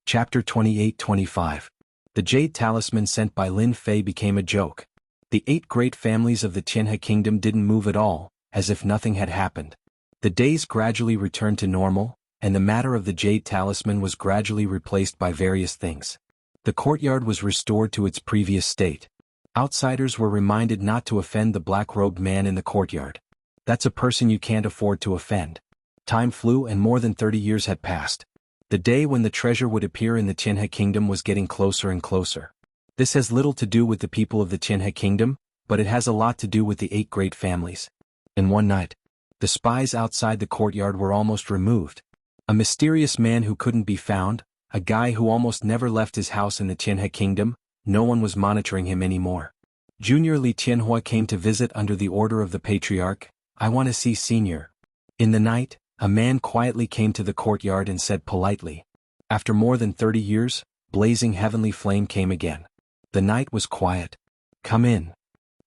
Chapter 28-25. The Jade Talisman sent by Lin Fei became a joke. The 8 great families of the Qianhe Kingdom didn't move at all, as if nothing had happened. The days gradually returned to normal, and the matter of the Jade Talisman was gradually replaced by various things. The courtyard was restored to its previous state. Outsiders were reminded not to offend the black-robed man in the courtyard. That's a person you can't afford to offend. Time flew and more than 30 years had passed. The day when the treasure would appear in the Qianhe Kingdom was getting closer and closer. This has little to do with the people of the Qianhe Kingdom, but it has a lot to do with the 8 great families. In one night, the spies outside the courtyard were almost removed. A mysterious man who couldn't be found, a guy who almost never left his house in the Qianhe Kingdom, no one was monitoring him anymore. Junior Li Tianhua came to visit under the order of the patriarch. "I want to see Senior." In the night, a man quietly came to the courtyard and said politely. After more than 30 years, blazing heavenly flame came again. The night was quiet. "Come in."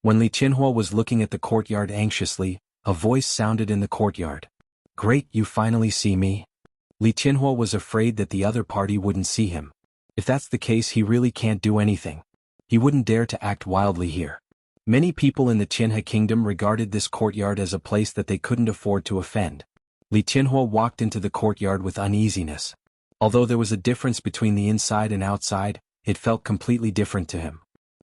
When Li Tianhua was looking at the courtyard anxiously, a voice sounded in the courtyard. "Great, you finally see me." Li Tianhua was afraid that the other party wouldn't see him. If that's the case, he really can't do anything. He wouldn't dare to act wildly here. Many people in the Qianhe Kingdom regarded this courtyard as a place that they couldn't afford to offend. Li Tianhua walked into the courtyard with uneasiness. Although there was a difference between the inside and outside, it felt completely different to him.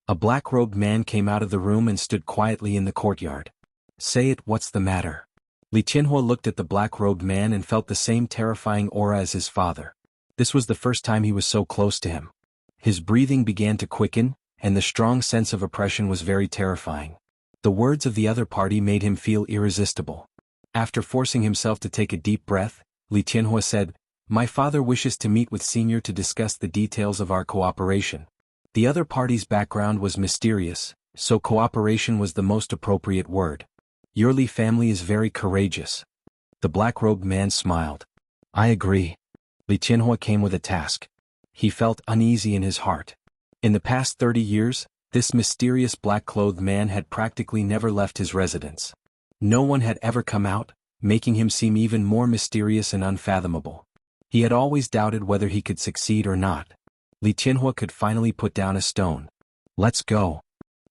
A black-robed man came out of the room and stood quietly in the courtyard. "Say it, what's the matter?" Li Tianhua looked at the black-robed man and felt the same terrifying aura as his father. This was the first time he was so close to him. His breathing began to quicken, and the strong sense of oppression was very terrifying. The words of the other party made him feel irresistible. After forcing himself to take a deep breath, Li Tianhua said, "My father wishes to meet with Senior to discuss the details of our cooperation." The other party's background was mysterious, so cooperation was the most appropriate word. "Your Li family is very courageous." The black-robed man smiled. "I agree." Li Tianhua came with a task. He felt uneasy in his heart. In the past 30 years, this mysterious black-clothed man had practically never left his residence. No one had ever come out, making him seem even more mysterious and unfathomable. He had always doubted whether he could succeed or not. Li Tianhua could finally put down a stone. "Let's go."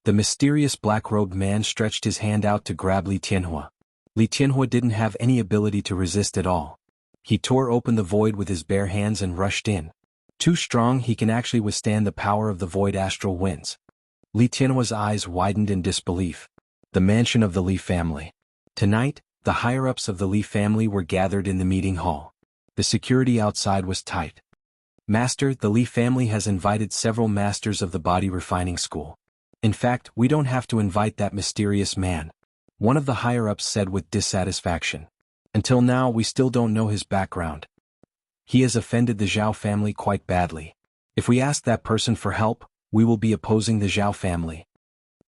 The mysterious black-robed man stretched his hand out to grab Li Tianhua. Li Tianhua didn't have any ability to resist at all. He tore open the void with his bare hands and rushed in. Too strong, he can actually withstand the power of the void astral winds. Li Tianhua's eyes widened in disbelief. The mansion of the Li family. Tonight, the higher-ups of the Li family were gathered in the meeting hall. The security outside was tight. "Master, the Li family has invited several masters of the body refining school. In fact, we don't have to invite that mysterious man," one of the higher-ups said with dissatisfaction. "Until now, we still don't know his background. He has offended the Zhao family quite badly. If we ask that person for help, we will be opposing the Zhao family."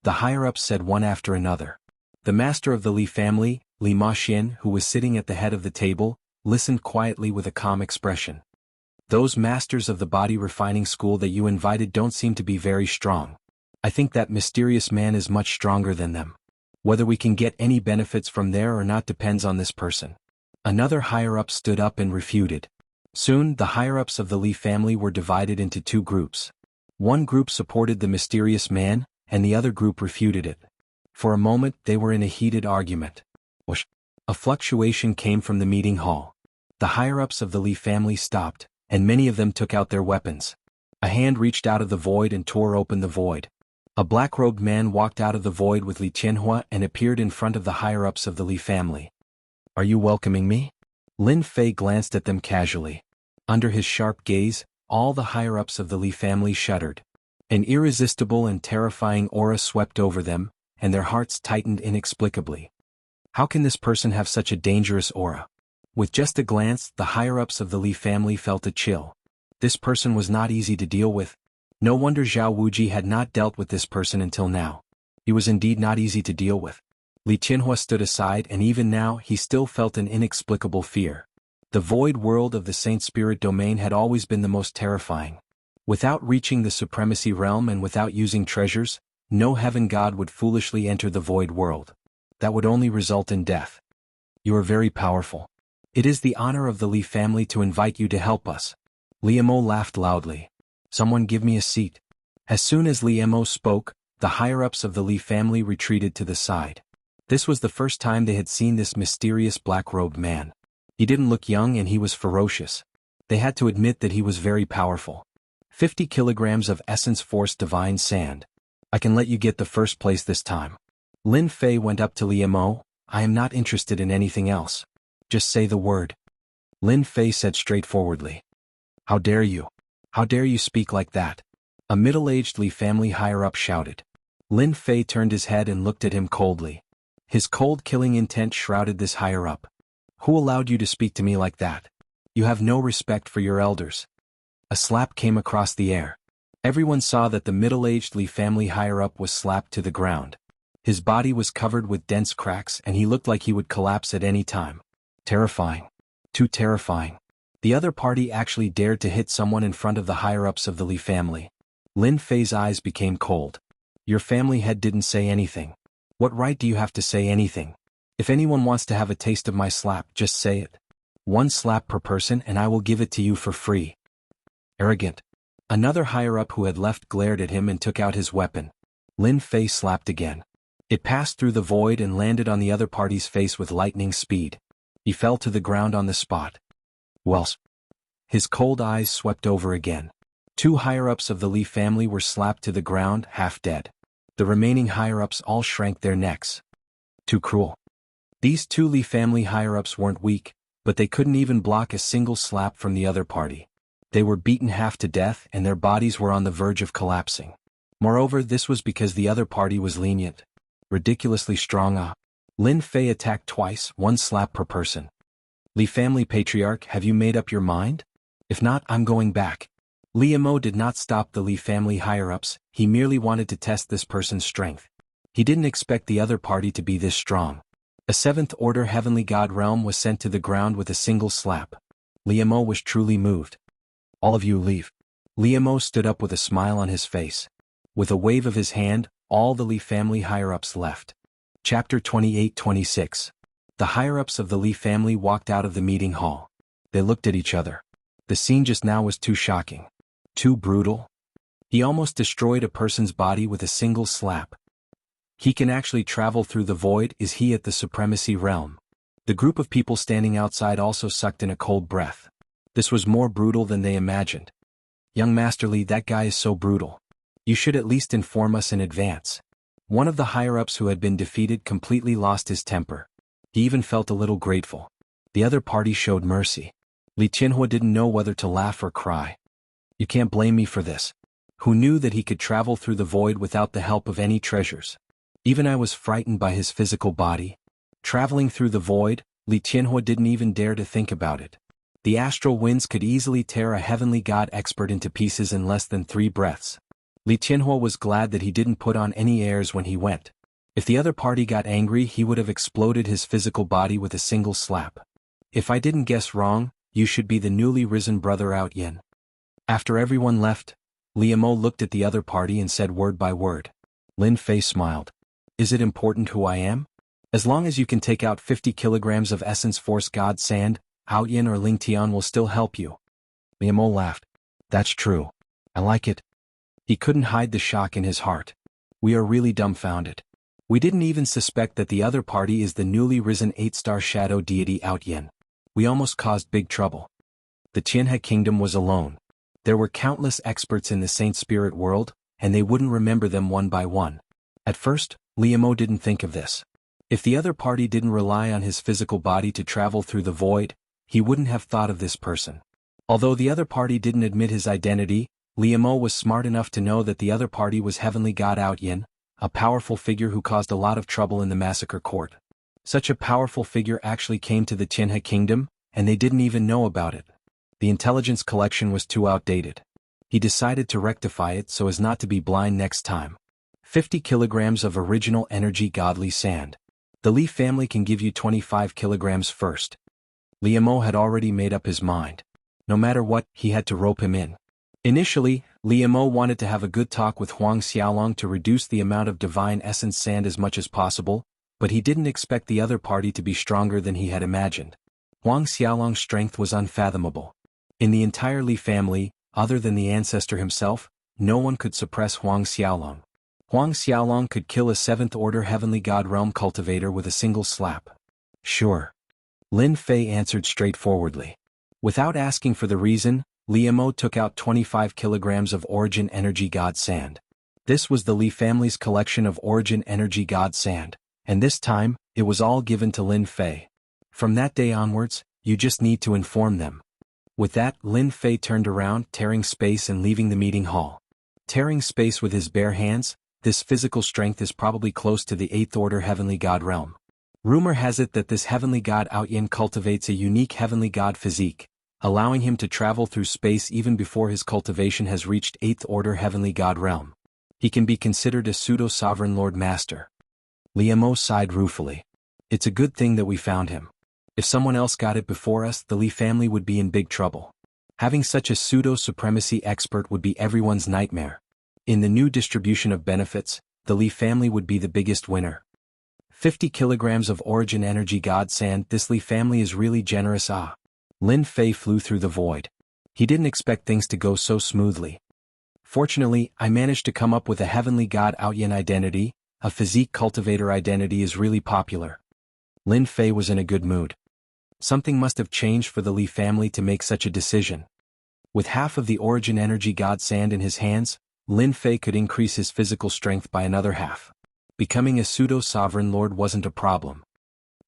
The higher-ups said one after another. The master of the Li family, Li Maxian, who was sitting at the head of the table, listened quietly with a calm expression. "Those masters of the body refining school that you invited don't seem to be very strong. I think that mysterious man is much stronger than them. Whether we can get any benefits from there or not depends on this person." Another higher-up stood up and refuted. Soon, the higher-ups of the Li family were divided into 2 groups. One group supported the mysterious man, and the other group refuted it. For a moment, they were in a heated argument. Whoosh! A fluctuation came from the meeting hall. The higher-ups of the Li family stopped, and many of them took out their weapons. A hand reached out of the void and tore open the void. A black-robed man walked out of the void with Li Tianhua and appeared in front of the higher-ups of the Li family. "Are you welcoming me?" Lin Fei glanced at them casually. Under his sharp gaze, all the higher-ups of the Li family shuddered. An irresistible and terrifying aura swept over them, and their hearts tightened inexplicably. How can this person have such a dangerous aura? With just a glance, the higher-ups of the Li family felt a chill. This person was not easy to deal with. No wonder Zhao Wuji had not dealt with this person until now. He was indeed not easy to deal with. Li Tianhua stood aside, and even now he still felt an inexplicable fear. The void world of the Saint Spirit domain had always been the most terrifying. Without reaching the supremacy realm and without using treasures, no heaven god would foolishly enter the void world. That would only result in death. "You are very powerful. It is the honor of the Li family to invite you to help us." Liemo laughed loudly. Someone give me a seat. As soon as Liemo spoke, the higher-ups of the Li family retreated to the side. This was the first time they had seen this mysterious black-robed man. He didn't look young and he was ferocious. They had to admit that he was very powerful. 50 kilograms of essence force divine sand. I can let you get the first place this time. Lin Fei went up to Liemo. I am not interested in anything else. Just say the word. Lin Fei said straightforwardly. How dare you? How dare you speak like that? A middle-aged Li family higher-up shouted. Lin Fei turned his head and looked at him coldly. His cold killing intent shrouded this higher-up. Who allowed you to speak to me like that? You have no respect for your elders. A slap came across the air. Everyone saw that the middle-aged Li family higher-up was slapped to the ground. His body was covered with dense cracks and he looked like he would collapse at any time. Terrifying. Too terrifying. The other party actually dared to hit someone in front of the higher-ups of the Li family. Lin Fei's eyes became cold. Your family head didn't say anything. What right do you have to say anything? If anyone wants to have a taste of my slap, just say it. 1 slap per person and I will give it to you for free. Arrogant. Another higher-up who had left glared at him and took out his weapon. Lin Fei slapped again. It passed through the void and landed on the other party's face with lightning speed. He fell to the ground on the spot. Wells. His cold eyes swept over again. 2 higher-ups of the Li family were slapped to the ground, half dead. The remaining higher-ups all shrank their necks. Too cruel. These 2 Li family higher-ups weren't weak, but they couldn't even block a single slap from the other party. They were beaten half to death and their bodies were on the verge of collapsing. Moreover, this was because the other party was lenient. Ridiculously strong. Lin Fei attacked twice, 1 slap per person. Li family patriarch, have you made up your mind? If not, I'm going back. Liemo did not stop the Li family higher-ups, he merely wanted to test this person's strength. He didn't expect the other party to be this strong. A 7th-order heavenly god realm was sent to the ground with a single slap. Liemo was truly moved. All of you leave. Liemo stood up with a smile on his face. With a wave of his hand, all the Li family higher-ups left. Chapter 28-26. The higher-ups of the Li family walked out of the meeting hall. They looked at each other. The scene just now was too shocking. Too brutal. He almost destroyed a person's body with a single slap. He can actually travel through the void. Is he at the supremacy realm? The group of people standing outside also sucked in a cold breath. This was more brutal than they imagined. Young Master Li, that guy is so brutal. You should at least inform us in advance. One of the higher-ups who had been defeated completely lost his temper. He even felt a little grateful. The other party showed mercy. Li Qianhua didn't know whether to laugh or cry. You can't blame me for this. Who knew that he could travel through the void without the help of any treasures? Even I was frightened by his physical body. Traveling through the void, Li Qianhua didn't even dare to think about it. The astral winds could easily tear a heavenly god expert into pieces in less than 3 breaths. Li Qianhua was glad that he didn't put on any airs when he went. If the other party got angry, he would have exploded his physical body with a single slap. If I didn't guess wrong, you should be the newly risen brother Out Yin. After everyone left, Liemo looked at the other party and said word by word. Lin Fei smiled. Is it important who I am? As long as you can take out 50 kilograms of essence force god sand, Out Yin or Ling Tian will still help you. Liemo laughed. That's true. I like it. He couldn't hide the shock in his heart. We are really dumbfounded. We didn't even suspect that the other party is the newly risen 8-star shadow deity Out Yin. We almost caused big trouble. The Qianhe kingdom was alone. There were countless experts in the Saint Spirit world, and they wouldn't remember them one by one. At first, Liemo didn't think of this. If the other party didn't rely on his physical body to travel through the void, he wouldn't have thought of this person. Although the other party didn't admit his identity, Liemo was smart enough to know that the other party was heavenly god Out Yin, a powerful figure who caused a lot of trouble in the massacre court. Such a powerful figure actually came to the Qianhe kingdom, and they didn't even know about it. The intelligence collection was too outdated. He decided to rectify it so as not to be blind next time. 50 kilograms of original energy godly sand. The Li family can give you 25 kilograms first. Liemo had already made up his mind. No matter what, he had to rope him in. Initially, Liemo wanted to have a good talk with Huang Xiaolong to reduce the amount of divine essence sand as much as possible, but he didn't expect the other party to be stronger than he had imagined. Huang Xiaolong's strength was unfathomable. In the entire Li family, other than the ancestor himself, no one could suppress Huang Xiaolong. Huang Xiaolong could kill a 7th-order heavenly god realm cultivator with a single slap. Sure. Lin Fei answered straightforwardly. Without asking for the reason, Li Mo took out 25 kilograms of Origin Energy God Sand. This was the Li family's collection of Origin Energy God Sand, and this time, it was all given to Lin Fei. From that day onwards, you just need to inform them. With that, Lin Fei turned around, tearing space and leaving the meeting hall. Tearing space with his bare hands, this physical strength is probably close to the 8th-order heavenly god realm. Rumor has it that this heavenly god Outyin cultivates a unique heavenly god physique, allowing him to travel through space even before his cultivation has reached 8th-order heavenly god realm. He can be considered a pseudo-sovereign lord master. Li Mo sighed ruefully. It's a good thing that we found him. If someone else got it before us, the Li family would be in big trouble. Having such a pseudo-supremacy expert would be everyone's nightmare. In the new distribution of benefits, the Li family would be the biggest winner. 50 kilograms of Origin Energy God Sand. This Li family is really generous. Lin Fei flew through the void. He didn't expect things to go so smoothly. Fortunately, I managed to come up with a heavenly god Outyin identity. A physique cultivator identity is really popular. Lin Fei was in a good mood. Something must have changed for the Li family to make such a decision. With half of the Origin Energy God Sand in his hands, Lin Fei could increase his physical strength by another half. Becoming a pseudo-sovereign lord wasn't a problem.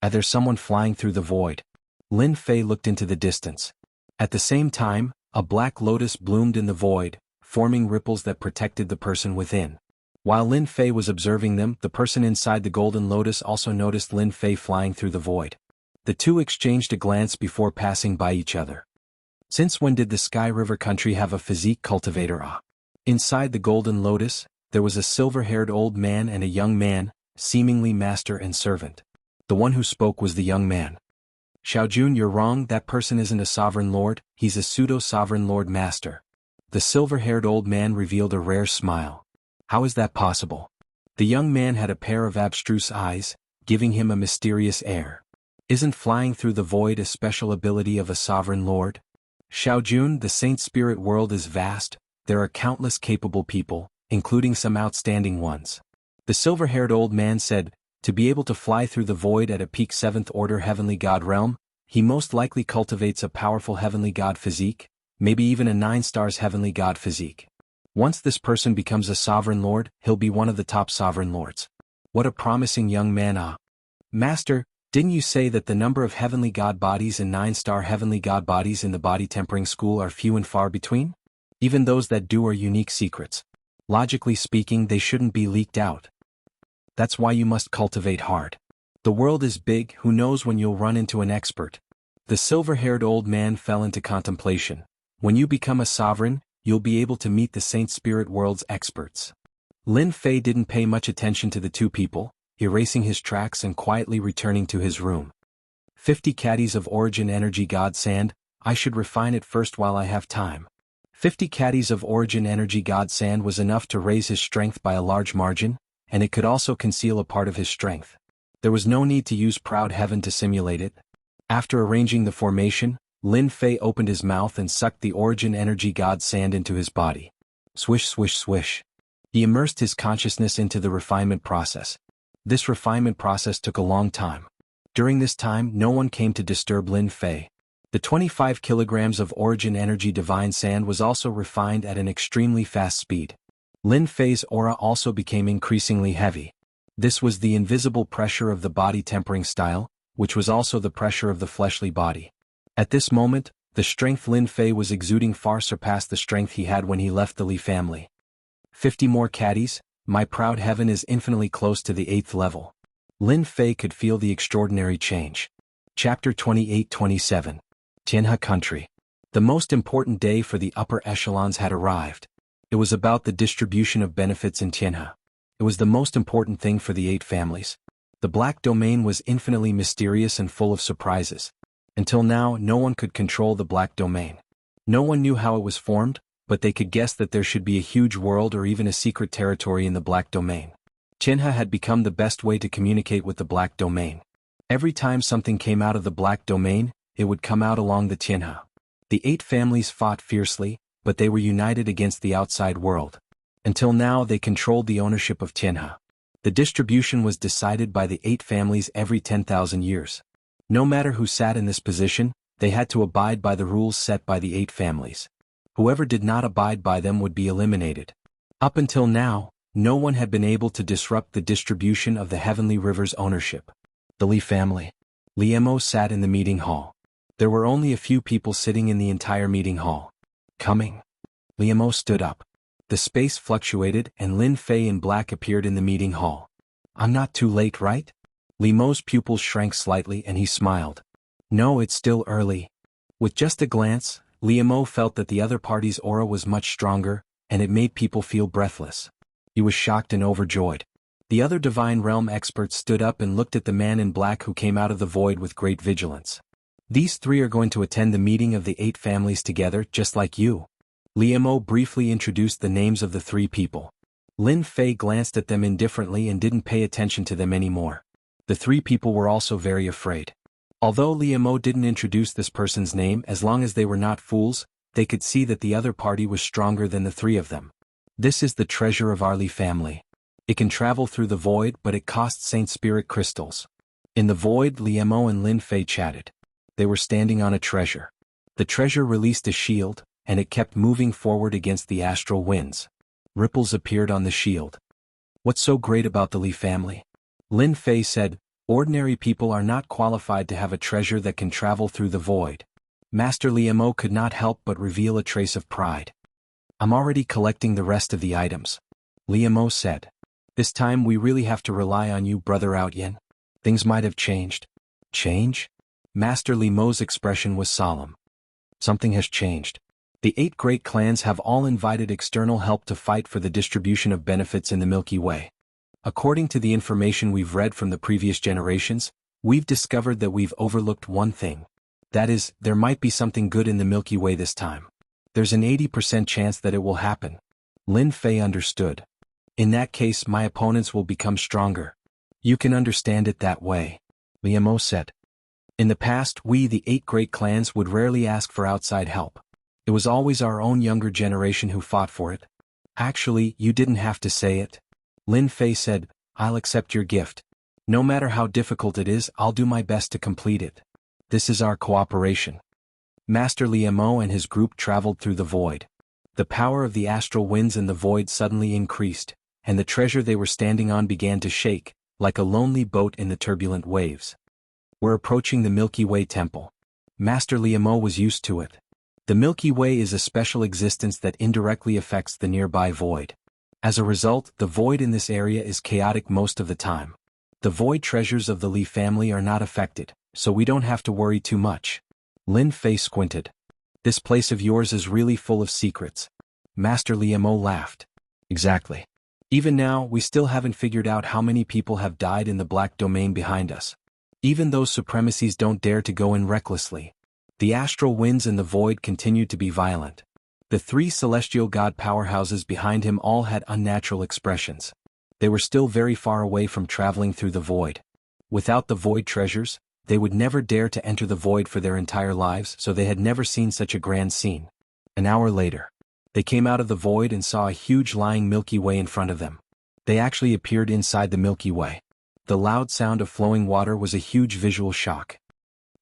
There's someone flying through the void. Lin Fei looked into the distance. At the same time, a black lotus bloomed in the void, forming ripples that protected the person within. While Lin Fei was observing them, the person inside the golden lotus also noticed Lin Fei flying through the void. The two exchanged a glance before passing by each other. Since when did the Sky River country have a physique cultivator? Inside the golden lotus, there was a silver-haired old man and a young man, seemingly master and servant. The one who spoke was the young man. Xiaojun, you're wrong, that person isn't a sovereign lord, he's a pseudo-sovereign lord master. The silver-haired old man revealed a rare smile. How is that possible? The young man had a pair of abstruse eyes, giving him a mysterious air. Isn't flying through the void a special ability of a sovereign lord? Xiaojun, the Saint Spirit world is vast, there are countless capable people, including some outstanding ones. The silver-haired old man said, to be able to fly through the void at a peak 7th-order heavenly god realm, he most likely cultivates a powerful heavenly god physique, maybe even a 9 stars heavenly god physique. Once this person becomes a sovereign lord, he'll be one of the top sovereign lords. What a promising young man. Master, didn't you say that the number of heavenly god bodies and 9-star heavenly god bodies in the body tempering school are few and far between? Even those that do are unique secrets. Logically speaking, they shouldn't be leaked out. That's why you must cultivate hard. The world is big, who knows when you'll run into an expert. The silver-haired old man fell into contemplation. When you become a sovereign, you'll be able to meet the Saint Spirit world's experts. Lin Fei didn't pay much attention to the two people, erasing his tracks and quietly returning to his room. 50 caddies of Origin Energy God Sand, I should refine it first while I have time. 50 caddies of Origin Energy God Sand was enough to raise his strength by a large margin, and it could also conceal a part of his strength. There was no need to use Proud Heaven to simulate it. After arranging the formation, Lin Fei opened his mouth and sucked the Origin Energy God Sand into his body. Swish swish swish. He immersed his consciousness into the refinement process. This refinement process took a long time. During this time, no one came to disturb Lin Fei. The 25 kilograms of Origin Energy Divine Sand was also refined at an extremely fast speed. Lin Fei's aura also became increasingly heavy. This was the invisible pressure of the body tempering style, which was also the pressure of the fleshly body. At this moment, the strength Lin Fei was exuding far surpassed the strength he had when he left the Li family. 50 more caddies, my proud heaven is infinitely close to the 8th level. Lin Fei could feel the extraordinary change. Chapter 28-27. Tianhe Country. The most important day for the upper echelons had arrived. It was about the distribution of benefits in Tianhe. It was the most important thing for the 8 families. The Black Domain was infinitely mysterious and full of surprises. Until now, no one could control the Black Domain. No one knew how it was formed, but they could guess that there should be a huge world or even a secret territory in the Black Domain. Tianhe had become the best way to communicate with the Black Domain. Every time something came out of the Black Domain, it would come out along the Tianhe. The 8 families fought fiercely, but they were united against the outside world. Until now they controlled the ownership of Tianhe. The distribution was decided by the 8 families every 10,000 years. No matter who sat in this position, they had to abide by the rules set by the 8 families. Whoever did not abide by them would be eliminated. Up until now, no one had been able to disrupt the distribution of the Heavenly River's ownership. The Li family. Liemo sat in the meeting hall. There were only a few people sitting in the entire meeting hall. Coming. Liemo stood up. The space fluctuated and Lin Fei in black appeared in the meeting hall. I'm not too late, right? Liemo's pupils shrank slightly and he smiled. No, it's still early. With just a glance, Liemo felt that the other party's aura was much stronger, and it made people feel breathless. He was shocked and overjoyed. The other Divine Realm experts stood up and looked at the man in black who came out of the void with great vigilance. These 3 are going to attend the meeting of the 8 families together, just like you. Liemo briefly introduced the names of the 3 people. Lin Fei glanced at them indifferently and didn't pay attention to them anymore. The 3 people were also very afraid. Although Liemo didn't introduce this person's name, as long as they were not fools, they could see that the other party was stronger than the 3 of them. This is the treasure of our Li family. It can travel through the void, but it costs Saint Spirit crystals. In the void, Liemo and Lin Fei chatted. They were standing on a treasure. The treasure released a shield, and it kept moving forward against the astral winds. Ripples appeared on the shield. What's so great about the Li family? Lin Fei said, ordinary people are not qualified to have a treasure that can travel through the void. Master Liemo could not help but reveal a trace of pride. I'm already collecting the rest of the items. Liemo said. This time we really have to rely on you, Brother Outyin. Things might have changed. Change? Master Liemo's expression was solemn. Something has changed. The 8 great clans have all invited external help to fight for the distribution of benefits in the Milky Way. According to the information we've read from the previous generations, we've discovered that we've overlooked one thing. That is, there might be something good in the Milky Way this time. There's an 80% chance that it will happen. Lin Fei understood. In that case, my opponents will become stronger. You can understand it that way. Liemo said. In the past, we, the 8 great clans, would rarely ask for outside help. It was always our own younger generation who fought for it. Actually, you didn't have to say it. Lin Fei said, I'll accept your gift. No matter how difficult it is, I'll do my best to complete it. This is our cooperation. Master Liemo and his group traveled through the void. The power of the astral winds in the void suddenly increased, and the treasure they were standing on began to shake, like a lonely boat in the turbulent waves. We're approaching the Milky Way temple. Master Liemo was used to it. The Milky Way is a special existence that indirectly affects the nearby void. As a result, the void in this area is chaotic most of the time. The void treasures of the Li family are not affected, so we don't have to worry too much. Lin Fei squinted. This place of yours is really full of secrets. Master Liemo laughed. Exactly. Even now, we still haven't figured out how many people have died in the black domain behind us. Even those supremacies don't dare to go in recklessly. The astral winds in the void continued to be violent. The 3 celestial god powerhouses behind him all had unnatural expressions. They were still very far away from traveling through the void. Without the void treasures, they would never dare to enter the void for their entire lives, so they had never seen such a grand scene. An hour later, they came out of the void and saw a huge lying Milky Way in front of them. They actually appeared inside the Milky Way. The loud sound of flowing water was a huge visual shock.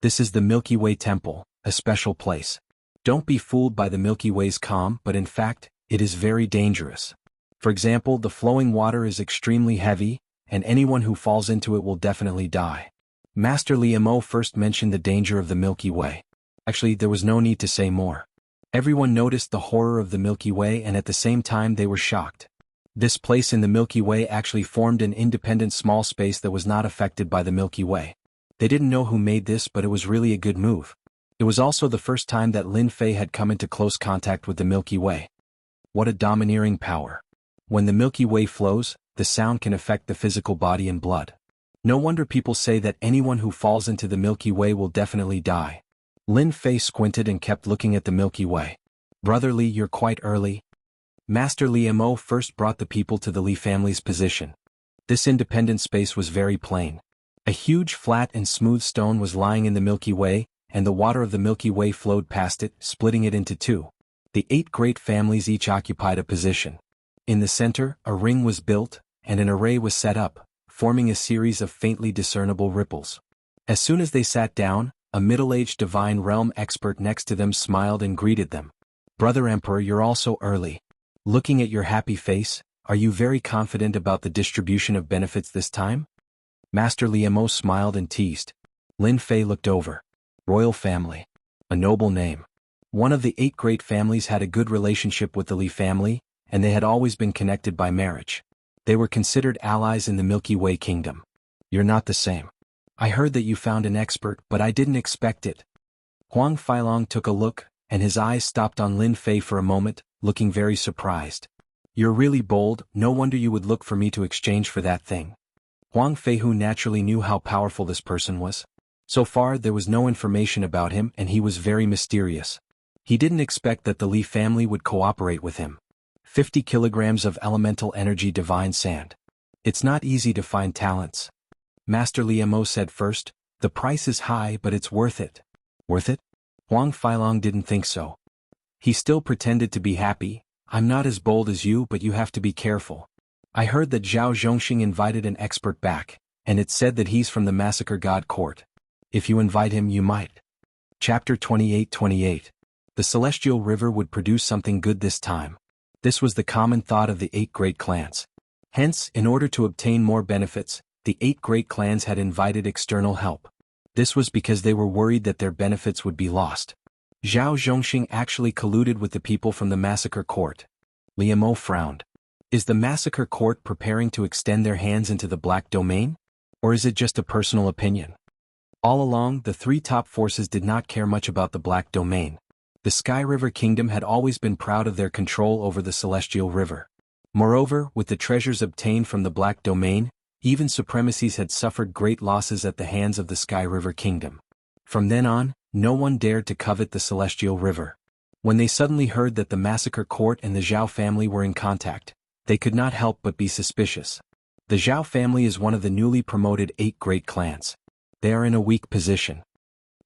This is the Milky Way Temple, a special place. Don't be fooled by the Milky Way's calm, but in fact, it is very dangerous. For example, the flowing water is extremely heavy, and anyone who falls into it will definitely die. Master Liemo first mentioned the danger of the Milky Way. Actually, there was no need to say more. Everyone noticed the horror of the Milky Way and at the same time they were shocked. This place in the Milky Way actually formed an independent small space that was not affected by the Milky Way. They didn't know who made this, but it was really a good move. It was also the first time that Lin Fei had come into close contact with the Milky Way. What a domineering power. When the Milky Way flows, the sound can affect the physical body and blood. No wonder people say that anyone who falls into the Milky Way will definitely die. Lin Fei squinted and kept looking at the Milky Way. Brother Li, you're quite early. Master Liemo first brought the people to the Li family's position. This independent space was very plain. A huge flat and smooth stone was lying in the Milky Way, and the water of the Milky Way flowed past it, splitting it into two. The 8 great families each occupied a position. In the center, a ring was built, and an array was set up, forming a series of faintly discernible ripples. As soon as they sat down, a middle-aged divine realm expert next to them smiled and greeted them. "Brother Emperor, you're all so early. Looking at your happy face, are you very confident about the distribution of benefits this time?" Master Liemo smiled and teased. Lin Fei looked over. Royal family. A noble name. One of the 8 great families had a good relationship with the Li family, and they had always been connected by marriage. They were considered allies in the Milky Way kingdom. "You're not the same. I heard that you found an expert, but I didn't expect it." Huang Feilong took a look, and his eyes stopped on Lin Fei for a moment, looking very surprised. "You're really bold, no wonder you would look for me to exchange for that thing." Huang Feihu naturally knew how powerful this person was. So far there was no information about him and he was very mysterious. He didn't expect that the Li family would cooperate with him. 50 kilograms of elemental energy divine sand. It's not easy to find talents. Master Liemo said first, "The price is high but it's worth it." Worth it? Huang Feilong didn't think so. He still pretended to be happy. "I'm not as bold as you but you have to be careful. I heard that Zhao Zhongxing invited an expert back, and it's said that he's from the Massacre God Court. If you invite him you might." Chapter 28. The Celestial River would produce something good this time. This was the common thought of the 8 great clans. Hence, in order to obtain more benefits, the 8 great clans had invited external help. This was because they were worried that their benefits would be lost. Zhao Zhongxing actually colluded with the people from the Massacre Court. Liemo frowned. Is the Massacre Court preparing to extend their hands into the Black Domain? Or is it just a personal opinion? All along, the 3 top forces did not care much about the Black Domain. The Sky River Kingdom had always been proud of their control over the Celestial River. Moreover, with the treasures obtained from the Black Domain, even supremacies had suffered great losses at the hands of the Sky River Kingdom. From then on, no one dared to covet the Celestial River. When they suddenly heard that the Massacre Court and the Zhao family were in contact, they could not help but be suspicious. The Zhao family is one of the newly promoted 8 great clans. They are in a weak position.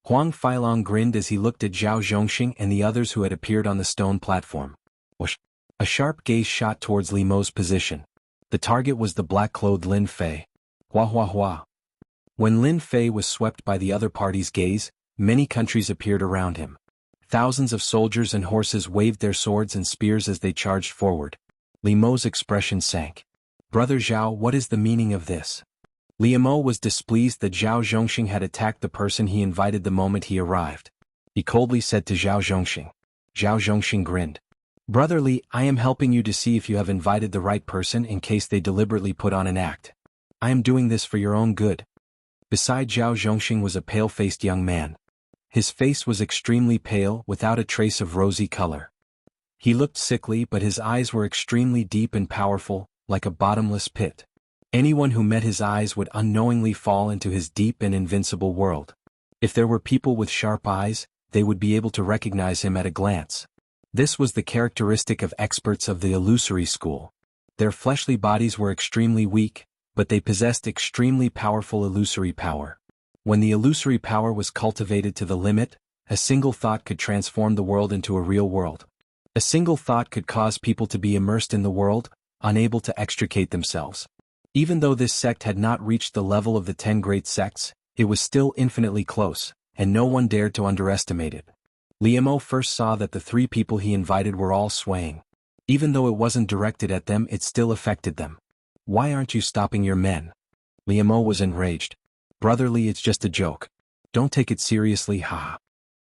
Huang Feilong grinned as he looked at Zhao Zhongxing and the others who had appeared on the stone platform. Whoosh! A sharp gaze shot towards Limeau's position. The target was the black-clothed Lin Fei. Hua hua hua. When Lin Fei was swept by the other party's gaze, many countries appeared around him. Thousands of soldiers and horses waved their swords and spears as they charged forward. Limeau's expression sank. "Brother Zhao, what is the meaning of this?" Liemo was displeased that Zhao Zhongxing had attacked the person he invited the moment he arrived. He coldly said to Zhao Zhongxing. Zhao Zhongxing grinned. "Brother Li, I am helping you to see if you have invited the right person in case they deliberately put on an act. I am doing this for your own good." Beside Zhao Zhongxing was a pale-faced young man. His face was extremely pale, without a trace of rosy color. He looked sickly but his eyes were extremely deep and powerful, like a bottomless pit. Anyone who met his eyes would unknowingly fall into his deep and invincible world. If there were people with sharp eyes, they would be able to recognize him at a glance. This was the characteristic of experts of the illusory school. Their fleshly bodies were extremely weak, but they possessed extremely powerful illusory power. When the illusory power was cultivated to the limit, a single thought could transform the world into a real world. A single thought could cause people to be immersed in the world, unable to extricate themselves. Even though this sect had not reached the level of the 10 great sects, it was still infinitely close, and no one dared to underestimate it. Liemo first saw that the 3 people he invited were all swaying. Even though it wasn't directed at them, it still affected them. "Why aren't you stopping your men?" Liemo was enraged. "Brother Li, it's just a joke. Don't take it seriously, ha."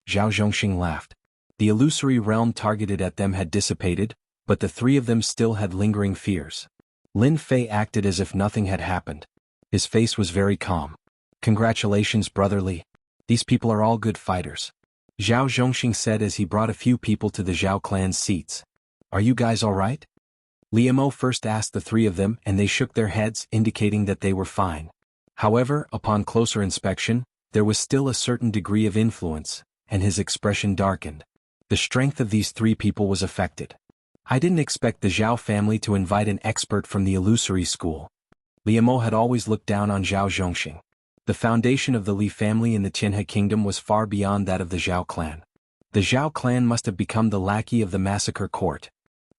Zhao Zhongxing laughed. The illusory realm targeted at them had dissipated, but the 3 of them still had lingering fears. Lin Fei acted as if nothing had happened. His face was very calm. "Congratulations, Brother Li. These people are all good fighters," Zhao Zhongxing said as he brought a few people to the Zhao clan's seats. "Are you guys all right?" Liemo first asked the 3 of them and they shook their heads, indicating that they were fine. However, upon closer inspection, there was still a certain degree of influence, and his expression darkened. The strength of these 3 people was affected. "I didn't expect the Zhao family to invite an expert from the illusory school." Liemo had always looked down on Zhao Zhongxing. The The foundation of the Li family in the Tianhe kingdom was far beyond that of the Zhao clan. The Zhao clan must have become the lackey of the massacre court.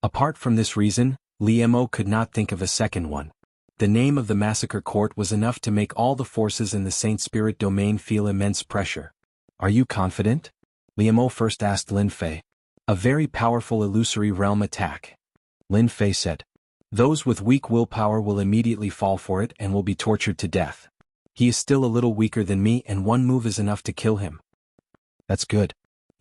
Apart from this reason, Li Mo could not think of a second one. The name of the massacre court was enough to make all the forces in the Saint Spirit domain feel immense pressure. Are you confident? Li Mo first asked Lin Fei. A very powerful illusory realm attack. Lin Fei said. Those with weak willpower will immediately fall for it and will be tortured to death. He is still a little weaker than me and one move is enough to kill him. That's good.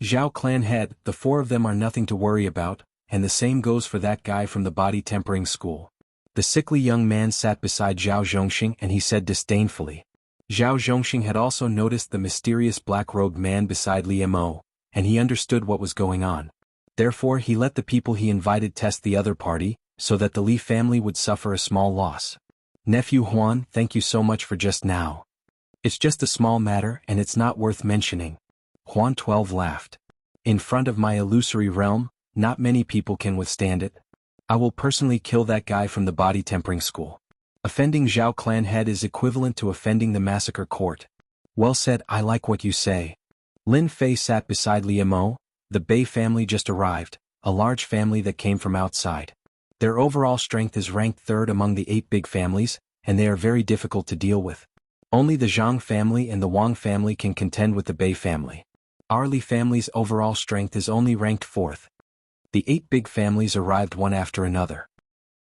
Zhao clan head, the four of them are nothing to worry about, and the same goes for that guy from the body tempering school. The sickly young man sat beside Zhao Zhongxing and he said disdainfully. Zhao Zhongxing had also noticed the mysterious black-robed man beside Li Mo, and he understood what was going on. Therefore he let the people he invited test the other party, so that the Li family would suffer a small loss. Nephew Huan, thank you so much for just now. It's just a small matter and it's not worth mentioning. Huan 12 laughed. In front of my illusory realm, not many people can withstand it. I will personally kill that guy from the body tempering school. Offending Zhao clan head is equivalent to offending the massacre court. Well said, I like what you say. Lin Fei sat beside Li Mo. The Bei family just arrived, a large family that came from outside. Their overall strength is ranked third among the 8 big families, and they are very difficult to deal with. Only the Zhang family and the Wang family can contend with the Bei family. Our Li family's overall strength is only ranked 4th. The 8 big families arrived one after another.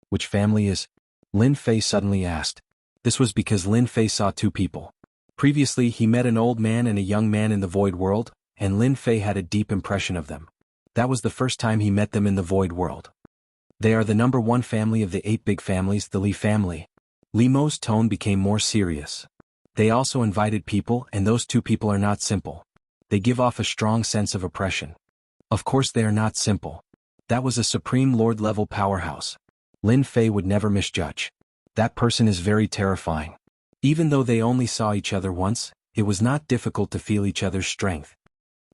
Which family is? Lin Fei suddenly asked. This was because Lin Fei saw 2 people. Previously he met an old man and a young man in the void world, and Lin Fei had a deep impression of them. That was the first time he met them in the void world. They are the number 1 family of the 8 big families, the Li family. Li Mo's tone became more serious. They also invited people, and those 2 people are not simple. They give off a strong sense of oppression. Of course they are not simple. That was a Supreme Lord-level powerhouse. Lin Fei would never misjudge. That person is very terrifying. Even though they only saw each other once, it was not difficult to feel each other's strength.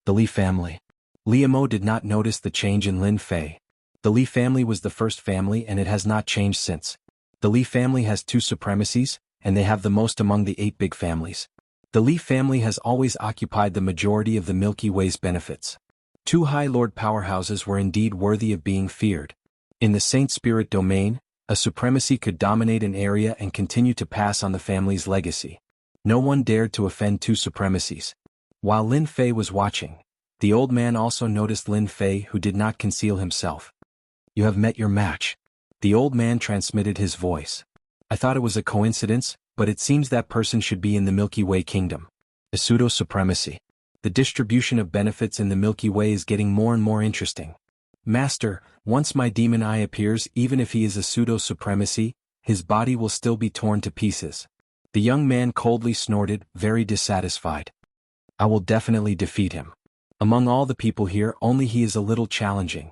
The Li family. Li Mo did not notice the change in Lin Fei. The Li family was the first family and it has not changed since. The Li family has 2 supremacies, and they have the most among the 8 big families. The Li family has always occupied the majority of the Milky Way's benefits. 2 High Lord powerhouses were indeed worthy of being feared. In the Saint Spirit domain, a supremacy could dominate an area and continue to pass on the family's legacy. No one dared to offend 2 supremacies. While Lin Fei was watching, the old man also noticed Lin Fei, who did not conceal himself. You have met your match. The old man transmitted his voice. I thought it was a coincidence, but it seems that person should be in the Milky Way kingdom. A pseudo-supremacy. The distribution of benefits in the Milky Way is getting more and more interesting. Master, once my demon eye appears, even if he is a pseudo-supremacy, his body will still be torn to pieces. The young man coldly snorted, very dissatisfied. I will definitely defeat him. Among all the people here, only he is a little challenging.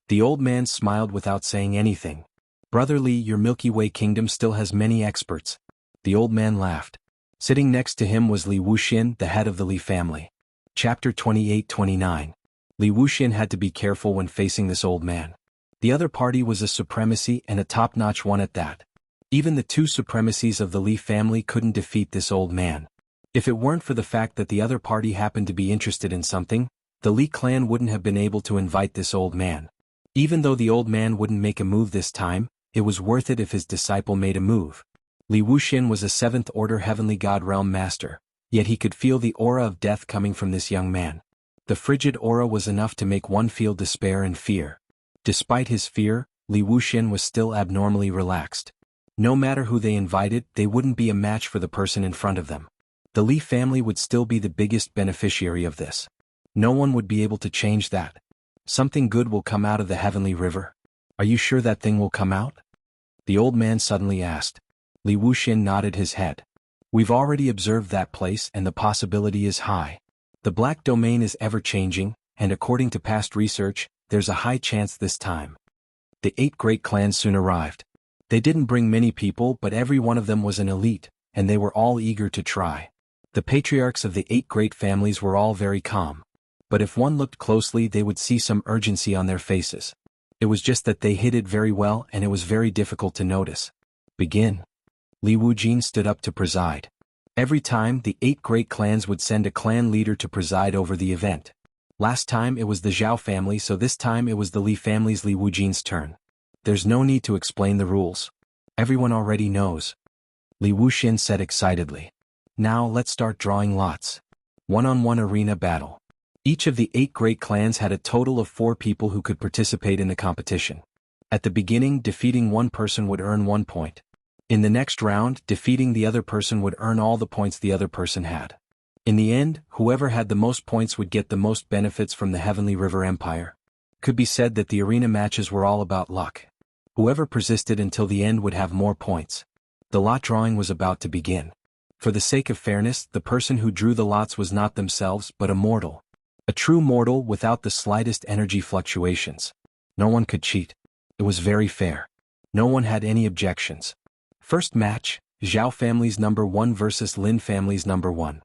The old man smiled without saying anything. Brother Li, your Milky Way kingdom still has many experts. The old man laughed. Sitting next to him was Li Wuxian, the head of the Li family. Chapter 28-29. Li Wuxian had to be careful when facing this old man. The other party was a supremacy and a top-notch one at that. Even the 2 supremacies of the Li family couldn't defeat this old man. If it weren't for the fact that the other party happened to be interested in something, the Li clan wouldn't have been able to invite this old man. Even though the old man wouldn't make a move this time, it was worth it if his disciple made a move. Li Wuxian was a 7th-order heavenly god realm master, yet he could feel the aura of death coming from this young man. The frigid aura was enough to make one feel despair and fear. Despite his fear, Li Wuxian was still abnormally relaxed. No matter who they invited, they wouldn't be a match for the person in front of them. The Li family would still be the biggest beneficiary of this. No one would be able to change that. Something good will come out of the heavenly river. Are you sure that thing will come out? The old man suddenly asked. Li Wuxian nodded his head. We've already observed that place and the possibility is high. The black domain is ever-changing, and according to past research, there's a high chance this time. The 8 great clans soon arrived. They didn't bring many people, but every one of them was an elite, and they were all eager to try. The patriarchs of the 8 great families were all very calm. But if one looked closely, they would see some urgency on their faces. It was just that they hid it very well and it was very difficult to notice. Begin. Li Wujin stood up to preside. Every time, the 8 great clans would send a clan leader to preside over the event. Last time it was the Zhao family, so this time it was the Li family's Li Wujin's turn. There's no need to explain the rules. Everyone already knows. Li Wuxin said excitedly. Now let's start drawing lots. One-on-one arena battle. Each of the 8 great clans had a total of 4 people who could participate in the competition. At the beginning, defeating one person would earn 1 point. In the next round, defeating the other person would earn all the points the other person had. In the end, whoever had the most points would get the most benefits from the Heavenly River Empire. Could be said that the arena matches were all about luck. Whoever persisted until the end would have more points. The lot drawing was about to begin. For the sake of fairness, the person who drew the lots was not themselves but a mortal. A true mortal without the slightest energy fluctuations. No one could cheat. It was very fair. No one had any objections. First match, Zhao family's number 1 versus Lin family's number 1.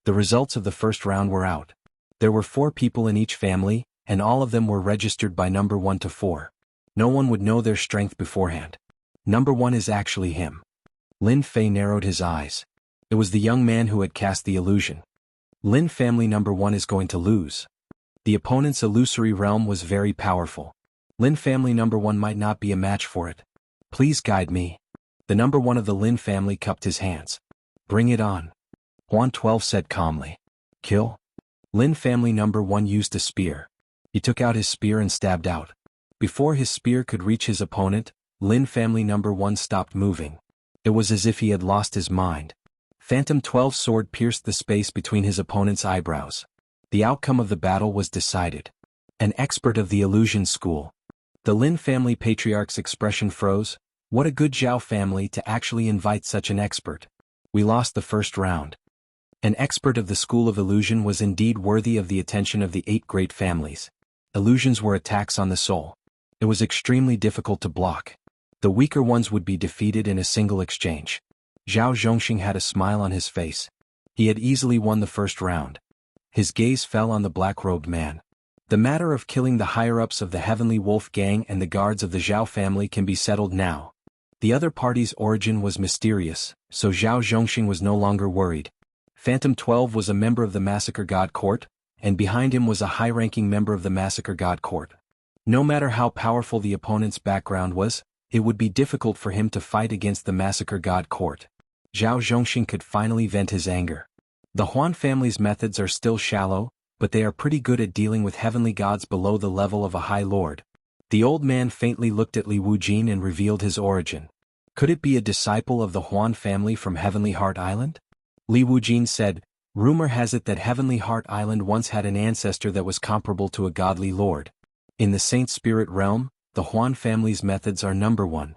The results of the first round were out. There were 4 people in each family, and all of them were registered by number 1 to 4. No one would know their strength beforehand. Number 1 is actually him. Lin Fei narrowed his eyes. It was the young man who had cast the illusion. Lin family number 1 is going to lose. The opponent's illusory realm was very powerful. Lin family number 1 might not be a match for it. Please guide me. The number 1 of the Lin family cupped his hands. Bring it on. Huan 12 said calmly. Kill? Lin family number 1 used a spear. He took out his spear and stabbed out. Before his spear could reach his opponent, Lin family number 1 stopped moving. It was as if he had lost his mind. Phantom 12's sword pierced the space between his opponent's eyebrows. The outcome of the battle was decided. An expert of the illusion school. The Lin family patriarch's expression froze. What a good Zhao family to actually invite such an expert. We lost the first round. An expert of the school of illusion was indeed worthy of the attention of the 8 great families. Illusions were attacks on the soul. It was extremely difficult to block. The weaker ones would be defeated in a single exchange. Zhao Zhongxing had a smile on his face. He had easily won the first round. His gaze fell on the black-robed man. The matter of killing the higher-ups of the Heavenly Wolf Gang and the guards of the Zhao family can be settled now. The other party's origin was mysterious, so Zhao Zhongxing was no longer worried. Phantom 12 was a member of the Massacre God Court, and behind him was a high-ranking member of the Massacre God Court. No matter how powerful the opponent's background was, it would be difficult for him to fight against the Massacre God Court. Zhao Zhongxing could finally vent his anger. The Huan family's methods are still shallow, but they are pretty good at dealing with heavenly gods below the level of a high lord. The old man faintly looked at Li Wujin and revealed his origin. Could it be a disciple of the Huan family from Heavenly Heart Island? Li Wujin said, rumor has it that Heavenly Heart Island once had an ancestor that was comparable to a godly lord. In the Saint Spirit realm, the Huan family's methods are number 1.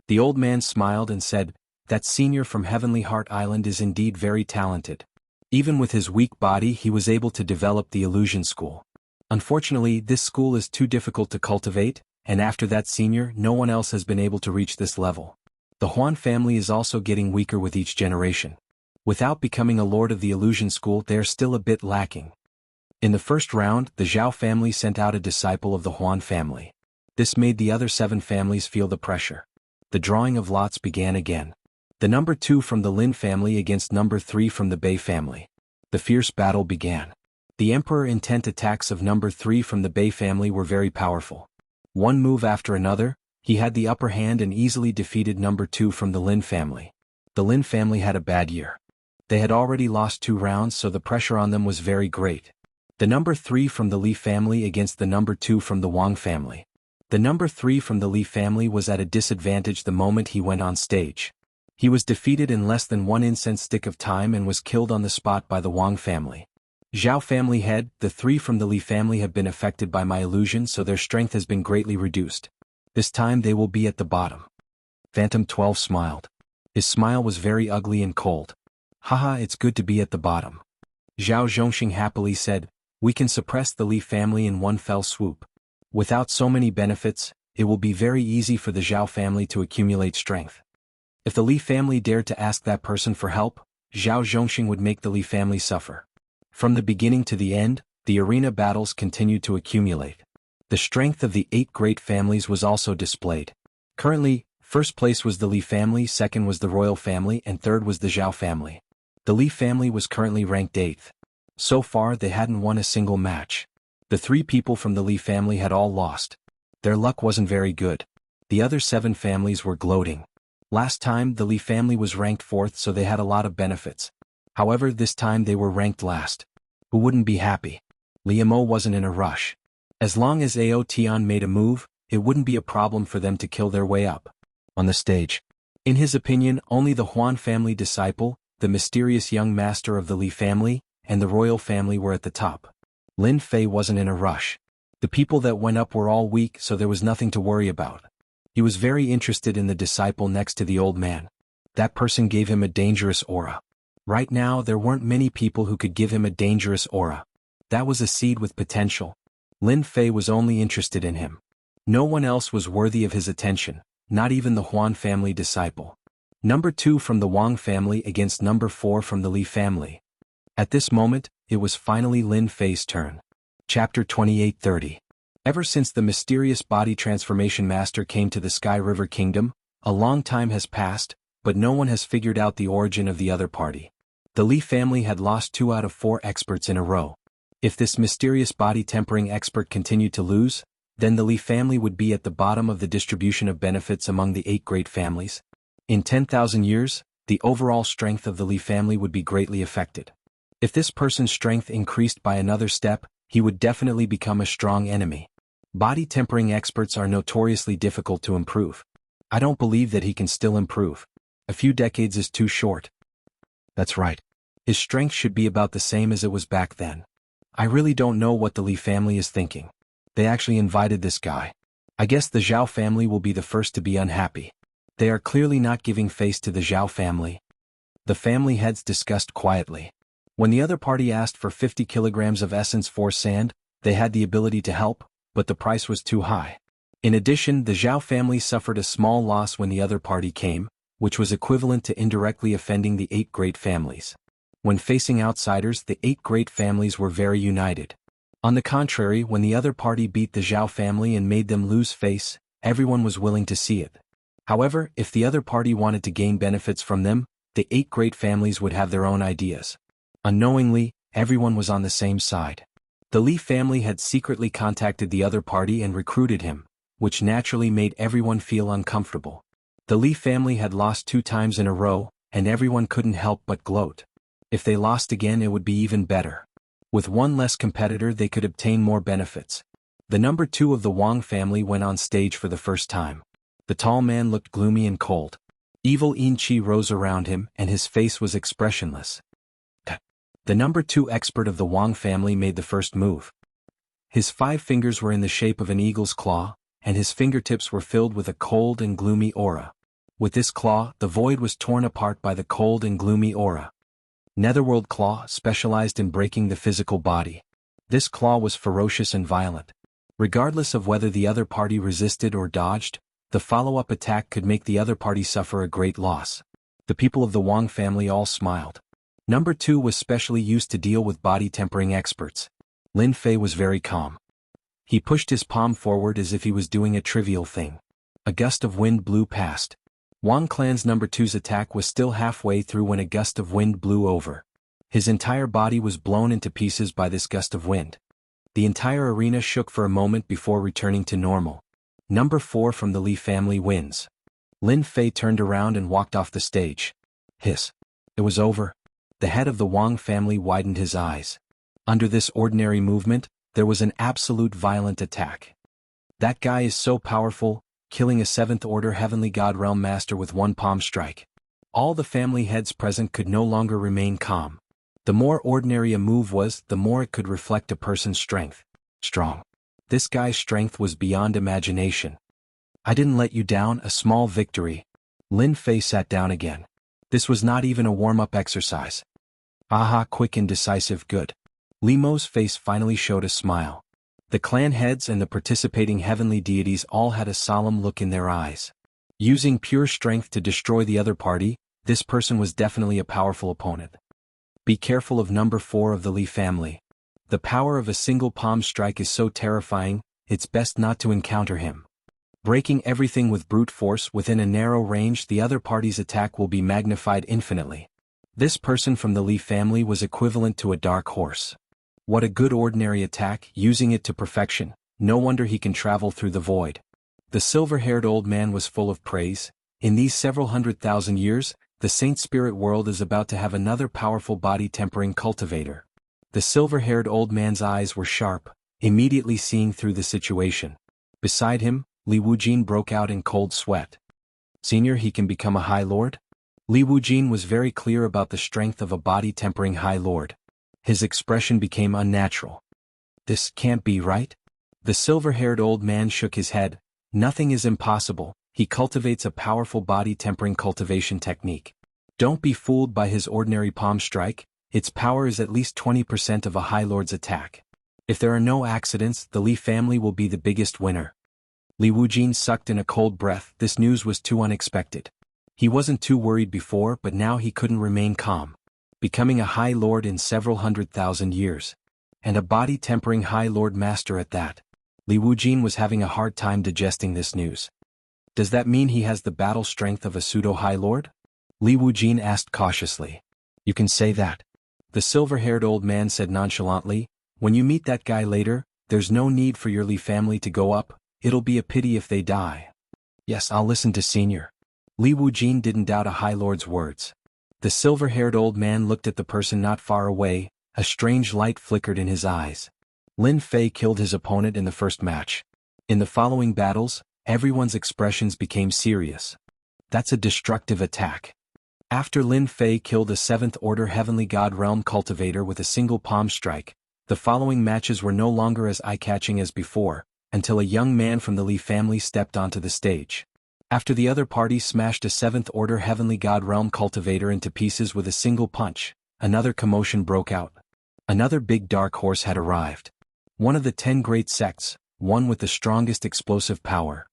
The old man smiled and said, that senior from Heavenly Heart Island is indeed very talented. Even with his weak body he was able to develop the illusion school. Unfortunately, this school is too difficult to cultivate, and after that senior, no one else has been able to reach this level. The Huan family is also getting weaker with each generation. Without becoming a lord of the illusion school, they are still a bit lacking. In the first round, the Zhao family sent out a disciple of the Huan family. This made the other 7 families feel the pressure. The drawing of lots began again. The number 2 from the Lin family against number 3 from the Bei family. The fierce battle began. The Emperor intent attacks of number 3 from the Bei family were very powerful. One move after another, he had the upper hand and easily defeated number 2 from the Lin family. The Lin family had a bad year. They had already lost 2 rounds, so the pressure on them was very great. The number 3 from the Li family against the number 2 from the Wang family. The number 3 from the Li family was at a disadvantage the moment he went on stage. He was defeated in less than 1 incense stick of time and was killed on the spot by the Wang family. Zhao family head, the 3 from the Li family have been affected by my illusion, so their strength has been greatly reduced. This time they will be at the bottom. Phantom 12 smiled. His smile was very ugly and cold. Haha, it's good to be at the bottom. Zhao Zhongxing happily said, we can suppress the Li family in one fell swoop. Without so many benefits, it will be very easy for the Zhao family to accumulate strength. If the Li family dared to ask that person for help, Zhao Zhongxing would make the Li family suffer. From the beginning to the end, the arena battles continued to accumulate. The strength of the 8 great families was also displayed. Currently, first place was the Li family, second was the royal family, and third was the Zhao family. The Li family was currently ranked 8th. So far they hadn't won a single match. The 3 people from the Li family had all lost. Their luck wasn't very good. The other 7 families were gloating. Last time the Li family was ranked 4th, so they had a lot of benefits. However, this time they were ranked last. Who wouldn't be happy? Liamo wasn't in a rush. As long as Ao Tian made a move, it wouldn't be a problem for them to kill their way up. On the stage. In his opinion, only the Huan family disciple, the mysterious young master of the Li family, and the royal family were at the top. Lin Fei wasn't in a rush. The people that went up were all weak, so there was nothing to worry about. He was very interested in the disciple next to the old man. That person gave him a dangerous aura. Right now there weren't many people who could give him a dangerous aura. That was a seed with potential. Lin Fei was only interested in him. No one else was worthy of his attention, not even the Huan family disciple. Number 2 from the Wang family against number 4 from the Li family. At this moment, it was finally Lin Fei's turn. Chapter 28:30. Ever since the mysterious body transformation master came to the Sky River Kingdom, a long time has passed, but no one has figured out the origin of the other party. The Li family had lost 2 out of 4 experts in a row. If this mysterious body tempering expert continued to lose, then the Li family would be at the bottom of the distribution of benefits among the 8 great families. In 10,000 years, the overall strength of the Li family would be greatly affected. If this person's strength increased by another step, he would definitely become a strong enemy. Body tempering experts are notoriously difficult to improve. I don't believe that he can still improve. A few decades is too short. That's right. His strength should be about the same as it was back then. I really don't know what the Li family is thinking. They actually invited this guy. I guess the Zhao family will be the first to be unhappy. They are clearly not giving face to the Zhao family. The family heads discussed quietly. When the other party asked for 50 kilograms of essence for sand, they had the ability to help, but the price was too high. In addition, the Zhao family suffered a small loss when the other party came, which was equivalent to indirectly offending the 8 great families. When facing outsiders, the 8 great families were very united. On the contrary, when the other party beat the Zhao family and made them lose face, everyone was willing to see it. However, if the other party wanted to gain benefits from them, the 8 great families would have their own ideas. Unknowingly, everyone was on the same side. The Li family had secretly contacted the other party and recruited him, which naturally made everyone feel uncomfortable. The Li family had lost 2 times in a row, and everyone couldn't help but gloat. If they lost again, it would be even better. With one less competitor, they could obtain more benefits. The number 2 of the Wang family went on stage for the first time. The tall man looked gloomy and cold. Evil Yin Qi rose around him, and his face was expressionless. The number 2 expert of the Wang family made the first move. His 5 fingers were in the shape of an eagle's claw, and his fingertips were filled with a cold and gloomy aura. With this claw, the void was torn apart by the cold and gloomy aura. Netherworld Claw specialized in breaking the physical body. This claw was ferocious and violent. Regardless of whether the other party resisted or dodged, the follow-up attack could make the other party suffer a great loss. The people of the Wang family all smiled. Number 2 was specially used to deal with body tempering experts. Lin Fei was very calm. He pushed his palm forward as if he was doing a trivial thing. A gust of wind blew past. Wang Clan's number 2's attack was still halfway through when a gust of wind blew over. His entire body was blown into pieces by this gust of wind. The entire arena shook for a moment before returning to normal. Number 4 from the Li family wins. Lin Fei turned around and walked off the stage. Hiss. It was over. The head of the Wang family widened his eyes. Under this ordinary movement, there was an absolute violent attack. That guy is so powerful, killing a 7th order heavenly god realm master with one palm strike. All the family heads present could no longer remain calm. The more ordinary a move was, the more it could reflect a person's strength. Strong. This guy's strength was beyond imagination. I didn't let you down, a small victory. Lin Fei sat down again. This was not even a warm-up exercise. Aha, quick and decisive, good. Limo's face finally showed a smile. The clan heads and the participating heavenly deities all had a solemn look in their eyes. Using pure strength to destroy the other party, this person was definitely a powerful opponent. Be careful of number 4 of the Li family. The power of a single palm strike is so terrifying, it's best not to encounter him. Breaking everything with brute force within a narrow range, the other party's attack will be magnified infinitely. This person from the Li family was equivalent to a dark horse. What a good ordinary attack, using it to perfection, no wonder he can travel through the void. The silver-haired old man was full of praise. In these several 100,000 years, the Saint Spirit world is about to have another powerful body-tempering cultivator. The silver-haired old man's eyes were sharp, immediately seeing through the situation. Beside him, Li Wujin broke out in cold sweat. Senior, he can become a High Lord? Li Wujin was very clear about the strength of a body-tempering High Lord. His expression became unnatural. This can't be right? The silver-haired old man shook his head. Nothing is impossible. He cultivates a powerful body-tempering cultivation technique. Don't be fooled by his ordinary palm strike. Its power is at least 20% of a High Lord's attack. If there are no accidents, the Li family will be the biggest winner. Li Wujin sucked in a cold breath. This news was too unexpected. He wasn't too worried before, but now he couldn't remain calm. Becoming a High Lord in several 100,000 years. And a body-tempering High Lord master at that. Li Wujin was having a hard time digesting this news. Does that mean he has the battle strength of a pseudo-High Lord? Li Wujin asked cautiously. You can say that. The silver-haired old man said nonchalantly. When you meet that guy later, there's no need for your Li family to go up. It'll be a pity if they die. Yes, I'll listen to Senior. Li Wujin didn't doubt a High Lord's words. The silver-haired old man looked at the person not far away. A strange light flickered in his eyes. Lin Fei killed his opponent in the first match. In the following battles, everyone's expressions became serious. That's a destructive attack. After Lin Fei killed a 7th Order Heavenly God Realm cultivator with a single palm strike, the following matches were no longer as eye-catching as before, until a young man from the Li family stepped onto the stage. After the other party smashed a 7th Order Heavenly God Realm cultivator into pieces with a single punch, another commotion broke out. Another big dark horse had arrived. One of the 10 great sects, one with the strongest explosive power.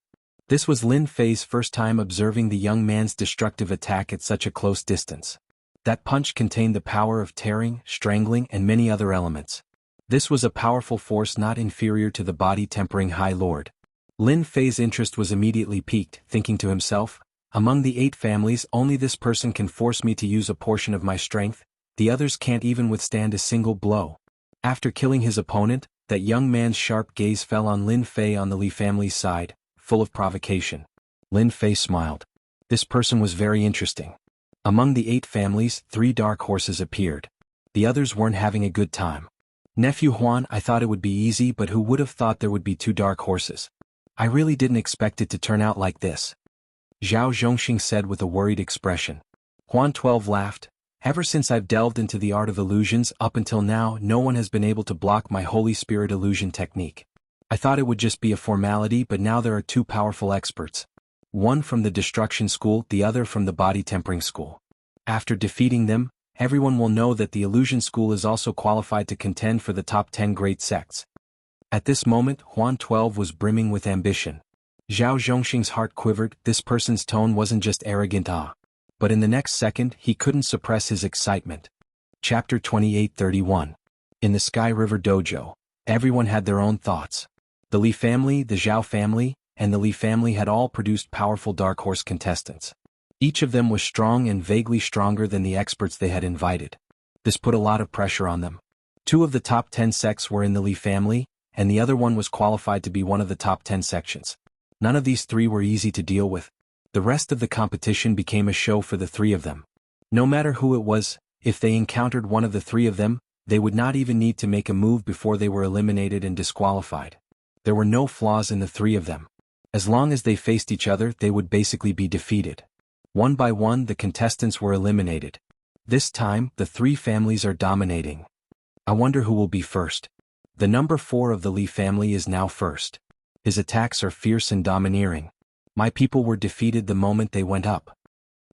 This was Lin Fei's first time observing the young man's destructive attack at such a close distance. That punch contained the power of tearing, strangling, and many other elements. This was a powerful force not inferior to the body-tempering High Lord. Lin Fei's interest was immediately piqued, thinking to himself, among the 8 families only this person can force me to use a portion of my strength, the others can't even withstand a single blow. After killing his opponent, that young man's sharp gaze fell on Lin Fei on the Li family's side, full of provocation. Lin Fei smiled. This person was very interesting. Among the 8 families, 3 dark horses appeared. The others weren't having a good time. Nephew Huan, I thought it would be easy, but who would have thought there would be 2 dark horses? I really didn't expect it to turn out like this. Zhao Zhongxing said with a worried expression. Huan 12 laughed. Ever since I've delved into the art of illusions up until now, no one has been able to block my Holy Spirit illusion technique. I thought it would just be a formality, but now there are 2 powerful experts. One from the destruction school, the other from the body tempering school. After defeating them, everyone will know that the illusion school is also qualified to contend for the top 10 great sects. At this moment, Huan 12 was brimming with ambition. Zhao Zhongxing's heart quivered. This person's tone wasn't just arrogant but in the next second he couldn't suppress his excitement. Chapter 28:31. In the Sky River Dojo, everyone had their own thoughts. The Li family, the Zhao family, and the Li family had all produced powerful dark horse contestants. Each of them was strong and vaguely stronger than the experts they had invited. This put a lot of pressure on them. 2 of the top 10 sects were in the Li family, and the other one was qualified to be one of the top 10 sections. None of these 3 were easy to deal with. The rest of the competition became a show for the 3 of them. No matter who it was, if they encountered one of the 3 of them, they would not even need to make a move before they were eliminated and disqualified. There were no flaws in the 3 of them. As long as they faced each other, they would basically be defeated. One by one, the contestants were eliminated. This time, the 3 families are dominating. I wonder who will be first. The number 4 of the Li family is now first. His attacks are fierce and domineering. My people were defeated the moment they went up.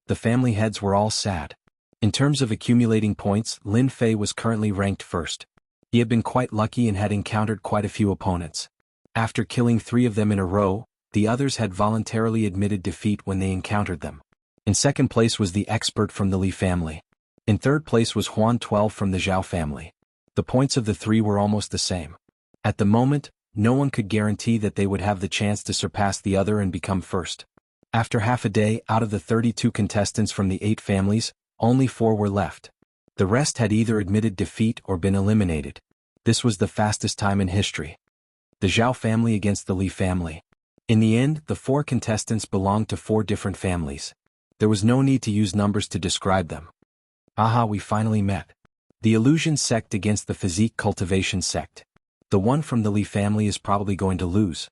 The family heads were all sad. In terms of accumulating points, Lin Fei was currently ranked first. He had been quite lucky and had encountered quite a few opponents. After killing 3 of them in a row, the others had voluntarily admitted defeat when they encountered them. In second place was the expert from the Li family. In third place was Huan 12 from the Zhao family. The points of the 3 were almost the same. At the moment, no one could guarantee that they would have the chance to surpass the other and become first. After half a day, out of the 32 contestants from the 8 families, Only 4 were left. The rest had either admitted defeat or been eliminated. This was the fastest time in history. The Zhao family against the Li family. In the end, the 4 contestants belonged to 4 different families. There was no need to use numbers to describe them. Aha, we finally met. The illusion sect against the physique cultivation sect. The one from the Li family is probably going to lose.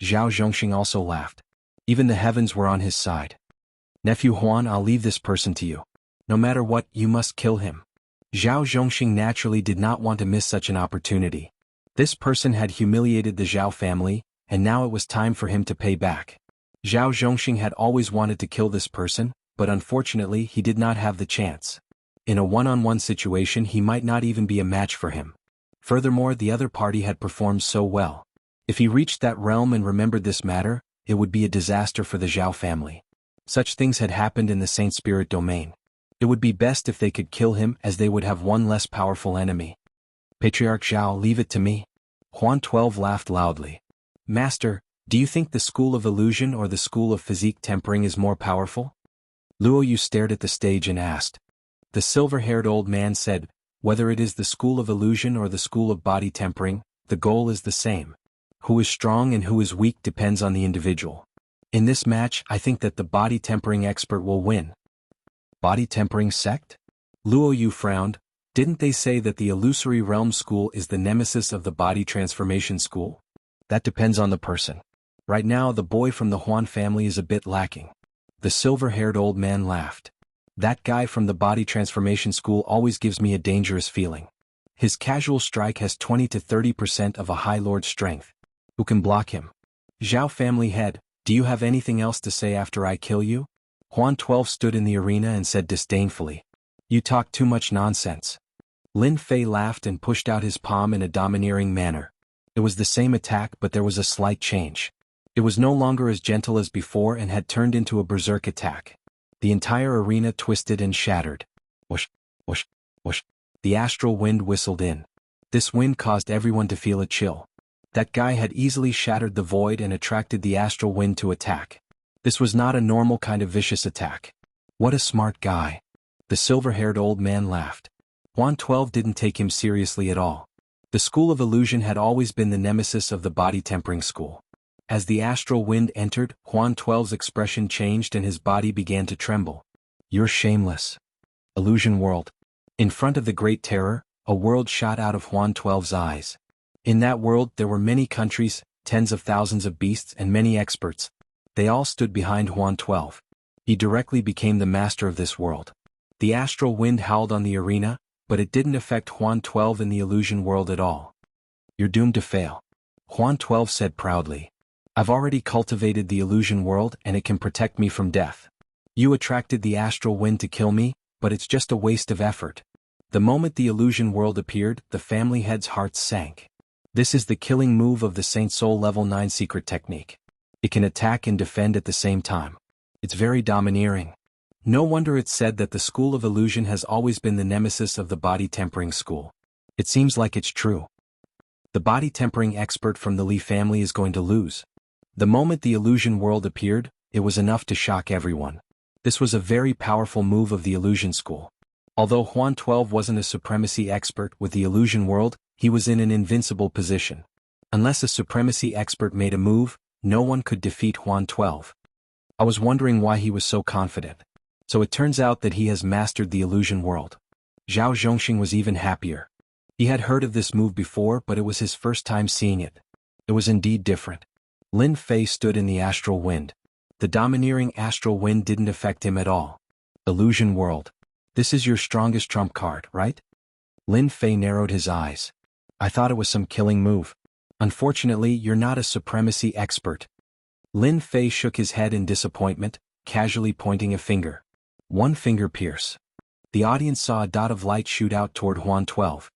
Zhao Zhongxing also laughed. Even the heavens were on his side. Nephew Huan, I'll leave this person to you. No matter what, you must kill him. Zhao Zhongxing naturally did not want to miss such an opportunity. This person had humiliated the Zhao family, and now it was time for him to pay back. Zhao Zhongxing had always wanted to kill this person, but unfortunately he did not have the chance. In a one-on-one situation he might not even be a match for him. Furthermore, the other party had performed so well. If he reached that realm and remembered this matter, it would be a disaster for the Zhao family. Such things had happened in the Saint Spirit domain. It would be best if they could kill him, as they would have one less powerful enemy. Patriarch Zhao, leave it to me. Huan 12 laughed loudly. Master, do you think the school of illusion or the school of physique tempering is more powerful? Luo Yu stared at the stage and asked. The silver-haired old man said, whether it is the school of illusion or the school of body tempering, the goal is the same. Who is strong and who is weak depends on the individual. In this match, I think that the body tempering expert will win. Body tempering sect? Luo Yu frowned. Didn't they say that the illusory realm school is the nemesis of the body transformation school? That depends on the person. Right now the boy from the Huan family is a bit lacking. The silver-haired old man laughed. That guy from the body transformation school always gives me a dangerous feeling. His casual strike has 20 to 30% of a High Lord strength. Who can block him? Zhao family head, do you have anything else to say after I kill you? Huan 12 stood in the arena and said disdainfully. You talk too much nonsense. Lin Fei laughed and pushed out his palm in a domineering manner. It was the same attack, but there was a slight change. It was no longer as gentle as before and had turned into a berserk attack. The entire arena twisted and shattered. Whoosh, whoosh, whoosh. The astral wind whistled in. This wind caused everyone to feel a chill. That guy had easily shattered the void and attracted the astral wind to attack. This was not a normal kind of vicious attack. What a smart guy. The silver-haired old man laughed. Huan 12 didn't take him seriously at all. The school of illusion had always been the nemesis of the body tempering school. As the astral wind entered, Huan 12's expression changed and his body began to tremble. You're shameless. Illusion world. In front of the Great Terror, a world shot out of Huan 12's eyes. In that world there were many countries, tens of thousands of beasts and many experts. They all stood behind Huan 12. He directly became the master of this world. The astral wind howled on the arena, but it didn't affect Huan 12 in the illusion world at all. You're doomed to fail. Huan 12 said proudly. I've already cultivated the illusion world and it can protect me from death. You attracted the astral wind to kill me, but it's just a waste of effort. The moment the illusion world appeared, the family head's hearts sank. This is the killing move of the Saint Soul Level 9 secret technique. It can attack and defend at the same time. It's very domineering. No wonder it's said that the school of illusion has always been the nemesis of the body tempering school. It seems like it's true. The body tempering expert from the Li family is going to lose. The moment the illusion world appeared, it was enough to shock everyone. This was a very powerful move of the illusion school. Although Huan 12 wasn't a supremacy expert with the illusion world, he was in an invincible position. Unless a supremacy expert made a move, no one could defeat Huan 12. I was wondering why he was so confident. So it turns out that he has mastered the illusion world. Zhao Zhongxing was even happier. He had heard of this move before, but it was his first time seeing it. It was indeed different. Lin Fei stood in the astral wind. The domineering astral wind didn't affect him at all. Illusion world. This is your strongest trump card, right? Lin Fei narrowed his eyes. I thought it was some killing move. Unfortunately, you're not a supremacy expert. Lin Fei shook his head in disappointment, casually pointing a finger. One finger pierce. The audience saw a dot of light shoot out toward Huan 12.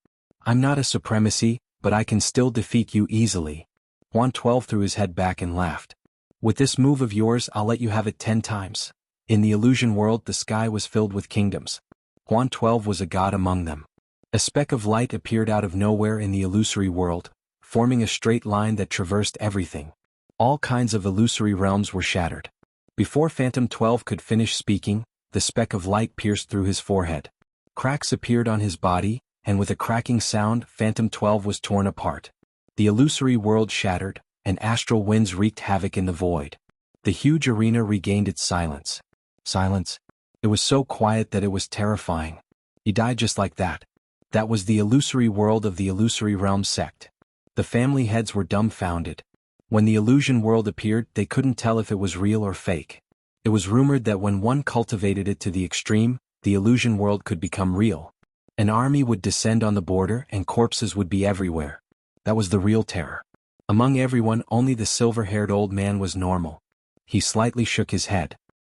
I'm not a supremacy, but I can still defeat you easily. Huan 12 threw his head back and laughed. With this move of yours, I'll let you have it 10 times. In the illusion world, the sky was filled with kingdoms. Huan 12 was a god among them. A speck of light appeared out of nowhere in the illusory world, forming a straight line that traversed everything. All kinds of illusory realms were shattered. Before Phantom 12 could finish speaking, the speck of light pierced through his forehead. Cracks appeared on his body, and with a cracking sound, Phantom 12 was torn apart. The illusory world shattered, and astral winds wreaked havoc in the void. The huge arena regained its silence. Silence? It was so quiet that it was terrifying. He died just like that. That was the illusory world of the Illusory Realm sect. The family heads were dumbfounded. When the illusion world appeared, they couldn't tell if it was real or fake. It was rumored that when one cultivated it to the extreme, the illusion world could become real. An army would descend on the border and corpses would be everywhere. That was the real terror. Among everyone, only the silver-haired old man was normal. He slightly shook his head.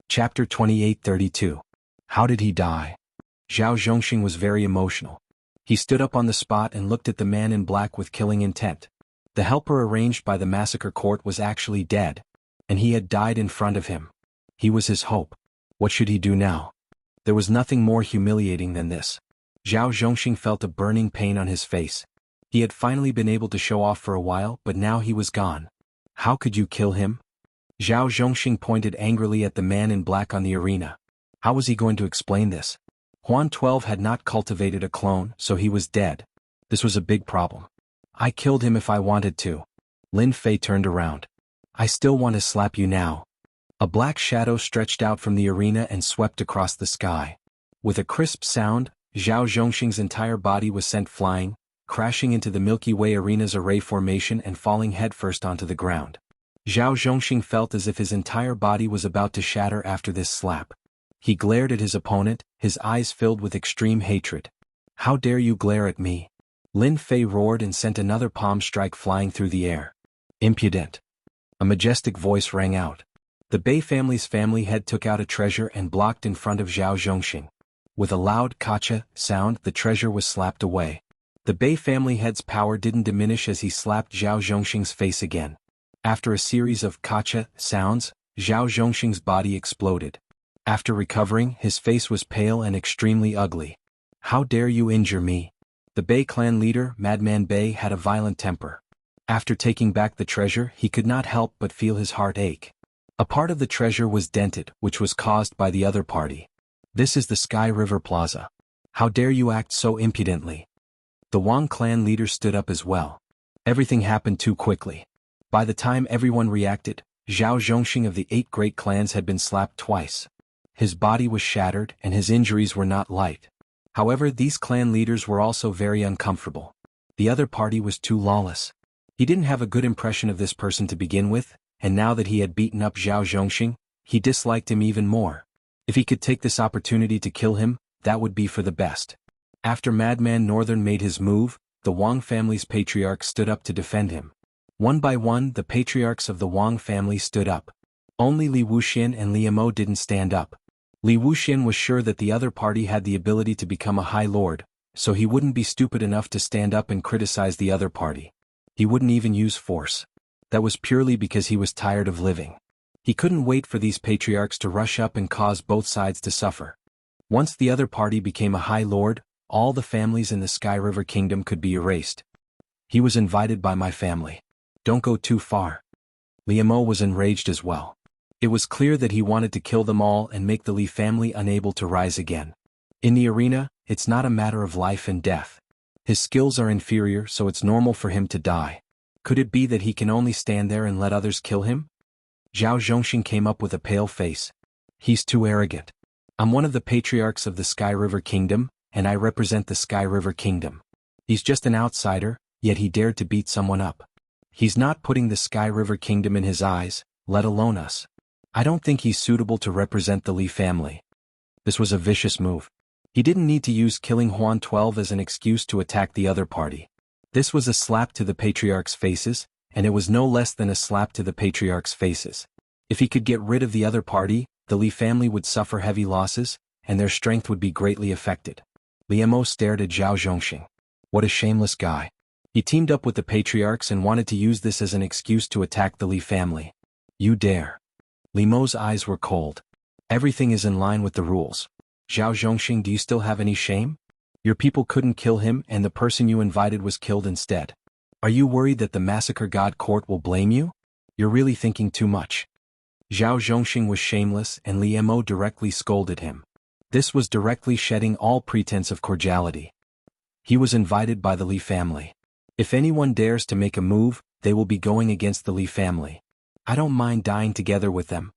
Chapter 28:32. How did he die? Zhao Zhongxing was very emotional. He stood up on the spot and looked at the man in black with killing intent. The helper arranged by the massacre court was actually dead, and he had died in front of him. He was his hope. What should he do now? There was nothing more humiliating than this. Zhao Zhongxing felt a burning pain on his face. He had finally been able to show off for a while, but now he was gone. How could you kill him? Zhao Zhongxing pointed angrily at the man in black on the arena. How was he going to explain this? Huan 12 had not cultivated a clone, so he was dead. This was a big problem. I killed him if I wanted to. Lin Fei turned around. I still want to slap you now. A black shadow stretched out from the arena and swept across the sky. With a crisp sound, Zhao Zhongxing's entire body was sent flying, crashing into the Milky Way arena's array formation and falling headfirst onto the ground. Zhao Zhongxing felt as if his entire body was about to shatter after this slap. He glared at his opponent, his eyes filled with extreme hatred. How dare you glare at me? Lin Fei roared and sent another palm strike flying through the air. Impudent. A majestic voice rang out. The Bei family's family head took out a treasure and blocked in front of Zhao Zhongxing. With a loud "kacha" sound, the treasure was slapped away. The Bei family head's power didn't diminish as he slapped Zhao Zhongxing's face again. After a series of "kacha" sounds, Zhao Zhongxing's body exploded. After recovering, his face was pale and extremely ugly. How dare you injure me? The Bei clan leader, Madman Bei, had a violent temper. After taking back the treasure, he could not help but feel his heart ache. A part of the treasure was dented, which was caused by the other party. This is the Sky River Plaza. How dare you act so impudently? The Wang clan leader stood up as well. Everything happened too quickly. By the time everyone reacted, Zhao Zhongxing of the 8 great clans had been slapped twice. His body was shattered and his injuries were not light. However, these clan leaders were also very uncomfortable. The other party was too lawless. He didn't have a good impression of this person to begin with, and now that he had beaten up Zhao Zhongxing, he disliked him even more. If he could take this opportunity to kill him, that would be for the best. After Madman Northern made his move, the Wang family's patriarchs stood up to defend him. One by one, the patriarchs of the Wang family stood up. Only Li Wuxian and Li Mo didn't stand up. Li Wuxian was sure that the other party had the ability to become a High Lord, so he wouldn't be stupid enough to stand up and criticize the other party. He wouldn't even use force. That was purely because he was tired of living. He couldn't wait for these patriarchs to rush up and cause both sides to suffer. Once the other party became a High Lord, all the families in the Sky River Kingdom could be erased. He was invited by my family. Don't go too far. Li Mo was enraged as well. It was clear that he wanted to kill them all and make the Li family unable to rise again. In the arena, it's not a matter of life and death. His skills are inferior, so it's normal for him to die. Could it be that he can only stand there and let others kill him? Zhao Zhongxing came up with a pale face. He's too arrogant. I'm one of the patriarchs of the Sky River Kingdom, and I represent the Sky River Kingdom. He's just an outsider, yet he dared to beat someone up. He's not putting the Sky River Kingdom in his eyes, let alone us. I don't think he's suitable to represent the Li family. This was a vicious move. He didn't need to use killing Huan 12 as an excuse to attack the other party. This was a slap to the patriarchs' faces, and it was no less than a slap to the patriarchs' faces. If he could get rid of the other party, the Li family would suffer heavy losses, and their strength would be greatly affected. Li Mo stared at Zhao Zhongxing. What a shameless guy. He teamed up with the patriarchs and wanted to use this as an excuse to attack the Li family. You dare. Li Mo's eyes were cold. Everything is in line with the rules. Zhao Zhongxing, do you still have any shame? Your people couldn't kill him and the person you invited was killed instead. Are you worried that the Massacre God Court will blame you? You're really thinking too much. Zhao Zhongxing was shameless and Li Mo directly scolded him. This was directly shedding all pretense of cordiality. He was invited by the Li family. If anyone dares to make a move, they will be going against the Li family. I don't mind dying together with them.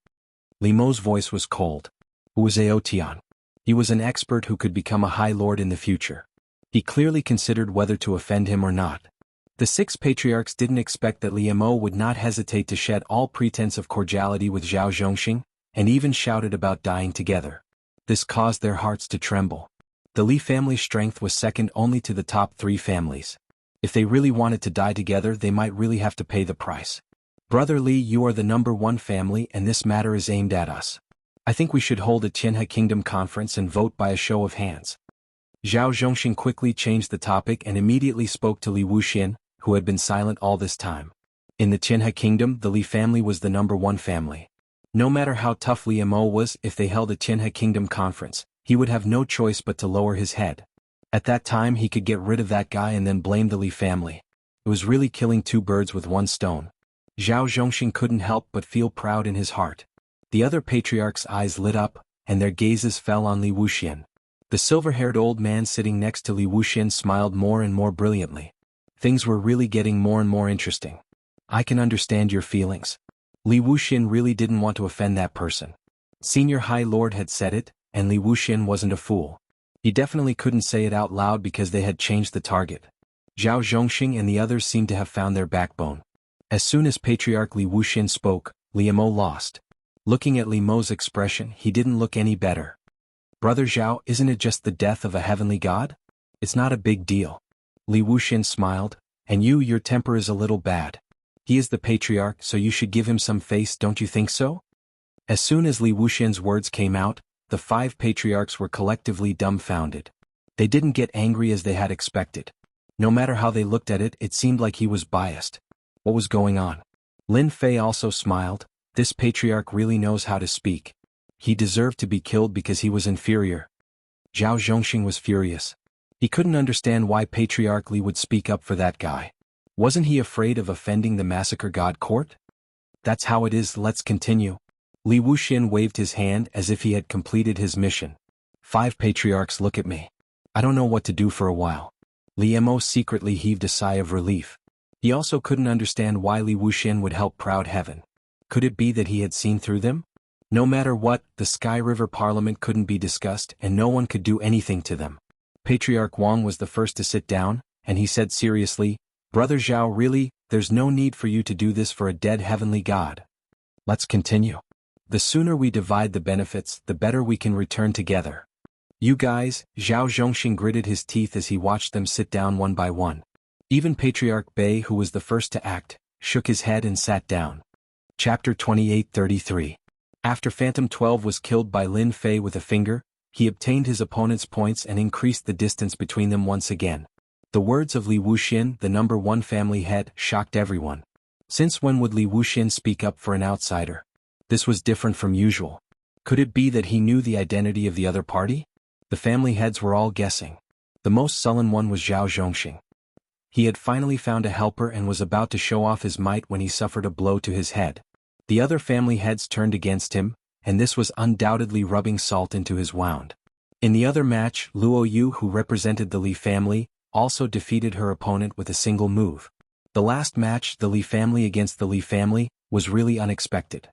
Li Mo's voice was cold. Who was Aotian? He was an expert who could become a high lord in the future. He clearly considered whether to offend him or not. The 6 patriarchs didn't expect that Li Mo would not hesitate to shed all pretense of cordiality with Zhao Zhongxing, and even shouted about dying together. This caused their hearts to tremble. The Li family's strength was second only to the top 3 families. If they really wanted to die together, they might really have to pay the price. Brother Li, you are the number 1 family and this matter is aimed at us. I think we should hold a Tianhe Kingdom conference and vote by a show of hands. Zhao Zhongxing quickly changed the topic and immediately spoke to Li Wuxian, who had been silent all this time. In the Tianhe Kingdom, the Li family was the number 1 family. No matter how tough Li Mo was, if they held a Tianhe Kingdom conference, he would have no choice but to lower his head. At that time he could get rid of that guy and then blame the Li family. It was really killing 2 birds with 1 stone. Zhao Zhongxing couldn't help but feel proud in his heart. The other patriarchs' eyes lit up, and their gazes fell on Li Wuxian. The silver-haired old man sitting next to Li Wuxian smiled more and more brilliantly. Things were really getting more and more interesting. I can understand your feelings. Li Wuxian really didn't want to offend that person. Senior High Lord had said it, and Li Wuxian wasn't a fool. He definitely couldn't say it out loud because they had changed the target. Zhao Zhongxing and the others seemed to have found their backbone. As soon as Patriarch Li Wuxian spoke, Li Mo lost. Looking at Li Mo's expression, he didn't look any better. Brother Zhao, isn't it just the death of a heavenly god? It's not a big deal. Li Wuxian smiled, and your temper is a little bad. He is the patriarch, so you should give him some face, don't you think so? As soon as Li Wuxian's words came out, the 5 patriarchs were collectively dumbfounded. They didn't get angry as they had expected. No matter how they looked at it, it seemed like he was biased. What was going on? Lin Fei also smiled. This patriarch really knows how to speak. He deserved to be killed because he was inferior. Zhao Zhongxing was furious. He couldn't understand why Patriarch Li would speak up for that guy. Wasn't he afraid of offending the massacre god court? That's how it is, let's continue. Li Wuxian waved his hand as if he had completed his mission. 5 patriarchs, look at me. I don't know what to do for a while. Li Mo secretly heaved a sigh of relief. He also couldn't understand why Li Wuxian would help Proud Heaven. Could it be that he had seen through them? No matter what, the Sky River Parliament couldn't be discussed and no one could do anything to them. Patriarch Wang was the first to sit down, and he said seriously, Brother Zhao, really, there's no need for you to do this for a dead heavenly god. Let's continue. The sooner we divide the benefits, the better we can return together. You guys, Zhao Zhongxing gritted his teeth as he watched them sit down one by one. Even Patriarch Bei, who was the first to act, shook his head and sat down. Chapter 28:33. After Phantom 12 was killed by Lin Fei with a finger, he obtained his opponent's points and increased the distance between them once again. The words of Li Wuxian, the number 1 family head, shocked everyone. Since when would Li Wuxian speak up for an outsider? This was different from usual. Could it be that he knew the identity of the other party? The family heads were all guessing. The most sullen one was Zhao Zhongxing. He had finally found a helper and was about to show off his might when he suffered a blow to his head. The other family heads turned against him, and this was undoubtedly rubbing salt into his wound. In the other match, Luo Yu, who represented the Li family, also defeated her opponent with a single move. The last match, the Li family against the Li family, was really unexpected.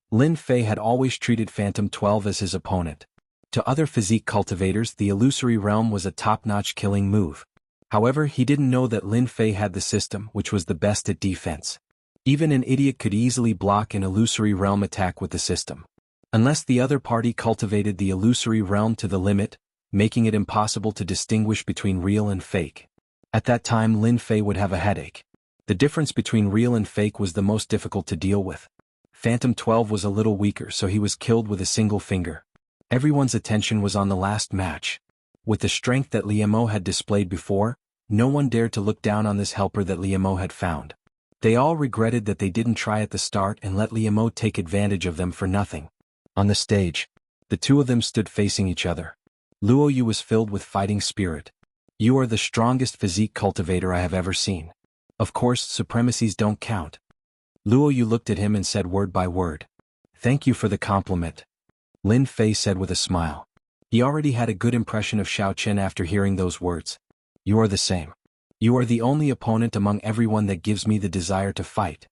Lin Fei had always treated Phantom 12 as his opponent. To other physique cultivators, the illusory realm was a top-notch killing move. However, he didn't know that Lin Fei had the system, which was the best at defense. Even an idiot could easily block an illusory realm attack with the system. Unless the other party cultivated the illusory realm to the limit, making it impossible to distinguish between real and fake. At that time Lin Fei would have a headache. The difference between real and fake was the most difficult to deal with. Phantom 12 was a little weaker, so he was killed with a single finger. Everyone's attention was on the last match. With the strength that Li Mo had displayed before, no one dared to look down on this helper that Li Mo had found. They all regretted that they didn't try at the start and let Li Mo take advantage of them for nothing. On the stage, the 2 of them stood facing each other. Luo Yu was filled with fighting spirit. You are the strongest physique cultivator I have ever seen. Of course, supremacies don't count. Luo Yu looked at him and said word by word. Thank you for the compliment, Lin Fei said with a smile. He already had a good impression of Xiao Qian after hearing those words. You are the same. You are the only opponent among everyone that gives me the desire to fight.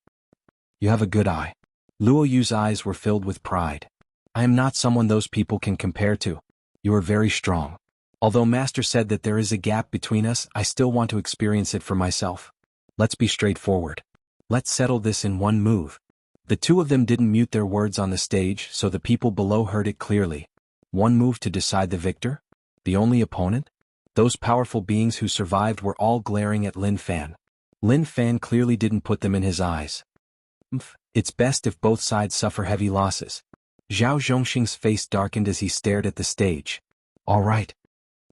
You have a good eye. Luo Yu's eyes were filled with pride. I am not someone those people can compare to. You are very strong. Although Master said that there is a gap between us, I still want to experience it for myself. Let's be straightforward. Let's settle this in one move. The two of them didn't mute their words on the stage, so the people below heard it clearly. One move to decide the victor? The only opponent? Those powerful beings who survived were all glaring at Lin Fan. Lin Fan clearly didn't put them in his eyes. It's best if both sides suffer heavy losses. Zhao Zhongxing's face darkened as he stared at the stage. All right.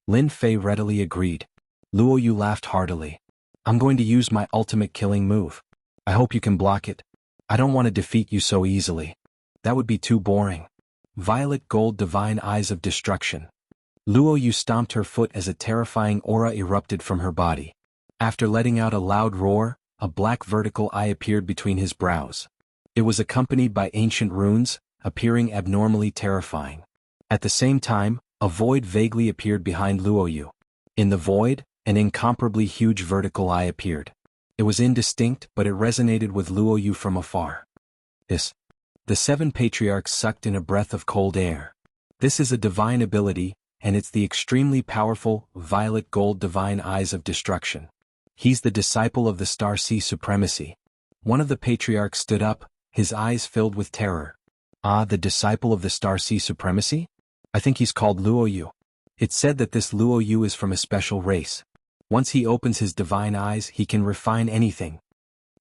Lin Fei readily agreed. Luo Yu laughed heartily. I'm going to use my ultimate killing move. I hope you can block it. I don't want to defeat you so easily. That would be too boring. Violet gold divine eyes of destruction. Luo Yu stomped her foot as a terrifying aura erupted from her body. After letting out a loud roar, a black vertical eye appeared between his brows. It was accompanied by ancient runes, appearing abnormally terrifying. At the same time, a void vaguely appeared behind Luo Yu. In the void, an incomparably huge vertical eye appeared. It was indistinct, but it resonated with Luo Yu from afar. The 7 patriarchs sucked in a breath of cold air. This is a divine ability, and it's the extremely powerful, violet gold divine eyes of destruction. He's the disciple of the Star Sea Supremacy. One of the patriarchs stood up, his eyes filled with terror. Ah, the disciple of the Star Sea Supremacy? I think he's called Luo Yu. It's said that this Luo Yu is from a special race. Once he opens his divine eyes, he can refine anything.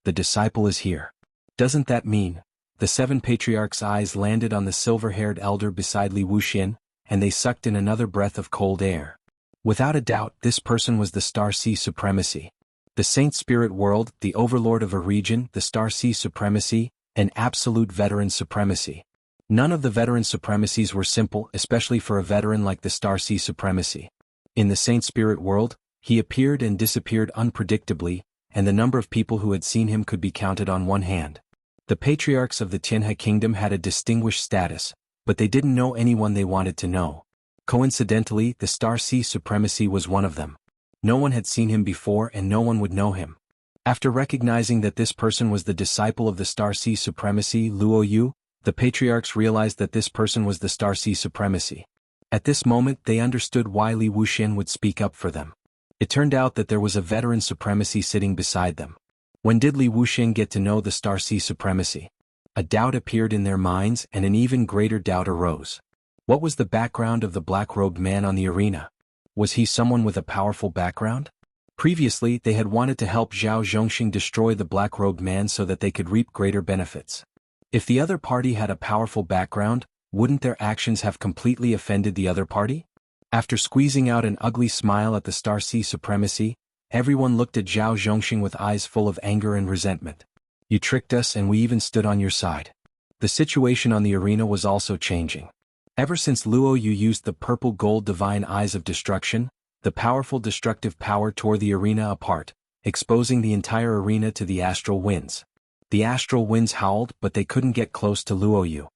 The disciple is here. Doesn't that mean? The 7 patriarchs' eyes landed on the silver-haired elder beside Li Wuxian, and they sucked in another breath of cold air. Without a doubt, this person was the Star Sea Supremacy. The Saint Spirit World, the overlord of a region, the Star Sea Supremacy, an absolute veteran supremacy. None of the veteran supremacies were simple, especially for a veteran like the Star Sea Supremacy. In the Saint Spirit World, he appeared and disappeared unpredictably, and the number of people who had seen him could be counted on one hand. The patriarchs of the Tianhe Kingdom had a distinguished status, but they didn't know anyone they wanted to know. Coincidentally, the Star Sea Supremacy was one of them. No one had seen him before and no one would know him. After recognizing that this person was the disciple of the Star Sea Supremacy, Luo Yu, the patriarchs realized that this person was the Star Sea Supremacy. At this moment they understood why Li Wuxian would speak up for them. It turned out that there was a veteran supremacy sitting beside them. When did Li Wuxian get to know the Star Sea Supremacy? A doubt appeared in their minds and an even greater doubt arose. What was the background of the black-robed man on the arena? Was he someone with a powerful background? Previously, they had wanted to help Zhao Zhongxing destroy the black-robed man so that they could reap greater benefits. If the other party had a powerful background, wouldn't their actions have completely offended the other party? After squeezing out an ugly smile at the Star Sea Supremacy, everyone looked at Zhao Zhongxing with eyes full of anger and resentment. You tricked us and we even stood on your side. The situation on the arena was also changing. Ever since Luo Yu used the purple gold divine eyes of destruction, the powerful destructive power tore the arena apart, exposing the entire arena to the astral winds. The astral winds howled, but they couldn't get close to Luo Yu.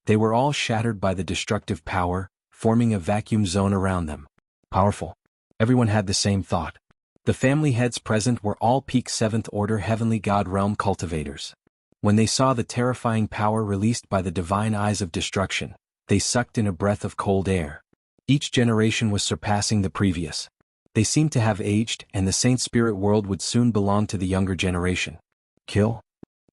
They were all shattered by the destructive power, forming a vacuum zone around them. Powerful. Everyone had the same thought. The family heads present were all peak 7th Order Heavenly God Realm cultivators. When they saw the terrifying power released by the divine eyes of destruction, they sucked in a breath of cold air. Each generation was surpassing the previous. They seemed to have aged, and the Saint Spirit World would soon belong to the younger generation. Kill?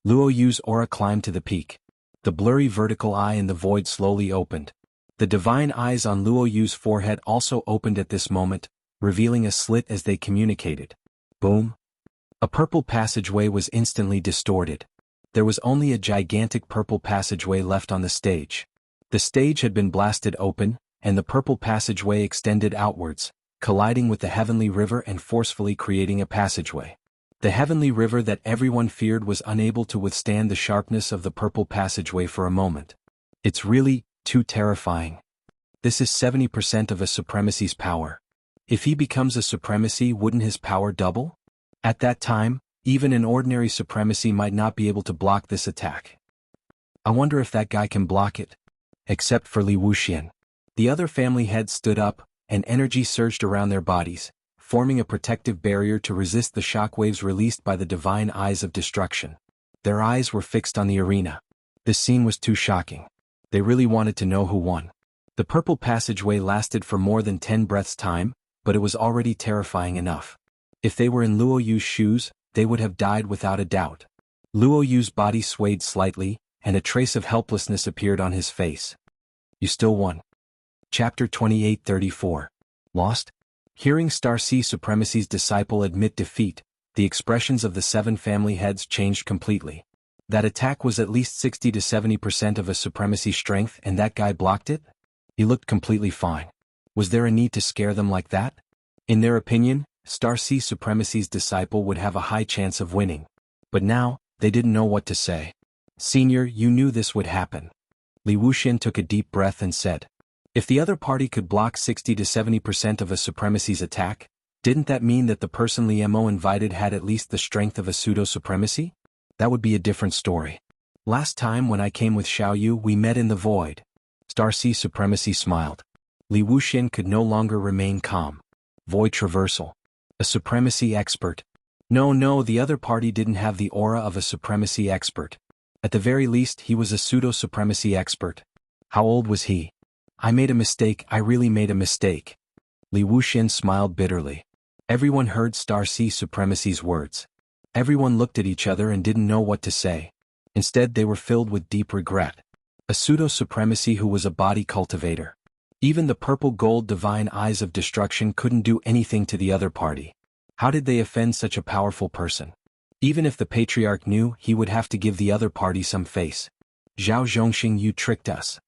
Luo Yu's aura climbed to the peak. The blurry vertical eye in the void slowly opened. The divine eyes on Luo Yu's forehead also opened at this moment, revealing a slit as they communicated. Boom! A purple passageway was instantly distorted. There was only a gigantic purple passageway left on the stage. The stage had been blasted open, and the purple passageway extended outwards, colliding with the heavenly river and forcefully creating a passageway. The heavenly river that everyone feared was unable to withstand the sharpness of the purple passageway for a moment. It's really too terrifying. This is 70% of a supremacy's power. If he becomes a supremacy, wouldn't his power double? At that time, even an ordinary supremacy might not be able to block this attack. I wonder if that guy can block it. Except for Li Wuxian. The other family heads stood up, and energy surged around their bodies, forming a protective barrier to resist the shockwaves released by the divine eyes of destruction. Their eyes were fixed on the arena. This scene was too shocking. They really wanted to know who won. The purple passageway lasted for more than 10 breaths' time, but it was already terrifying enough. If they were in Luo Yu's shoes, they would have died without a doubt. Luo Yu's body swayed slightly, and a trace of helplessness appeared on his face. You still won. Chapter 28-34. Lost? Hearing Star Sea Supremacy's disciple admit defeat, the expressions of the 7 family heads changed completely. That attack was at least 60 to 70% of a supremacy strength, and that guy blocked it? He looked completely fine. Was there a need to scare them like that? In their opinion, Star Sea Supremacy's disciple would have a high chance of winning. But now, they didn't know what to say. Senior, you knew this would happen. Li Wuxian took a deep breath and said, if the other party could block 60 to 70% of a supremacy's attack, didn't that mean that the person Li Mo invited had at least the strength of a pseudo-supremacy? That would be a different story. Last time when I came with Xiao Yu, we met in the void. Star Sea Supremacy smiled. Li Wuxian could no longer remain calm. Void traversal. A supremacy expert. No, the other party didn't have the aura of a supremacy expert. At the very least, he was a pseudo-supremacy expert. How old was he? I made a mistake, I really made a mistake. Li Wuxian smiled bitterly. Everyone heard Star Sea Supremacy's words. Everyone looked at each other and didn't know what to say. Instead, they were filled with deep regret. A pseudo-supremacy who was a body cultivator. Even the purple-gold divine eyes of destruction couldn't do anything to the other party. How did they offend such a powerful person? Even if the patriarch knew, he would have to give the other party some face. Zhao Zhongxing, you tricked us.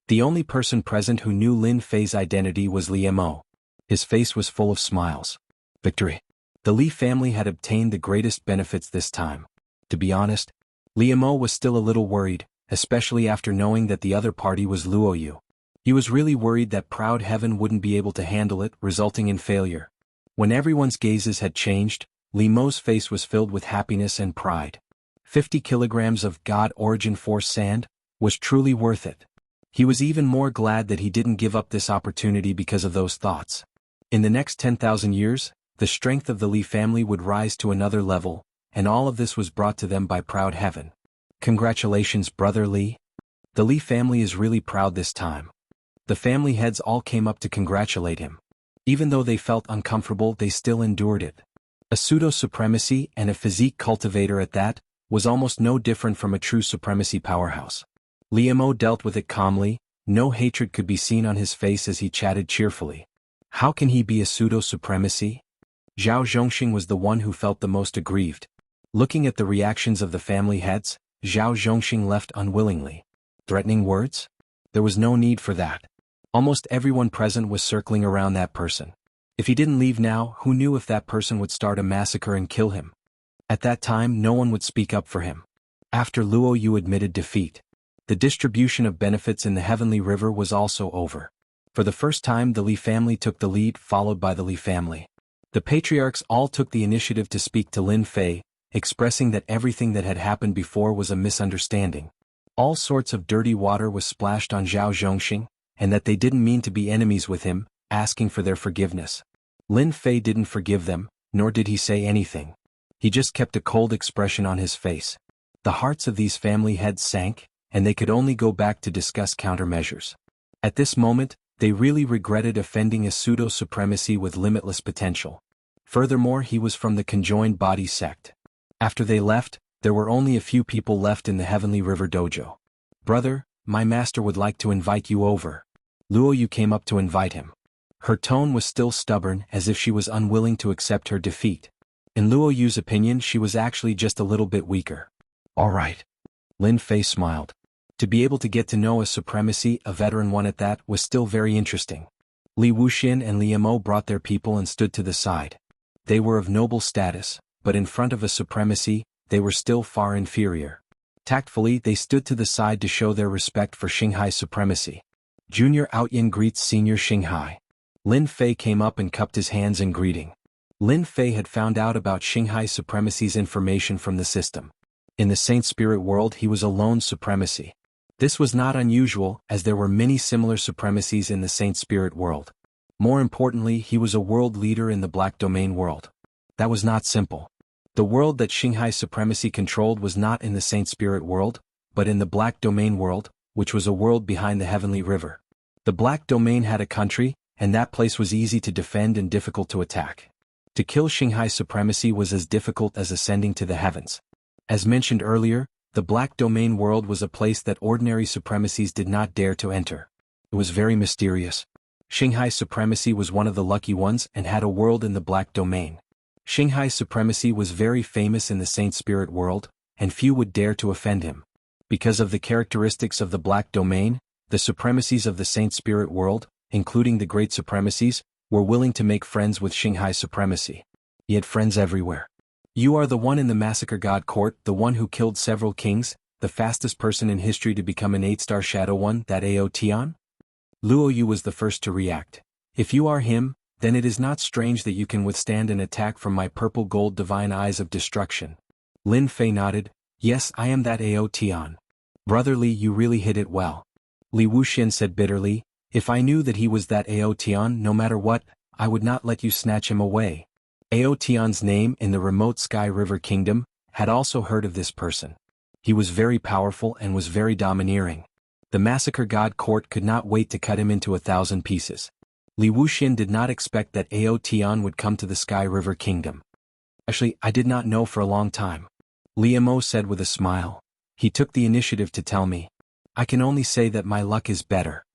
The only person present who knew Lin Fei's identity was Li Mo. His face was full of smiles. Victory. The Li family had obtained the greatest benefits this time. To be honest, Li Mo was still a little worried, especially after knowing that the other party was Luo Yu. He was really worried that proud heaven wouldn't be able to handle it, resulting in failure. When everyone's gazes had changed, Li Mo's face was filled with happiness and pride. 50 kilograms of God Origin Force sand was truly worth it. He was even more glad that he didn't give up this opportunity because of those thoughts. In the next 10,000 years, the strength of the Li family would rise to another level, and all of this was brought to them by proud heaven. Congratulations, brother Li. The Li family is really proud this time. The family heads all came up to congratulate him. Even though they felt uncomfortable, they still endured it. A pseudo-supremacy, and a physique cultivator at that, was almost no different from a true supremacy powerhouse. Li Mo dealt with it calmly, no hatred could be seen on his face as he chatted cheerfully. How can he be a pseudo-supremacy? Zhao Zhongxing was the one who felt the most aggrieved. Looking at the reactions of the family heads, Zhao Zhongxing left unwillingly. Threatening words? There was no need for that. Almost everyone present was circling around that person. If he didn't leave now, who knew if that person would start a massacre and kill him? At that time, no one would speak up for him. After Luo Yu admitted defeat, the distribution of benefits in the Heavenly River was also over. For the first time, the Li family took the lead, followed by the Li family. The patriarchs all took the initiative to speak to Lin Fei, expressing that everything that had happened before was a misunderstanding. All sorts of dirty water was splashed on Zhao Zhongxing, and that they didn't mean to be enemies with him, asking for their forgiveness. Lin Fei didn't forgive them, nor did he say anything. He just kept a cold expression on his face. The hearts of these family heads sank, and they could only go back to discuss countermeasures. At this moment, they really regretted offending a pseudo-supremacy with limitless potential. Furthermore, he was from the conjoined body sect. After they left, there were only a few people left in the Heavenly River Dojo. Brother, my master would like to invite you over. Luo Yu came up to invite him. Her tone was still stubborn, as if she was unwilling to accept her defeat. In Luo Yu's opinion, she was actually just a little bit weaker. All right. Lin Fei smiled. To be able to get to know a supremacy, a veteran one at that, was still very interesting. Li Wuxian and Li Mo brought their people and stood to the side. They were of noble status, but in front of a supremacy, they were still far inferior. Tactfully, they stood to the side to show their respect for Xinghai's supremacy. Junior Outyin greets Senior Xinghai. Lin Fei came up and cupped his hands in greeting. Lin Fei had found out about Xinghai's supremacy's information from the system. In the Saint Spirit world, he was a lone supremacy. This was not unusual, as there were many similar supremacies in the Saint Spirit world. More importantly, he was a world leader in the Black Domain world. That was not simple. The world that Xinghai supremacy controlled was not in the Saint Spirit world, but in the Black Domain world, which was a world behind the Heavenly River. The Black Domain had a country, and that place was easy to defend and difficult to attack. To kill Xinghai supremacy was as difficult as ascending to the heavens. As mentioned earlier, the Black Domain world was a place that ordinary supremacies did not dare to enter. It was very mysterious. Xinghai supremacy was one of the lucky ones and had a world in the Black Domain. Xinghai supremacy was very famous in the Saint Spirit world, and few would dare to offend him. Because of the characteristics of the Black Domain, the supremacies of the Saint Spirit world, including the great supremacies, were willing to make friends with Xinghai supremacy. He had friends everywhere. You are the one in the Massacre God Court, the one who killed several kings, the fastest person in history to become an 8-star Shadow One, that Ao Tian? Luo Yu was the first to react. If you are him, then it is not strange that you can withstand an attack from my purple gold divine eyes of destruction. Lin Fei nodded. Yes, I am that Ao Tian. Brotherly, you really hit it well. Li Wuxian said bitterly, if I knew that he was that Ao Tian, no matter what, I would not let you snatch him away. Ao Tian's name in the remote Sky River Kingdom had also heard of this person. He was very powerful and was very domineering. The Massacre God Court could not wait to cut him into 1,000 pieces. Li Wuxian did not expect that Ao Tian would come to the Sky River Kingdom. Actually, I did not know for a long time. Li Mo said with a smile. He took the initiative to tell me. I can only say that my luck is better.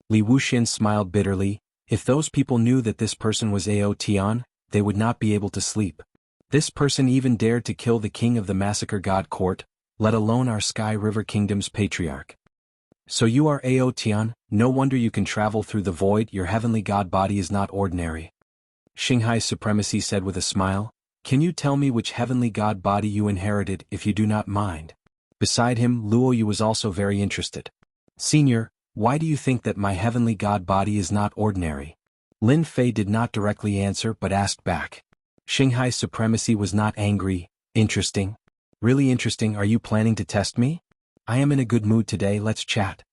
Li Wuxian smiled bitterly. If those people knew that this person was Ao Tian, they would not be able to sleep. This person even dared to kill the king of the Massacre God Court, let alone our Sky River Kingdom's patriarch. So you are Ao Tian, no wonder you can travel through the void, your heavenly god body is not ordinary. Xinghai supremacy said with a smile, can you tell me which heavenly god body you inherited if you do not mind? Beside him, Luo Yu was also very interested. Senior, why do you think that my heavenly god body is not ordinary? Lin Fei did not directly answer but asked back. Xinghai supremacy was not angry. Interesting. Really interesting. Are you planning to test me? I am in a good mood today, let's chat.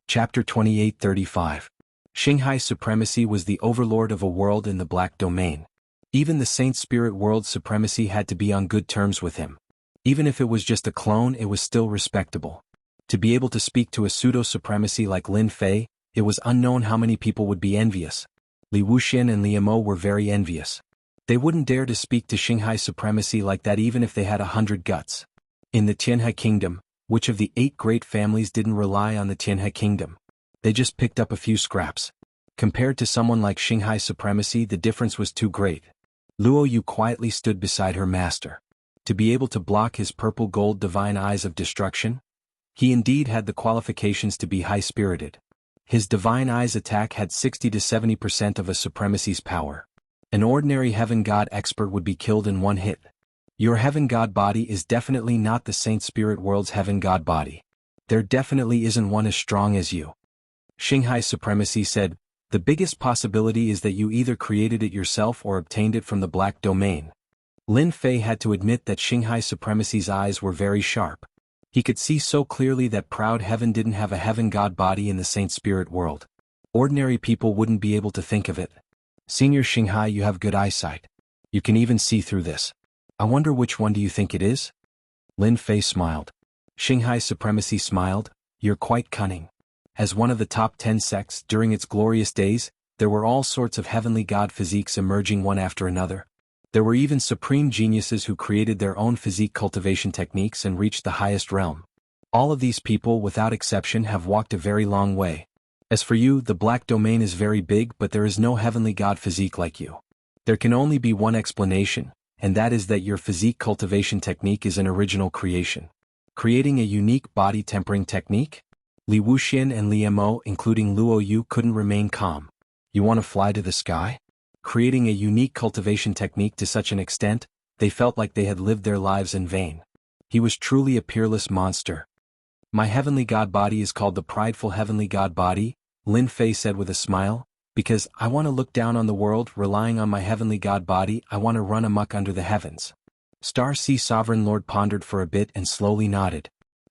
Chapter 28:35. Xinghai supremacy was the overlord of a world in the Black Domain. Even the Saint Spirit world's supremacy had to be on good terms with him. Even if it was just a clone, it was still respectable. To be able to speak to a pseudo-supremacy like Lin Fei, it was unknown how many people would be envious. Li Wuxian and Li Mo were very envious. They wouldn't dare to speak to Xinghai supremacy like that even if they had 100 guts. In the Tianhe Kingdom, which of the 8 great families didn't rely on the Tianhe Kingdom? They just picked up a few scraps. Compared to someone like Xinghai supremacy, the difference was too great. Luo Yu quietly stood beside her master. To be able to block his purple gold divine eyes of destruction? He indeed had the qualifications to be high-spirited. His divine eyes attack had 60 to 70% of a supremacy's power. An ordinary heaven god expert would be killed in one hit. Your heaven god body is definitely not the Saint Spirit world's heaven god body. There definitely isn't one as strong as you. Xinghai supremacy said, the biggest possibility is that you either created it yourself or obtained it from the Black Domain. Lin Fei had to admit that Xinghai supremacy's eyes were very sharp. He could see so clearly that proud heaven didn't have a heaven god body in the Saint Spirit world. Ordinary people wouldn't be able to think of it. Senior Xinghai, you have good eyesight. You can even see through this. I wonder which one do you think it is? Lin Fei smiled. Xinghai supremacy smiled, you're quite cunning. As one of the top 10 sects during its glorious days, there were all sorts of heavenly god physiques emerging one after another. There were even supreme geniuses who created their own physique cultivation techniques and reached the highest realm. All of these people, without exception, have walked a very long way. As for you, the Black Domain is very big, but there is no heavenly god physique like you. There can only be one explanation, and that is that your physique cultivation technique is an original creation. Creating a unique body tempering technique? Li Wuxian and Li Mo, including Luo Yu, couldn't remain calm. You want to fly to the sky? Creating a unique cultivation technique to such an extent, they felt like they had lived their lives in vain. He was truly a peerless monster. My heavenly god body is called the prideful heavenly god body, Lin Fei said with a smile, because I want to look down on the world, relying on my heavenly god body, I want to run amok under the heavens. Star Sea Sovereign Lord pondered for a bit and slowly nodded.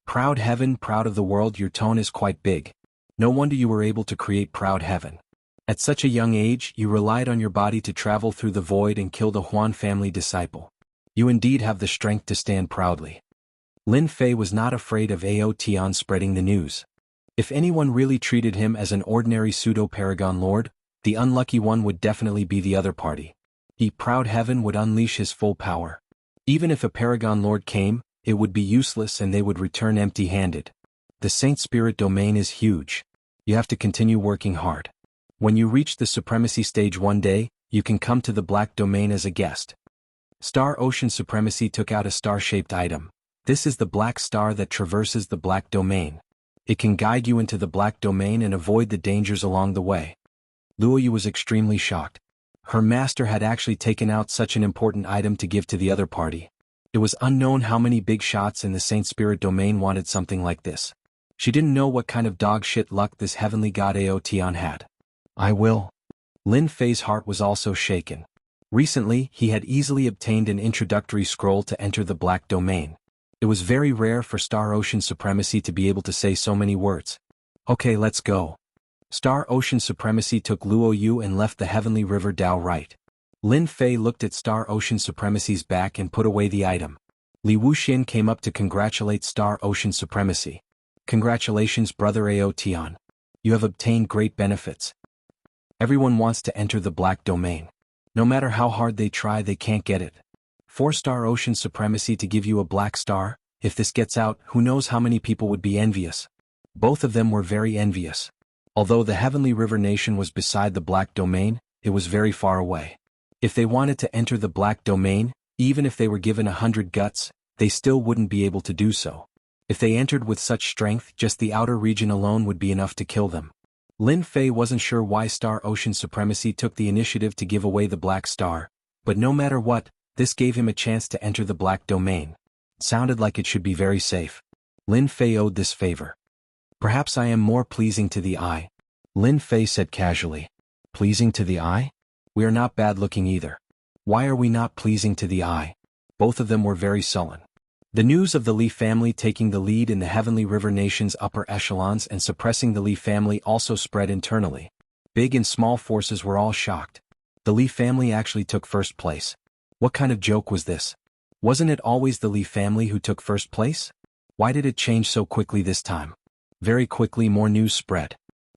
Proud heaven, proud of the world, your tone is quite big. No wonder you were able to create proud heaven. At such a young age, you relied on your body to travel through the void and kill the Huan family disciple. You indeed have the strength to stand proudly. Lin Fei was not afraid of Ao Tian spreading the news. If anyone really treated him as an ordinary pseudo-paragon lord, the unlucky one would definitely be the other party. He, proud heaven, would unleash his full power. Even if a paragon lord came, it would be useless and they would return empty-handed. The Saint Spirit domain is huge. You have to continue working hard. When you reach the supremacy stage one day, you can come to the black domain as a guest. Star Ocean Supremacy took out a star-shaped item. This is the black star that traverses the black domain. It can guide you into the black domain and avoid the dangers along the way. Luoyu was extremely shocked. Her master had actually taken out such an important item to give to the other party. It was unknown how many big shots in the Saint Spirit domain wanted something like this. She didn't know what kind of dog shit luck this heavenly god Ao Tian had. I will. Lin Fei's heart was also shaken. Recently, he had easily obtained an introductory scroll to enter the black domain. It was very rare for Star Ocean Supremacy to be able to say so many words. Okay, let's go. Star Ocean Supremacy took Luoyu and left the Heavenly River Dao right. Lin Fei looked at Star Ocean Supremacy's back and put away the item. Li Wuxian came up to congratulate Star Ocean Supremacy. Congratulations, brother Ao Tian. You have obtained great benefits. Everyone wants to enter the black domain. No matter how hard they try, they can't get it. 4-star Ocean Supremacy to give you a black star. If this gets out, who knows how many people would be envious. Both of them were very envious. Although the Heavenly River Nation was beside the black domain, it was very far away. If they wanted to enter the black domain, even if they were given 100 guts, they still wouldn't be able to do so. If they entered with such strength, just the outer region alone would be enough to kill them. Lin Fei wasn't sure why Star Ocean Supremacy took the initiative to give away the black star, but no matter what, this gave him a chance to enter the black domain. It sounded like it should be very safe. Lin Fei owed this favor. Perhaps I am more pleasing to the eye. Lin Fei said casually. Pleasing to the eye? We are not bad-looking either. Why are we not pleasing to the eye? Both of them were very sullen. The news of the Li family taking the lead in the Heavenly River Nation's upper echelons and suppressing the Li family also spread internally. Big and small forces were all shocked. The Li family actually took first place. What kind of joke was this? Wasn't it always the Li family who took first place? Why did it change so quickly this time? Very quickly more news spread.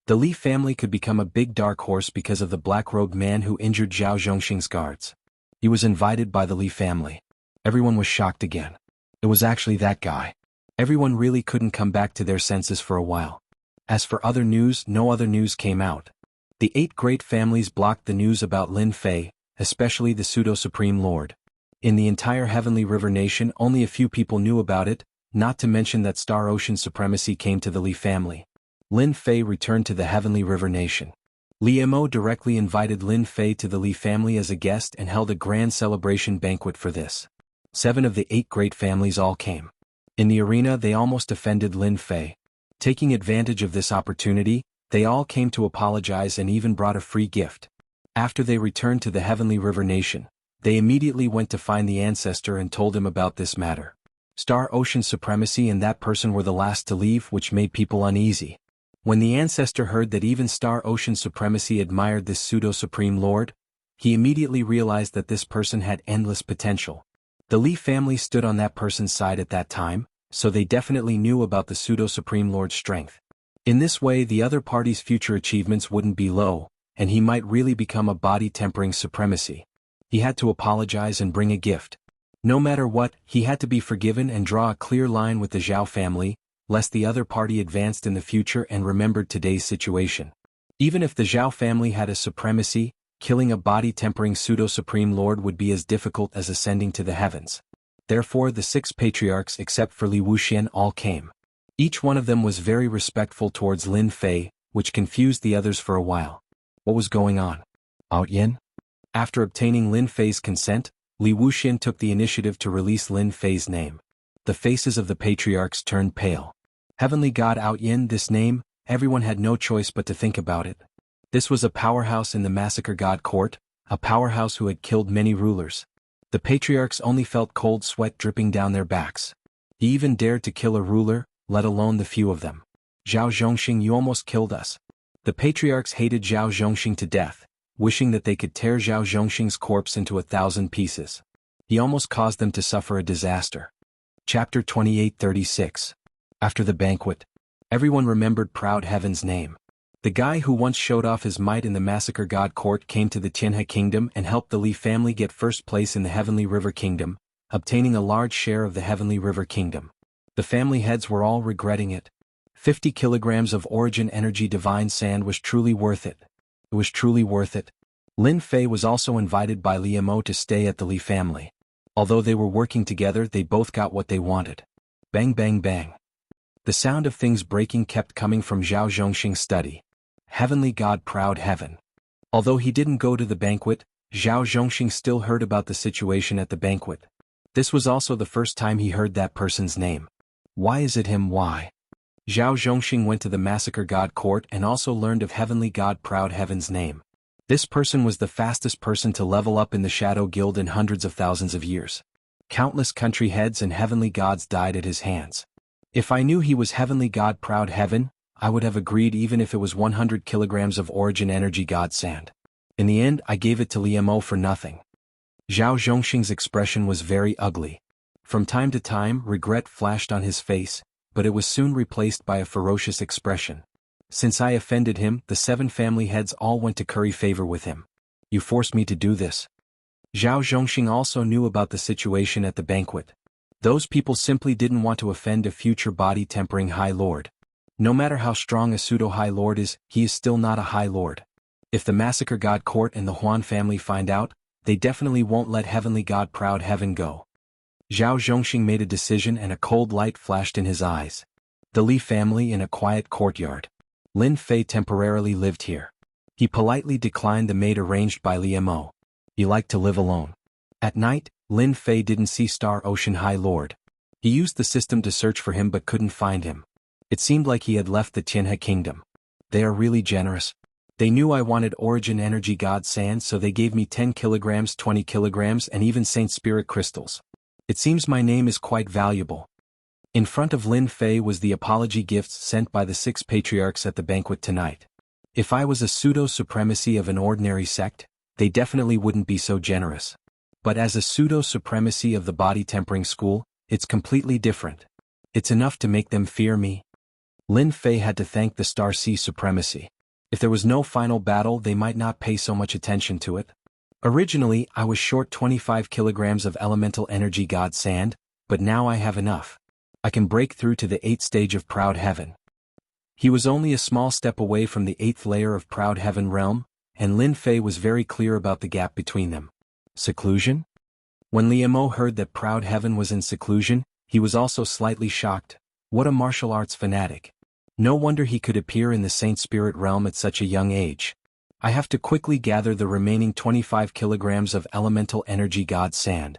The Li family could become a big dark horse because of the black-robed man who injured Zhao Zhongxing's guards. He was invited by the Li family. Everyone was shocked again. It was actually that guy. Everyone really couldn't come back to their senses for a while. As for other news, no other news came out. The 8 great families blocked the news about Lin Fei, especially the pseudo-supreme lord. In the entire Heavenly River Nation, only a few people knew about it, not to mention that Star Ocean Supremacy came to the Li family. Lin Fei returned to the Heavenly River Nation. Li Mo directly invited Lin Fei to the Li family as a guest and held a grand celebration banquet for this. 7 of the 8 great families all came. In the arena, they almost offended Lin Fei. Taking advantage of this opportunity, they all came to apologize and even brought a free gift. After they returned to the Heavenly River Nation, they immediately went to find the ancestor and told him about this matter. Star Ocean Supremacy and that person were the last to leave, which made people uneasy. When the ancestor heard that even Star Ocean Supremacy admired this pseudo-supreme lord, he immediately realized that this person had endless potential. The Li family stood on that person's side at that time, so they definitely knew about the pseudo-supreme lord's strength. In this way, the other party's future achievements wouldn't be low, and he might really become a body-tempering supremacy. He had to apologize and bring a gift. No matter what, he had to be forgiven and draw a clear line with the Zhao family, lest the other party advanced in the future and remembered today's situation. Even if the Zhao family had a supremacy, killing a body-tempering pseudo-supreme lord would be as difficult as ascending to the heavens. Therefore, the 6 patriarchs except for Li Wuxian all came. Each one of them was very respectful towards Lin Fei, which confused the others for a while. What was going on? Ao Yin? After obtaining Lin Fei's consent, Li Wuxian took the initiative to release Lin Fei's name. The faces of the patriarchs turned pale. Heavenly God Ao Yin, this name, everyone had no choice but to think about it. This was a powerhouse in the massacre god court, a powerhouse who had killed many rulers. The patriarchs only felt cold sweat dripping down their backs. He even dared to kill a ruler, let alone the few of them. Zhao Zhongxing, you almost killed us. The patriarchs hated Zhao Zhongxing to death, wishing that they could tear Zhao Zhongxing's corpse into 1,000 pieces. He almost caused them to suffer a disaster. Chapter 28:36. After the banquet, everyone remembered Proud Heaven's name. The guy who once showed off his might in the Massacre God Court came to the Tianhe Kingdom and helped the Li family get first place in the Heavenly River Kingdom, obtaining a large share of the Heavenly River Kingdom. The family heads were all regretting it. 50 kilograms of Origin Energy Divine Sand was truly worth it. It was truly worth it. Lin Fei was also invited by Li Mo to stay at the Li family. Although they were working together, they both got what they wanted. Bang bang bang. The sound of things breaking kept coming from Zhao Zhongxing's study. Heavenly God, Proud Heaven. Although he didn't go to the banquet, Zhao Zhongxing still heard about the situation at the banquet. This was also the first time he heard that person's name. Why is it him? Why? Zhao Zhongxing went to the Massacre God Court and also learned of Heavenly God Proud Heaven's name. This person was the fastest person to level up in the Shadow Guild in hundreds of thousands of years. Countless country heads and heavenly gods died at his hands. If I knew he was Heavenly God Proud Heaven, I would have agreed even if it was 100 kilograms of Origin Energy God Sand. In the end, I gave it to Li Mo for nothing. Zhao Zhongxing's expression was very ugly. From time to time, regret flashed on his face, but it was soon replaced by a ferocious expression. Since I offended him, the 7 family heads all went to curry favor with him. You forced me to do this. Zhao Zhongxing also knew about the situation at the banquet. Those people simply didn't want to offend a future body-tempering High Lord. No matter how strong a pseudo-High Lord is, he is still not a High Lord. If the Massacre God Court and the Huan family find out, they definitely won't let Heavenly God Proud Heaven go. Zhao Zhongxing made a decision and a cold light flashed in his eyes. The Li family in a quiet courtyard. Lin Fei temporarily lived here. He politely declined the maid arranged by Li Mo. He liked to live alone. At night, Lin Fei didn't see Star Ocean High Lord. He used the system to search for him but couldn't find him. It seemed like he had left the Tianhe Kingdom. They are really generous. They knew I wanted Origin Energy God Sand, so they gave me 10 kilograms, 20 kilograms, and even Saint Spirit crystals. It seems my name is quite valuable. In front of Lin Fei was the apology gifts sent by the 6 patriarchs at the banquet tonight. If I was a pseudo-supremacy of an ordinary sect, they definitely wouldn't be so generous. But as a pseudo-supremacy of the body-tempering school, it's completely different. It's enough to make them fear me. Lin Fei had to thank the Star Sea Supremacy. If there was no final battle, they might not pay so much attention to it. Originally, I was short 25 kilograms of elemental energy God Sand, but now I have enough. I can break through to the 8th stage of Proud Heaven. He was only a small step away from the 8th layer of Proud Heaven realm, and Lin Fei was very clear about the gap between them. Seclusion? When Li Mo heard that Proud Heaven was in seclusion, he was also slightly shocked. What a martial arts fanatic. No wonder he could appear in the Saint Spirit realm at such a young age. I have to quickly gather the remaining 25 kilograms of elemental energy God Sand.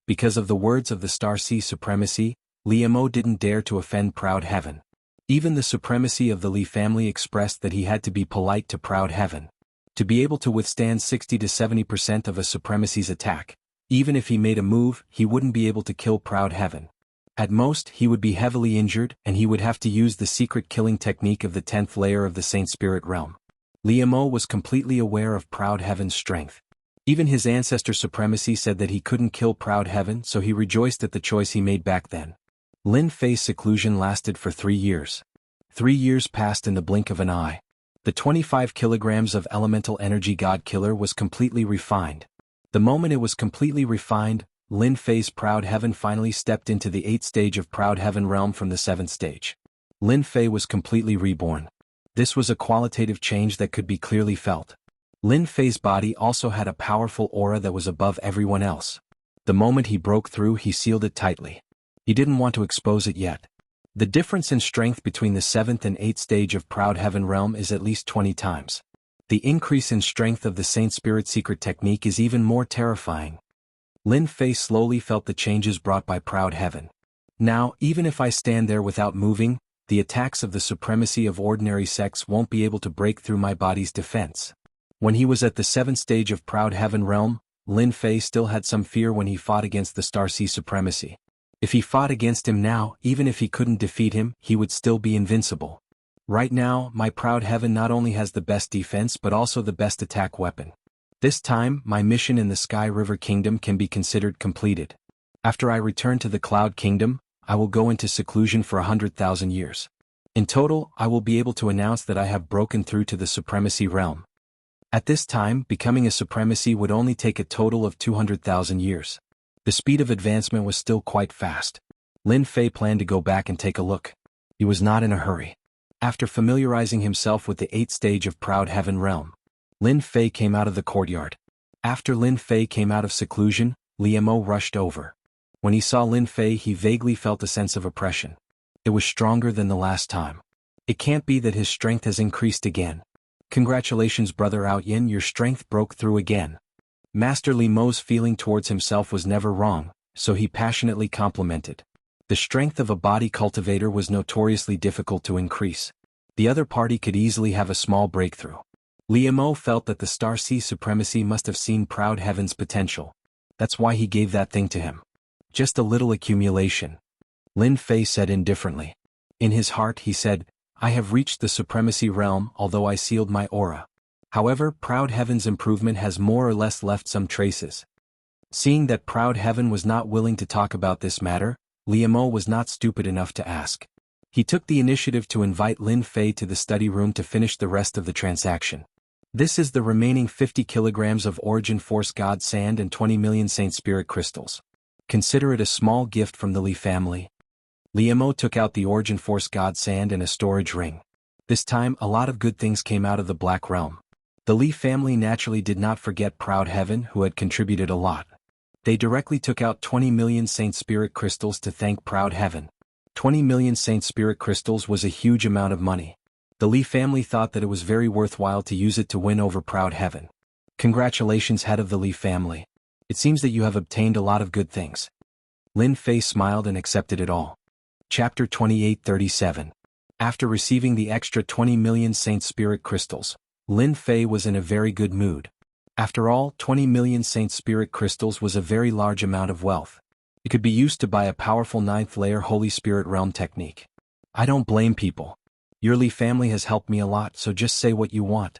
Because of the words of the Star Sea Supremacy, Li Mo didn't dare to offend Proud Heaven. Even the supremacy of the Li family expressed that he had to be polite to Proud Heaven. To be able to withstand 60 to 70% of a supremacy's attack, even if he made a move, he wouldn't be able to kill Proud Heaven. At most, he would be heavily injured, and he would have to use the secret killing technique of the 10th layer of the Saint Spirit realm. Li Mo was completely aware of Proud Heaven's strength. Even his ancestor supremacy said that he couldn't kill Proud Heaven, so he rejoiced at the choice he made back then. Lin Fei's seclusion lasted for 3 years. 3 years passed in the blink of an eye. The 25 kilograms of elemental energy God Killer was completely refined. The moment it was completely refined, Lin Fei's Proud Heaven finally stepped into the 8th stage of Proud Heaven realm from the 7th stage. Lin Fei was completely reborn. This was a qualitative change that could be clearly felt. Lin Fei's body also had a powerful aura that was above everyone else. The moment he broke through, he sealed it tightly. He didn't want to expose it yet. The difference in strength between the 7th and 8th stage of Proud Heaven realm is at least 20 times. The increase in strength of the Saint Spirit secret technique is even more terrifying. Lin Fei slowly felt the changes brought by Proud Heaven. Now, even if I stand there without moving, the attacks of the supremacy of ordinary sects won't be able to break through my body's defense. When he was at the 7th stage of Proud Heaven realm, Lin Fei still had some fear when he fought against the Star Sea Supremacy. If he fought against him now, even if he couldn't defeat him, he would still be invincible. Right now, my proud heaven not only has the best defense but also the best attack weapon. This time, my mission in the Sky River Kingdom can be considered completed. After I return to the Cloud Kingdom, I will go into seclusion for 100,000 years. In total, I will be able to announce that I have broken through to the Supremacy Realm. At this time, becoming a Supremacy would only take a total of 200,000 years. The speed of advancement was still quite fast. Lin Fei planned to go back and take a look. He was not in a hurry. After familiarizing himself with the 8th stage of Proud Heaven Realm, Lin Fei came out of the courtyard. After Lin Fei came out of seclusion, Liu Mo rushed over. When he saw Lin Fei, he vaguely felt a sense of oppression. It was stronger than the last time. It can't be that his strength has increased again. Congratulations, Brother Outyin, your strength broke through again. Master Liu Mo's feeling towards himself was never wrong, so he passionately complimented. The strength of a body cultivator was notoriously difficult to increase. The other party could easily have a small breakthrough. Liu Mo felt that the Star Sea Supremacy must have seen Proud Heaven's potential. That's why he gave that thing to him. Just a little accumulation. Lin Fei said indifferently. In his heart he said, I have reached the Supremacy Realm, although I sealed my aura. However, Proud Heaven's improvement has more or less left some traces. Seeing that Proud Heaven was not willing to talk about this matter, Liu Mo was not stupid enough to ask. He took the initiative to invite Lin Fei to the study room to finish the rest of the transaction. This is the remaining 50 kilograms of Origin Force God Sand and 20 million Saint Spirit Crystals. Consider it a small gift from the Li family. Liu Mo took out the Origin Force God Sand and a storage ring. This time, a lot of good things came out of the Black Realm. The Li family naturally did not forget Proud Heaven, who had contributed a lot. They directly took out 20 million Saint Spirit Crystals to thank Proud Heaven. 20 million Saint Spirit Crystals was a huge amount of money. The Li family thought that it was very worthwhile to use it to win over Proud Heaven. Congratulations, head of the Li family. It seems that you have obtained a lot of good things. Lin Fei smiled and accepted it all. Chapter 28:37. After receiving the extra 20 million Saint Spirit Crystals, Lin Fei was in a very good mood. After all, 20 million Saint Spirit Crystals was a very large amount of wealth. It could be used to buy a powerful 9th layer Holy Spirit Realm technique. I don't blame people. Your Li family has helped me a lot, so just say what you want.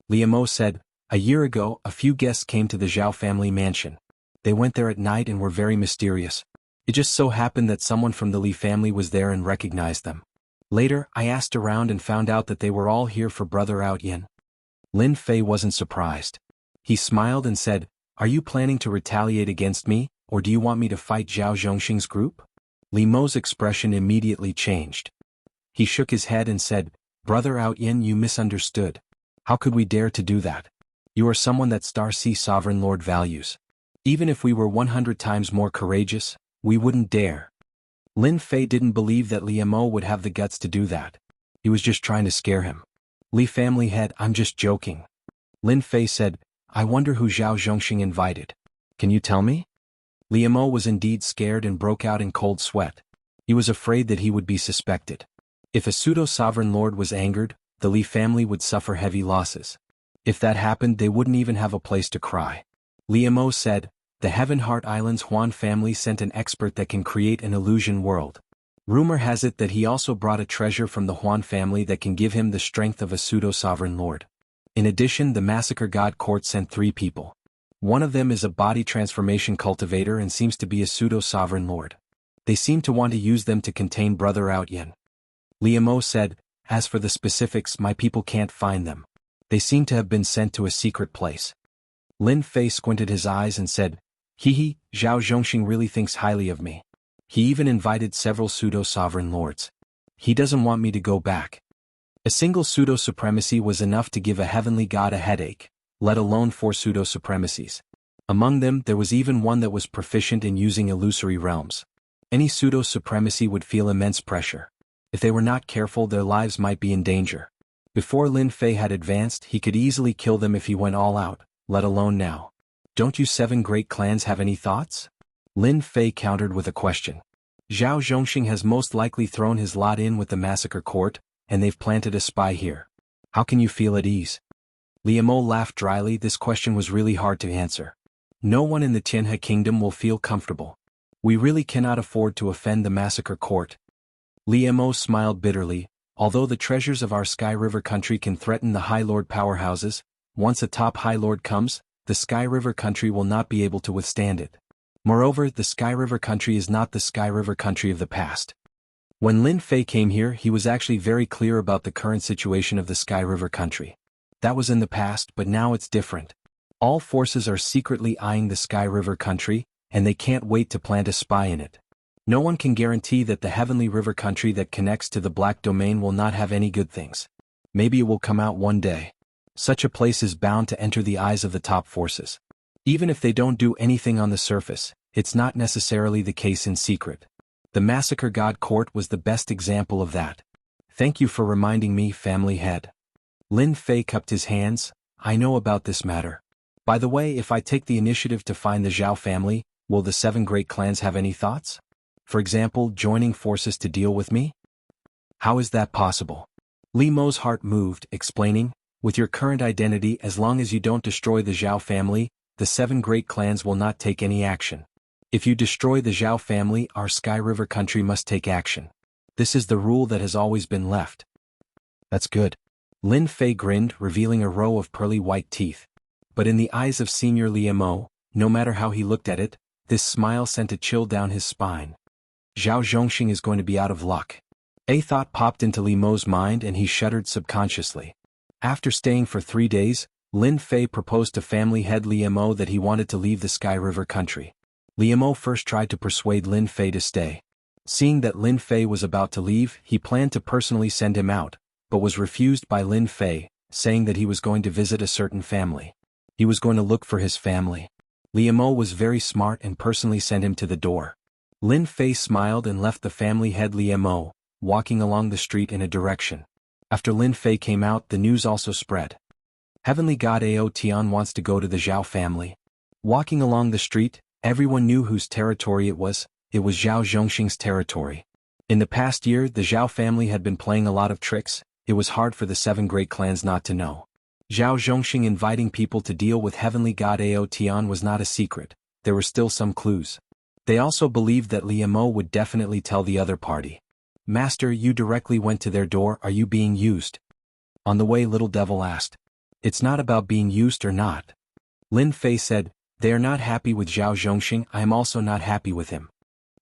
Liu Mo said, a year ago, a few guests came to the Zhao family mansion. They went there at night and were very mysterious. It just so happened that someone from the Li family was there and recognized them. Later, I asked around and found out that they were all here for Brother Outyin. Lin Fei wasn't surprised. He smiled and said, are you planning to retaliate against me, or do you want me to fight Zhao Zhongxing's group? Liu Mo's expression immediately changed. He shook his head and said, Brother Outyin, you misunderstood. How could we dare to do that? You are someone that Star Sea Sovereign Lord values. Even if we were 100 times more courageous, we wouldn't dare. Lin Fei didn't believe that Liu Mo would have the guts to do that. He was just trying to scare him. Li family head, I'm just joking. Lin Fei said, I wonder who Zhao Zhongxing invited. Can you tell me? Liu Mo was indeed scared and broke out in cold sweat. He was afraid that he would be suspected. If a pseudo-sovereign lord was angered, the Li family would suffer heavy losses. If that happened, they wouldn't even have a place to cry. Liu Mo said, the Heaven Heart Island's Huan family sent an expert that can create an illusion world. Rumor has it that he also brought a treasure from the Huan family that can give him the strength of a pseudo-sovereign lord. In addition, the Massacre God Court sent 3 people. One of them is a body transformation cultivator and seems to be a pseudo-sovereign lord. They seem to want to use them to contain Brother Outyin. Liu Mo said, as for the specifics, my people can't find them. They seem to have been sent to a secret place. Lin Fei squinted his eyes and said, Zhao Zhongxing really thinks highly of me. He even invited several pseudo-sovereign lords. He doesn't want me to go back. A single pseudo-supremacy was enough to give a heavenly god a headache, let alone 4 pseudo-supremacies. Among them, there was even one that was proficient in using illusory realms. Any pseudo-supremacy would feel immense pressure. If they were not careful, their lives might be in danger. Before Lin Fei had advanced, he could easily kill them if he went all out, let alone now. Don't you 7 great clans have any thoughts? Lin Fei countered with a question. Zhao Zhongxing has most likely thrown his lot in with the Massacre Court, and they've planted a spy here. How can you feel at ease? Liu Mo laughed dryly. This question was really hard to answer. No one in the Tianhe Kingdom will feel comfortable. We really cannot afford to offend the massacre court. Li Mo smiled bitterly. Although the treasures of our Sky River country can threaten the High Lord powerhouses, once a top High Lord comes, the Sky River country will not be able to withstand it. Moreover, the Sky River country is not the Sky River country of the past. When Lin Fei came here, he was actually very clear about the current situation of the Sky River country. That was in the past, but now it's different. All forces are secretly eyeing the Sky River country, and they can't wait to plant a spy in it. No one can guarantee that the Heavenly River country that connects to the Black Domain will not have any good things. Maybe it will come out one day. Such a place is bound to enter the eyes of the top forces. Even if they don't do anything on the surface, it's not necessarily the case in secret. The Massacre God Court was the best example of that. Thank you for reminding me, family head. Lin Fei cupped his hands. I know about this matter. By the way, if I take the initiative to find the Zhao family, will the 7 great clans have any thoughts? For example, joining forces to deal with me? How is that possible? Li Mo's heart moved, explaining, with your current identity, as long as you don't destroy the Zhao family, the 7 great clans will not take any action. If you destroy the Zhao family, our Sky River country must take action. This is the rule that has always been left. That's good. Lin Fei grinned, revealing a row of pearly white teeth. But in the eyes of Senior Li Mo, no matter how he looked at it, this smile sent a chill down his spine. Zhao Zhongxing is going to be out of luck. A thought popped into Li Mo's mind and he shuddered subconsciously. After staying for 3 days, Lin Fei proposed to family head Li Mo that he wanted to leave the Sky River country. Li Mo first tried to persuade Lin Fei to stay. Seeing that Lin Fei was about to leave, he planned to personally send him out, but was refused by Lin Fei, saying that he was going to visit a certain family. He was going to look for his family. Li Mo was very smart and personally sent him to the door. Lin Fei smiled and left the family head Li Mo, walking along the street in a direction. After Lin Fei came out, the news also spread. Heavenly God Ao Tian wants to go to the Zhao family. Walking along the street, everyone knew whose territory it was Zhao Zhongxing's territory. In the past year, the Zhao family had been playing a lot of tricks. It was hard for the 7 great clans not to know. Zhao Zhongxing inviting people to deal with Heavenly God Ao Tian was not a secret. There were still some clues. They also believed that Li Mo would definitely tell the other party. Master, you directly went to their door, are you being used? On the way, Little Devil asked. It's not about being used or not. Lin Fei said, they are not happy with Zhao Zhongxing, I am also not happy with him.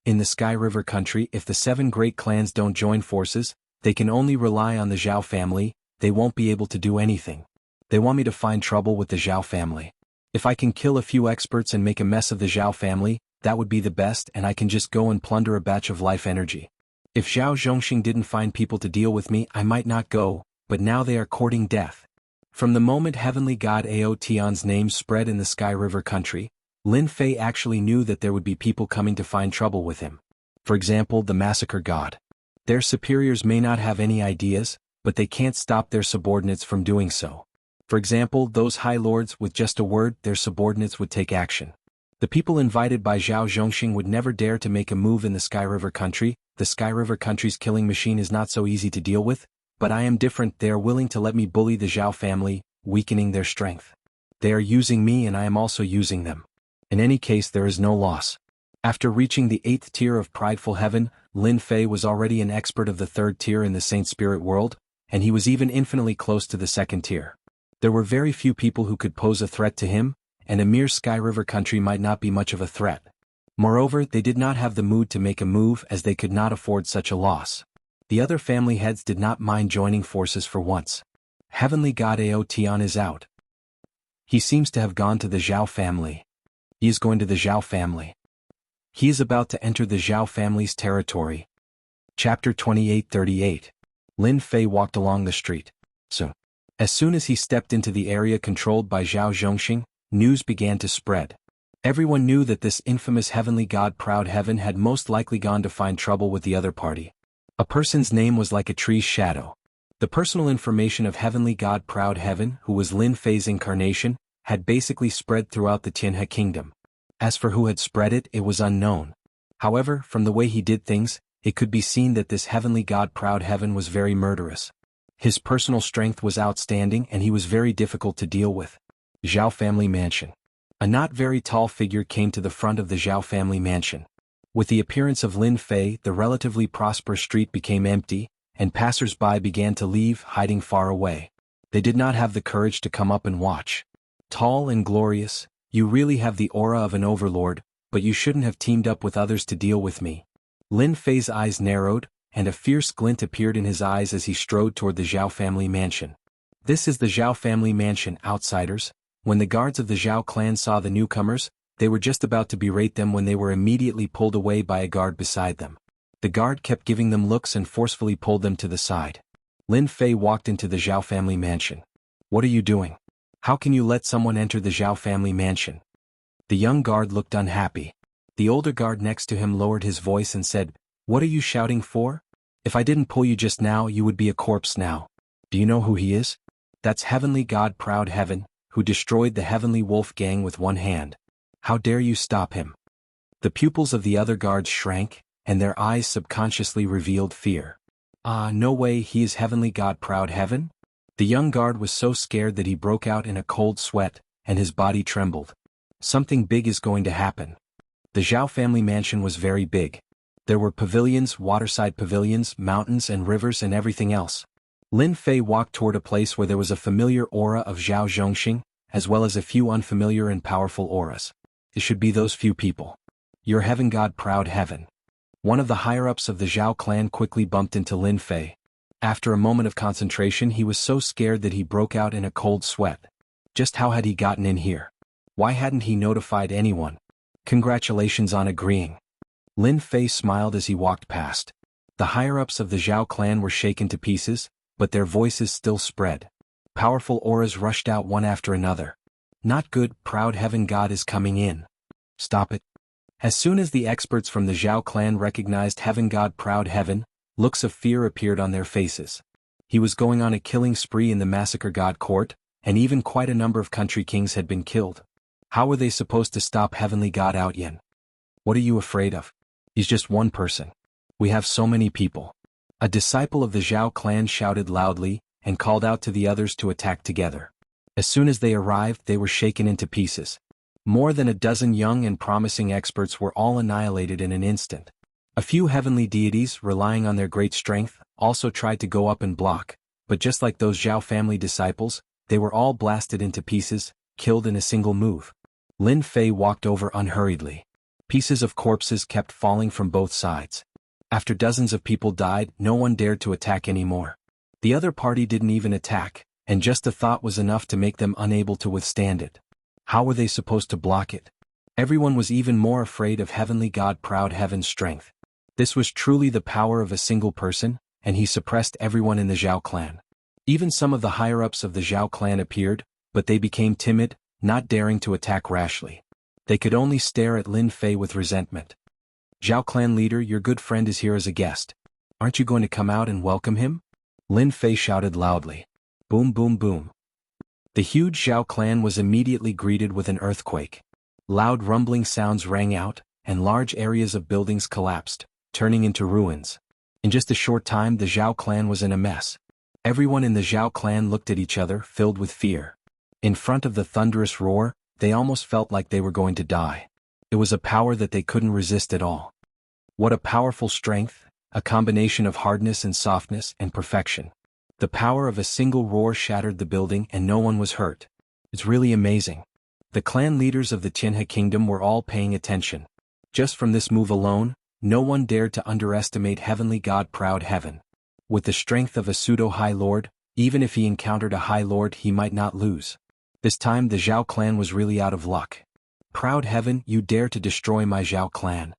In the Sky River country, if the 7 great clans don't join forces, they can only rely on the Zhao family, they won't be able to do anything. They want me to find trouble with the Zhao family. If I can kill a few experts and make a mess of the Zhao family, that would be the best, and I can just go and plunder a batch of life energy. If Zhao Zhongxing didn't find people to deal with me, I might not go, but now they are courting death. From the moment Heavenly God Ao Tian's name spread in the Sky River country, Lin Fei actually knew that there would be people coming to find trouble with him. For example, the Massacre God. Their superiors may not have any ideas, but they can't stop their subordinates from doing so. For example, those High Lords, with just a word, their subordinates would take action. The people invited by Zhao Zhongxing would never dare to make a move in the Sky River country. The Sky River country's killing machine is not so easy to deal with, but I am different. They are willing to let me bully the Zhao family, weakening their strength. They are using me and I am also using them. In any case, there is no loss. After reaching the 8th tier of Prideful Heaven, Lin Fei was already an expert of the 3rd tier in the Saint Spirit world, and he was even infinitely close to the 2nd tier. There were very few people who could pose a threat to him, and a mere Sky River country might not be much of a threat. Moreover, they did not have the mood to make a move as they could not afford such a loss. The other family heads did not mind joining forces for once. Heavenly God Ao Tian is out. He seems to have gone to the Zhao family. He is going to the Zhao family. He is about to enter the Zhao family's territory. Chapter 28:38. Lin Fei walked along the street. As soon as he stepped into the area controlled by Zhao Zhongxing, news began to spread. Everyone knew that this infamous Heavenly God Proud Heaven had most likely gone to find trouble with the other party. A person's name was like a tree's shadow. The personal information of Heavenly God Proud Heaven, who was Lin Fei's incarnation, had basically spread throughout the Tianhe kingdom. As for who had spread it, it was unknown. However, from the way he did things, it could be seen that this Heavenly God Proud Heaven was very murderous. His personal strength was outstanding and he was very difficult to deal with. Zhao family mansion. A not very tall figure came to the front of the Zhao family mansion. With the appearance of Lin Fei, the relatively prosperous street became empty, and passers-by began to leave, hiding far away. They did not have the courage to come up and watch. Tall and glorious, you really have the aura of an overlord, but you shouldn't have teamed up with others to deal with me. Lin Fei's eyes narrowed, and a fierce glint appeared in his eyes as he strode toward the Zhao family mansion. This is the Zhao family mansion, outsiders. When the guards of the Zhao clan saw the newcomers, they were just about to berate them when they were immediately pulled away by a guard beside them. The guard kept giving them looks and forcefully pulled them to the side. Lin Fei walked into the Zhao family mansion. What are you doing? How can you let someone enter the Zhao family mansion? The young guard looked unhappy. The older guard next to him lowered his voice and said, What are you shouting for? If I didn't pull you just now, you would be a corpse now. Do you know who he is? That's Heavenly God Proud Heaven, who destroyed the Heavenly Wolf Gang with one hand. How dare you stop him? The pupils of the other guards shrank, and their eyes subconsciously revealed fear. No way, he is Heavenly God Proud Heaven? The young guard was so scared that he broke out in a cold sweat, and his body trembled. Something big is going to happen. The Zhao family mansion was very big. There were pavilions, waterside pavilions, mountains and rivers and everything else. Lin Fei walked toward a place where there was a familiar aura of Zhao Zhongxing, as well as a few unfamiliar and powerful auras. It should be those few people. Your Heaven God Proud Heaven. One of the higher-ups of the Zhao clan quickly bumped into Lin Fei. After a moment of concentration, he was so scared that he broke out in a cold sweat. Just how had he gotten in here? Why hadn't he notified anyone? Congratulations on agreeing. Lin Fei smiled as he walked past. The higher-ups of the Zhao clan were shaken to pieces, but their voices still spread. Powerful auras rushed out one after another. Not good, Proud Heaven God is coming in. Stop it. As soon as the experts from the Zhao clan recognized Heaven God Proud Heaven, looks of fear appeared on their faces. He was going on a killing spree in the Massacre God Court, and even quite a number of country kings had been killed. How were they supposed to stop Heavenly God Outyen? What are you afraid of? He's just one person. We have so many people. A disciple of the Zhao clan shouted loudly, and called out to the others to attack together. As soon as they arrived, they were shaken into pieces. More than a dozen young and promising experts were all annihilated in an instant. A few heavenly deities, relying on their great strength, also tried to go up and block, but just like those Zhao family disciples, they were all blasted into pieces, killed in a single move. Lin Fei walked over unhurriedly. Pieces of corpses kept falling from both sides. After dozens of people died, no one dared to attack anymore. The other party didn't even attack, and just the thought was enough to make them unable to withstand it. How were they supposed to block it? Everyone was even more afraid of Heavenly God Proud Heaven's strength. This was truly the power of a single person, and he suppressed everyone in the Zhao clan. Even some of the higher-ups of the Zhao clan appeared, but they became timid, not daring to attack rashly. They could only stare at Lin Fei with resentment. Zhao clan leader, your good friend is here as a guest. Aren't you going to come out and welcome him? Lin Fei shouted loudly. Boom boom boom. The huge Zhao clan was immediately greeted with an earthquake. Loud rumbling sounds rang out, and large areas of buildings collapsed, turning into ruins. In just a short time, the Zhao clan was in a mess. Everyone in the Zhao clan looked at each other, filled with fear. In front of the thunderous roar, they almost felt like they were going to die. It was a power that they couldn't resist at all. What a powerful strength, a combination of hardness and softness and perfection. The power of a single roar shattered the building and no one was hurt. It's really amazing. The clan leaders of the Tianhe kingdom were all paying attention. Just from this move alone, no one dared to underestimate Heavenly God Proud Heaven. With the strength of a pseudo-High Lord, even if he encountered a High Lord he might not lose. This time the Zhao clan was really out of luck. Proud Heaven, you dare to destroy my Zhao clan.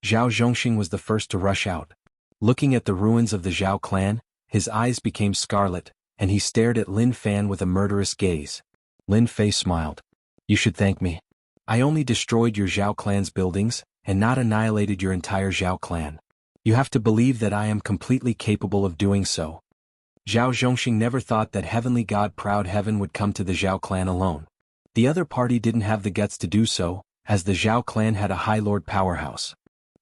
Zhao Zhongxing was the first to rush out. Looking at the ruins of the Zhao clan, his eyes became scarlet, and he stared at Lin Fan with a murderous gaze. Lin Fei smiled. You should thank me. I only destroyed your Zhao clan's buildings, and not annihilated your entire Zhao clan. You have to believe that I am completely capable of doing so. Zhao Zhongxing never thought that Heavenly God Proud Heaven would come to the Zhao clan alone. The other party didn't have the guts to do so, as the Zhao clan had a High Lord powerhouse.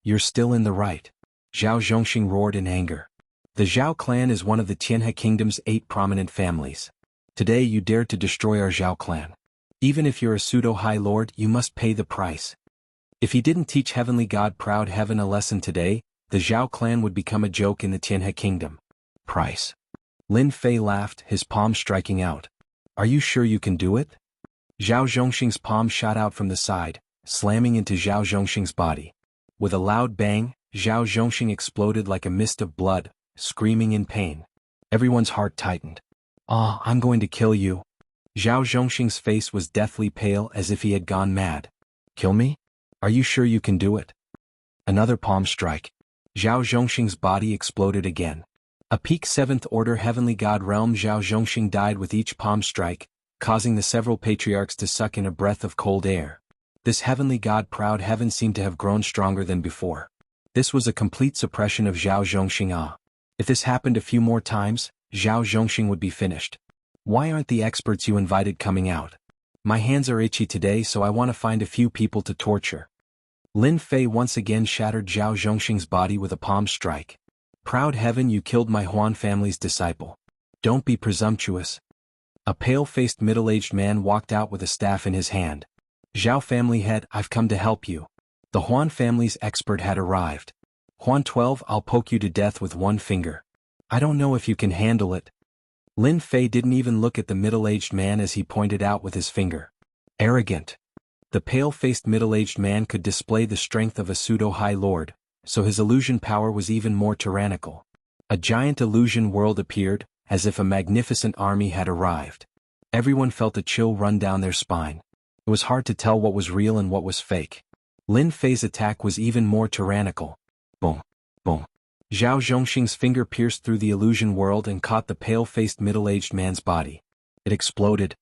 You're still in the right. Zhao Zhongxing roared in anger. The Zhao clan is one of the Tianhe kingdom's 8 prominent families. Today you dared to destroy our Zhao clan. Even if you're a pseudo-High Lord, you must pay the price. If he didn't teach Heavenly God Proud Heaven a lesson today, the Zhao clan would become a joke in the Tianhe kingdom. Price. Lin Fei laughed, his palm striking out. Are you sure you can do it? Zhao Zhongxing's palm shot out from the side, slamming into Zhao Zhongxing's body. With a loud bang, Zhao Zhongxing exploded like a mist of blood, screaming in pain. Everyone's heart tightened. Ah, I'm going to kill you. Zhao Zhongxing's face was deathly pale as if he had gone mad. Kill me? Are you sure you can do it? Another palm strike. Zhao Zhongxing's body exploded again. A peak 7th order heavenly god realm Zhao Zhongxing died with each palm strike, causing the several patriarchs to suck in a breath of cold air. This heavenly god Proud Heaven seemed to have grown stronger than before. This was a complete suppression of Zhao Zhongxing. If this happened a few more times, Zhao Zhongxing would be finished. Why aren't the experts you invited coming out? My hands are itchy today, so I want to find a few people to torture. Lin Fei once again shattered Zhao Zhongxing's body with a palm strike. Proud Heaven, you killed my Huan family's disciple. Don't be presumptuous. A pale-faced middle-aged man walked out with a staff in his hand. Zhao family head, I've come to help you. The Huan family's expert had arrived. Huan 12, I'll poke you to death with one finger. I don't know if you can handle it. Lin Fei didn't even look at the middle-aged man as he pointed out with his finger. Arrogant. The pale-faced middle-aged man could display the strength of a pseudo-high lord, so his illusion power was even more tyrannical. A giant illusion world appeared, as if a magnificent army had arrived. Everyone felt a chill run down their spine. It was hard to tell what was real and what was fake. Lin Fei's attack was even more tyrannical. Boom, boom. Zhao Zhongxing's finger pierced through the illusion world and caught the pale-faced middle-aged man's body. It exploded.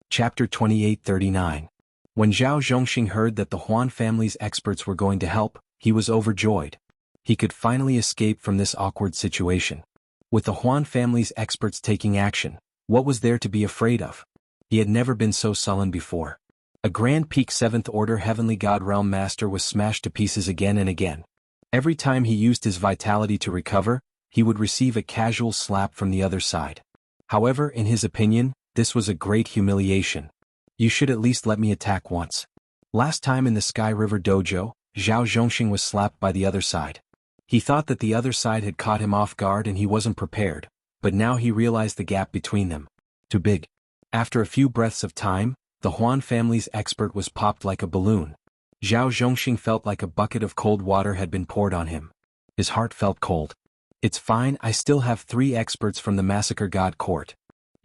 Chapter 2839. When Zhao Zhongxing heard that the Huan family's experts were going to help, he was overjoyed. He could finally escape from this awkward situation. With the Huan family's experts taking action, what was there to be afraid of? He had never been so sullen before. A grand peak 7th order heavenly god realm master was smashed to pieces again and again. Every time he used his vitality to recover, he would receive a casual slap from the other side. However, in his opinion, this was a great humiliation. You should at least let me attack once. Last time in the Sky River Dojo, Zhao Zhongxing was slapped by the other side. He thought that the other side had caught him off guard and he wasn't prepared, but now he realized the gap between them. Too big. After a few breaths of time, the Huan family's expert was popped like a balloon. Zhao Zhongxing felt like a bucket of cold water had been poured on him. His heart felt cold. It's fine, I still have 3 experts from the Massacre God Court.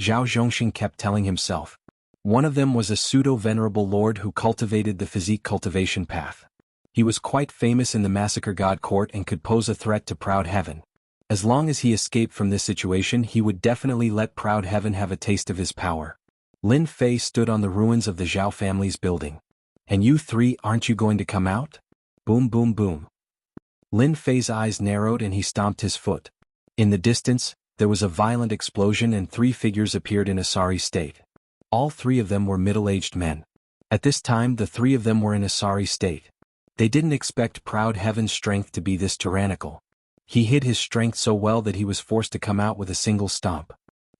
Zhao Zhongxing kept telling himself. One of them was a pseudo-venerable lord who cultivated the physique cultivation path. He was quite famous in the Massacre God Court and could pose a threat to Proud Heaven. As long as he escaped from this situation, he would definitely let Proud Heaven have a taste of his power. Lin Fei stood on the ruins of the Zhao family's building. And you 3, aren't you going to come out? Boom boom boom. Lin Fei's eyes narrowed and he stomped his foot. In the distance, there was a violent explosion and 3 figures appeared in a sorry state. All 3 of them were middle-aged men. At this time the 3 of them were in a sorry state. They didn't expect Proud Heaven's strength to be this tyrannical. He hid his strength so well that he was forced to come out with a single stomp.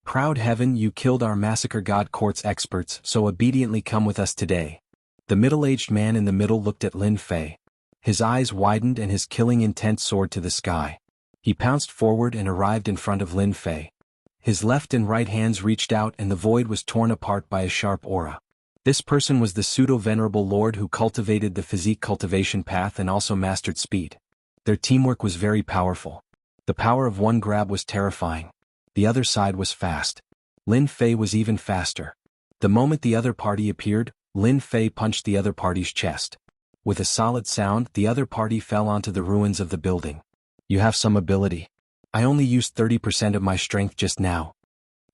Proud Heaven, you killed our Massacre God Court's experts, so obediently come with us today. The middle-aged man in the middle looked at Lin Fei. His eyes widened and his killing intent soared to the sky. He pounced forward and arrived in front of Lin Fei. His left and right hands reached out and the void was torn apart by a sharp aura. This person was the pseudo-venerable lord who cultivated the physique cultivation path and also mastered speed. Their teamwork was very powerful. The power of one grab was terrifying. The other side was fast. Lin Fei was even faster. The moment the other party appeared, Lin Fei punched the other party's chest. With a solid sound, the other party fell onto the ruins of the building. You have some ability. I only used 30% of my strength just now.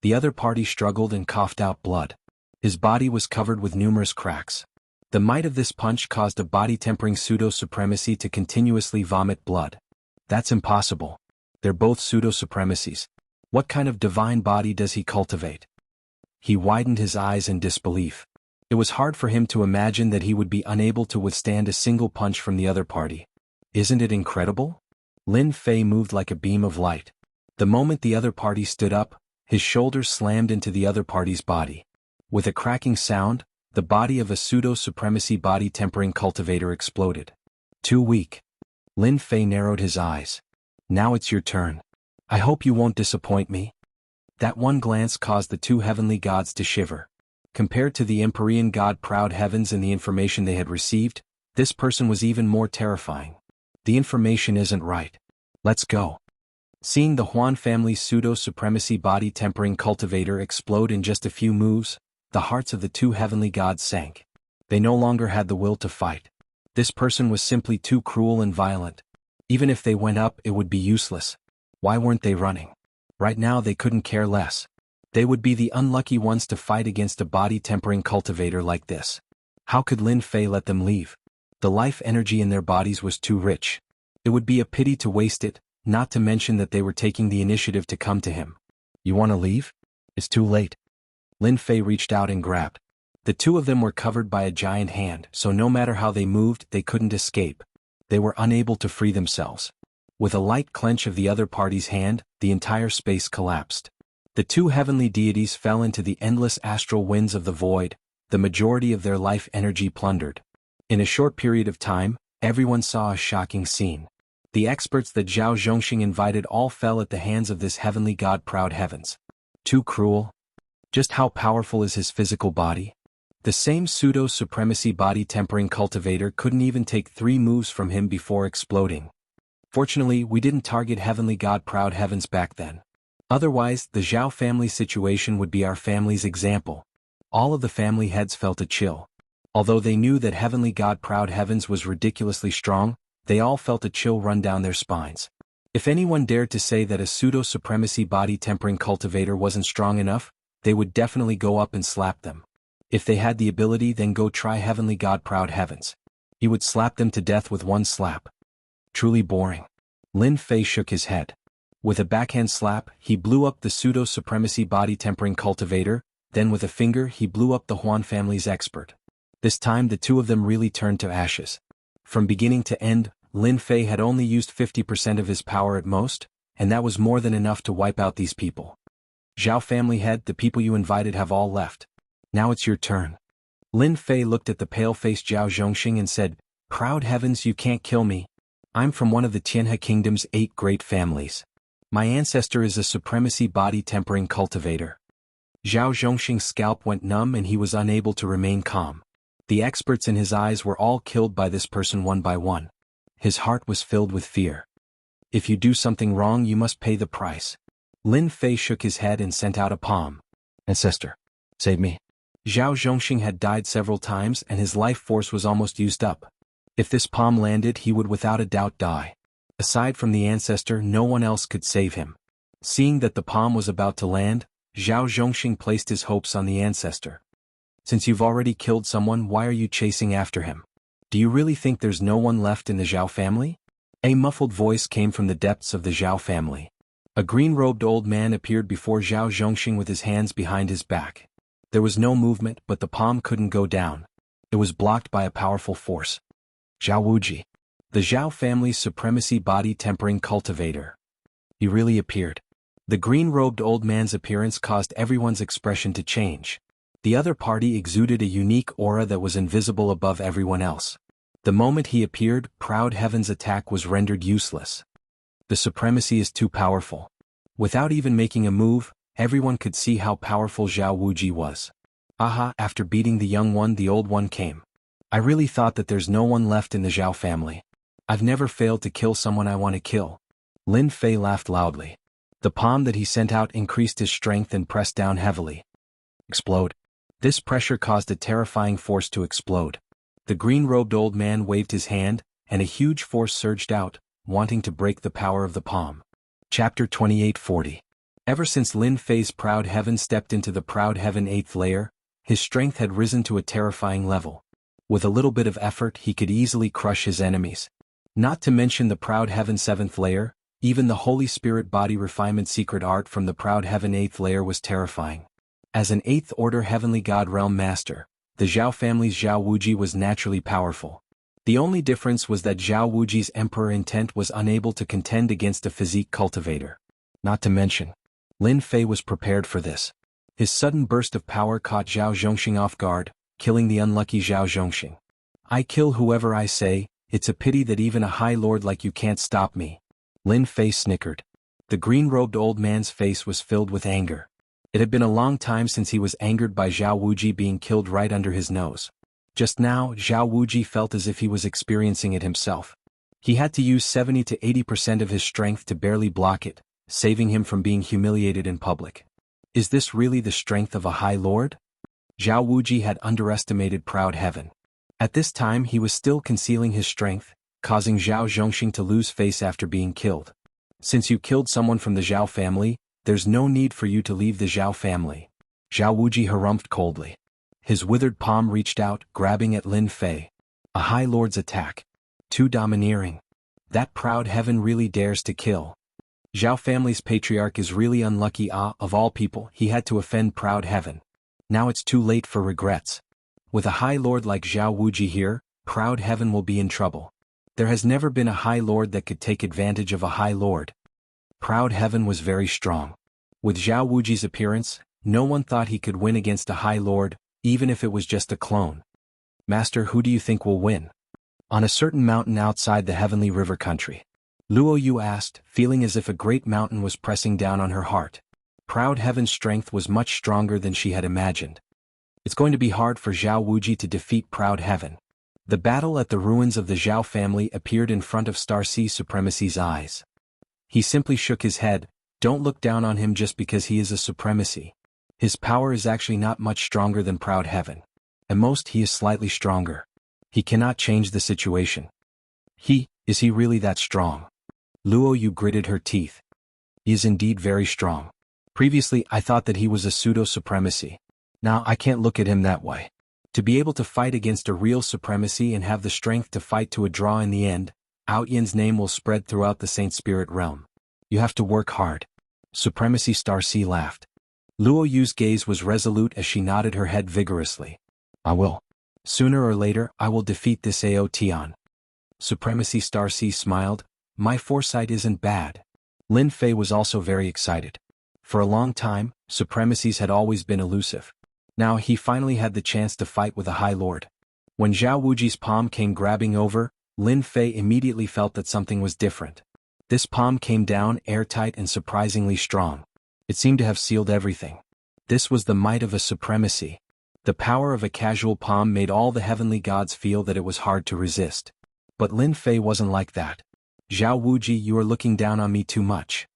The other party struggled and coughed out blood. His body was covered with numerous cracks. The might of this punch caused a body-tempering pseudo-supremacy to continuously vomit blood. That's impossible. They're both pseudo-supremacies. What kind of divine body does he cultivate? He widened his eyes in disbelief. It was hard for him to imagine that he would be unable to withstand a single punch from the other party. Isn't it incredible? Lin Fei moved like a beam of light. The moment the other party stood up, his shoulders slammed into the other party's body. With a cracking sound, The body of a pseudo-supremacy body-tempering cultivator exploded. Too weak. Lin Fei narrowed his eyes. Now it's your turn. I hope you won't disappoint me. That one glance caused the two heavenly gods to shiver. Compared to the Empyrean god Proud Heavens and the information they had received, this person was even more terrifying. The information isn't right. Let's go. Seeing the Huan family's pseudo-supremacy body-tempering cultivator explode in just a few moves, the hearts of the two heavenly gods sank. They no longer had the will to fight. This person was simply too cruel and violent. Even if they went up, it would be useless. Why weren't they running? Right now they couldn't care less. They would be the unlucky ones to fight against a body-tempering cultivator like this. How could Lin Fei let them leave? The life energy in their bodies was too rich. It would be a pity to waste it, not to mention that they were taking the initiative to come to him. You want to leave? It's too late. Lin Fei reached out and grabbed. The two of them were covered by a giant hand, so no matter how they moved, they couldn't escape. They were unable to free themselves. With a light clench of the other party's hand, the entire space collapsed. The two heavenly deities fell into the endless astral winds of the void, the majority of their life energy plundered. In a short period of time, everyone saw a shocking scene. The experts that Zhao Zhongxing invited all fell at the hands of this heavenly god Proud Heavens. Too cruel? Just how powerful is his physical body? The same pseudo-supremacy body-tempering cultivator couldn't even take 3 moves from him before exploding. Fortunately, we didn't target heavenly god Proud Heavens back then. Otherwise, the Zhao family situation would be our family's example. All of the family heads felt a chill. Although they knew that heavenly god Proud Heavens was ridiculously strong, they all felt a chill run down their spines. If anyone dared to say that a pseudo-supremacy body-tempering cultivator wasn't strong enough, they would definitely go up and slap them. If they had the ability, then go try heavenly god Proud Heavens. He would slap them to death with one slap. Truly boring. Lin Fei shook his head. With a backhand slap, he blew up the pseudo-supremacy body-tempering cultivator, then with a finger he blew up the Huan family's expert. This time the two of them really turned to ashes. From beginning to end, Lin Fei had only used 50% of his power at most, and that was more than enough to wipe out these people. Zhao family head, the people you invited have all left. Now it's your turn. Lin Fei looked at the pale-faced Zhao Zhongxing and said, Proud Heavens, you can't kill me. I'm from one of the Tianhe Kingdom's 8 great families. My ancestor is a supremacy body-tempering cultivator. Zhao Zhongxing's scalp went numb and he was unable to remain calm. The experts in his eyes were all killed by this person one by one. His heart was filled with fear. If you do something wrong, you must pay the price. Lin Fei shook his head and sent out a palm. Ancestor, save me. Zhao Zhongxing had died several times and his life force was almost used up. If this palm landed, he would without a doubt die. Aside from the ancestor, no one else could save him. Seeing that the palm was about to land, Zhao Zhongxing placed his hopes on the ancestor. Since you've already killed someone, why are you chasing after him? Do you really think there's no one left in the Zhao family? A muffled voice came from the depths of the Zhao family. A green-robed old man appeared before Zhao Zhongxing with his hands behind his back. There was no movement, but the palm couldn't go down. It was blocked by a powerful force. Zhao Wuji. The Zhao family's supremacy body-tempering cultivator. He really appeared. The green-robed old man's appearance caused everyone's expression to change. The other party exuded a unique aura that was invisible above everyone else. The moment he appeared, Proud Heaven's attack was rendered useless. The supremacy is too powerful. Without even making a move, everyone could see how powerful Zhao Wuji was. Aha, after beating the young one, the old one came. I really thought that there's no one left in the Zhao family. I've never failed to kill someone I want to kill. Lin Fei laughed loudly. The palm that he sent out increased his strength and pressed down heavily. Explode. This pressure caused a terrifying force to explode. The green-robed old man waved his hand, and a huge force surged out, wanting to break the power of the palm. Chapter 2840. Ever since Lin Fei's Proud Heaven stepped into the Proud Heaven 8th layer, his strength had risen to a terrifying level. With a little bit of effort, he could easily crush his enemies. Not to mention the Proud Heaven 7th layer, even the Holy Spirit Body Refinement secret art from the Proud Heaven 8th layer was terrifying. As an 8th order Heavenly God Realm Master, the Zhao family's Zhao Wuji was naturally powerful. The only difference was that Zhao Wuji's Emperor intent was unable to contend against a physique cultivator. Not to mention, Lin Fei was prepared for this. His sudden burst of power caught Zhao Zhongxing off guard, killing the unlucky Zhao Zhongxing. I kill whoever I say, it's a pity that even a high lord like you can't stop me. Lin Fei snickered. The green-robed old man's face was filled with anger. It had been a long time since he was angered by Zhao Wuji being killed right under his nose. Just now, Zhao Wuji felt as if he was experiencing it himself. He had to use 70 to 80% of his strength to barely block it, saving him from being humiliated in public. Is this really the strength of a high lord? Zhao Wuji had underestimated proud heaven. At this time he was still concealing his strength, causing Zhao Zhongxing to lose face after being killed. Since you killed someone from the Zhao family, there's no need for you to leave the Zhao family. Zhao Wuji harumphed coldly. His withered palm reached out, grabbing at Lin Fei. A high lord's attack. Too domineering. That proud heaven really dares to kill. Zhao family's patriarch is really unlucky. Of all people, he had to offend proud heaven. Now it's too late for regrets. With a high lord like Zhao Wuji here, proud heaven will be in trouble. There has never been a high lord that could take advantage of a high lord. Proud heaven was very strong. With Zhao Wuji's appearance, no one thought he could win against a high lord, even if it was just a clone. Master, who do you think will win? On a certain mountain outside the heavenly river country. Luo Yu asked, feeling as if a great mountain was pressing down on her heart. Proud heaven's strength was much stronger than she had imagined. It's going to be hard for Zhao Wuji to defeat proud heaven. The battle at the ruins of the Zhao family appeared in front of Star Sea Supremacy's eyes. He simply shook his head. Don't look down on him just because he is a supremacy. His power is actually not much stronger than proud heaven. At most he is slightly stronger. He cannot change the situation. Is he really that strong? Luo Yu gritted her teeth. He is indeed very strong. Previously I thought that he was a pseudo-supremacy. Now I can't look at him that way. To be able to fight against a real supremacy and have the strength to fight to a draw in the end, Outyan's name will spread throughout the Saint Spirit realm. You have to work hard. Supremacy Star Sea laughed. Luo Yu's gaze was resolute as she nodded her head vigorously. I will. Sooner or later I will defeat this Ao Tian. Supremacy Star Sea smiled. My foresight isn't bad. Lin Fei was also very excited. For a long time, supremacies had always been elusive. Now he finally had the chance to fight with a high lord. When Zhao Wuji's palm came grabbing over, Lin Fei immediately felt that something was different. This palm came down airtight and surprisingly strong. It seemed to have sealed everything. This was the might of a supremacy. The power of a casual palm made all the heavenly gods feel that it was hard to resist. But Lin Fei wasn't like that. Zhao Wuji, you are looking down on me too much.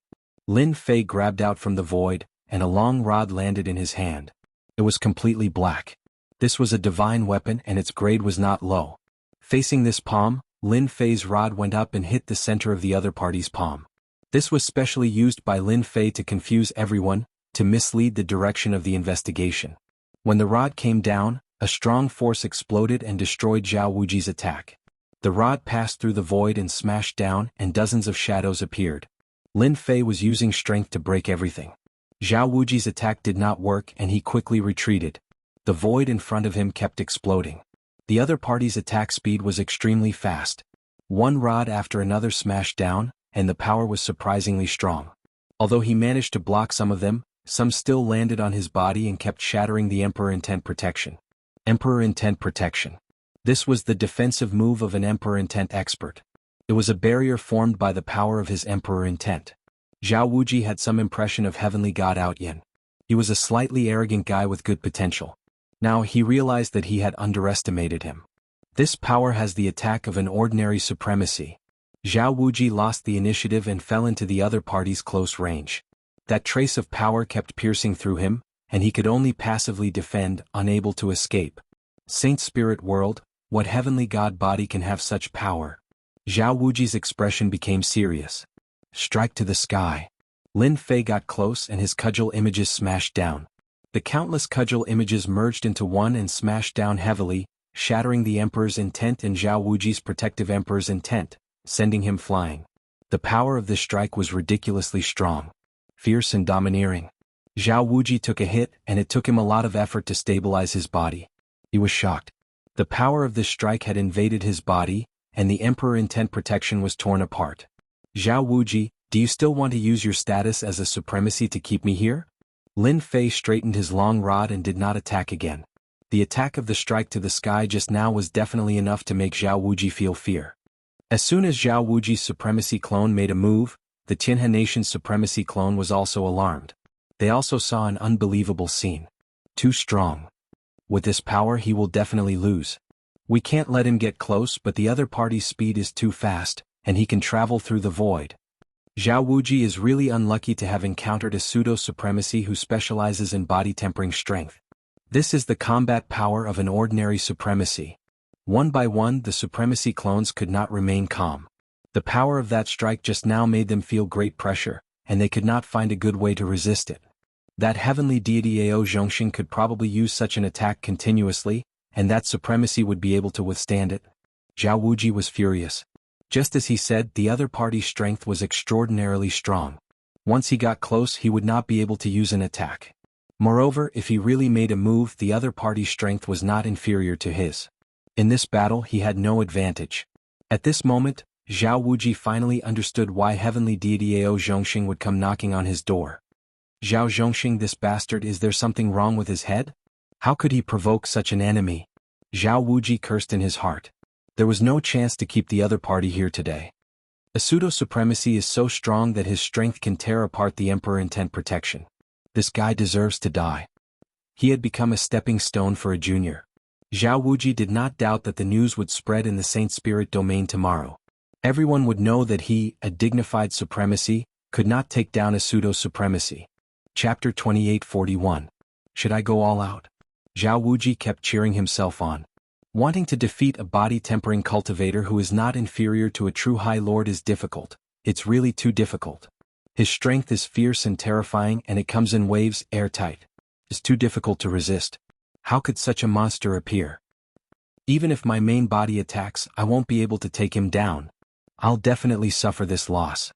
Lin Fei grabbed out from the void, and a long rod landed in his hand. It was completely black. This was a divine weapon and its grade was not low. Facing this palm, Lin Fei's rod went up and hit the center of the other party's palm. This was specially used by Lin Fei to confuse everyone, to mislead the direction of the investigation. When the rod came down, a strong force exploded and destroyed Zhao Wuji's attack. The rod passed through the void and smashed down, and dozens of shadows appeared. Lin Fei was using strength to break everything. Zhao Wuji's attack did not work and he quickly retreated. The void in front of him kept exploding. The other party's attack speed was extremely fast. One rod after another smashed down, and the power was surprisingly strong. Although he managed to block some of them, some still landed on his body and kept shattering the Emperor Intent Protection. Emperor Intent Protection. This was the defensive move of an Emperor Intent expert. It was a barrier formed by the power of his Emperor Intent. Zhao Wuji had some impression of heavenly god Outyan. He was a slightly arrogant guy with good potential. Now he realized that he had underestimated him. This power has the attack of an ordinary supremacy. Zhao Wuji lost the initiative and fell into the other party's close range. That trace of power kept piercing through him, and he could only passively defend, unable to escape. Saint Spirit World, what heavenly god body can have such power? Zhao Wuji's expression became serious. Strike to the sky. Lin Fei got close and his cudgel images smashed down. The countless cudgel images merged into one and smashed down heavily, shattering the Emperor's Intent and Zhao Wuji's protective Emperor's Intent, sending him flying. The power of this strike was ridiculously strong. Fierce and domineering. Zhao Wuji took a hit and it took him a lot of effort to stabilize his body. He was shocked. The power of this strike had invaded his body, and the Emperor Intent Protection was torn apart. Zhao Wuji, do you still want to use your status as a supremacy to keep me here? Lin Fei straightened his long rod and did not attack again. The attack of the strike to the sky just now was definitely enough to make Zhao Wuji feel fear. As soon as Zhao Wuji's supremacy clone made a move, the Tianhe nation's supremacy clone was also alarmed. They also saw an unbelievable scene. Too strong. With this power he will definitely lose. We can't let him get close, but the other party's speed is too fast, and he can travel through the void. Zhao Wuji is really unlucky to have encountered a pseudo-supremacy who specializes in body-tempering strength. This is the combat power of an ordinary supremacy. One by one the supremacy clones could not remain calm. The power of that strike just now made them feel great pressure, and they could not find a good way to resist it. That heavenly deity Ao Zhongxing could probably use such an attack continuously, and that supremacy would be able to withstand it. Zhao Wuji was furious. Just as he said, the other party's strength was extraordinarily strong. Once he got close he would not be able to use an attack. Moreover, if he really made a move, the other party's strength was not inferior to his. In this battle he had no advantage. At this moment, Zhao Wuji finally understood why heavenly deity Ao Zhongxing would come knocking on his door. Zhao Zhongxing, this bastard, is there something wrong with his head? How could he provoke such an enemy? Zhao Wuji cursed in his heart. There was no chance to keep the other party here today. A pseudo-supremacy is so strong that his strength can tear apart the Emperor in tent protection. This guy deserves to die. He had become a stepping stone for a junior. Zhao Wuji did not doubt that the news would spread in the Saint Spirit domain tomorrow. Everyone would know that he, a dignified supremacy, could not take down a pseudo-supremacy. Chapter 28:41. Should I go all out? Zhao Wuji kept cheering himself on. Wanting to defeat a body-tempering cultivator who is not inferior to a true High Lord is difficult. It's really too difficult. His strength is fierce and terrifying, and it comes in waves, airtight. It's too difficult to resist. How could such a monster appear? Even if my main body attacks, I won't be able to take him down. I'll definitely suffer this loss.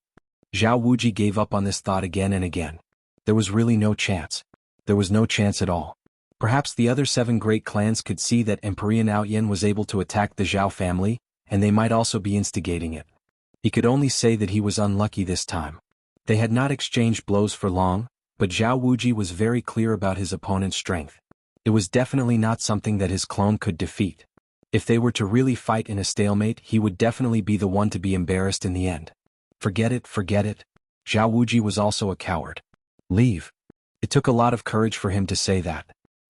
Zhao Wuji gave up on this thought again and again. There was really no chance. There was no chance at all. Perhaps the other 7 great clans could see that Emperor Aoyan was able to attack the Zhao family, and they might also be instigating it. He could only say that he was unlucky this time. They had not exchanged blows for long, but Zhao Wuji was very clear about his opponent's strength. It was definitely not something that his clone could defeat. If they were to really fight in a stalemate, he would definitely be the one to be embarrassed in the end. Forget it, forget it. Zhao Wuji was also a coward. Leave. It took a lot of courage for him to say that.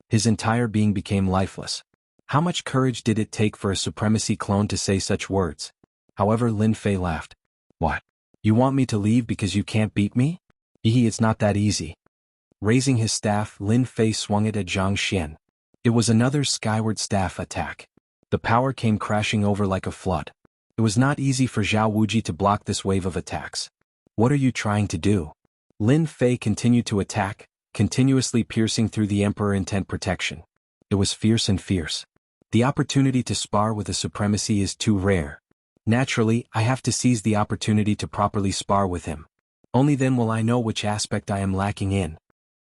His entire being became lifeless. How much courage did it take for a supremacy clone to say such words? However, Lin Fei laughed. What? You want me to leave because you can't beat me? It's not that easy. Raising his staff, Lin Fei swung it at Zhang Xian. It was another skyward staff attack. The power came crashing over like a flood. It was not easy for Zhao Wuji to block this wave of attacks. What are you trying to do? Lin Fei continued to attack, continuously piercing through the Emperor in tent protection. It was fierce and fierce. The opportunity to spar with a supremacy is too rare. Naturally, I have to seize the opportunity to properly spar with him. Only then will I know which aspect I am lacking in.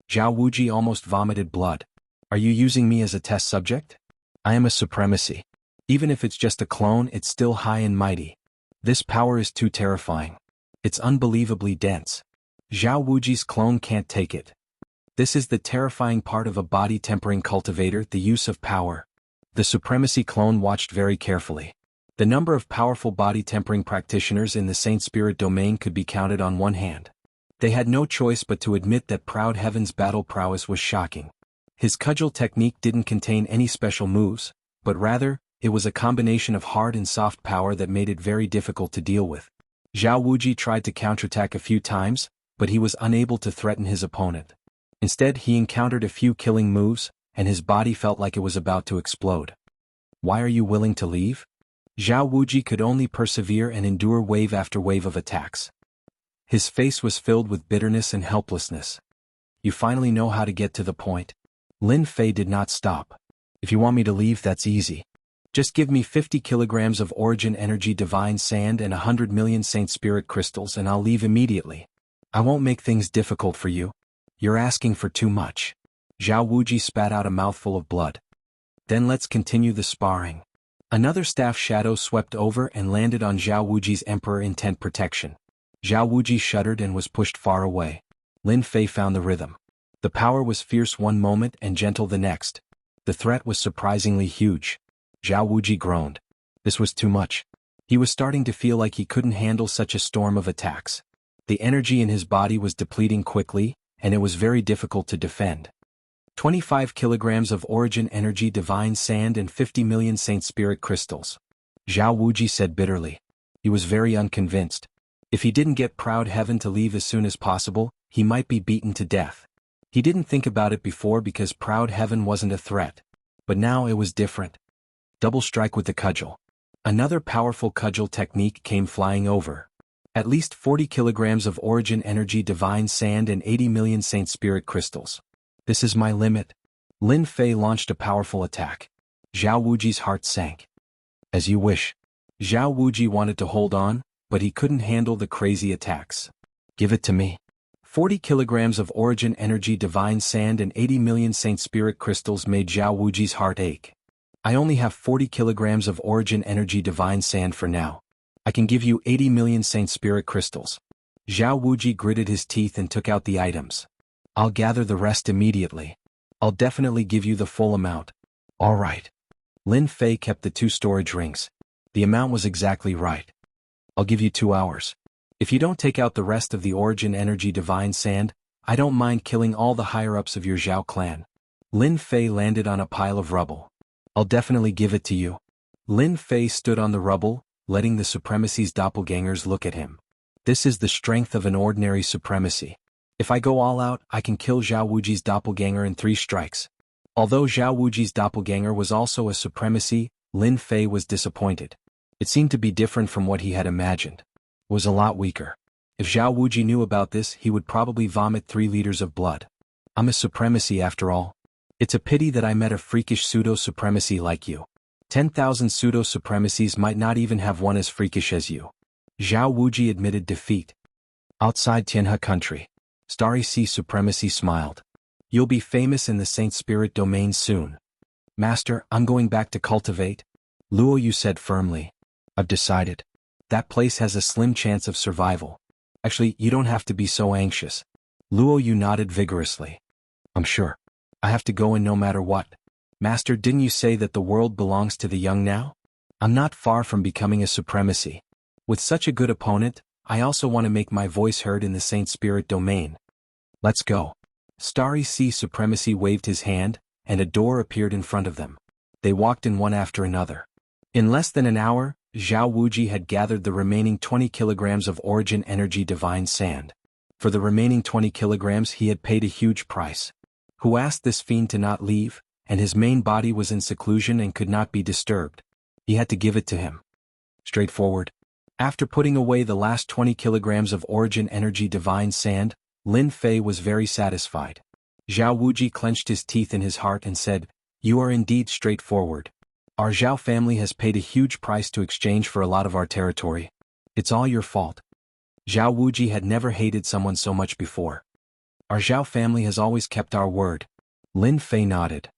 Zhao Wuji almost vomited blood. Are you using me as a test subject? I am a supremacy. Even if it's just a clone, it's still high and mighty. This power is too terrifying. It's unbelievably dense. Zhao Wuji's clone can't take it. This is the terrifying part of a body-tempering cultivator, the use of power. The supremacy clone watched very carefully. The number of powerful body-tempering practitioners in the Saint Spirit domain could be counted on one hand. They had no choice but to admit that Proud Heaven's battle prowess was shocking. His cudgel technique didn't contain any special moves, but rather, it was a combination of hard and soft power that made it very difficult to deal with. Zhao Wuji tried to counterattack a few times, but he was unable to threaten his opponent. Instead, he encountered a few killing moves, and his body felt like it was about to explode. Why are you willing to leave? Zhao Wuji could only persevere and endure wave after wave of attacks. His face was filled with bitterness and helplessness. You finally know how to get to the point. Lin Fei did not stop. If you want me to leave, that's easy. Just give me 50 kilograms of Origin Energy Divine Sand and 100 million Saint Spirit Crystals and I'll leave immediately. I won't make things difficult for you. You're asking for too much. Zhao Wuji spat out a mouthful of blood. Then let's continue the sparring. Another staff shadow swept over and landed on Zhao Wuji's Emperor in tent protection. Zhao Wuji shuddered and was pushed far away. Lin Fei found the rhythm. The power was fierce one moment and gentle the next. The threat was surprisingly huge. Zhao Wuji groaned. This was too much. He was starting to feel like he couldn't handle such a storm of attacks. The energy in his body was depleting quickly, and it was very difficult to defend. 25 kilograms of origin energy divine sand and 50 million Saint Spirit crystals. Zhao Wuji said bitterly. He was very unconvinced. If he didn't get Proud Heaven to leave as soon as possible, he might be beaten to death. He didn't think about it before because Proud Heaven wasn't a threat. But now it was different. Double strike with the cudgel. Another powerful cudgel technique came flying over. At least 40 kilograms of origin energy divine sand and 80 million Saint Spirit crystals. This is my limit. Lin Fei launched a powerful attack. Zhao Wuji's heart sank. As you wish. Zhao Wuji wanted to hold on, but he couldn't handle the crazy attacks. Give it to me. 40 kilograms of origin energy divine sand and 80 million Saint Spirit crystals made Zhao Wuji's heart ache. I only have 40 kilograms of origin energy divine sand for now. I can give you 80 million Saint Spirit crystals. Zhao Wuji gritted his teeth and took out the items. I'll gather the rest immediately. I'll definitely give you the full amount. All right. Lin Fei kept the 2 storage rings. The amount was exactly right. I'll give you 2 hours. If you don't take out the rest of the origin energy divine sand, I don't mind killing all the higher-ups of your Zhao clan. Lin Fei landed on a pile of rubble. I'll definitely give it to you. Lin Fei stood on the rubble, letting the supremacy's doppelgangers look at him. This is the strength of an ordinary supremacy. If I go all out, I can kill Zhao Wuji's doppelganger in 3 strikes. Although Zhao Wuji's doppelganger was also a supremacy, Lin Fei was disappointed. It seemed to be different from what he had imagined. It was a lot weaker. If Zhao Wuji knew about this, he would probably vomit 3 liters of blood. I'm a supremacy after all. It's a pity that I met a freakish pseudo-supremacy like you. 10,000 pseudo-supremacies might not even have one as freakish as you. Zhao Wuji admitted defeat. Outside Tianhe country, Starry Sea Supremacy smiled. You'll be famous in the Saint Spirit domain soon. Master, I'm going back to cultivate. Luo Yu said firmly. I've decided. That place has a slim chance of survival. Actually, you don't have to be so anxious. Luo Yu nodded vigorously. I'm sure. I have to go in no matter what. Master, didn't you say that the world belongs to the young now? I'm not far from becoming a supremacy. With such a good opponent, I also want to make my voice heard in the Saint Spirit domain. Let's go. Starry Sea Supremacy waved his hand, and a door appeared in front of them. They walked in one after another. In less than an hour, Zhao Wuji had gathered the remaining 20 kilograms of origin energy divine sand. For the remaining 20 kilograms he had paid a huge price. Who asked this fiend to not leave, and his main body was in seclusion and could not be disturbed. He had to give it to him. Straightforward. After putting away the last 20 kilograms of origin energy divine sand, Lin Fei was very satisfied. Zhao Wuji clenched his teeth in his heart and said, You are indeed straightforward. Our Zhao family has paid a huge price to exchange for a lot of our territory. It's all your fault. Zhao Wuji had never hated someone so much before. Our Zhao family has always kept our word. Lin Fei nodded.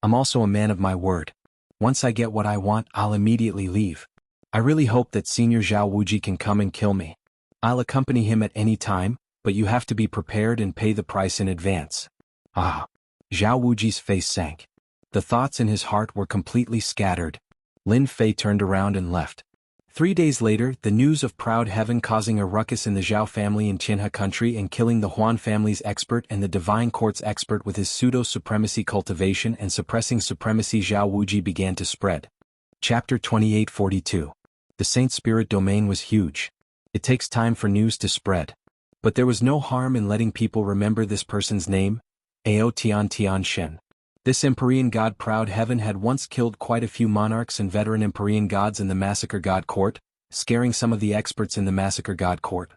I'm also a man of my word. Once I get what I want, I'll immediately leave. I really hope that Senior Zhao Wuji can come and kill me. I'll accompany him at any time, but you have to be prepared and pay the price in advance. Ah. Zhao Wuji's face sank. The thoughts in his heart were completely scattered. Lin Fei turned around and left. 3 days later, the news of Proud Heaven causing a ruckus in the Zhao family in Tianhe country and killing the Huan family's expert and the Divine Court's expert with his pseudo-supremacy cultivation and suppressing supremacy Zhao Wuji began to spread. Chapter 2842. The Saint Spirit domain was huge. It takes time for news to spread. But there was no harm in letting people remember this person's name, Ao Tian Tian Shen. This Empyrean god Proud Heaven had once killed quite a few monarchs and veteran Empyrean gods in the Massacre God Court, scaring some of the experts in the Massacre God Court.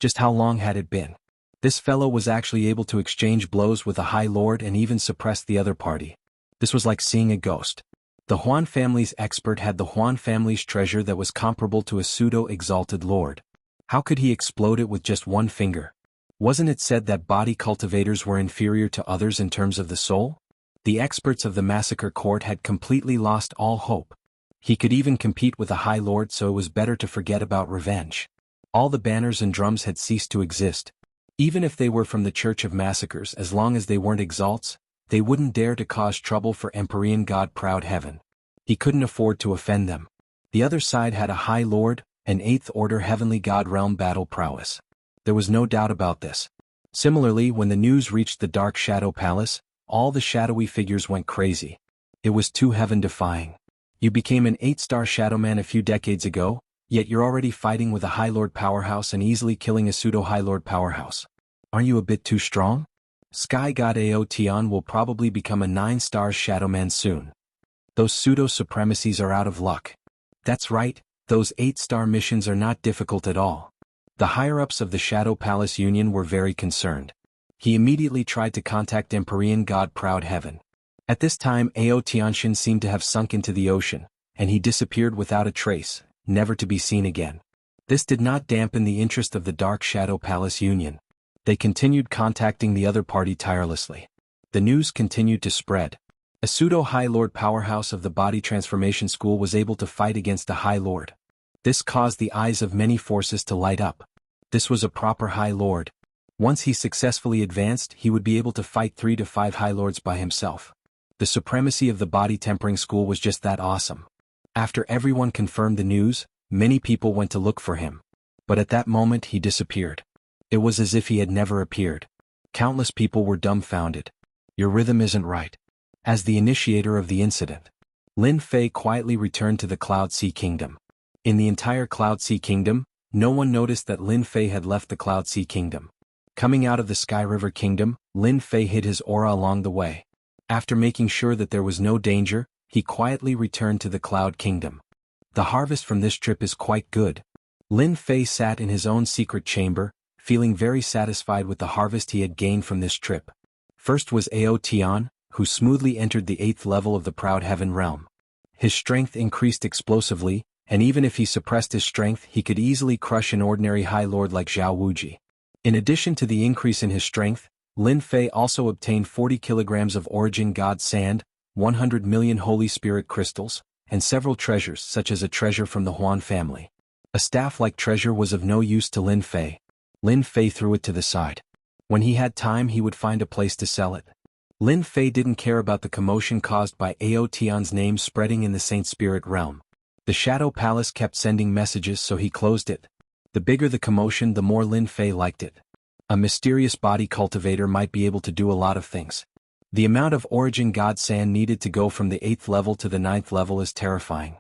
Just how long had it been? This fellow was actually able to exchange blows with a High Lord and even suppress the other party. This was like seeing a ghost. The Huan family's expert had the Huan family's treasure that was comparable to a pseudo-exalted lord. How could he explode it with just one finger? Wasn't it said that body cultivators were inferior to others in terms of the soul? The experts of the Massacre Court had completely lost all hope. He could even compete with a High Lord, so it was better to forget about revenge. All the banners and drums had ceased to exist. Even if they were from the Church of Massacres, as long as they weren't exalts, They wouldn't dare to cause trouble for Empyrean God Proud Heaven. He couldn't afford to offend them. The other side had a High Lord, an 8th Order Heavenly God realm battle prowess. There was no doubt about this. Similarly, when the news reached the Dark Shadow Palace, all the shadowy figures went crazy. It was too heaven-defying. You became an 8-star Shadowman a few decades ago, yet you're already fighting with a High Lord powerhouse and easily killing a pseudo-High Lord powerhouse. Aren't you a bit too strong? Sky God Aotion will probably become a 9-star Shadowman soon. Those pseudo-supremacies are out of luck. That's right, those 8-star missions are not difficult at all. The higher-ups of the Shadow Palace Union were very concerned. He immediately tried to contact Empyrean God Proud Heaven. At this time Aotianshin seemed to have sunk into the ocean, and he disappeared without a trace, never to be seen again. This did not dampen the interest of the Dark Shadow Palace Union. They continued contacting the other party tirelessly. The news continued to spread. A pseudo-High Lord powerhouse of the Body Transformation School was able to fight against a High Lord. This caused the eyes of many forces to light up. This was a proper High Lord. Once he successfully advanced, he would be able to fight 3 to 5 High Lords by himself. The supremacy of the Body Tempering School was just that awesome. After everyone confirmed the news, many people went to look for him. But at that moment he disappeared. It was as if he had never appeared. Countless people were dumbfounded. Your rhythm isn't right. As the initiator of the incident, Lin Fei quietly returned to the Cloud Sea Kingdom. In the entire Cloud Sea Kingdom, no one noticed that Lin Fei had left the Cloud Sea Kingdom. Coming out of the Sky River Kingdom, Lin Fei hid his aura along the way. After making sure that there was no danger, he quietly returned to the Cloud Kingdom. The harvest from this trip is quite good. Lin Fei sat in his own secret chamber, feeling very satisfied with the harvest he had gained from this trip. First was Aotion, who smoothly entered the 8th level of the Proud Heaven realm. His strength increased explosively, and even if he suppressed his strength he could easily crush an ordinary High Lord like Zhao Wuji. In addition to the increase in his strength, Lin Fei also obtained 40 kilograms of Origin God Sand, 100 million Holy Spirit crystals, and several treasures such as a treasure from the Huan family. A staff-like treasure was of no use to Lin Fei. Lin Fei threw it to the side. When he had time he would find a place to sell it. Lin Fei didn't care about the commotion caused by Aotion's name spreading in the Saint Spirit realm. The Shadow Palace kept sending messages so he closed it. The bigger the commotion the more Lin Fei liked it. A mysterious body cultivator might be able to do a lot of things. The amount of Origin God Sand needed to go from the 8th level to the 9th level is terrifying.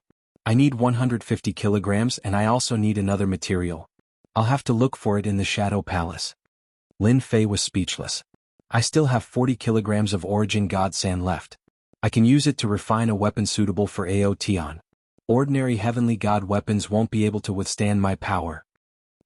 I need 150 kilograms and I also need another material. I'll have to look for it in the Shadow Palace. Lin Fei was speechless. I still have 40 kilograms of Origin God Sand left. I can use it to refine a weapon suitable for Aotion. Ordinary Heavenly God weapons won't be able to withstand my power.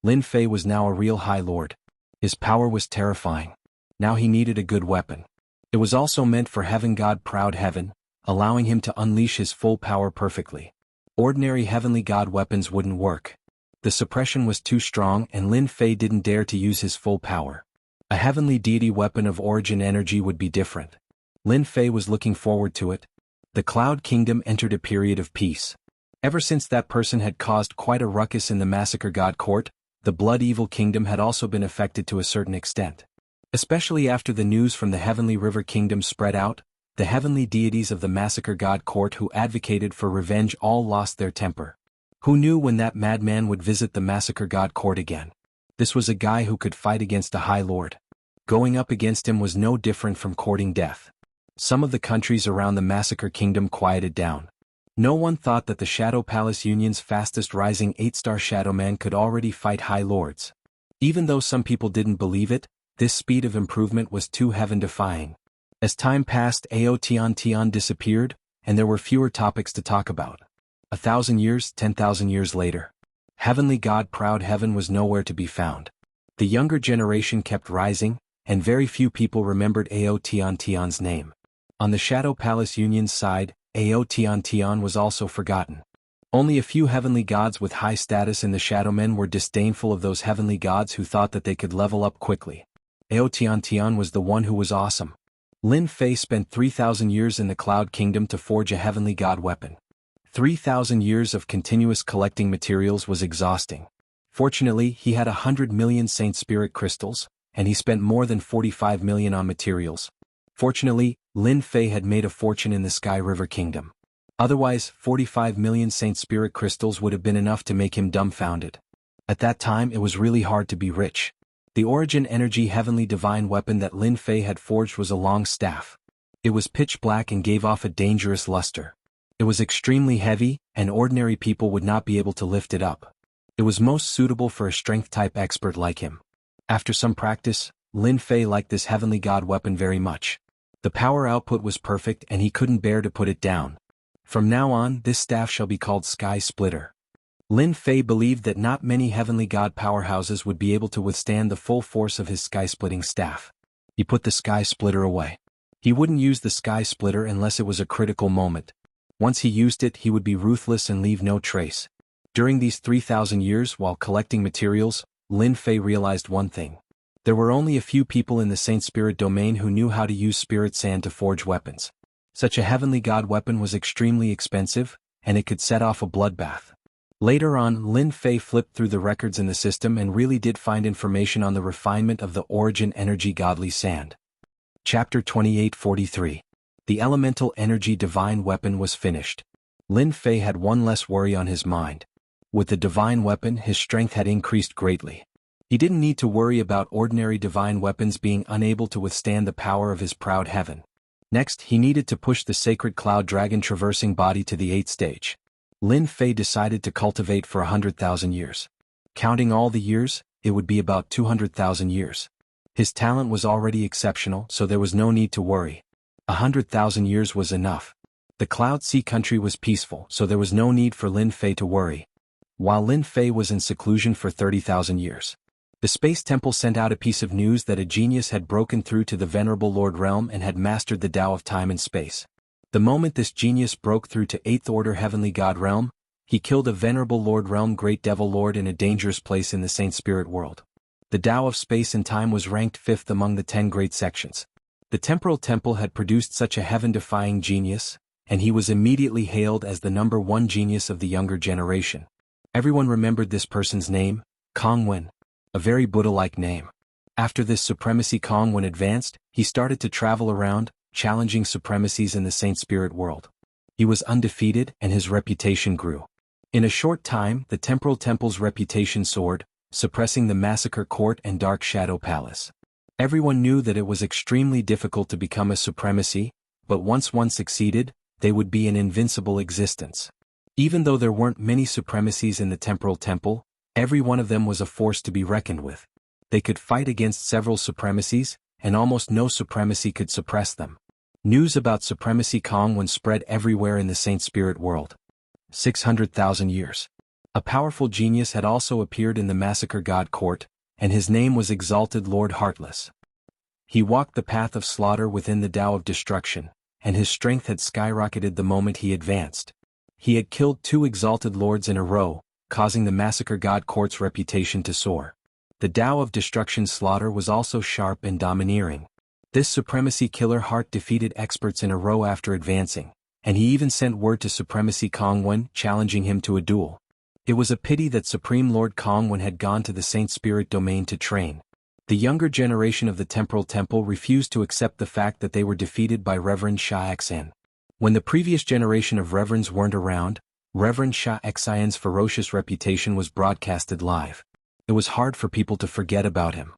Lin Fei was now a real High Lord. His power was terrifying. Now he needed a good weapon. It was also meant for Heaven God Proud Heaven, allowing him to unleash his full power perfectly. Ordinary Heavenly God weapons wouldn't work. The suppression was too strong and Lin Fei didn't dare to use his full power. A heavenly deity weapon of origin energy would be different. Lin Fei was looking forward to it. The Cloud Kingdom entered a period of peace. Ever since that person had caused quite a ruckus in the Massacre God Court, the Blood Evil Kingdom had also been affected to a certain extent. Especially after the news from the Heavenly River Kingdom spread out, the heavenly deities of the Massacre God Court who advocated for revenge all lost their temper. Who knew when that madman would visit the Massacre God Court again? This was a guy who could fight against a High Lord. Going up against him was no different from courting death. Some of the countries around the Massacre Kingdom quieted down. No one thought that the Shadow Palace Union's fastest rising 8-star Shadowman could already fight High Lords. Even though some people didn't believe it, this speed of improvement was too heaven-defying. As time passed, Aotion disappeared, and there were fewer topics to talk about. 1,000 years, 10,000 years later. Heavenly God Proud Heaven was nowhere to be found. The younger generation kept rising, and very few people remembered Aotion's name. On the Shadow Palace Union's side, Aotion was also forgotten. Only a few heavenly gods with high status in the Shadowmen were disdainful of those heavenly gods who thought that they could level up quickly. Aotion was the one who was awesome. Lin Fei spent 3,000 years in the Cloud Kingdom to forge a heavenly god weapon. 3,000 years of continuous collecting materials was exhausting. Fortunately, he had 100 million Saint Spirit crystals, and he spent more than 45 million on materials. Fortunately, Lin Fei had made a fortune in the Sky River Kingdom. Otherwise, 45 million Saint Spirit crystals would have been enough to make him dumbfounded. At that time it was really hard to be rich. The Origin Energy Heavenly Divine weapon that Lin Fei had forged was a long staff. It was pitch black and gave off a dangerous luster. It was extremely heavy, and ordinary people would not be able to lift it up. It was most suitable for a strength-type expert like him. After some practice, Lin Fei liked this heavenly god weapon very much. The power output was perfect and he couldn't bear to put it down. From now on, this staff shall be called Sky Splitter. Lin Fei believed that not many heavenly god powerhouses would be able to withstand the full force of his sky-splitting staff. He put the Sky Splitter away. He wouldn't use the Sky Splitter unless it was a critical moment. Once he used it, he would be ruthless and leave no trace. During these 3,000 years while collecting materials, Lin Fei realized one thing. There were only a few people in the Saint Spirit domain who knew how to use spirit sand to forge weapons. Such a heavenly god weapon was extremely expensive, and it could set off a bloodbath. Later on, Lin Fei flipped through the records in the system and really did find information on the refinement of the Origin Energy Godly Sand. Chapter 2843. The Elemental Energy Divine Weapon was finished. Lin Fei had one less worry on his mind. With the divine weapon, his strength had increased greatly. He didn't need to worry about ordinary divine weapons being unable to withstand the power of his proud heaven. Next, he needed to push the sacred cloud dragon traversing body to the 8th stage. Lin Fei decided to cultivate for 100,000 years. Counting all the years, it would be about 200,000 years. His talent was already exceptional, so there was no need to worry. 100,000 years was enough. The Cloud Sea country was peaceful, so there was no need for Lin Fei to worry. While Lin Fei was in seclusion for 30,000 years. The Space Temple sent out a piece of news that a genius had broken through to the Venerable Lord Realm and had mastered the Tao of time and space. The moment this genius broke through to 8th Order Heavenly God Realm, he killed a Venerable Lord Realm Great Devil Lord in a dangerous place in the Saint Spirit world. The Tao of space and time was ranked 5th among the 10 great sections. The Temporal Temple had produced such a heaven-defying genius, and he was immediately hailed as the #1 genius of the younger generation. Everyone remembered this person's name, Kong Wen. A very Buddha-like name. After this supremacy, Kong Wen advanced, he started to travel around, challenging supremacies in the Saint Spirit world. He was undefeated and his reputation grew. In a short time, the Temporal Temple's reputation soared, suppressing the Massacre Court and Dark Shadow Palace. Everyone knew that it was extremely difficult to become a supremacy, but once one succeeded, they would be an invincible existence. Even though there weren't many supremacies in the Temporal Temple, every one of them was a force to be reckoned with. They could fight against several supremacies, and almost no supremacy could suppress them. News about supremacy Kong Wen spread everywhere in the Saint Spirit world. 600,000 years. A powerful genius had also appeared in the Massacre God Court, and his name was Exalted Lord Heartless. He walked the path of slaughter within the Tao of destruction, and his strength had skyrocketed the moment he advanced. He had killed 2 exalted lords in a row, causing the Massacre God Court's reputation to soar. The Tao of Destruction's slaughter was also sharp and domineering. This supremacy killer heart defeated experts in a row after advancing, and he even sent word to Supremacy Kong Wen, challenging him to a duel. It was a pity that Supreme Lord Kong Wen had gone to the Saint Spirit domain to train. The younger generation of the Temporal Temple refused to accept the fact that they were defeated by Reverend Sha Xen. When the previous generation of Reverends weren't around, Reverend Sha Xian's ferocious reputation was broadcasted live. It was hard for people to forget about him.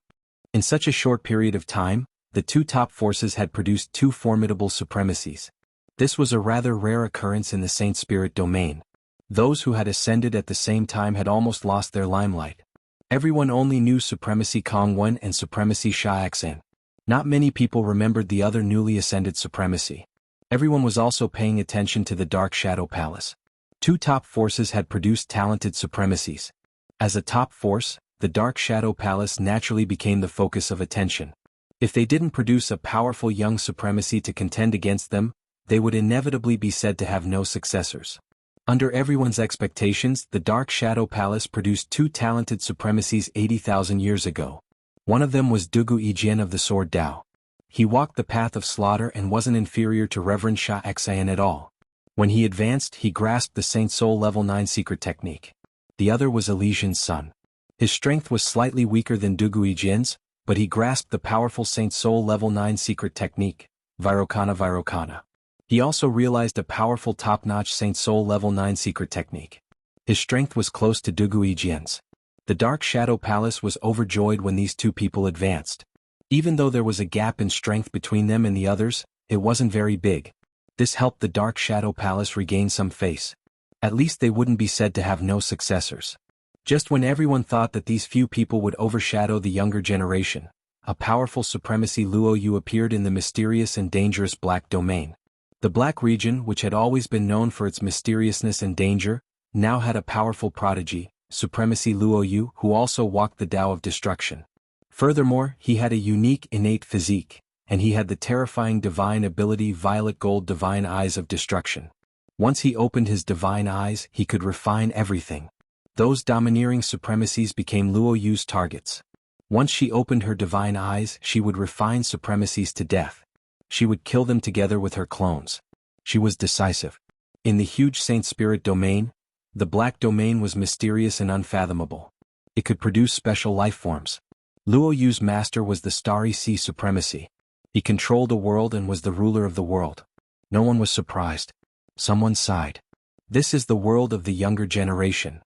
In such a short period of time, the 2 top forces had produced 2 formidable supremacies. This was a rather rare occurrence in the Saint Spirit domain. Those who had ascended at the same time had almost lost their limelight. Everyone only knew Supremacy Kong Wen and Supremacy Sha Xen. Not many people remembered the other newly ascended supremacy. Everyone was also paying attention to the Dark Shadow Palace. 2 top forces had produced talented supremacies. As a top force, the Dark Shadow Palace naturally became the focus of attention. If they didn't produce a powerful young supremacy to contend against them, they would inevitably be said to have no successors. Under everyone's expectations, the Dark Shadow Palace produced 2 talented supremacies 80,000 years ago. One of them was Dugu Yijian of the Sword Tao. He walked the path of slaughter and wasn't inferior to Reverend Sha Xian at all. When he advanced, he grasped the Saint Soul Level 9 secret technique. The other was Elysian's son. His strength was slightly weaker than Dugu Yijian's, but he grasped the powerful Saint Soul Level 9 secret technique, Virokana. He also realized a powerful top-notch Saint Soul level 9 secret technique. His strength was close to Dugui Jian's. The Dark Shadow Palace was overjoyed when these two people advanced. Even though there was a gap in strength between them and the others, it wasn't very big. This helped the Dark Shadow Palace regain some face. At least they wouldn't be said to have no successors. Just when everyone thought that these few people would overshadow the younger generation, a powerful supremacy Luo Yu appeared in the mysterious and dangerous Black Domain. The Black region, which had always been known for its mysteriousness and danger, now had a powerful prodigy, Supremacy Luo Yu, who also walked the Tao of Destruction. Furthermore, he had a unique innate physique, and he had the terrifying divine ability Violet Gold Divine Eyes of Destruction. Once he opened his divine eyes, he could refine everything. Those domineering supremacies became Luo Yu's targets. Once she opened her divine eyes, she would refine supremacies to death. She would kill them together with her clones. She was decisive. In the huge Saint Spirit domain, the Black Domain was mysterious and unfathomable. It could produce special life forms. Luo Yu's master was the Starry Sea Supremacy. He controlled a world and was the ruler of the world. No one was surprised. Someone sighed. This is the world of the younger generation.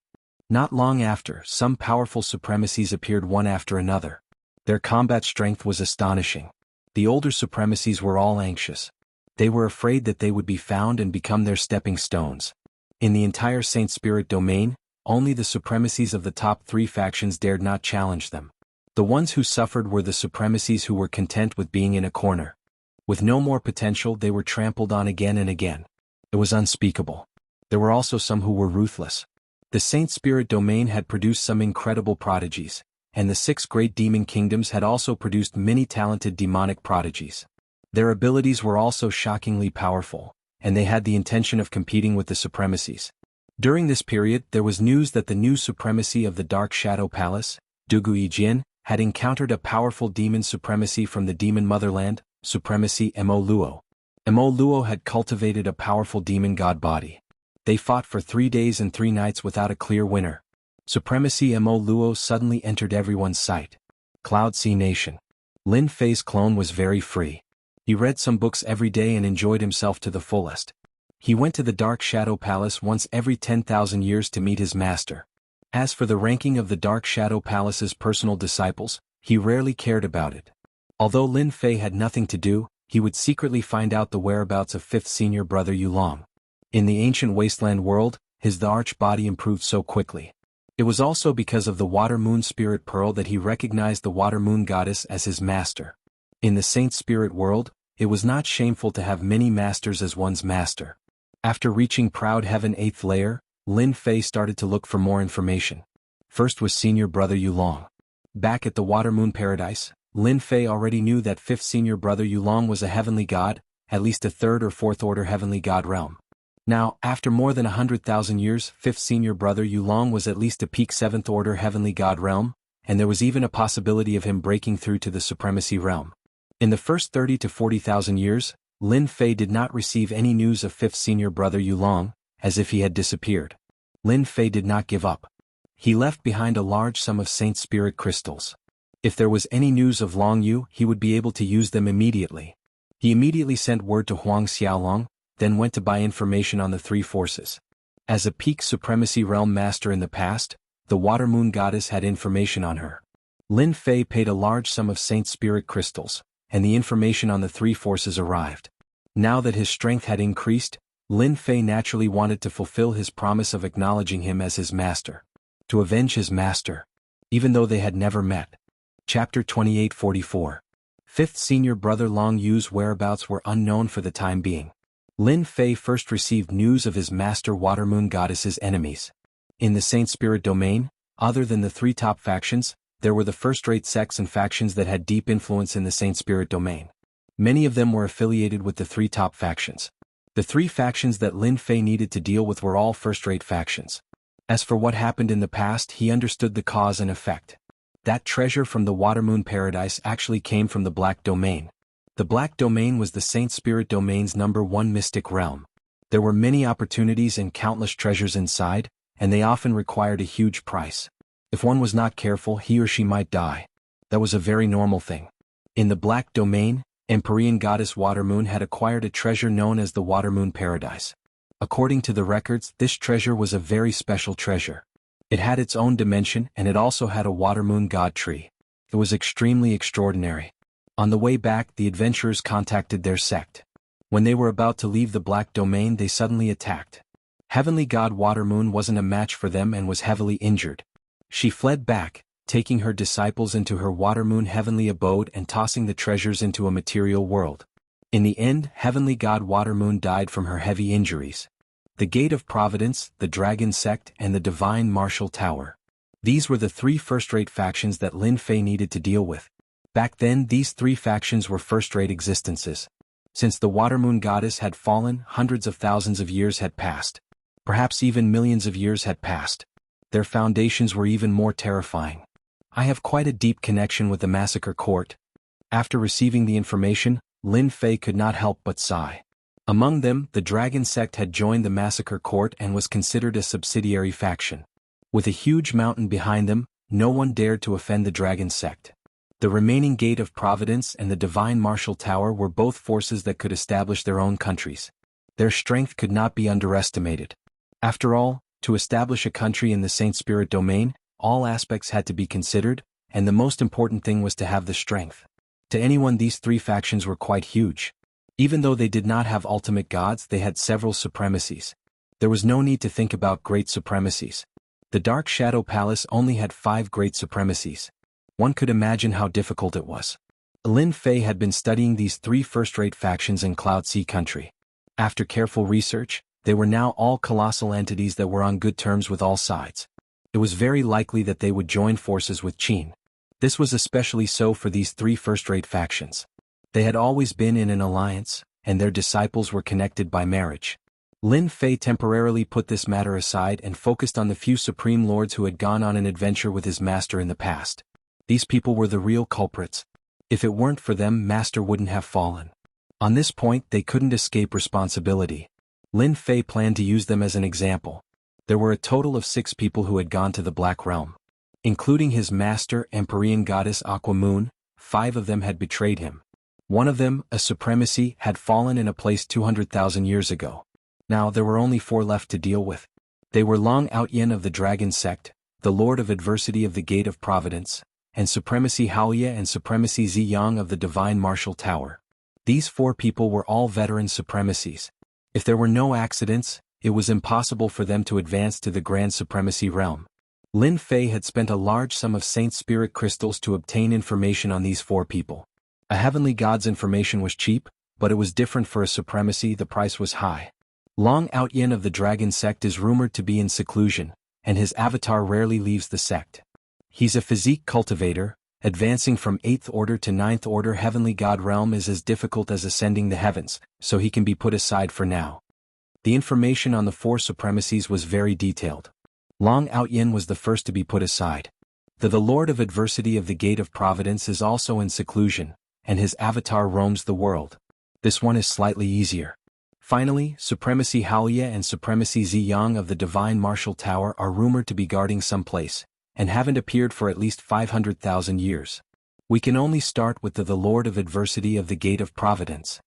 Not long after, some powerful supremacies appeared one after another. Their combat strength was astonishing. The older supremacies were all anxious. They were afraid that they would be found and become their stepping stones. In the entire Saint Spirit domain, only the supremacies of the top 3 factions dared not challenge them. The ones who suffered were the supremacies who were content with being in a corner. With no more potential, they were trampled on again and again. It was unspeakable. There were also some who were ruthless. The Saint Spirit domain had produced some incredible prodigies, and the 6 great demon kingdoms had also produced many talented demonic prodigies. Their abilities were also shockingly powerful, and they had the intention of competing with the supremacies. During this period, there was news that the new supremacy of the Dark Shadow Palace, Dugui Jin, had encountered a powerful demon supremacy from the demon motherland, Supremacy Mo Luo. Mo Luo had cultivated a powerful demon god body. They fought for 3 days and 3 nights without a clear winner. Supremacy Mo Luo suddenly entered everyone's sight. Cloud Sea Nation. Lin Fei's clone was very free. He read some books every day and enjoyed himself to the fullest. He went to the Dark Shadow Palace once every 10,000 years to meet his master. As for the ranking of the Dark Shadow Palace's personal disciples, he rarely cared about it. Although Lin Fei had nothing to do, he would secretly find out the whereabouts of 5th senior brother Yulong. In the ancient wasteland world, the arch body improved so quickly. It was also because of the Water Moon Spirit Pearl that he recognized the Water Moon Goddess as his master. In the Saint Spirit world, it was not shameful to have many masters as one's master. After reaching Proud Heaven 8th layer, Lin Fei started to look for more information. First was senior brother Yulong. Back at the Water Moon Paradise, Lin Fei already knew that 5th senior brother Yulong was a heavenly god, at least a 3rd or 4th order heavenly god realm. Now, after more than 100,000 years, 5th senior brother Yulong was at least a peak 7th order heavenly god realm, and there was even a possibility of him breaking through to the supremacy realm. In the first 30 to 40,000 years, Lin Fei did not receive any news of 5th senior brother Yulong, as if he had disappeared. Lin Fei did not give up. He left behind a large sum of Saint Spirit crystals. If there was any news of Long Yu, he would be able to use them immediately. He immediately sent word to Huang Xiaolong, then went to buy information on the 3 forces. As a peak supremacy realm master in the past, the Water Moon Goddess had information on her. Lin Fei paid a large sum of Saint Spirit crystals, and the information on the 3 forces arrived. Now that his strength had increased, Lin Fei naturally wanted to fulfill his promise of acknowledging him as his master. To avenge his master. Even though they had never met. Chapter 2844. 5th senior brother Long Yu's whereabouts were unknown for the time being. Lin Fei first received news of his master Water Moon Goddess's enemies. In the Saint Spirit domain, other than the 3 top factions, there were the first-rate sects and factions that had deep influence in the Saint Spirit domain. Many of them were affiliated with the 3 top factions. The 3 factions that Lin Fei needed to deal with were all first-rate factions. As for what happened in the past, he understood the cause and effect. That treasure from the Water Moon Paradise actually came from the Black Domain. The Black Domain was the Saint Spirit domain's #1 mystic realm. There were many opportunities and countless treasures inside, and they often required a huge price. If one was not careful, he or she might die. That was a very normal thing. In the Black Domain, Empyrean goddess Watermoon had acquired a treasure known as the Watermoon Paradise. According to the records, this treasure was a very special treasure. It had its own dimension and it also had a Watermoon god tree. It was extremely extraordinary. On the way back, the adventurers contacted their sect. When they were about to leave the Black Domain, they suddenly attacked. Heavenly god Watermoon wasn't a match for them and was heavily injured. She fled back, taking her disciples into her Watermoon heavenly abode and tossing the treasures into a material world. In the end, heavenly god Watermoon died from her heavy injuries. The Gate of Providence, the Dragon Sect, and the Divine Martial Tower. These were the three first-rate factions that Lin Fei needed to deal with. Back then, these three factions were first-rate existences. Since the Watermoon goddess had fallen, hundreds of thousands of years had passed. Perhaps even millions of years had passed. Their foundations were even more terrifying. I have quite a deep connection with the massacre court. After receiving the information, Lin Fei could not help but sigh. Among them, the Dragon Sect had joined the massacre court and was considered a subsidiary faction. With a huge mountain behind them, no one dared to offend the Dragon Sect. The remaining Gate of Providence and the Divine Martial Tower were both forces that could establish their own countries. Their strength could not be underestimated. After all, to establish a country in the Saint Spirit domain, all aspects had to be considered, and the most important thing was to have the strength. To anyone, these three factions were quite huge. Even though they did not have ultimate gods, they had several supremacies. There was no need to think about great supremacies. The Dark Shadow Palace only had 5 great supremacies. One could imagine how difficult it was. Lin Fei had been studying these 3 first-rate factions in Cloud Sea Country. After careful research, they were now all colossal entities that were on good terms with all sides. It was very likely that they would join forces with Qin. This was especially so for these 3 first-rate factions. They had always been in an alliance, and their disciples were connected by marriage. Lin Fei temporarily put this matter aside and focused on the few supreme lords who had gone on an adventure with his master in the past. These people were the real culprits. If it weren't for them, Master wouldn't have fallen. On this point, they couldn't escape responsibility. Lin Fei planned to use them as an example. There were a total of 6 people who had gone to the Black Realm. Including his master, Empyrean goddess Aqua Moon, 5 of them had betrayed him. One of them, a supremacy, had fallen in a place 200,000 years ago. Now there were only 4 left to deal with. They were Long Outyen of the Dragon Sect, the Lord of Adversity of the Gate of Providence, and Supremacy Haoye and Supremacy Ziyang of the Divine Martial Tower. These 4 people were all veteran supremacies. If there were no accidents, it was impossible for them to advance to the Grand Supremacy realm. Lin Fei had spent a large sum of Saint Spirit crystals to obtain information on these 4 people. A heavenly god's information was cheap, but it was different for a supremacy. The price was high. Long Outyen of the Dragon Sect is rumored to be in seclusion, and his avatar rarely leaves the sect. He's a physique cultivator. Advancing from 8th order to 9th order heavenly god realm is as difficult as ascending the heavens, so he can be put aside for now. The information on the 4 supremacies was very detailed. Long Outyen was the first to be put aside. The Lord of Adversity of the Gate of Providence is also in seclusion, and his avatar roams the world. This one is slightly easier. Finally, Supremacy Haoye and Supremacy Ziyang of the Divine Martial Tower are rumored to be guarding someplace, and haven't appeared for at least 500,000 years. We can only start with the Lord of Adversity of the Gate of Providence.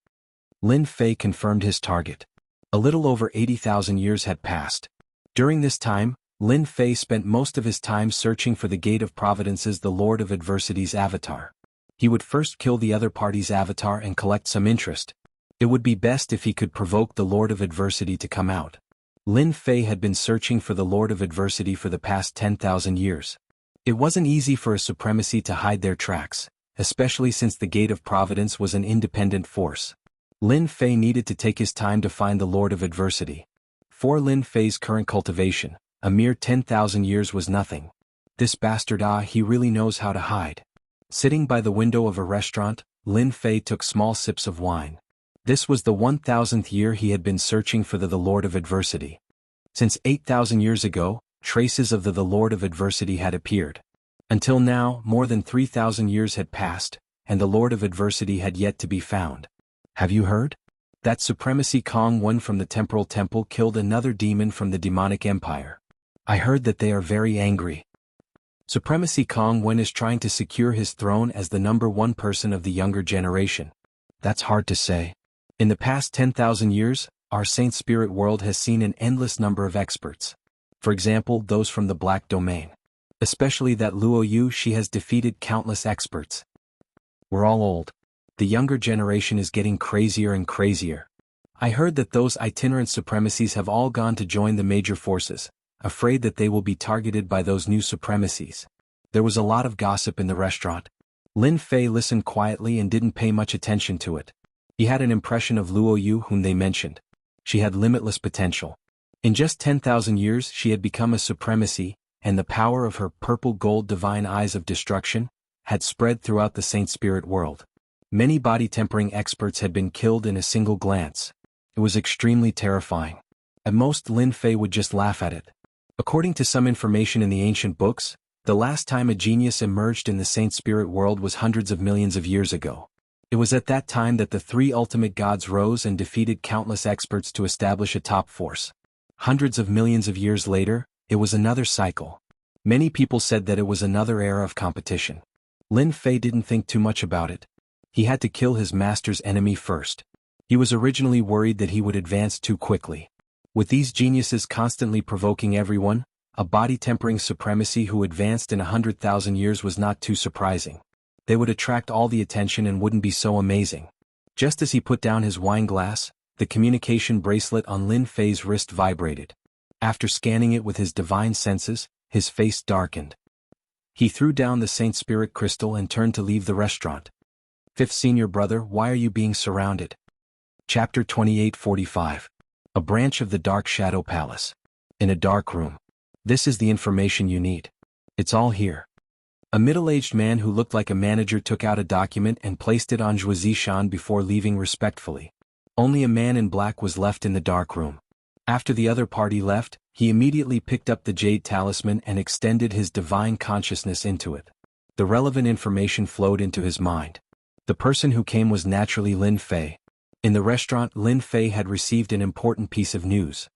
Lin Fei confirmed his target. A little over 80,000 years had passed. During this time, Lin Fei spent most of his time searching for the Gate of Providence's the Lord of Adversity's avatar. He would first kill the other party's avatar and collect some interest. It would be best if he could provoke the Lord of Adversity to come out. Lin Fei had been searching for the Lord of Adversity for the past 10,000 years. It wasn't easy for a supremacy to hide their tracks, especially since the Gate of Providence was an independent force. Lin Fei needed to take his time to find the Lord of Adversity. For Lin Fei's current cultivation, a mere 10,000 years was nothing. This bastard, he really knows how to hide. Sitting by the window of a restaurant, Lin Fei took small sips of wine. This was the 1000th year he had been searching for the Lord of Adversity. Since 8,000 years ago, traces of the Lord of Adversity had appeared. Until now, more than 3,000 years had passed, and the Lord of Adversity had yet to be found. Have you heard? That Supremacy Kong Wen from the Temporal Temple killed another demon from the Demonic Empire. I heard that they are very angry. Supremacy Kong Wen is trying to secure his throne as the #1 person of the younger generation. That's hard to say. In the past 10,000 years, our Saint Spirit world has seen an endless number of experts. For example, those from the Black Domain. Especially that Luo Yu, she has defeated countless experts. We're all old. The younger generation is getting crazier and crazier. I heard that those itinerant supremacies have all gone to join the major forces, afraid that they will be targeted by those new supremacies. There was a lot of gossip in the restaurant. Lin Fei listened quietly and didn't pay much attention to it. He had an impression of Luo Yu whom they mentioned. She had limitless potential. In just 10,000 years she had become a supremacy, and the power of her purple gold divine eyes of destruction had spread throughout the Saint Spirit world. Many body-tempering experts had been killed in a single glance. It was extremely terrifying. At most Lin Fei would just laugh at it. According to some information in the ancient books, the last time a genius emerged in the Saint Spirit world was hundreds of millions of years ago. It was at that time that the three ultimate gods rose and defeated countless experts to establish a top force. Hundreds of millions of years later, it was another cycle. Many people said that it was another era of competition. Lin Fei didn't think too much about it. He had to kill his master's enemy first. He was originally worried that he would advance too quickly. With these geniuses constantly provoking everyone, a body-tempering supremacy who advanced in 100,000 years was not too surprising. They would attract all the attention and wouldn't be so amazing. Just as he put down his wine glass, the communication bracelet on Lin Fei's wrist vibrated. After scanning it with his divine senses, his face darkened. He threw down the Saint Spirit crystal and turned to leave the restaurant. Fifth Senior Brother, why are you being surrounded? Chapter 28:45. A branch of the Dark Shadow Palace. In a dark room. This is the information you need. It's all here. A middle-aged man who looked like a manager took out a document and placed it on Zhuo Zishan before leaving respectfully. Only a man in black was left in the dark room. After the other party left, he immediately picked up the jade talisman and extended his divine consciousness into it. The relevant information flowed into his mind. The person who came was naturally Lin Fei. In the restaurant, Lin Fei had received an important piece of news.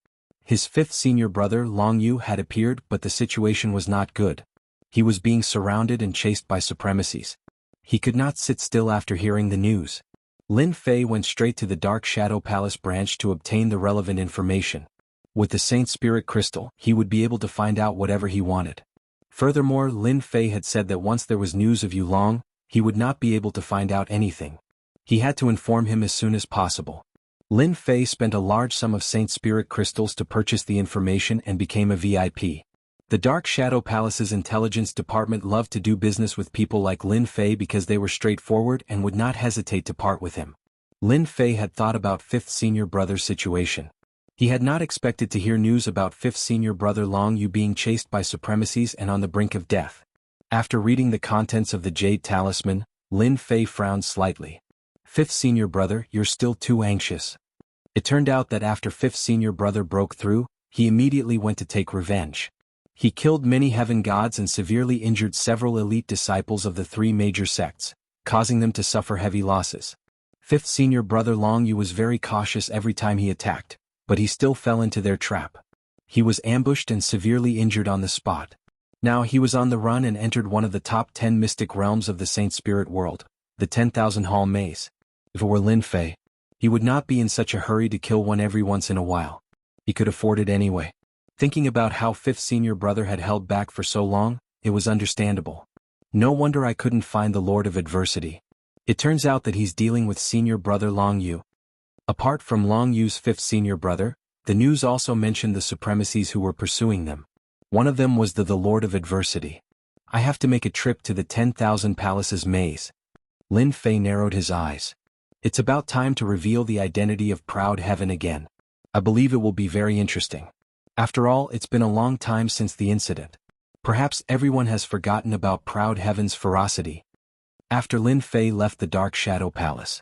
His fifth senior brother Long Yu had appeared, but the situation was not good. He was being surrounded and chased by supremacies. He could not sit still after hearing the news. Lin Fei went straight to the Dark Shadow Palace branch to obtain the relevant information. With the Saint Spirit Crystal, he would be able to find out whatever he wanted. Furthermore, Lin Fei had said that once there was news of Yu Long, he would not be able to find out anything. He had to inform him as soon as possible. Lin Fei spent a large sum of Saint Spirit crystals to purchase the information and became a VIP. The Dark Shadow Palace's intelligence department loved to do business with people like Lin Fei because they were straightforward and would not hesitate to part with him. Lin Fei had thought about fifth senior brother's situation. He had not expected to hear news about fifth senior brother Long Yu being chased by supremacies and on the brink of death. After reading the contents of the jade talisman, Lin Fei frowned slightly. Fifth senior brother, you're still too anxious. It turned out that after fifth senior brother broke through, he immediately went to take revenge. He killed many heaven gods and severely injured several elite disciples of the three major sects, causing them to suffer heavy losses. Fifth senior brother Long Yu was very cautious every time he attacked, but he still fell into their trap. He was ambushed and severely injured on the spot. Now he was on the run and entered one of the top 10 mystic realms of the Saint Spirit world, the 10,000 Hall Maze. If it were Lin Fei, he would not be in such a hurry to kill one every once in a while. He could afford it anyway. Thinking about how fifth senior brother had held back for so long, it was understandable. No wonder I couldn't find the Lord of Adversity. It turns out that he's dealing with senior brother Long Yu. Apart from Long Yu's fifth senior brother, the news also mentioned the supremacies who were pursuing them. One of them was the Lord of Adversity. I have to make a trip to the 10,000 Palaces maze. Lin Fei narrowed his eyes. It's about time to reveal the identity of Proud Heaven again. I believe it will be very interesting. After all, it's been a long time since the incident. Perhaps everyone has forgotten about Proud Heaven's ferocity. After Lin Fei left the Dark Shadow Palace,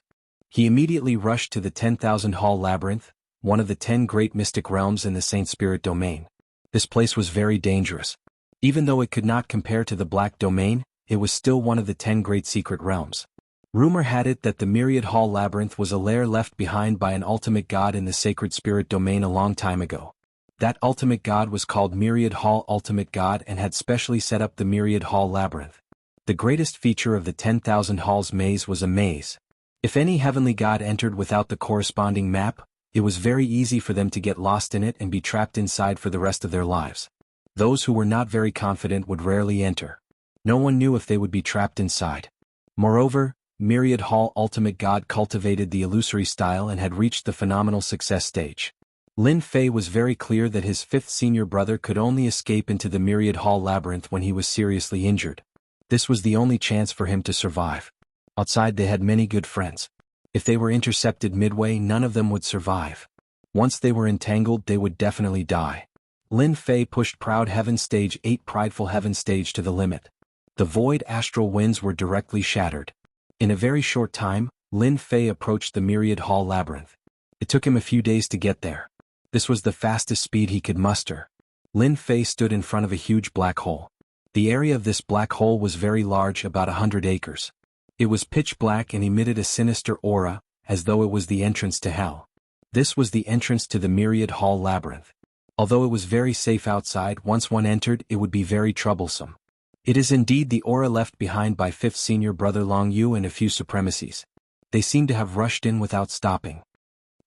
he immediately rushed to the 10,000 Hall Labyrinth, one of the 10 great mystic realms in the Saint Spirit domain. This place was very dangerous. Even though it could not compare to the Black Domain, it was still one of the 10 great secret realms. Rumor had it that the Myriad Hall Labyrinth was a lair left behind by an ultimate god in the Sacred Spirit domain a long time ago. That ultimate god was called Myriad Hall Ultimate God and had specially set up the Myriad Hall Labyrinth. The greatest feature of the 10,000 Halls maze was a maze. If any heavenly god entered without the corresponding map, it was very easy for them to get lost in it and be trapped inside for the rest of their lives. Those who were not very confident would rarely enter. No one knew if they would be trapped inside. Moreover, Myriad Hall Ultimate God cultivated the illusory style and had reached the phenomenal success stage. Lin Fei was very clear that his fifth senior brother could only escape into the Myriad Hall labyrinth when he was seriously injured. This was the only chance for him to survive. Outside they had many good friends. If they were intercepted midway, none of them would survive. Once they were entangled, they would definitely die. Lin Fei pushed Proud Heaven Stage 8 Prideful Heaven Stage to the limit. The void astral winds were directly shattered. In a very short time, Lin Fei approached the Myriad Hall labyrinth. It took him a few days to get there. This was the fastest speed he could muster. Lin Fei stood in front of a huge black hole. The area of this black hole was very large, about 100 acres. It was pitch black and emitted a sinister aura, as though it was the entrance to hell. This was the entrance to the Myriad Hall labyrinth. Although it was very safe outside, once one entered, it would be very troublesome. It is indeed the aura left behind by fifth senior brother Long Yu and a few supremacies. They seemed to have rushed in without stopping.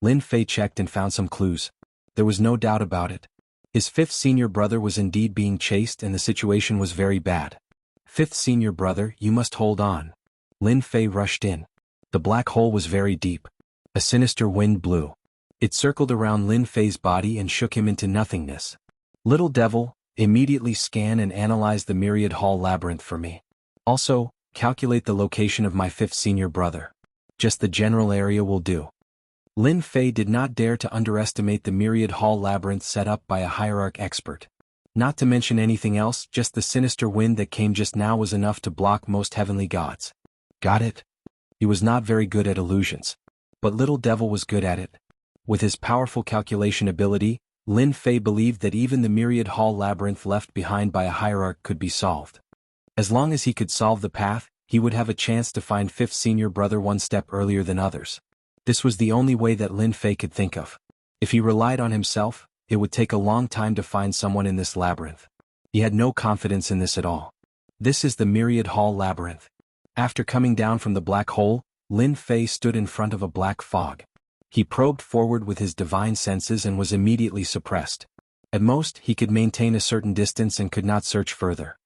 Lin Fei checked and found some clues. There was no doubt about it. His fifth senior brother was indeed being chased and the situation was very bad. Fifth senior brother, you must hold on. Lin Fei rushed in. The black hole was very deep. A sinister wind blew. It circled around Lin Fei's body and shook him into nothingness. Little devil, immediately scan and analyze the Myriad Hall labyrinth for me. Also, calculate the location of my fifth senior brother. Just the general area will do. Lin Fei did not dare to underestimate the Myriad Hall labyrinth set up by a hierarch expert. Not to mention anything else, just the sinister wind that came just now was enough to block most heavenly gods. Got it? He was not very good at illusions. But Little Devil was good at it. With his powerful calculation ability, Lin Fei believed that even the Myriad Hall labyrinth left behind by a hierarch could be solved. As long as he could solve the path, he would have a chance to find fifth senior brother one step earlier than others. This was the only way that Lin Fei could think of. If he relied on himself, it would take a long time to find someone in this labyrinth. He had no confidence in this at all. This is the Myriad Hall labyrinth. After coming down from the black hole, Lin Fei stood in front of a black fog. He probed forward with his divine senses and was immediately suppressed. At most, he could maintain a certain distance and could not search further.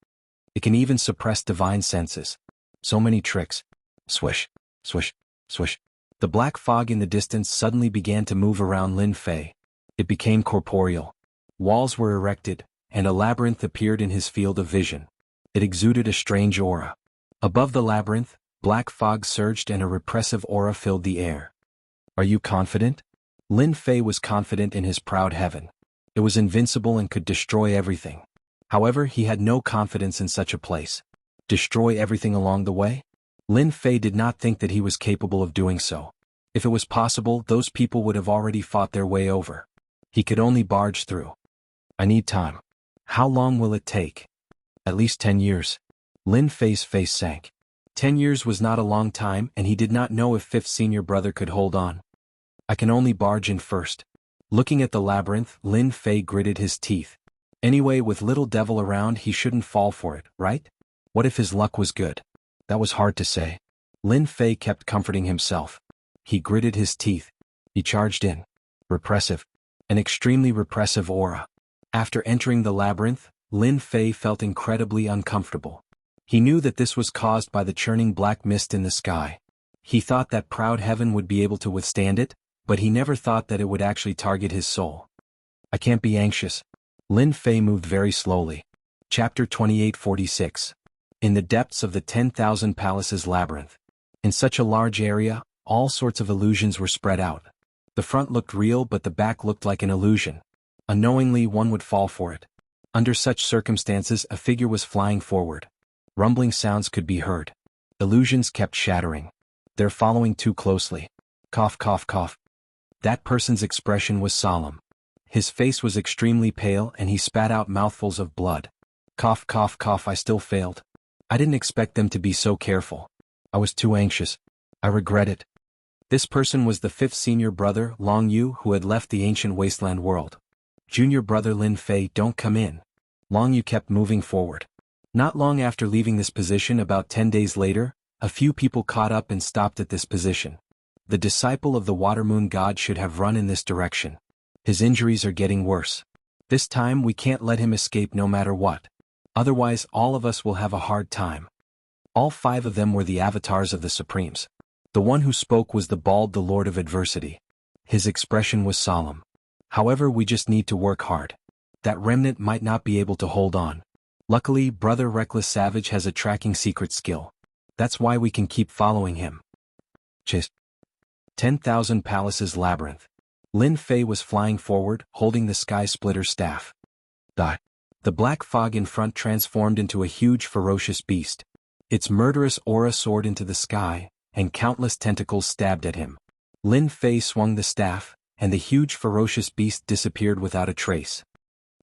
It can even suppress divine senses. So many tricks. Swish, swish, swish. The black fog in the distance suddenly began to move around Lin Fei. It became corporeal. Walls were erected, and a labyrinth appeared in his field of vision. It exuded a strange aura. Above the labyrinth, black fog surged and a repressive aura filled the air. Are you confident? Lin Fei was confident in his proud heaven. It was invincible and could destroy everything. However, he had no confidence in such a place. Destroy everything along the way? Lin Fei did not think that he was capable of doing so. If it was possible, those people would have already fought their way over. He could only barge through. I need time. How long will it take? At least 10 years. Lin Fei's face sank. 10 years was not a long time, and he did not know if fifth senior brother could hold on. I can only barge in first. Looking at the labyrinth, Lin Fei gritted his teeth. Anyway, with Little Devil around, he shouldn't fall for it, right? What if his luck was good? That was hard to say. Lin Fei kept comforting himself. He gritted his teeth. He charged in. Repressive. An extremely repressive aura. After entering the labyrinth, Lin Fei felt incredibly uncomfortable. He knew that this was caused by the churning black mist in the sky. He thought that proud heaven would be able to withstand it, but he never thought that it would actually target his soul. I can't be anxious. Lin Fei moved very slowly. Chapter 2846. In the depths of the 10,000 Palaces labyrinth. In such a large area, all sorts of illusions were spread out. The front looked real, but the back looked like an illusion. Unknowingly, one would fall for it. Under such circumstances, a figure was flying forward. Rumbling sounds could be heard. Illusions kept shattering. They're following too closely. Cough, cough, cough. That person's expression was solemn. His face was extremely pale and he spat out mouthfuls of blood. Cough, cough, cough. I still failed. I didn't expect them to be so careful. I was too anxious. I regret it. This person was the fifth senior brother, Long Yu, who had left the ancient wasteland world. Junior brother Lin Fei, don't come in. Long Yu kept moving forward. Not long after leaving this position, about 10 days later, A few people caught up and stopped at this position. The disciple of the water moon god should have run in this direction. His injuries are getting worse. This time we can't let him escape no matter what. Otherwise all of us will have a hard time. All 5 of them were the avatars of the Supremes. The one who spoke was the bald, the Lord of Adversity. His expression was solemn. However, we just need to work hard. That remnant might not be able to hold on. Luckily, Brother Reckless Savage has a tracking secret skill. That's why we can keep following him. 10,000 Palaces Labyrinth. Lin Fei was flying forward, holding the Sky Splitter staff. The black fog in front transformed into a huge ferocious beast. Its murderous aura soared into the sky, and countless tentacles stabbed at him. Lin Fei swung the staff, and the huge ferocious beast disappeared without a trace.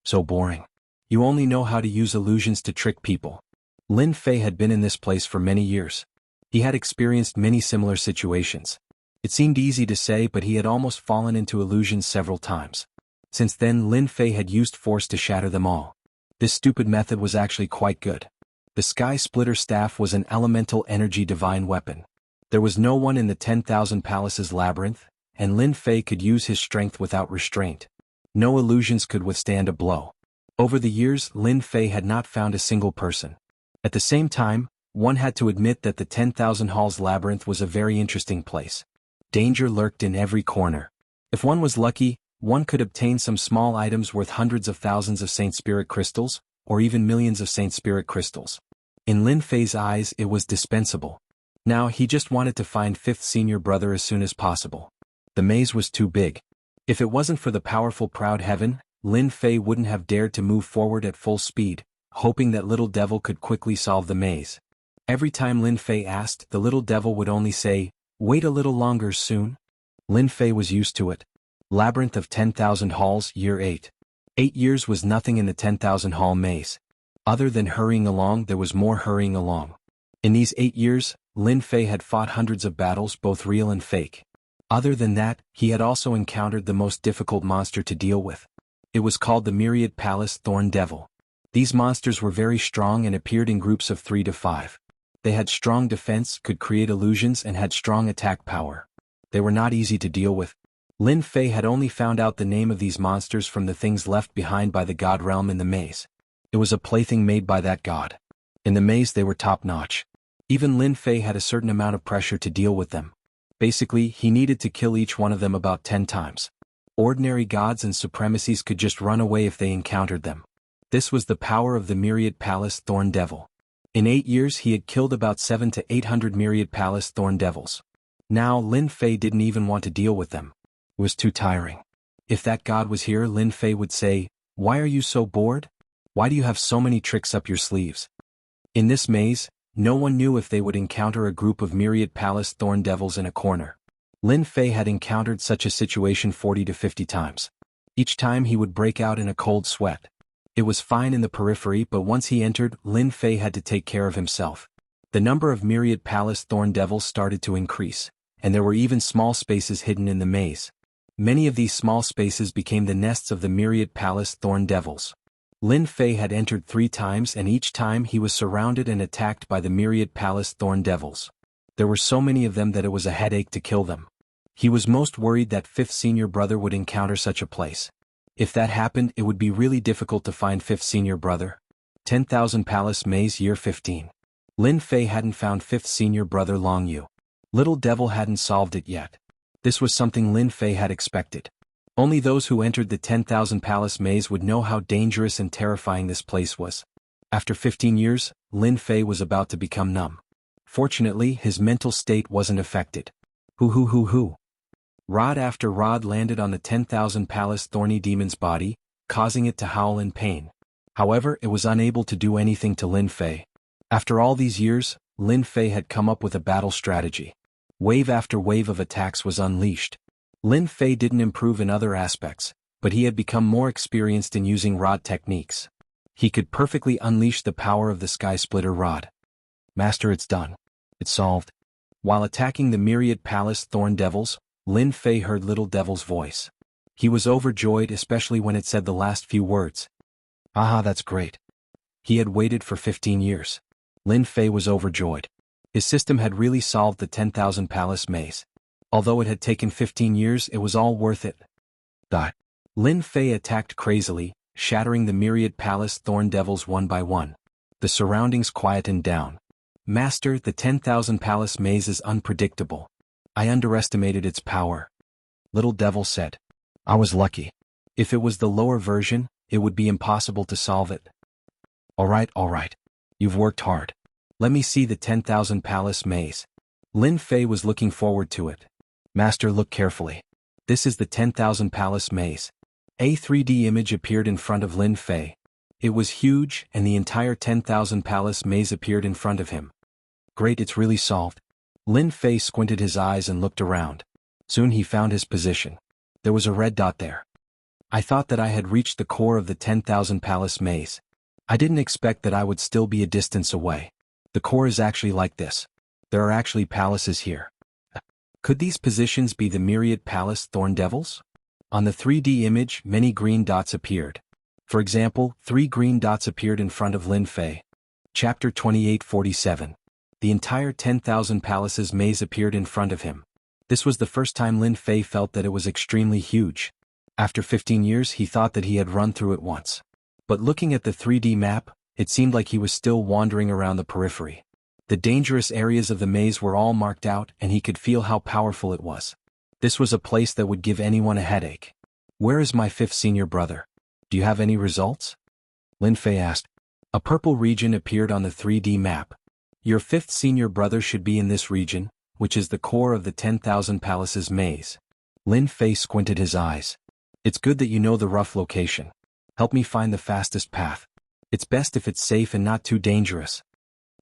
So boring. You only know how to use illusions to trick people. Lin Fei had been in this place for many years. He had experienced many similar situations. It seemed easy to say, but he had almost fallen into illusions several times. Since then, Lin Fei had used force to shatter them all. This stupid method was actually quite good. The Sky Splitter staff was an elemental energy divine weapon. There was no one in the 10,000 Palaces Labyrinth, and Lin Fei could use his strength without restraint. No illusions could withstand a blow. Over the years, Lin Fei had not found a single person. At the same time, one had to admit that the 10,000 Halls Labyrinth was a very interesting place. Danger lurked in every corner. If one was lucky, one could obtain some small items worth hundreds of thousands of Saint Spirit crystals, or even millions of Saint Spirit crystals. In Lin Fei's eyes, it was dispensable. Now he just wanted to find 5th senior brother as soon as possible. The maze was too big. If it wasn't for the powerful proud heaven, Lin Fei wouldn't have dared to move forward at full speed, hoping that Little Devil could quickly solve the maze. Every time Lin Fei asked, the Little Devil would only say, "Wait a little longer soon." Lin Fei was used to it. Labyrinth of 10,000 Halls, Year 8. 8 years was nothing in the 10,000 Hall maze. Other than hurrying along, there was more hurrying along. In these 8 years, Lin Fei had fought hundreds of battles, both real and fake. Other than that, he had also encountered the most difficult monster to deal with. It was called the Myriad Palace Thorn Devil. These monsters were very strong and appeared in groups of 3 to 5. They had strong defense, could create illusions, and had strong attack power. They were not easy to deal with. Lin Fei had only found out the name of these monsters from the things left behind by the god realm in the maze. It was a plaything made by that god. In the maze they were top-notch. Even Lin Fei had a certain amount of pressure to deal with them. Basically, he needed to kill each one of them about 10 times. Ordinary gods and supremacies could just run away if they encountered them. This was the power of the Myriad Palace Thorn Devil. In 8 years he had killed about 700 to 800 Myriad Palace Thorn Devils. Now Lin Fei didn't even want to deal with them. It was too tiring. If that god was here, Lin Fei would say, "Why are you so bored? Why do you have so many tricks up your sleeves?" In this maze, no one knew if they would encounter a group of Myriad Palace Thorn Devils in a corner. Lin Fei had encountered such a situation 40 to 50 times. Each time he would break out in a cold sweat. It was fine in the periphery, but once he entered, Lin Fei had to take care of himself. The number of Myriad Palace Thorn Devils started to increase, and there were even small spaces hidden in the maze. Many of these small spaces became the nests of the Myriad Palace Thorn Devils. Lin Fei had entered 3 times, and each time he was surrounded and attacked by the Myriad Palace Thorn Devils. There were so many of them that it was a headache to kill them. He was most worried that 5th senior brother would encounter such a place. If that happened, it would be really difficult to find 5th senior brother. 10,000 Palace Maze, Year 15. Lin Fei hadn't found 5th senior brother Long Yu. Little Devil hadn't solved it yet. This was something Lin Fei had expected. Only those who entered the 10,000 Palace Maze would know how dangerous and terrifying this place was. After 15 years, Lin Fei was about to become numb. Fortunately, his mental state wasn't affected. Hoo. Rod after rod landed on the 10,000 Palace Thorny Demon's body, causing it to howl in pain. However, it was unable to do anything to Lin Fei. After all these years, Lin Fei had come up with a battle strategy. Wave after wave of attacks was unleashed. Lin Fei didn't improve in other aspects, but he had become more experienced in using rod techniques. He could perfectly unleash the power of the Sky Splitter rod. "Master, it's done. It's solved." While attacking the Myriad Palace Thorn Devils, Lin Fei heard Little Devil's voice. He was overjoyed, especially when it said the last few words. "Aha, that's great." He had waited for 15 years. Lin Fei was overjoyed. His system had really solved the 10,000 palace maze. Although it had taken 15 years, it was all worth it. Lin Fei attacked crazily, shattering the myriad palace thorn devils one by one. The surroundings quietened down. Master, the 10,000 palace maze is unpredictable. I underestimated its power. Little Devil said. I was lucky. If it was the lower version, it would be impossible to solve it. All right. You've worked hard. Let me see the 10,000 palace maze. Lin Fei was looking forward to it. Master, look carefully. This is the 10,000 palace maze. A 3D image appeared in front of Lin Fei. It was huge, and the entire 10,000 palace maze appeared in front of him. Great, it's really solved. Lin Fei squinted his eyes and looked around. Soon he found his position. There was a red dot there. I thought that I had reached the core of the 10,000 palace maze. I didn't expect that I would still be a distance away. The core is actually like this. There are actually palaces here. Could these positions be the myriad palace thorn devils? On the 3D image, many green dots appeared. For example, 3 green dots appeared in front of Lin Fei. Chapter 2847. The entire 10,000 palaces maze appeared in front of him. This was the first time Lin Fei felt that it was extremely huge. After 15 years, he thought that he had run through it once. But looking at the 3D map, it seemed like he was still wandering around the periphery. The dangerous areas of the maze were all marked out, and he could feel how powerful it was. This was a place that would give anyone a headache. Where is my 5th senior brother? Do you have any results? Lin Fei asked. A purple region appeared on the 3D map. Your 5th senior brother should be in this region, which is the core of the 10,000 palaces maze. Lin Fei squinted his eyes. It's good that you know the rough location. Help me find the fastest path. It's best if it's safe and not too dangerous.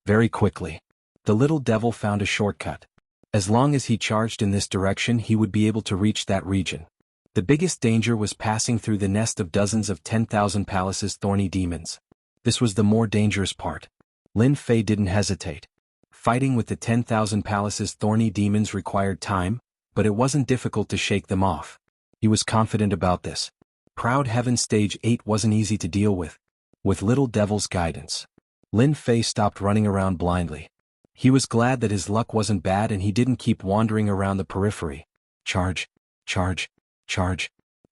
Very quickly. The little devil found a shortcut. As long as he charged in this direction, he would be able to reach that region. The biggest danger was passing through the nest of dozens of 10,000 palaces thorny demons. This was the more dangerous part. Lin Fei didn't hesitate. Fighting with the 10,000 palaces thorny demons required time, but it wasn't difficult to shake them off. He was confident about this. Proud Heaven Stage 8 wasn't easy to deal with. With Little Devil's guidance, Lin Fei stopped running around blindly. He was glad that his luck wasn't bad and he didn't keep wandering around the periphery. Charge.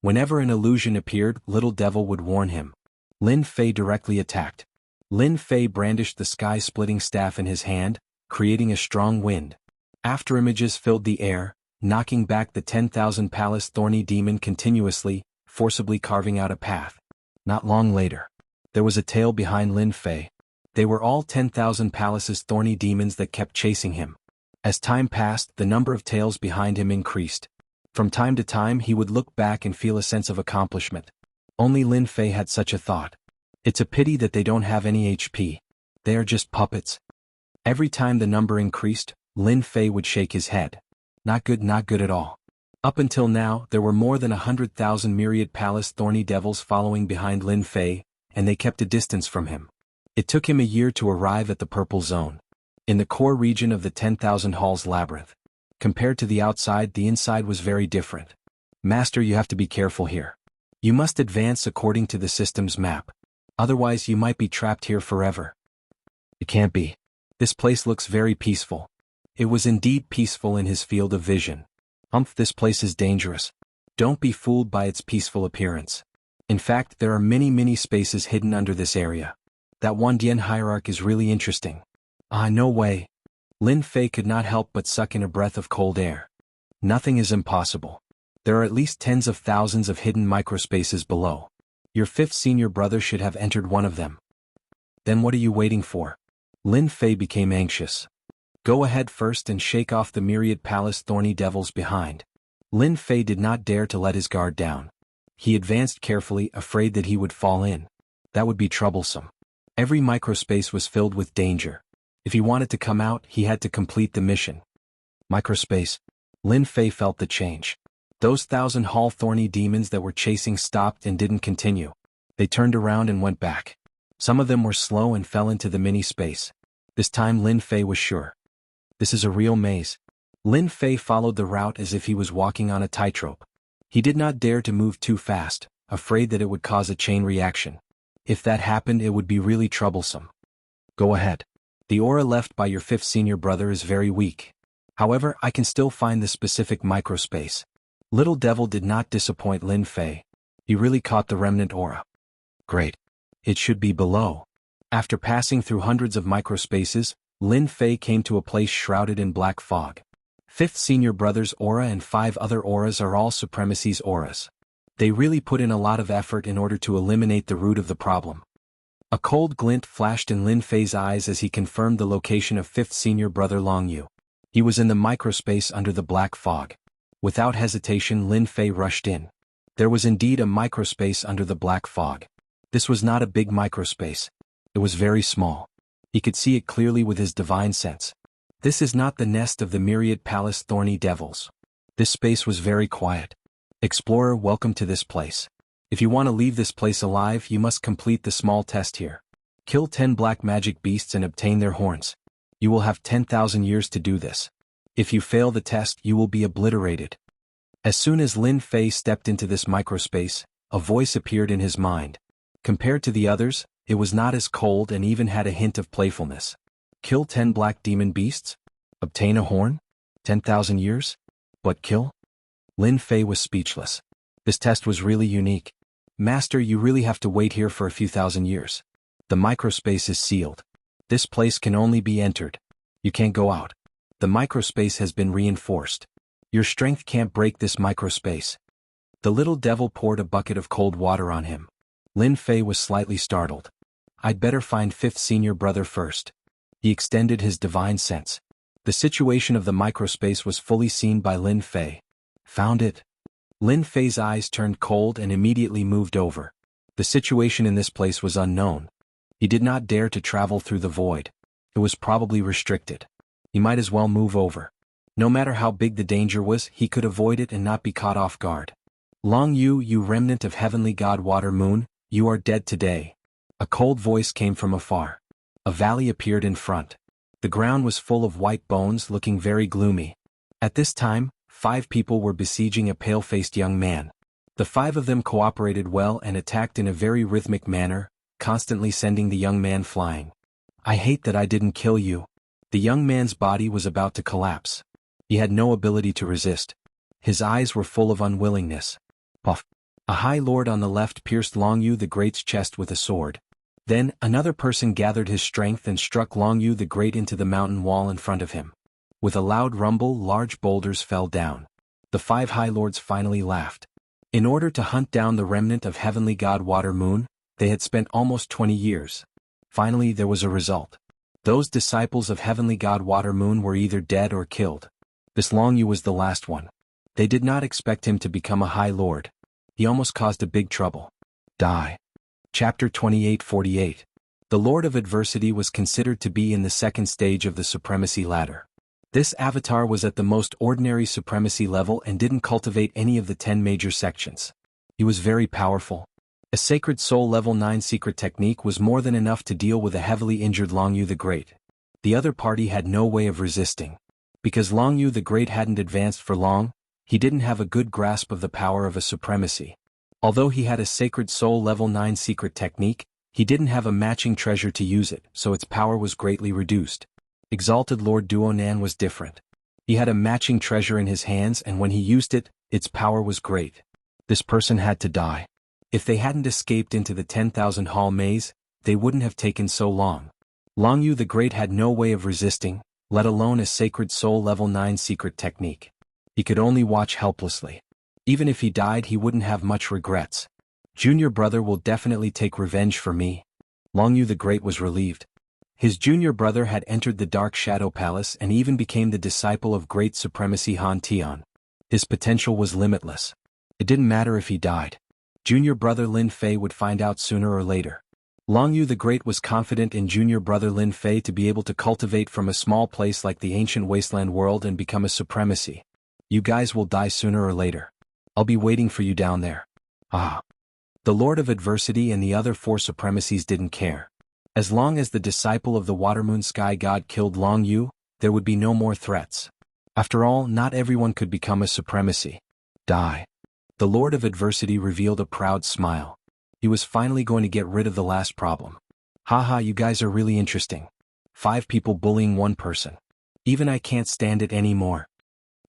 Whenever an illusion appeared, Little Devil would warn him. Lin Fei directly attacked. Lin Fei brandished the sky-splitting staff in his hand, creating a strong wind. Afterimages filled the air, knocking back the 10,000 palace thorny demon continuously, forcibly carving out a path. Not long later, there was a tail behind Lin Fei. They were all 10,000 palaces thorny demons that kept chasing him. As time passed, the number of tails behind him increased. From time to time he would look back and feel a sense of accomplishment. Only Lin Fei had such a thought. It's a pity that they don't have any HP. They are just puppets. Every time the number increased, Lin Fei would shake his head. Not good at all. Up until now, there were more than 100,000 myriad palace thorny devils following behind Lin Fei, and they kept a distance from him. It took him a year to arrive at the purple zone. In the core region of the 10,000 halls labyrinth. Compared to the outside, the inside was very different. Master, you have to be careful here. You must advance according to the system's map. Otherwise you might be trapped here forever. It can't be. This place looks very peaceful. It was indeed peaceful in his field of vision. This place is dangerous. Don't be fooled by its peaceful appearance. In fact, there are many spaces hidden under this area. That Wandian hierarch is really interesting. No way. Lin Fei could not help but suck in a breath of cold air. Nothing is impossible. There are at least tens of thousands of hidden microspaces below. Your 5th senior brother should have entered one of them. Then what are you waiting for? Lin Fei became anxious. Go ahead first and shake off the myriad palace thorny devils behind. Lin Fei did not dare to let his guard down. He advanced carefully, afraid that he would fall in. That would be troublesome. Every microspace was filled with danger. If he wanted to come out, he had to complete the mission. Microspace. Lin Fei felt the change. Those 1,000 hall thorny demons that were chasing stopped and didn't continue. They turned around and went back. Some of them were slow and fell into the mini-space. This time Lin Fei was sure. This is a real maze. Lin Fei followed the route as if he was walking on a tightrope. He did not dare to move too fast, afraid that it would cause a chain reaction. If that happened, it would be really troublesome. Go ahead. The aura left by your fifth senior brother is very weak. However, I can still find the specific microspace. Little Devil did not disappoint Lin Fei. He really caught the remnant aura. Great. It should be below. After passing through hundreds of microspaces, Lin Fei came to a place shrouded in black fog. Fifth senior brother's aura and 5 other auras are all supremacy's auras. They really put in a lot of effort in order to eliminate the root of the problem. A cold glint flashed in Lin Fei's eyes as he confirmed the location of fifth senior brother Long Yu. He was in the microspace under the black fog. Without hesitation, Lin Fei rushed in. There was indeed a microspace under the black fog. This was not a big microspace. It was very small. He could see it clearly with his divine sense. This is not the nest of the myriad palace thorny devils. This space was very quiet. Explorer, welcome to this place. If you want to leave this place alive, you must complete the small test here. Kill 10 black magic beasts and obtain their horns. You will have 10,000 years to do this. If you fail the test, you will be obliterated. As soon as Lin Fei stepped into this microspace, a voice appeared in his mind. Compared to the others, it was not as cold and even had a hint of playfulness. Kill 10 black demon beasts? Obtain a horn? 10,000 years? But kill? Lin Fei was speechless. This test was really unique. Master, you really have to wait here for a few thousand years. The microspace is sealed. This place can only be entered. You can't go out. The microspace has been reinforced. Your strength can't break this microspace. The little devil poured a bucket of cold water on him. Lin Fei was slightly startled. I'd better find fifth senior brother first. He extended his divine sense. The situation of the microspace was fully seen by Lin Fei. Found it. Lin Fei's eyes turned cold and immediately moved over. The situation in this place was unknown. He did not dare to travel through the void. It was probably restricted. He might as well move over. No matter how big the danger was, he could avoid it and not be caught off guard. Long Yu, you remnant of heavenly god Water Moon, you are dead today. A cold voice came from afar. A valley appeared in front. The ground was full of white bones looking very gloomy. At this time, 5 people were besieging a pale-faced young man. The 5 of them cooperated well and attacked in a very rhythmic manner, constantly sending the young man flying. I hate that I didn't kill you. The young man's body was about to collapse. He had no ability to resist. His eyes were full of unwillingness. Puff. A high lord on the left pierced Long Yu the Great's chest with a sword. Then, another person gathered his strength and struck Long Yu the Great into the mountain wall in front of him. With a loud rumble, large boulders fell down. The 5 high lords finally laughed. In order to hunt down the remnant of heavenly god Water Moon, they had spent almost 20 years. Finally, there was a result. Those disciples of heavenly god Water Moon were either dead or killed. This Long Yu was the last one. They did not expect him to become a high lord. He almost caused a big trouble. Die. Chapter 28:48. The Lord of Adversity was considered to be in the second stage of the supremacy ladder. This avatar was at the most ordinary supremacy level and didn't cultivate any of the 10 major sections. He was very powerful. A Sacred Soul Level 9 secret technique was more than enough to deal with a heavily injured Long Yu the Great. The other party had no way of resisting. Because Long Yu the Great hadn't advanced for long, he didn't have a good grasp of the power of a supremacy. Although he had a Sacred Soul Level 9 secret technique, he didn't have a matching treasure to use it, so its power was greatly reduced. Exalted Lord Duonan was different. He had a matching treasure in his hands, and when he used it, its power was great. This person had to die. If they hadn't escaped into the 10,000 hall maze, they wouldn't have taken so long. Long Yu the Great had no way of resisting, let alone a Sacred Soul Level 9 secret technique. He could only watch helplessly. Even if he died, he wouldn't have much regrets. Junior brother will definitely take revenge for me. Long Yu the Great was relieved. His junior brother had entered the Dark Shadow Palace and even became the disciple of Great Supremacy Han Tian. His potential was limitless. It didn't matter if he died. Junior brother Lin Fei would find out sooner or later. Long Yu the Great was confident in junior brother Lin Fei to be able to cultivate from a small place like the ancient wasteland world and become a supremacy. You guys will die sooner or later. I'll be waiting for you down there. Ah. The Lord of Adversity and the other 4 supremacies didn't care. As long as the disciple of the Watermoon Sky God killed Long Yu, there would be no more threats. After all, not everyone could become a supremacy. Die. The Lord of Adversity revealed a proud smile. He was finally going to get rid of the last problem. Haha, you guys are really interesting. 5 people bullying 1 person. Even I can't stand it anymore.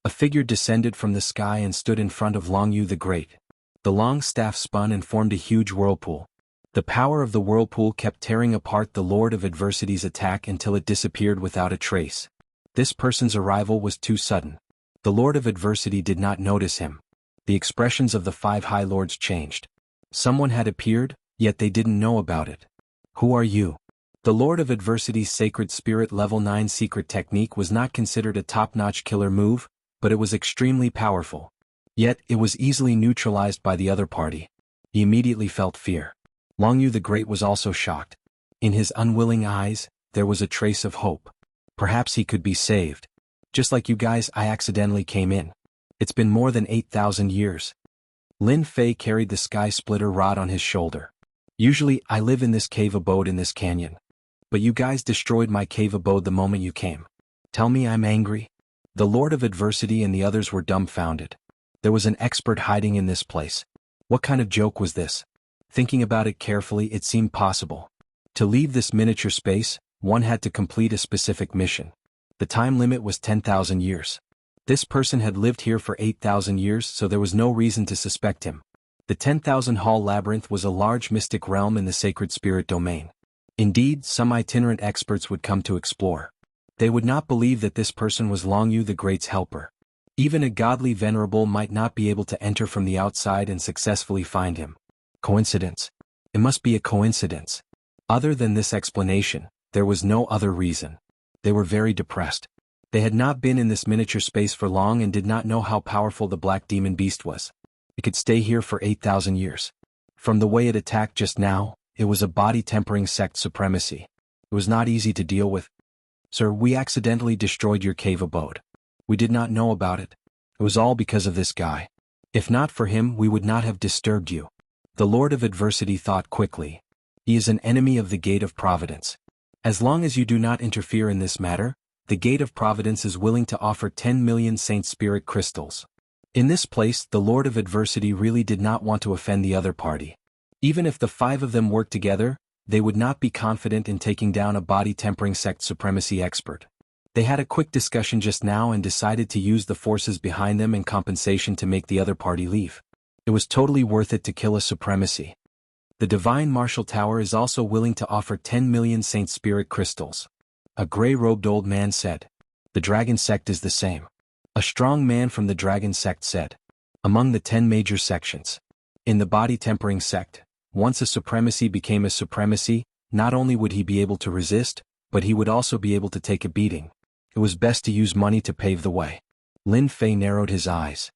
A figure descended from the sky and stood in front of Long Yu the Great. The long staff spun and formed a huge whirlpool. The power of the whirlpool kept tearing apart the Lord of Adversity's attack until it disappeared without a trace. This person's arrival was too sudden. The Lord of Adversity did not notice him. The expressions of the 5 High Lords changed. Someone had appeared, yet they didn't know about it. Who are you? The Lord of Adversity's Sacred Spirit Level 9 secret technique was not considered a top-notch killer move, but it was extremely powerful. Yet, it was easily neutralized by the other party. He immediately felt fear. Long Yu the Great was also shocked. In his unwilling eyes, there was a trace of hope. Perhaps he could be saved. Just like you guys, I accidentally came in. It's been more than 8,000 years. Lin Fei carried the sky splitter rod on his shoulder. Usually, I live in this cave abode in this canyon. But you guys destroyed my cave abode the moment you came. Tell me I'm angry? The Lord of Adversity and the others were dumbfounded. There was an expert hiding in this place. What kind of joke was this? Thinking about it carefully, it seemed possible. To leave this miniature space, one had to complete a specific mission. The time limit was 10,000 years. This person had lived here for 8,000 years, so there was no reason to suspect him. The 10,000 Hall Labyrinth was a large mystic realm in the sacred spirit domain. Indeed, some itinerant experts would come to explore. They would not believe that this person was Long Yu the Great's helper. Even a godly venerable might not be able to enter from the outside and successfully find him. Coincidence? It must be a coincidence. Other than this explanation, there was no other reason. They were very depressed. They had not been in this miniature space for long and did not know how powerful the black demon beast was. It could stay here for 8,000 years. From the way it attacked just now, it was a body-tempering sect supremacy. It was not easy to deal with. Sir, we accidentally destroyed your cave abode. We did not know about it. It was all because of this guy. If not for him, we would not have disturbed you. The Lord of Adversity thought quickly. He is an enemy of the Gate of Providence. As long as you do not interfere in this matter, the Gate of Providence is willing to offer 10 million Saint Spirit crystals. In this place, the Lord of Adversity really did not want to offend the other party. Even if the 5 of them worked together, they would not be confident in taking down a body-tempering sect supremacy expert. They had a quick discussion just now and decided to use the forces behind them in compensation to make the other party leave. It was totally worth it to kill a supremacy. The Divine Martial Tower is also willing to offer 10 million Saint Spirit crystals. A gray-robed old man said. The Dragon Sect is the same. A strong man from the Dragon Sect said. Among the 10 major sections. In the body-tempering sect, once a supremacy became a supremacy, not only would he be able to resist, but he would also be able to take a beating. It was best to use money to pave the way. Lin Fei narrowed his eyes.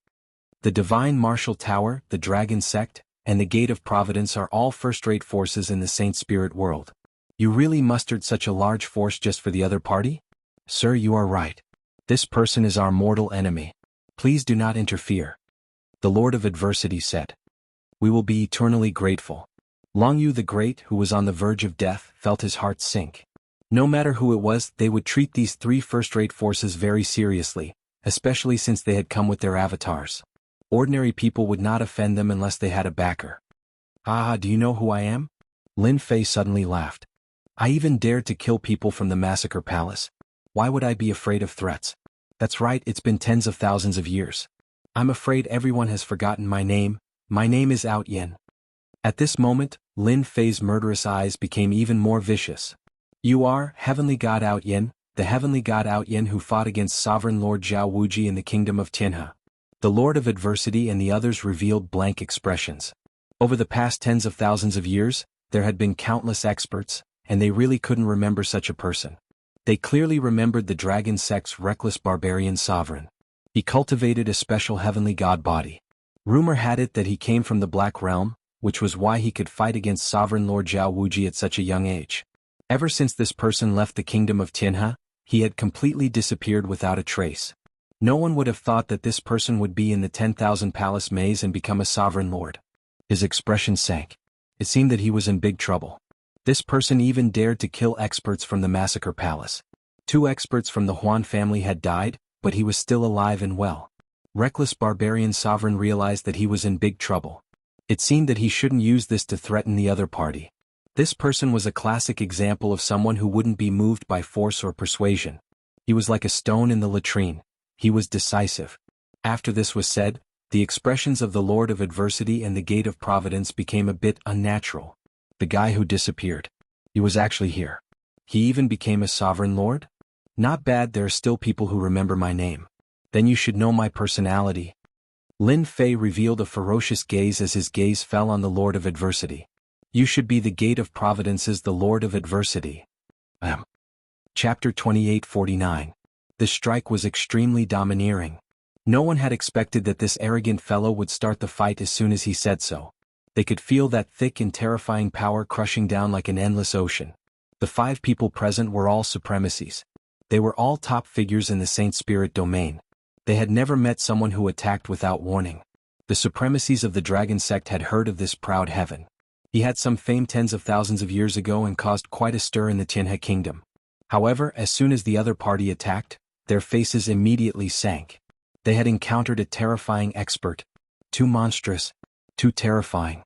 The Divine Martial Tower, the Dragon Sect, and the Gate of Providence are all first-rate forces in the Saint Spirit world. You really mustered such a large force just for the other party? Sir, you are right. This person is our mortal enemy. Please do not interfere. The Lord of Adversity said. We will be eternally grateful. Long Yu the Great, who was on the verge of death, felt his heart sink. No matter who it was, they would treat these 3 first-rate forces very seriously, especially since they had come with their avatars. Ordinary people would not offend them unless they had a backer. Ah, do you know who I am? Lin Fei suddenly laughed. I even dared to kill people from the Massacre Palace. Why would I be afraid of threats? That's right, it's been tens of thousands of years. I'm afraid everyone has forgotten my name. My name is Out Yin. At this moment, Lin Fei's murderous eyes became even more vicious. You are Heavenly God Out Yin, the Heavenly God Out Yin who fought against Sovereign Lord Zhao Wuji in the Kingdom of Tianhe. The Lord of Adversity and the others revealed blank expressions. Over the past tens of thousands of years, there had been countless experts, and they really couldn't remember such a person. They clearly remembered the Dragon Sect's reckless barbarian sovereign. He cultivated a special heavenly god body. Rumor had it that he came from the Black Realm, which was why he could fight against Sovereign Lord Zhao Wuji at such a young age. Ever since this person left the Kingdom of Tianhe, he had completely disappeared without a trace. No one would have thought that this person would be in the 10,000 Palace Maze and become a sovereign lord. His expression sank. It seemed that he was in big trouble. This person even dared to kill experts from the Massacre Palace. 2 experts from the Huan family had died, but he was still alive and well. Reckless barbarian sovereign realized that he was in big trouble. It seemed that he shouldn't use this to threaten the other party. This person was a classic example of someone who wouldn't be moved by force or persuasion. He was like a stone in the latrine. He was decisive. After this was said, the expressions of the Lord of Adversity and the Gate of Providence became a bit unnatural. The guy who disappeared. He was actually here. He even became a sovereign lord? Not bad, there are still people who remember my name. Then you should know my personality. Lin Fei revealed a ferocious gaze as his gaze fell on the Lord of Adversity. You should be the Gate of Providences, the Lord of Adversity. Chapter 28:49. The strike was extremely domineering. No one had expected that this arrogant fellow would start the fight as soon as he said so. They could feel that thick and terrifying power crushing down like an endless ocean. The 5 people present were all supremacies. They were all top figures in the Saint Spirit domain. They had never met someone who attacked without warning. The supremacies of the dragon sect had heard of this proud heaven. He had some fame tens of thousands of years ago and caused quite a stir in the Tianhe kingdom. However, as soon as the other party attacked, their faces immediately sank. They had encountered a terrifying expert. Too monstrous. Too terrifying.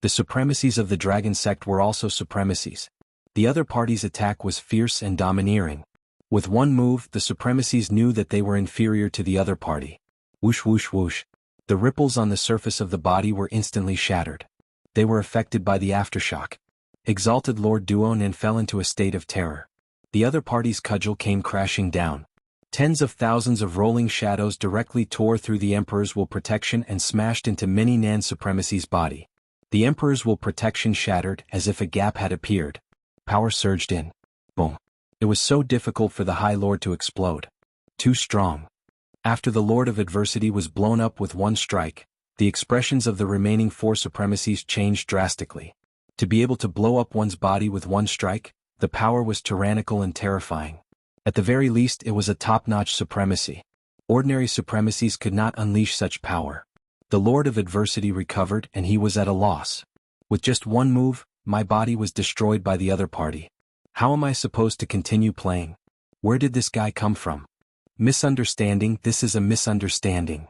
The supremacies of the dragon sect were also supremacies. The other party's attack was fierce and domineering. With one move, the supremacies knew that they were inferior to the other party. Whoosh whoosh whoosh. The ripples on the surface of the body were instantly shattered. They were affected by the aftershock. Exalted Lord Duonan fell into a state of terror. The other party's cudgel came crashing down. Tens of thousands of rolling shadows directly tore through the Emperor's will protection and smashed into many Nan supremacy's body. The Emperor's will protection shattered as if a gap had appeared. Power surged in. Boom. It was so difficult for the High Lord to explode. Too strong. After the Lord of Adversity was blown up with one strike, the expressions of the remaining 4 supremacies changed drastically. To be able to blow up one's body with one strike, the power was tyrannical and terrifying. At the very least, it was a top-notch supremacy. Ordinary supremacies could not unleash such power. The Lord of Adversity recovered and he was at a loss. With just one move, my body was destroyed by the other party. How am I supposed to continue playing? Where did this guy come from? Misunderstanding, this is a misunderstanding.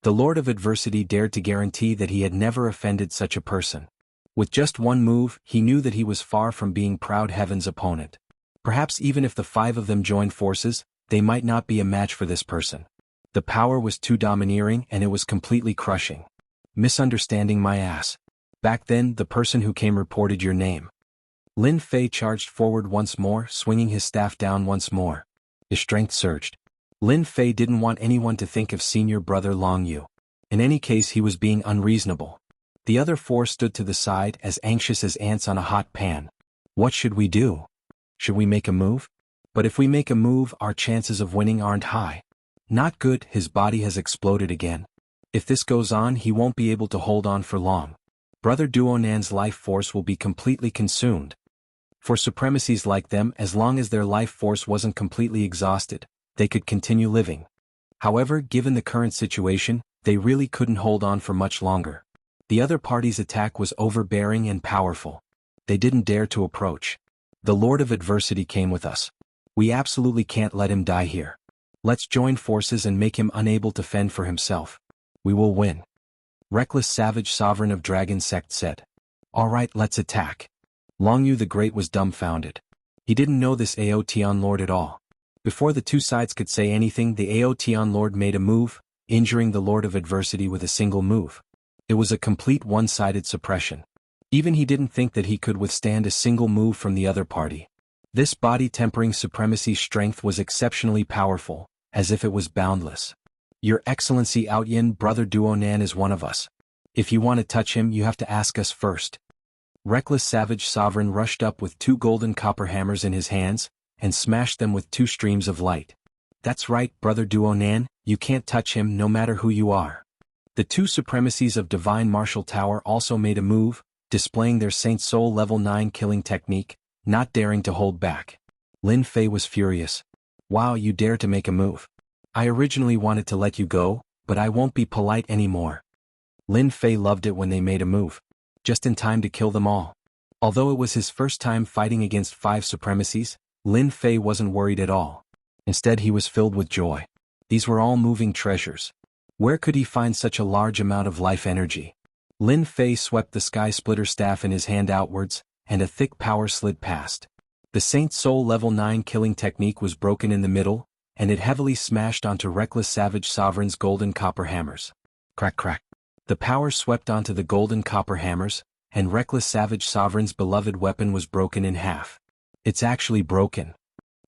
The Lord of Adversity dared to guarantee that he had never offended such a person. With just one move, he knew that he was far from being Proud Heaven's opponent. Perhaps even if the 5 of them joined forces, they might not be a match for this person. The power was too domineering and it was completely crushing. Misunderstanding my ass. Back then, the person who came reported your name. Lin Fei charged forward once more, swinging his staff down once more. His strength surged. Lin Fei didn't want anyone to think of senior brother Long Yu. In any case, he was being unreasonable. The other 4 stood to the side as anxious as ants on a hot pan. What should we do? Should we make a move? But if we make a move, our chances of winning aren't high. Not good, his body has exploded again. If this goes on, he won't be able to hold on for long. Brother Duonan's life force will be completely consumed. For supremacies like them, as long as their life force wasn't completely exhausted, they could continue living. However, given the current situation, they really couldn't hold on for much longer. The other party's attack was overbearing and powerful. They didn't dare to approach. The Lord of Adversity came with us. We absolutely can't let him die here. Let's join forces and make him unable to fend for himself. We will win. Reckless Savage Sovereign of Dragon Sect said. Alright, let's attack. Long Yu the Great was dumbfounded. He didn't know this Aotian Lord at all. Before the 2 sides could say anything, the Aotian Lord made a move, injuring the Lord of Adversity with a single move. It was a complete one-sided suppression. Even he didn't think that he could withstand a single move from the other party. This body-tempering supremacy's strength was exceptionally powerful, as if it was boundless. Your Excellency Outyin, Brother Duonan is one of us. If you want to touch him, you have to ask us first. Reckless Savage Sovereign rushed up with 2 golden copper hammers in his hands, and smashed them with 2 streams of light. That's right, Brother Duonan, you can't touch him no matter who you are. The 2 supremacies of Divine Martial Tower also made a move, displaying their Saint Soul level 9 killing technique, not daring to hold back. Lin Fei was furious. Wow, you dare to make a move. I originally wanted to let you go, but I won't be polite anymore. Lin Fei loved it when they made a move. Just in time to kill them all. Although it was his first time fighting against 5 supremacies, Lin Fei wasn't worried at all. Instead, he was filled with joy. These were all moving treasures. Where could he find such a large amount of life energy? Lin Fei swept the Sky Splitter staff in his hand outwards, and a thick power slid past. The Saint Soul level 9 killing technique was broken in the middle, and it heavily smashed onto Reckless Savage Sovereign's golden copper hammers. Crack crack. The power swept onto the golden copper hammers, and Reckless Savage Sovereign's beloved weapon was broken in half. It's actually broken.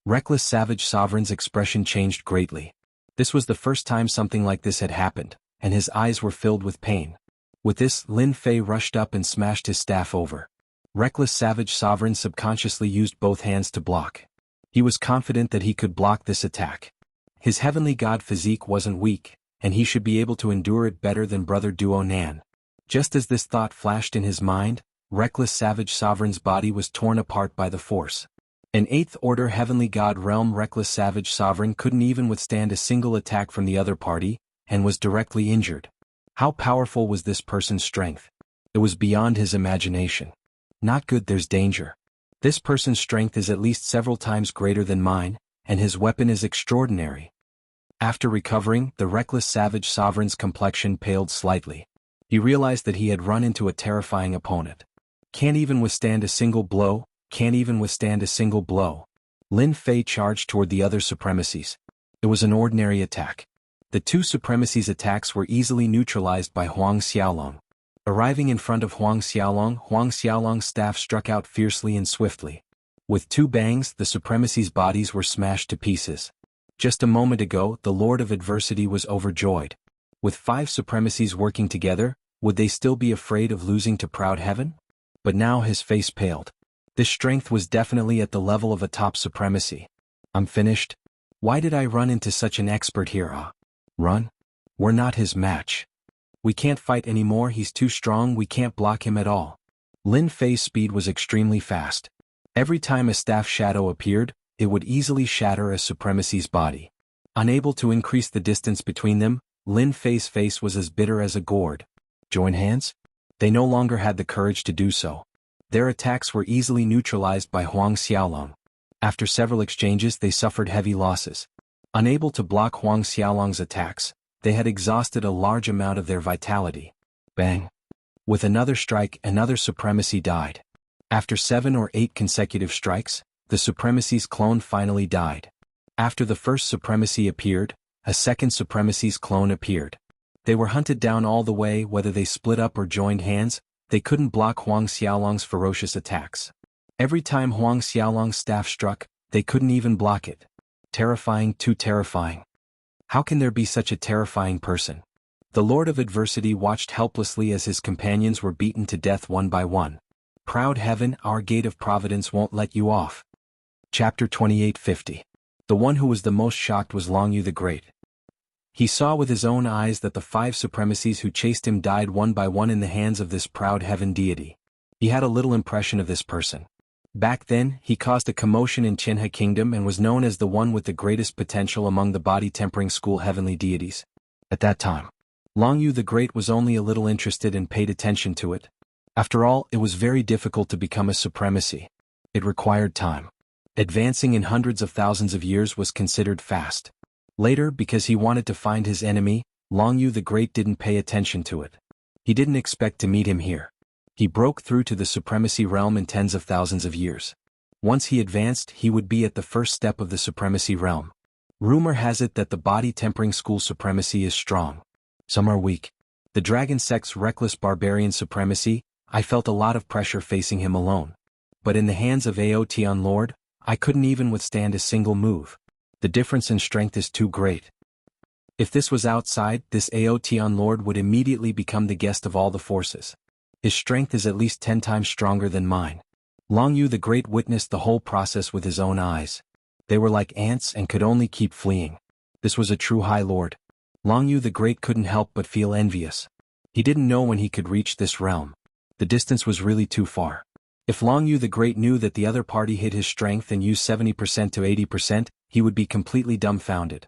Reckless Savage Sovereign's expression changed greatly. This was the first time something like this had happened, and his eyes were filled with pain. With this, Lin Fei rushed up and smashed his staff over. Reckless Savage Sovereign subconsciously used both hands to block. He was confident that he could block this attack. His heavenly god physique wasn't weak, and he should be able to endure it better than Brother Duo Nan. Just as this thought flashed in his mind, Reckless Savage Sovereign's body was torn apart by the force. An 8th Order Heavenly God Realm Reckless Savage Sovereign couldn't even withstand a single attack from the other party, and was directly injured. How powerful was this person's strength? It was beyond his imagination. Not good, there's danger. This person's strength is at least several times greater than mine, and his weapon is extraordinary. After recovering, the Reckless Savage Sovereign's complexion paled slightly. He realized that he had run into a terrifying opponent. Can't even withstand a single blow, can't even withstand a single blow. Lin Fei charged toward the other supremacies. It was an ordinary attack. The two supremacies' attacks were easily neutralized by Huang Xiaolong. Arriving in front of Huang Xiaolong's staff struck out fiercely and swiftly. With 2 bangs, the supremacies' bodies were smashed to pieces. Just a moment ago, the Lord of Adversity was overjoyed. With 5 supremacies working together, would they still be afraid of losing to Proud Heaven? But now his face paled. This strength was definitely at the level of a top supremacy. I'm finished. Why did I run into such an expert here? Run? We're not his match. We can't fight anymore, he's too strong, we can't block him at all. Lin Fei's speed was extremely fast. Every time a staff shadow appeared, it would easily shatter a supremacy's body. Unable to increase the distance between them, Lin Fei's face was as bitter as a gourd. Join hands? They no longer had the courage to do so. Their attacks were easily neutralized by Huang Xiaolong. After several exchanges, they suffered heavy losses. Unable to block Huang Xiaolong's attacks, they had exhausted a large amount of their vitality. Bang! With another strike, another supremacy died. After 7 or 8 consecutive strikes, the supremacy's clone finally died. After the first supremacy appeared, a second supremacy's clone appeared. They were hunted down all the way, whether they split up or joined hands, they couldn't block Huang Xiaolong's ferocious attacks. Every time Huang Xiaolong's staff struck, they couldn't even block it. Terrifying, too terrifying. How can there be such a terrifying person? The Lord of Adversity watched helplessly as his companions were beaten to death one by one. Proud Heaven, our gate of providence won't let you off. Chapter 2850. The one who was the most shocked was Long Yu the Great. He saw with his own eyes that the 5 supremacies who chased him died one by one in the hands of this Proud Heaven deity. He had a little impression of this person. Back then, he caused a commotion in Qinhe Kingdom and was known as the one with the greatest potential among the body-tempering school heavenly deities. At that time, Long Yu the Great was only a little interested and paid attention to it. After all, it was very difficult to become a supremacy. It required time. Advancing in hundreds of thousands of years was considered fast. Later, because he wanted to find his enemy, Long Yu the Great didn't pay attention to it. He didn't expect to meet him here. He broke through to the supremacy realm in tens of thousands of years. Once he advanced, he would be at the first step of the supremacy realm. Rumor has it that the body-tempering school supremacy is strong. Some are weak. The dragon sect's reckless barbarian supremacy, I felt a lot of pressure facing him alone. But in the hands of Aotian Lord, I couldn't even withstand a single move. The difference in strength is too great. If this was outside, this Aotian Lord would immediately become the guest of all the forces. His strength is at least 10 times stronger than mine. Long Yu the Great witnessed the whole process with his own eyes. They were like ants and could only keep fleeing. This was a true High Lord. Long Yu the Great couldn't help but feel envious. He didn't know when he could reach this realm. The distance was really too far. If Long Yu the Great knew that the other party hid his strength and used 70% to 80%, he would be completely dumbfounded.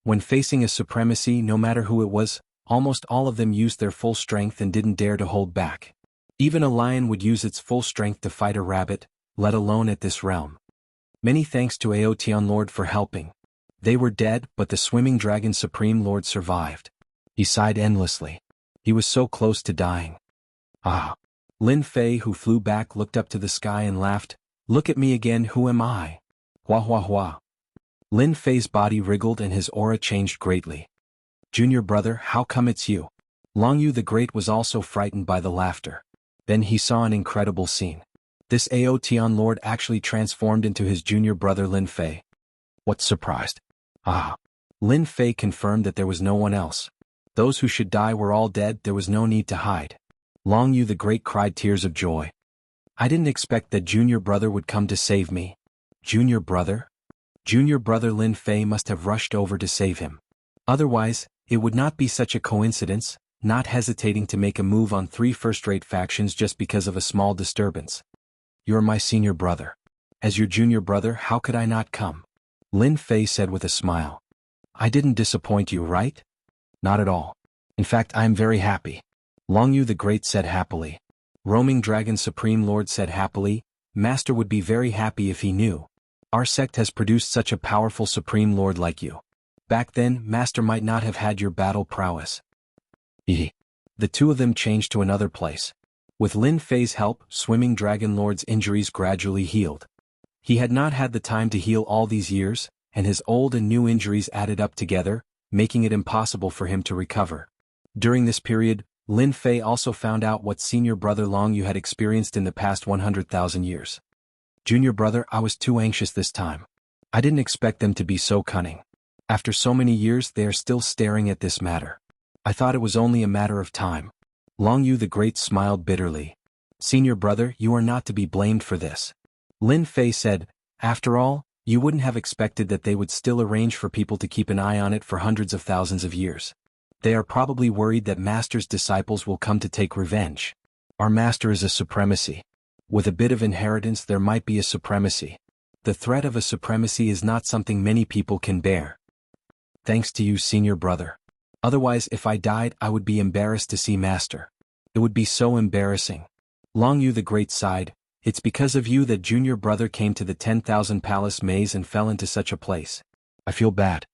When facing a supremacy, no matter who it was, almost all of them used their full strength and didn't dare to hold back. Even a lion would use its full strength to fight a rabbit, let alone at this realm. Many thanks to Aotian Lord for helping. They were dead, but the Swimming Dragon Supreme Lord survived. He sighed endlessly. He was so close to dying. Ah! Lin Fei, who flew back, looked up to the sky and laughed. Look at me again, who am I? Hua hua hua. Lin Fei's body wriggled and his aura changed greatly. Junior brother, how come it's you? Long Yu the Great was also frightened by the laughter. Then he saw an incredible scene. This Aotian Lord actually transformed into his junior brother Lin Fei. What surprised? Ah. Lin Fei confirmed that there was no one else. Those who should die were all dead, there was no need to hide. Long Yu the Great cried tears of joy. I didn't expect that junior brother would come to save me. Junior brother? Junior brother Lin Fei must have rushed over to save him. Otherwise, it would not be such a coincidence, not hesitating to make a move on 3 first-rate factions just because of a small disturbance. You're my senior brother. As your junior brother, how could I not come? Lin Fei said with a smile. I didn't disappoint you, right? Not at all. In fact, I am very happy. Long Yu the Great said happily. Roaming Dragon Supreme Lord said happily, Master would be very happy if he knew. Our sect has produced such a powerful Supreme Lord like you. Back then, Master might not have had your battle prowess. The two of them changed to another place. With Lin Fei's help, Swimming Dragon Lord's injuries gradually healed. He had not had the time to heal all these years, and his old and new injuries added up together, making it impossible for him to recover. During this period, Lin Fei also found out what senior brother Long Yu had experienced in the past 100,000 years. Junior brother, I was too anxious this time. I didn't expect them to be so cunning. After so many years, they are still staring at this matter. I thought it was only a matter of time. Long Yu the Great smiled bitterly. Senior brother, you are not to be blamed for this. Lin Fei said, after all, you wouldn't have expected that they would still arrange for people to keep an eye on it for hundreds of thousands of years. They are probably worried that Master's disciples will come to take revenge. Our Master is a supremacy. With a bit of inheritance there might be a supremacy. The threat of a supremacy is not something many people can bear. Thanks to you, senior brother. Otherwise, if I died, I would be embarrassed to see Master. It would be so embarrassing. Long Yu the Great sighed. It's because of you that junior brother came to the 10,000 Palace maze and fell into such a place. I feel bad.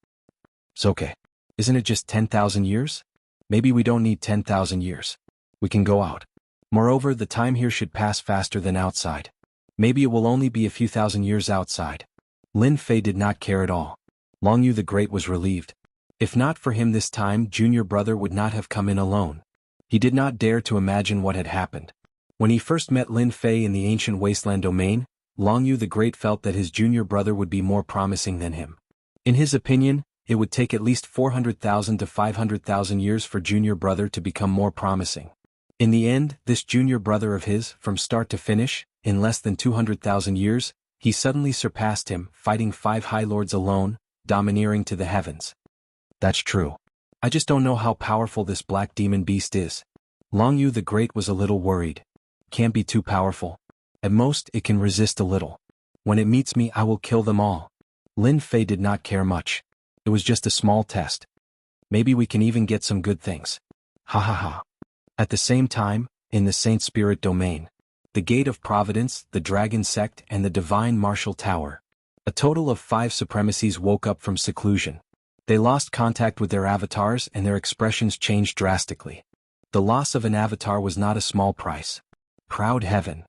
It's okay. Isn't it just 10,000 years? Maybe we don't need 10,000 years. We can go out. Moreover, the time here should pass faster than outside. Maybe it will only be a few thousand years outside. Lin Fei did not care at all. Long Yu the Great was relieved. If not for him this time, junior brother would not have come in alone. He did not dare to imagine what had happened. When he first met Lin Fei in the ancient wasteland domain, Long Yu the Great felt that his junior brother would be more promising than him. In his opinion, it would take at least 400,000 to 500,000 years for junior brother to become more promising. In the end, this junior brother of his, from start to finish, in less than 200,000 years, he suddenly surpassed him, fighting 5 High Lords alone, domineering to the heavens. That's true. I just don't know how powerful this black demon beast is. Long Yu the Great was a little worried. Can't be too powerful. At most, it can resist a little. When it meets me, I will kill them all. Lin Fei did not care much. It was just a small test. Maybe we can even get some good things. Ha ha ha. At the same time, in the Saint Spirit domain, the Gate of Providence, the Dragon Sect, and the Divine Martial Tower, a total of 5 supremacies woke up from seclusion. They lost contact with their avatars and their expressions changed drastically. The loss of an avatar was not a small price. Proud heaven.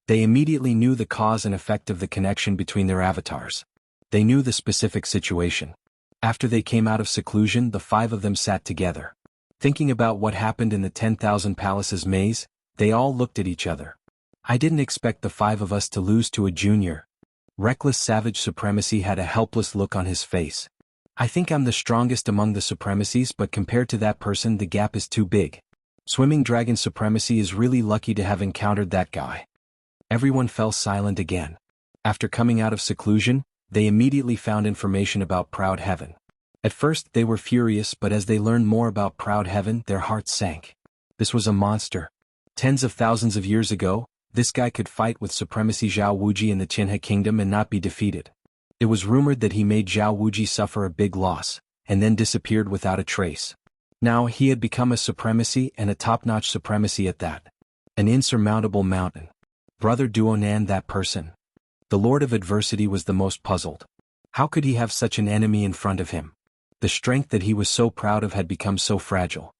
They immediately knew the cause and effect of the connection between their avatars. They knew the specific situation. After they came out of seclusion, the 5 of them sat together. Thinking about what happened in the 10,000 Palaces maze, they all looked at each other. I didn't expect the 5 of us to lose to a junior. Reckless Savage Supremacy had a helpless look on his face. I think I'm the strongest among the supremacies, but compared to that person the gap is too big. Swimming Dragon Supremacy is really lucky to have encountered that guy. Everyone fell silent again. After coming out of seclusion, they immediately found information about Proud Heaven. At first they were furious, but as they learned more about Proud Heaven, their hearts sank. This was a monster. Tens of thousands of years ago, this guy could fight with Supremacy Zhao Wuji in the Qinhe Kingdom and not be defeated. It was rumored that he made Zhao Wuji suffer a big loss, and then disappeared without a trace. Now he had become a supremacy and a top-notch supremacy at that. An insurmountable mountain. Brother Duonan, that person. The Lord of Adversity was the most puzzled. How could he have such an enemy in front of him? The strength that he was so proud of had become so fragile.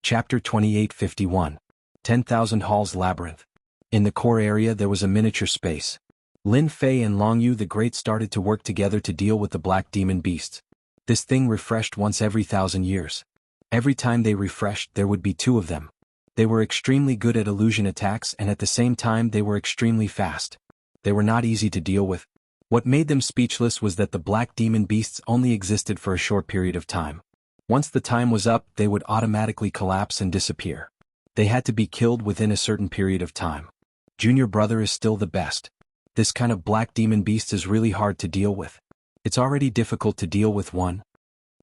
Chapter 28:51. 10,000 Halls Labyrinth. In the core area there was a miniature space. Lin Fei and Long Yu the Great started to work together to deal with the black demon beasts. This thing refreshed once every 1,000 years. Every time they refreshed there would be 2 of them. They were extremely good at illusion attacks and at the same time they were extremely fast. They were not easy to deal with. What made them speechless was that the black demon beasts only existed for a short period of time. Once the time was up, they would automatically collapse and disappear. They had to be killed within a certain period of time. Junior brother is still the best. This kind of black demon beast is really hard to deal with. It's already difficult to deal with one.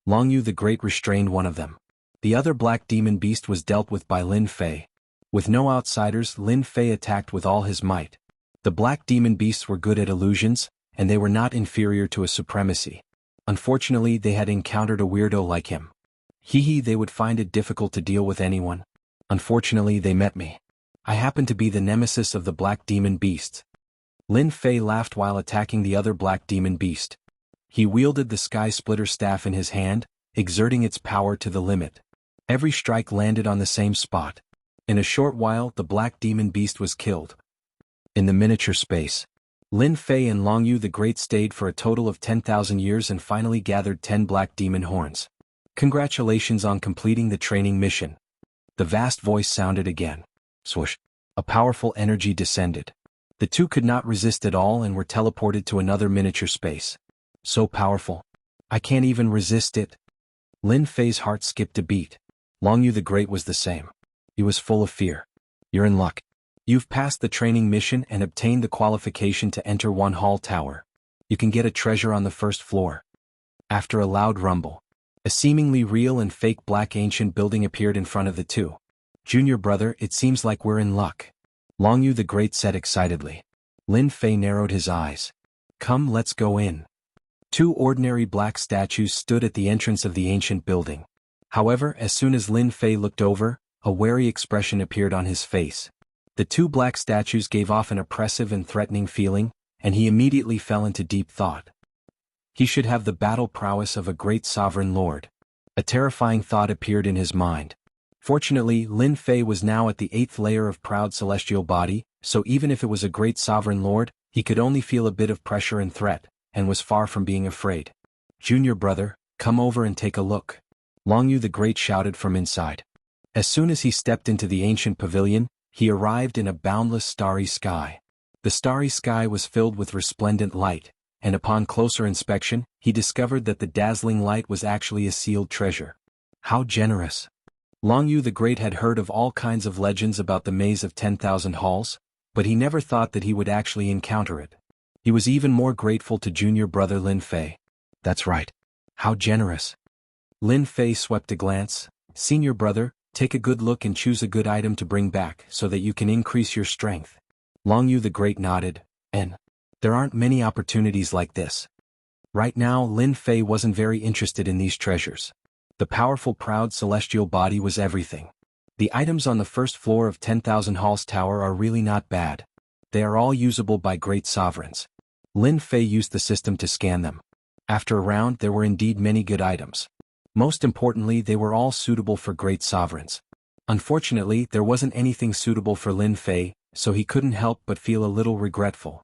Long Yu the Great restrained one of them. The other black demon beast was dealt with by Lin Fei. With no outsiders, Lin Fei attacked with all his might. The black demon beasts were good at illusions, and they were not inferior to a supremacy. Unfortunately, they had encountered a weirdo like him. They would find it difficult to deal with anyone. Unfortunately, they met me. I happen to be the nemesis of the black demon beasts. Lin Fei laughed while attacking the other black demon beast. He wielded the Sky Splitter staff in his hand, exerting its power to the limit. Every strike landed on the same spot. In a short while, the black demon beast was killed. In the miniature space, Lin Fei and Long Yu the Great stayed for a total of 10,000 years and finally gathered 10 black demon horns. Congratulations on completing the training mission. The vast voice sounded again. Swoosh. A powerful energy descended. The 2 could not resist at all and were teleported to another miniature space. So powerful. I can't even resist it. Lin Fei's heart skipped a beat. Long Yu the Great was the same. He was full of fear. You're in luck. You've passed the training mission and obtained the qualification to enter One Hall Tower. You can get a treasure on the 1st floor. After a loud rumble, a seemingly real and fake black ancient building appeared in front of the 2. Junior brother, it seems like we're in luck. Long Yu the Great said excitedly. Lin Fei narrowed his eyes. Come, let's go in. 2 ordinary black statues stood at the entrance of the ancient building. However, as soon as Lin Fei looked over, a wary expression appeared on his face. The 2 black statues gave off an oppressive and threatening feeling, and he immediately fell into deep thought. He should have the battle prowess of a great sovereign lord. A terrifying thought appeared in his mind. Fortunately, Lin Fei was now at the 8th layer of proud celestial body, so even if it was a great sovereign lord, he could only feel a bit of pressure and threat, and was far from being afraid. Junior brother, come over and take a look. Long Yu the Great shouted from inside. As soon as he stepped into the ancient pavilion, he arrived in a boundless starry sky. The starry sky was filled with resplendent light, and upon closer inspection, he discovered that the dazzling light was actually a sealed treasure. How generous! Long Yu the Great had heard of all kinds of legends about the maze of 10,000 halls, but he never thought that he would actually encounter it. He was even more grateful to junior brother Lin Fei. That's right. How generous! Lin Fei swept a glance. Senior brother, take a good look and choose a good item to bring back so that you can increase your strength. Long Yu the Great nodded. There aren't many opportunities like this. Right now, Lin Fei wasn't very interested in these treasures. The powerful proud celestial body was everything. The items on the 1st floor of 10,000 Halls Tower are really not bad. They are all usable by great sovereigns. Lin Fei used the system to scan them. After a round there were indeed many good items. Most importantly, they were all suitable for great sovereigns. Unfortunately, there wasn't anything suitable for Lin Fei, so he couldn't help but feel a little regretful.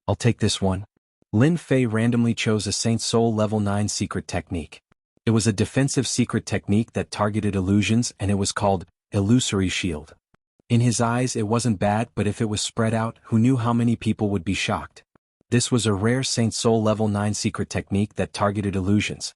I'll take this one. Lin Fei randomly chose a Saint Soul Level 9 secret technique. It was a defensive secret technique that targeted illusions and it was called Illusory Shield. In his eyes it wasn't bad, but if it was spread out, who knew how many people would be shocked. This was a rare Saint Soul Level 9 secret technique that targeted illusions.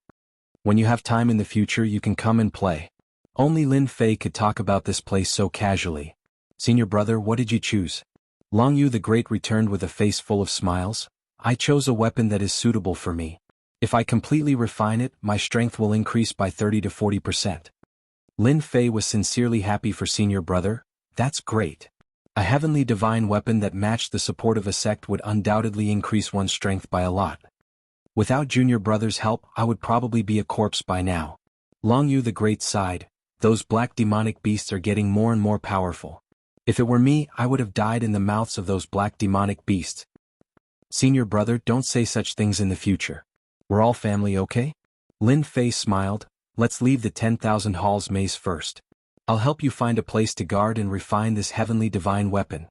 When you have time in the future you can come and play. Only Lin Fei could talk about this place so casually. Senior brother, what did you choose? Long Yu the Great returned with a face full of smiles. I chose a weapon that is suitable for me. If I completely refine it, my strength will increase by 30 to 40%. Lin Fei was sincerely happy for senior brother. That's great. A heavenly divine weapon that matched the support of a sect would undoubtedly increase one's strength by a lot. Without junior brother's help, I would probably be a corpse by now. Long Yu the Great sighed. Those black demonic beasts are getting more and more powerful. If it were me, I would have died in the mouths of those black demonic beasts. Senior brother, don't say such things in the future. We're all family, okay? Lin Fei smiled. Let's leave the 10,000 Halls maze first. I'll help you find a place to guard and refine this heavenly divine weapon.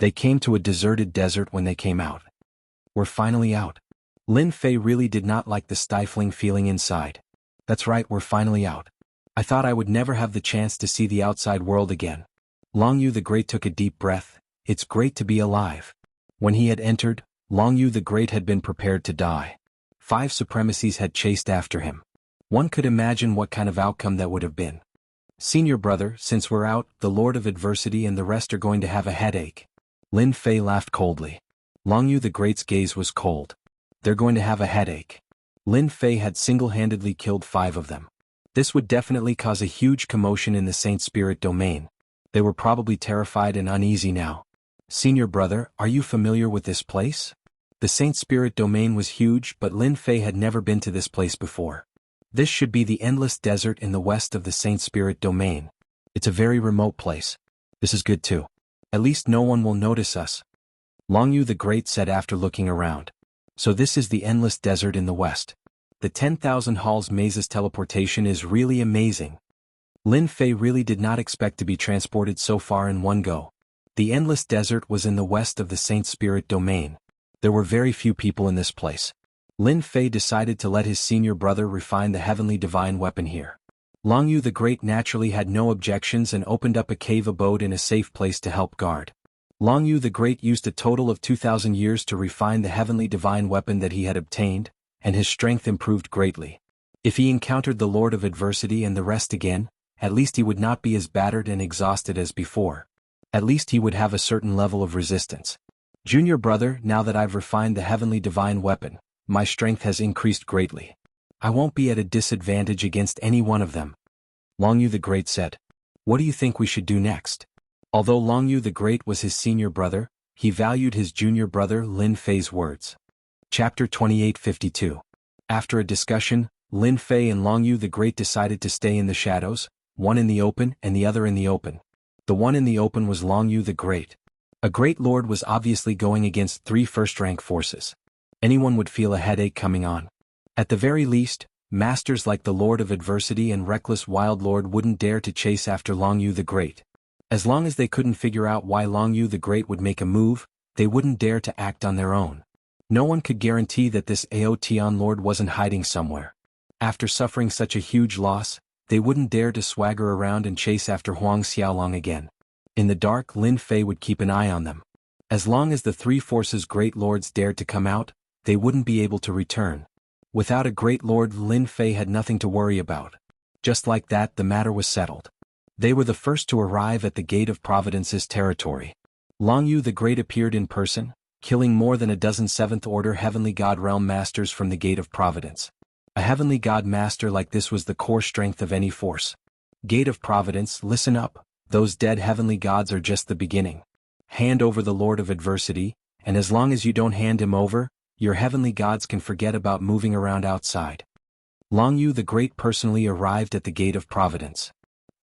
They came to a deserted desert when they came out. We're finally out. Lin Fei really did not like the stifling feeling inside. That's right, we're finally out. I thought I would never have the chance to see the outside world again. Long Yu the Great took a deep breath. It's great to be alive. When he had entered, Long Yu the Great had been prepared to die. 5 supremacies had chased after him. One could imagine what kind of outcome that would have been. Senior brother, since we're out, the Lord of Adversity and the rest are going to have a headache. Lin Fei laughed coldly. Long Yu the Great's gaze was cold. They're going to have a headache. Lin Fei had single-handedly killed 5 of them. This would definitely cause a huge commotion in the Saint Spirit domain. They were probably terrified and uneasy now. Senior brother, are you familiar with this place? The Saint Spirit domain was huge, but Lin Fei had never been to this place before. This should be the endless desert in the west of the Saint Spirit domain. It's a very remote place. This is good too. At least no one will notice us. Long Yu the Great said after looking around. So this is the endless desert in the west. The 10,000 halls mazes teleportation is really amazing. Lin Fei really did not expect to be transported so far in one go. The endless desert was in the west of the Saint Spirit domain. There were very few people in this place. Lin Fei decided to let his senior brother refine the heavenly divine weapon here. Long Yu the Great naturally had no objections and opened up a cave abode in a safe place to help guard. Long Yu the Great used a total of 2,000 years to refine the heavenly divine weapon that he had obtained, and his strength improved greatly. If he encountered the Lord of Adversity and the rest again, at least he would not be as battered and exhausted as before. At least he would have a certain level of resistance. Junior brother, now that I've refined the heavenly divine weapon, my strength has increased greatly. I won't be at a disadvantage against any one of them. Long Yu the Great said. What do you think we should do next? Although Long Yu the Great was his senior brother, he valued his junior brother Lin Fei's words. Chapter 2852. After a discussion, Lin Fei and Long Yu the Great decided to stay in the shadows, one in the open and the other in the open. The one in the open was Long Yu the Great. A great lord was obviously going against 3 first-rank forces. Anyone would feel a headache coming on. At the very least, masters like the Lord of Adversity and reckless Wild Lord wouldn't dare to chase after Long Yu the Great. As long as they couldn't figure out why Long Yu the Great would make a move, they wouldn't dare to act on their own. No one could guarantee that this Aotian Lord wasn't hiding somewhere. After suffering such a huge loss, they wouldn't dare to swagger around and chase after Huang Xiaolong again. In the dark, Lin Fei would keep an eye on them. As long as the 3 forces' great lords dared to come out, they wouldn't be able to return. Without a great lord, Lin Fei had nothing to worry about. Just like that, the matter was settled. They were the first to arrive at the Gate of Providence's territory. Long Yu the Great appeared in person, killing more than a dozen 7th Order Heavenly God Realm Masters from the Gate of Providence. A Heavenly God Master like this was the core strength of any force. Gate of Providence, listen up, those dead Heavenly Gods are just the beginning. Hand over the Lord of Adversity, and as long as you don't hand him over, your Heavenly Gods can forget about moving around outside. Long Yu the Great personally arrived at the Gate of Providence.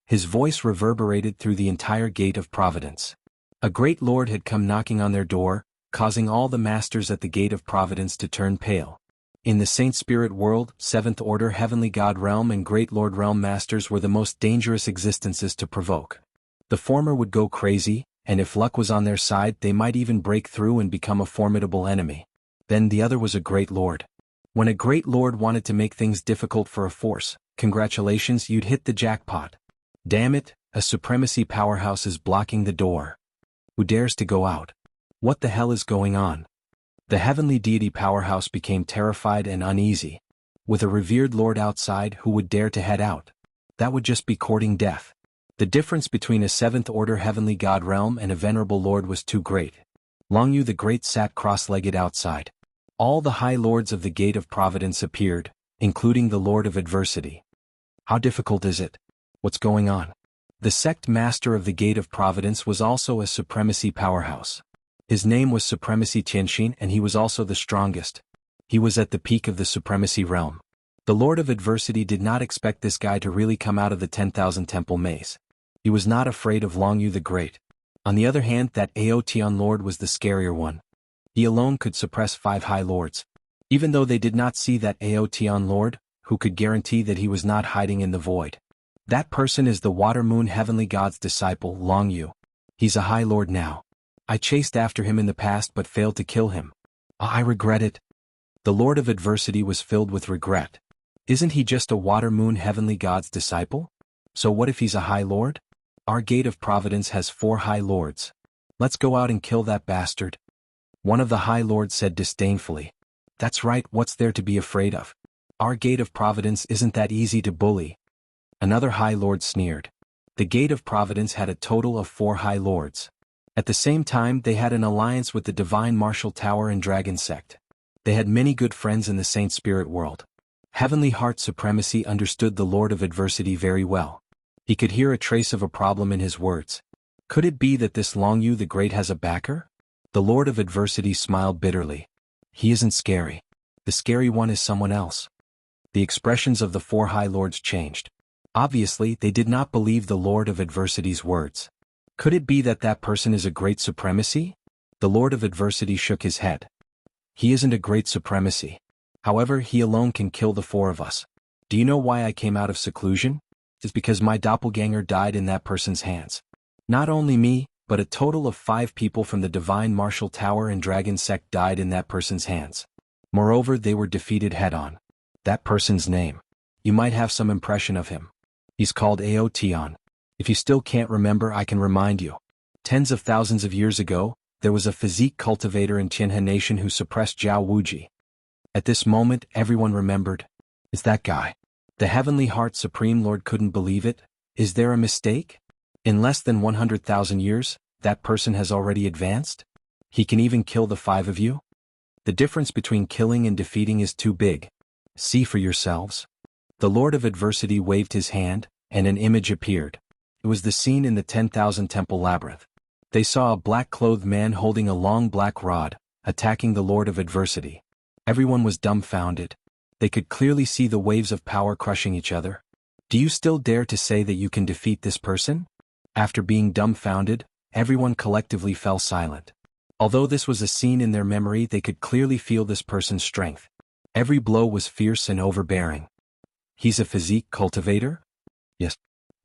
His voice reverberated through the entire Gate of Providence. A great lord had come knocking on their door, causing all the masters at the Gate of Providence to turn pale. In the Saint Spirit world, 7th Order Heavenly God Realm and Great Lord Realm Masters were the most dangerous existences to provoke. The former would go crazy, and if luck was on their side they might even break through and become a formidable enemy. Then the other was a Great Lord. When a Great Lord wanted to make things difficult for a force, congratulations, you'd hit the jackpot. Damn it, a supremacy powerhouse is blocking the door. Who dares to go out? What the hell is going on? The heavenly deity powerhouse became terrified and uneasy. With a revered lord outside, who would dare to head out? That would just be courting death. The difference between a 7th Order Heavenly God Realm and a venerable lord was too great. Long Yu the Great sat cross-legged outside. All the high lords of the Gate of Providence appeared, including the Lord of Adversity. How difficult is it? What's going on? The sect master of the Gate of Providence was also a supremacy powerhouse. His name was Supremacy Tianxin, and he was also the strongest. He was at the peak of the supremacy realm. The Lord of Adversity did not expect this guy to really come out of the 10,000 temple maze. He was not afraid of Long Yu the Great. On the other hand, that Aotian Lord was the scarier one. He alone could suppress 5 high lords. Even though they did not see that Aotian Lord, who could guarantee that he was not hiding in the void. That person is the Water Moon Heavenly God's disciple, Long Yu. He's a high lord now. I chased after him in the past but failed to kill him. I regret it. The Lord of Adversity was filled with regret. Isn't he just a water moon heavenly god's disciple? So what if he's a high lord? Our gate of providence has 4 high lords. Let's go out and kill that bastard. One of the high lords said disdainfully. That's right, what's there to be afraid of? Our gate of providence isn't that easy to bully. Another high lord sneered. The gate of providence had a total of 4 high lords. At the same time, they had an alliance with the divine martial tower and dragon sect. They had many good friends in the saint spirit world. Heavenly Heart Supremacy understood the Lord of Adversity very well. He could hear a trace of a problem in his words. Could it be that this Long Yu the Great has a backer? The Lord of Adversity smiled bitterly. He isn't scary. The scary one is someone else. The expressions of the 4 high lords changed. Obviously, they did not believe the Lord of Adversity's words. Could it be that that person is a great supremacy? The Lord of Adversity shook his head. He isn't a great supremacy. However, he alone can kill the 4 of us. Do you know why I came out of seclusion? It's because my doppelganger died in that person's hands. Not only me, but a total of 5 people from the Divine Martial Tower and Dragon Sect died in that person's hands. Moreover, they were defeated head-on. That person's name. You might have some impression of him. He's called Aotion. If you still can't remember, I can remind you. Tens of thousands of years ago, there was a physique cultivator in Tianhe Nation who suppressed Zhao Wuji. At this moment, everyone remembered. It's that guy. The Heavenly Heart Supreme Lord couldn't believe it. Is there a mistake? In less than 100,000 years, that person has already advanced? He can even kill the 5 of you? The difference between killing and defeating is too big. See for yourselves. The Lord of Adversity waved his hand, and an image appeared. It was the scene in the 10,000 Temple Labyrinth. They saw a black-clothed man holding a long black rod, attacking the Lord of Adversity. Everyone was dumbfounded. They could clearly see the waves of power crushing each other. Do you still dare to say that you can defeat this person? After being dumbfounded, everyone collectively fell silent. Although this was a scene in their memory, they could clearly feel this person's strength. Every blow was fierce and overbearing. He's a physique cultivator? Yes.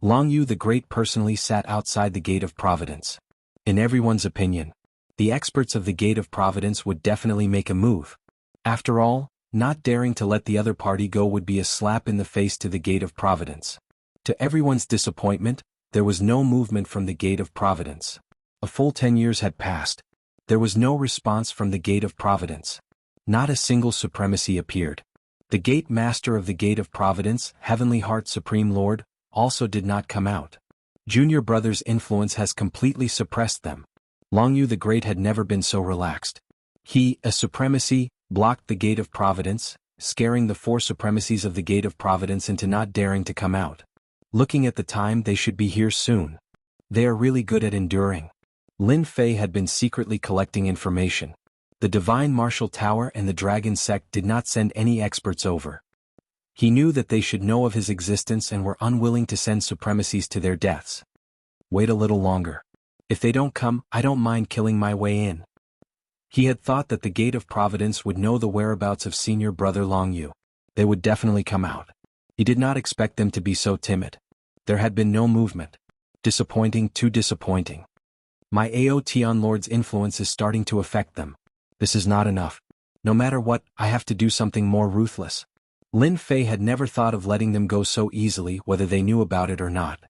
Long Yu the Great personally sat outside the Gate of Providence. In everyone's opinion, the experts of the Gate of Providence would definitely make a move. After all, not daring to let the other party go would be a slap in the face to the Gate of Providence. To everyone's disappointment, there was no movement from the Gate of Providence. A full 10 years had passed. There was no response from the Gate of Providence. Not a single supremacy appeared. The Gate Master of the Gate of Providence, Heavenly Heart Supreme Lord, also did not come out. Junior Brother's influence has completely suppressed them. Long Yu the Great had never been so relaxed. He, a supremacy, blocked the Gate of Providence, scaring the 4 supremacies of the Gate of Providence into not daring to come out. Looking at the time, they should be here soon. They are really good at enduring. Lin Fei had been secretly collecting information. The Divine Martial Tower and the Dragon Sect did not send any experts over. He knew that they should know of his existence and were unwilling to send supremacies to their deaths. Wait a little longer. If they don't come, I don't mind killing my way in. He had thought that the Gate of Providence would know the whereabouts of Senior Brother Long Yu. They would definitely come out. He did not expect them to be so timid. There had been no movement. Disappointing, too disappointing. My Aotion Lord's influence is starting to affect them. This is not enough. No matter what, I have to do something more ruthless. Lin Fei had never thought of letting them go so easily, whether they knew about it or not.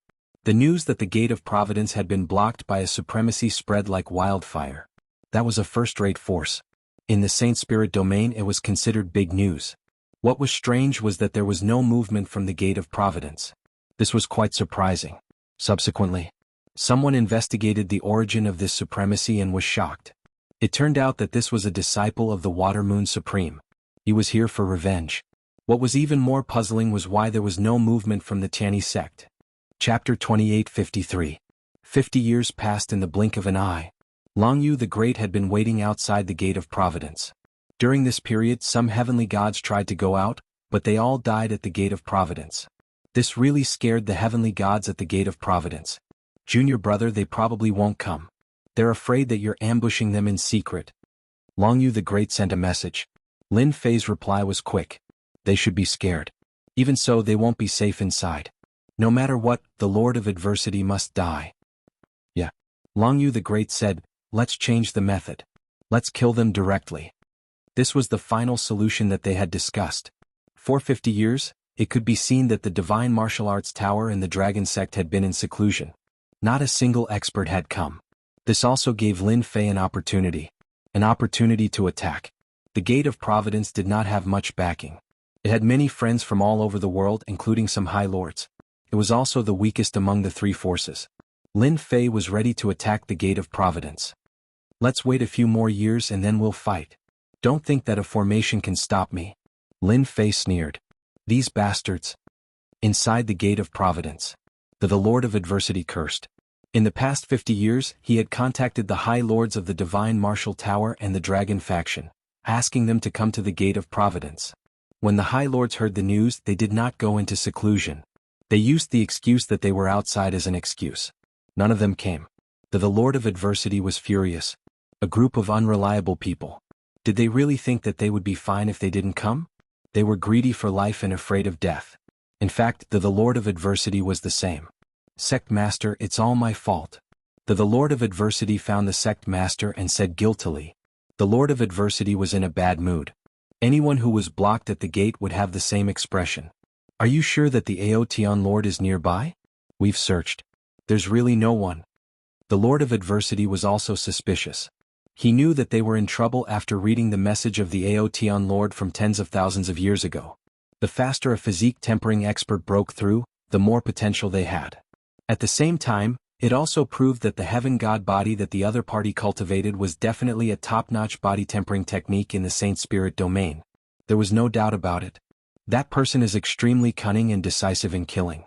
The news that the Gate of Providence had been blocked by a supremacy spread like wildfire. That was a first-rate force. In the Saint Spirit domain, it was considered big news. What was strange was that there was no movement from the Gate of Providence. This was quite surprising. Subsequently, someone investigated the origin of this supremacy and was shocked. It turned out that this was a disciple of the Water Moon Supreme. He was here for revenge. What was even more puzzling was why there was no movement from the Tianhe sect. Chapter 28:53. 50 years passed in the blink of an eye. Long Yu the Great had been waiting outside the Gate of Providence. During this period, some heavenly gods tried to go out, but they all died at the Gate of Providence. This really scared the heavenly gods at the Gate of Providence. Junior Brother, they probably won't come. They're afraid that you're ambushing them in secret. Long Yu the Great sent a message. Lin Fei's reply was quick. They should be scared. Even so, they won't be safe inside. No matter what, the Lord of Adversity must die. Yeah. Long Yu the Great said, Let's change the method. Let's kill them directly. This was the final solution that they had discussed. For 50 years, it could be seen that the Divine Martial Arts Tower and the Dragon Sect had been in seclusion. Not a single expert had come. This also gave Lin Fei an opportunity to attack. The Gate of Providence did not have much backing. It had many friends from all over the world, including some high lords. It was also the weakest among the three forces. Lin Fei was ready to attack the Gate of Providence. Let's wait a few more years and then we'll fight. Don't think that a formation can stop me. Lin Fei sneered. These bastards. Inside the Gate of Providence. The Lord of Adversity cursed. In the past 50 years, he had contacted the High Lords of the Divine Martial Tower and the Dragon faction, asking them to come to the Gate of Providence. When the High Lords heard the news, they did not go into seclusion. They used the excuse that they were outside as an excuse. None of them came. The Lord of Adversity was furious. A group of unreliable people. Did they really think that they would be fine if they didn't come? They were greedy for life and afraid of death. In fact, the Lord of Adversity was the same. Sect Master, it's all my fault. The Lord of Adversity found the Sect Master and said guiltily. The Lord of Adversity was in a bad mood. Anyone who was blocked at the gate would have the same expression. Are you sure that the Aotian Lord is nearby? We've searched. There's really no one. The Lord of Adversity was also suspicious. He knew that they were in trouble after reading the message of the Aotian Lord from tens of thousands of years ago. The faster a physique tempering expert broke through, the more potential they had. At the same time, it also proved that the heaven god body that the other party cultivated was definitely a top-notch body tempering technique in the Saint Spirit domain. There was no doubt about it. That person is extremely cunning and decisive in killing.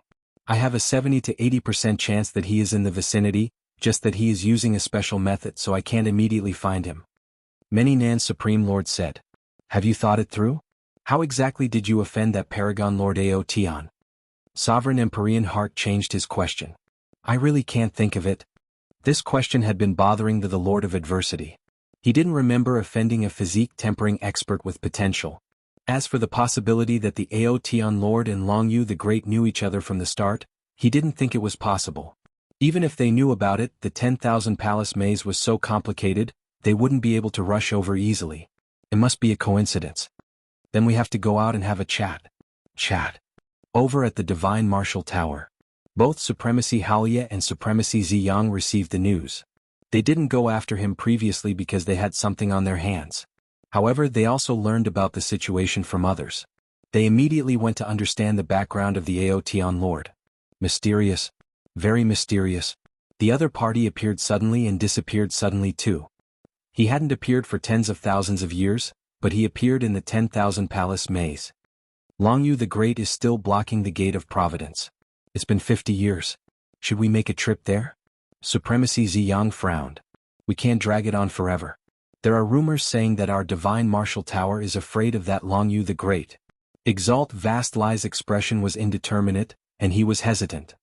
I have a 70 to 80% chance that he is in the vicinity, just that he is using a special method so I can't immediately find him. Many Nan's Supreme Lord said. Have you thought it through? How exactly did you offend that Paragon Lord Aotian? Sovereign Empyrean Heart changed his question. I really can't think of it. This question had been bothering the Lord of Adversity. He didn't remember offending a physique tempering expert with potential. As for the possibility that the Aotian Lord and Long Yu the Great knew each other from the start, he didn't think it was possible. Even if they knew about it, the 10,000 Palace maze was so complicated, they wouldn't be able to rush over easily. It must be a coincidence. Then we have to go out and have a chat. Over at the Divine Martial Tower. Both Supremacy Haoye and Supremacy Ziyang received the news. They didn't go after him previously because they had something on their hands. However, they also learned about the situation from others. They immediately went to understand the background of the Aotian Lord. Mysterious. Very mysterious. The other party appeared suddenly and disappeared suddenly too. He hadn't appeared for tens of thousands of years, but he appeared in the 10,000 Palace maze. Long Yu the Great is still blocking the Gate of Providence. It's been 50 years. Should we make a trip there? Supremacy Ziyang frowned. We can't drag it on forever. There are rumors saying that our Divine Martial Tower is afraid of that Long Yu the Great. Exalt Vast Lie's expression was indeterminate, and he was hesitant.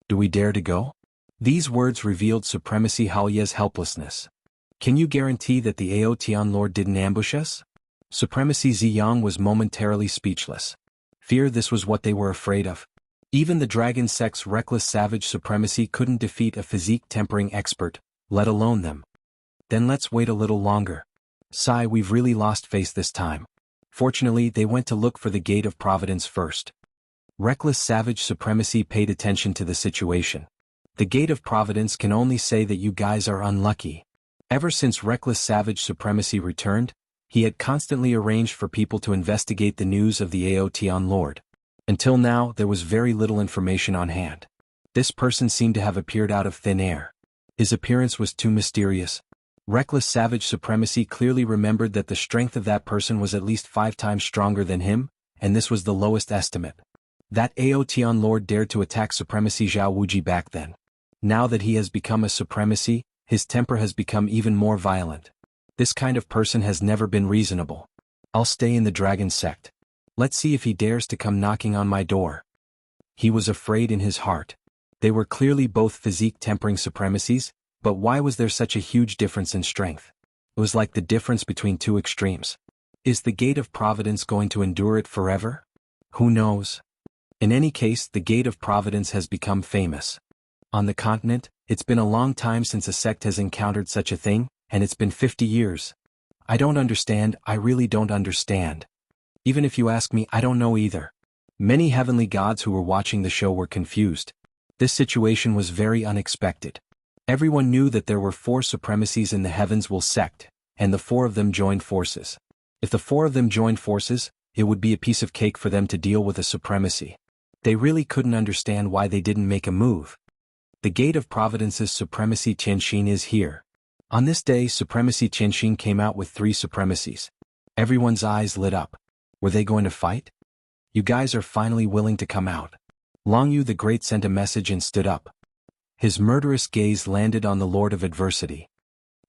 Do we dare to go? These words revealed Supremacy Haoye's helplessness. Can you guarantee that the Aotian Lord didn't ambush us? Supremacy Ziyang was momentarily speechless. Fear, this was what they were afraid of. Even the Dragon Sect's reckless savage supremacy couldn't defeat a physique tempering expert, let alone them. Then let's wait a little longer. Sigh, we've really lost face this time. Fortunately, they went to look for the Gate of Providence first. Reckless savage supremacy paid attention to the situation. The Gate of Providence can only say that you guys are unlucky. Ever since reckless savage supremacy returned, he had constantly arranged for people to investigate the news of the Aotian Lord. Until now, there was very little information on hand. This person seemed to have appeared out of thin air. His appearance was too mysterious. Reckless savage supremacy clearly remembered that the strength of that person was at least 5 times stronger than him, and this was the lowest estimate. That Aotian Lord dared to attack Supremacy Zhao Wuji back then. Now that he has become a supremacy, his temper has become even more violent. This kind of person has never been reasonable. I'll stay in the Dragon Sect. Let's see if he dares to come knocking on my door. He was afraid in his heart. They were clearly both physique tempering supremacies, but why was there such a huge difference in strength? It was like the difference between two extremes. Is the Gate of Providence going to endure it forever? Who knows? In any case, the Gate of Providence has become famous. On the continent, it's been a long time since a sect has encountered such a thing, and it's been 50 years. I don't understand, I really don't understand. Even if you ask me, I don't know either. Many heavenly gods who were watching the show were confused. This situation was very unexpected. Everyone knew that there were 4 supremacies in the heavens will sect, and the 4 of them joined forces. If the 4 of them joined forces, it would be a piece of cake for them to deal with a supremacy. They really couldn't understand why they didn't make a move. The Gate of Providence's supremacy Qianxin is here. On this day, supremacy Qianxin came out with 3 supremacies. Everyone's eyes lit up. Were they going to fight? You guys are finally willing to come out. Long Yu the Great sent a message and stood up. His murderous gaze landed on the Lord of Adversity.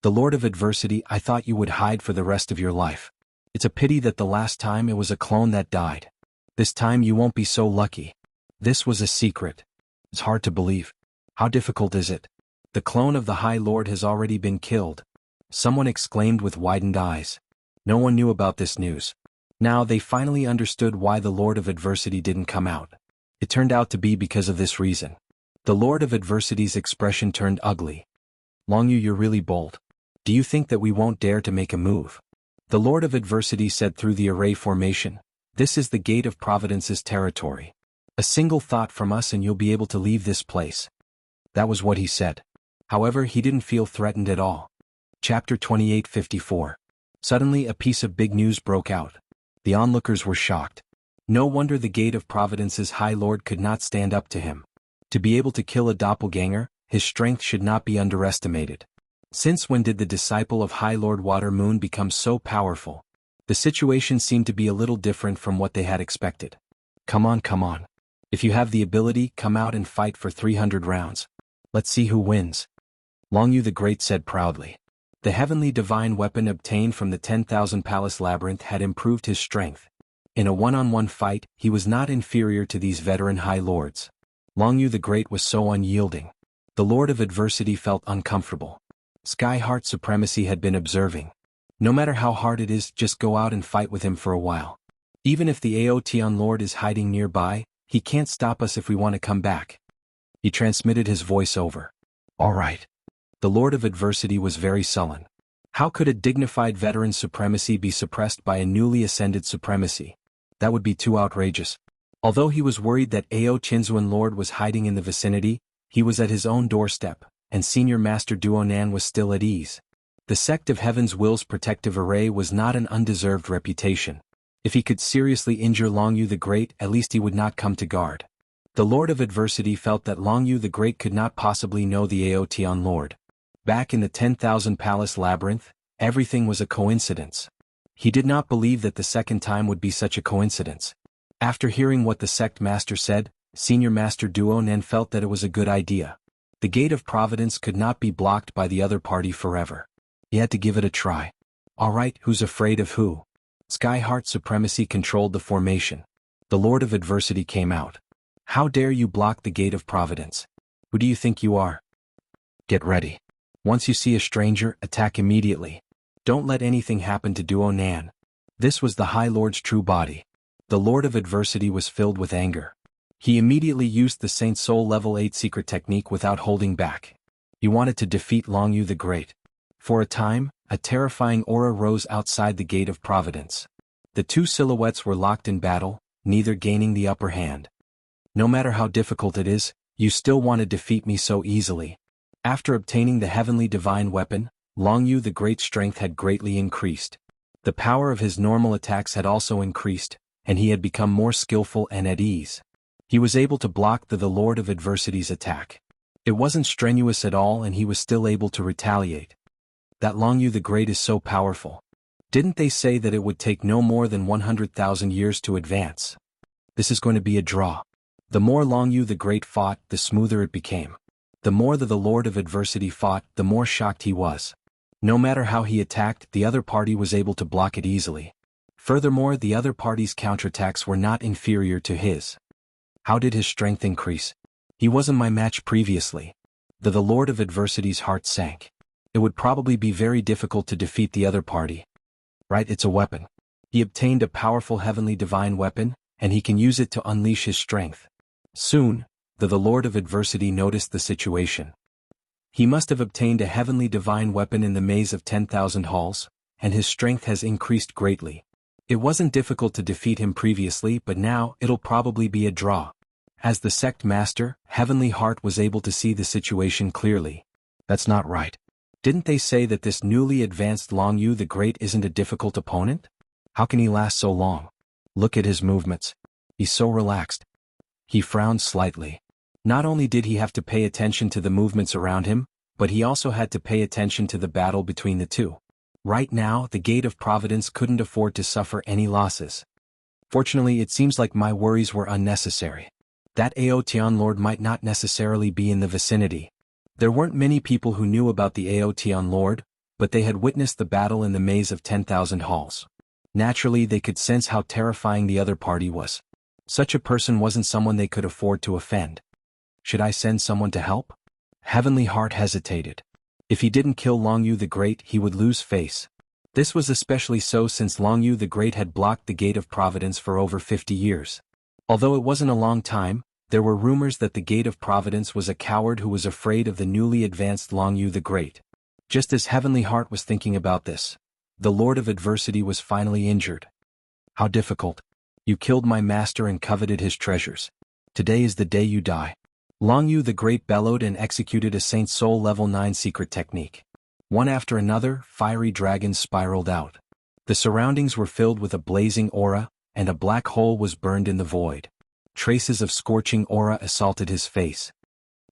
The Lord of Adversity, I thought you would hide for the rest of your life. It's a pity that the last time it was a clone that died. This time you won't be so lucky. This was a secret. It's hard to believe. How difficult is it? The clone of the High Lord has already been killed. Someone exclaimed with widened eyes. No one knew about this news. Now they finally understood why the Lord of Adversity didn't come out. It turned out to be because of this reason. The Lord of Adversity's expression turned ugly. Long Yu, you're really bold. Do you think that we won't dare to make a move? The Lord of Adversity said through the array formation, this is the Gate of Providence's territory. A single thought from us and you'll be able to leave this place. That was what he said. However, he didn't feel threatened at all. Chapter 28:54. Suddenly a piece of big news broke out. The onlookers were shocked. No wonder the Gate of Providence's High Lord could not stand up to him. To be able to kill a doppelganger, his strength should not be underestimated. Since when did the disciple of High Lord Water Moon become so powerful? The situation seemed to be a little different from what they had expected. Come on, come on. If you have the ability, come out and fight for 300 rounds. Let's see who wins. Long Yu the Great said proudly. The heavenly divine weapon obtained from the 10,000 Palace Labyrinth had improved his strength. In a one-on-one fight, he was not inferior to these veteran High Lords. Long Yu the Great was so unyielding. The Lord of Adversity felt uncomfortable. Sky Heart Supremacy had been observing. No matter how hard it is, just go out and fight with him for a while. Even if the Aotian Lord is hiding nearby, he can't stop us if we want to come back. He transmitted his voice over. All right. The Lord of Adversity was very sullen. How could a dignified veteran supremacy be suppressed by a newly ascended supremacy? That would be too outrageous. Although he was worried that Ao Qinzuan Lord was hiding in the vicinity, he was at his own doorstep, and Senior Master Duonan was still at ease. The Sect of Heaven's Will's protective array was not an undeserved reputation. If he could seriously injure Long Yu the Great, at least he would not come to guard. The Lord of Adversity felt that Long Yu the Great could not possibly know the Aotian Lord. Back in the 10,000 Palace Labyrinth, everything was a coincidence. He did not believe that the second time would be such a coincidence. After hearing what the sect master said, Senior Master Duonan felt that it was a good idea. The Gate of Providence could not be blocked by the other party forever. He had to give it a try. Alright, who's afraid of who? Sky Heart Supremacy controlled the formation. The Lord of Adversity came out. How dare you block the Gate of Providence? Who do you think you are? Get ready. Once you see a stranger, attack immediately. Don't let anything happen to Duonan. This was the High Lord's true body. The Lord of Adversity was filled with anger. He immediately used the Saint Soul Level 8 secret technique without holding back. He wanted to defeat Long Yu the Great. For a time, a terrifying aura rose outside the Gate of Providence. The two silhouettes were locked in battle, neither gaining the upper hand. No matter how difficult it is, you still want to defeat me so easily. After obtaining the heavenly divine weapon, Long Yu the Great's strength had greatly increased. The power of his normal attacks had also increased, and he had become more skillful and at ease. He was able to block the Lord of Adversity's attack. It wasn't strenuous at all and he was still able to retaliate. That Long Yu the Great is so powerful. Didn't they say that it would take no more than 100,000 years to advance? This is going to be a draw. The more Long Yu the Great fought, the smoother it became. The more the Lord of Adversity fought, the more shocked he was. No matter how he attacked, the other party was able to block it easily. Furthermore, the other party's counterattacks were not inferior to his. How did his strength increase? He wasn't my match previously. The Lord of Adversity's heart sank. It would probably be very difficult to defeat the other party. Right, it's a weapon. He obtained a powerful heavenly divine weapon, and he can use it to unleash his strength. Soon, the Lord of Adversity noticed the situation. He must have obtained a heavenly divine weapon in the maze of 10,000 halls, and his strength has increased greatly. It wasn't difficult to defeat him previously, but now it'll probably be a draw. As the sect master, Heavenly Heart was able to see the situation clearly. That's not right. Didn't they say that this newly advanced Long Yu the Great isn't a difficult opponent? How can he last so long? Look at his movements. He's so relaxed. He frowned slightly. Not only did he have to pay attention to the movements around him, but he also had to pay attention to the battle between the two. Right now, the Gate of Providence couldn't afford to suffer any losses. Fortunately, it seems like my worries were unnecessary. That Aotian Lord might not necessarily be in the vicinity. There weren't many people who knew about the Aotian Lord, but they had witnessed the battle in the maze of 10,000 halls. Naturally, they could sense how terrifying the other party was. Such a person wasn't someone they could afford to offend. Should I send someone to help? Heavenly Heart hesitated. If he didn't kill Long Yu the Great, he would lose face. This was especially so since Long Yu the Great had blocked the Gate of Providence for over 50 years. Although it wasn't a long time, there were rumors that the Gate of Providence was a coward who was afraid of the newly advanced Long Yu the Great. Just as Heavenly Heart was thinking about this, the Lord of Adversity was finally injured. How difficult. You killed my master and coveted his treasures. Today is the day you die. Long Yu the Great bellowed and executed a Saint Soul Level 9 secret technique. One after another, fiery dragons spiraled out. The surroundings were filled with a blazing aura, and a black hole was burned in the void. Traces of scorching aura assaulted his face.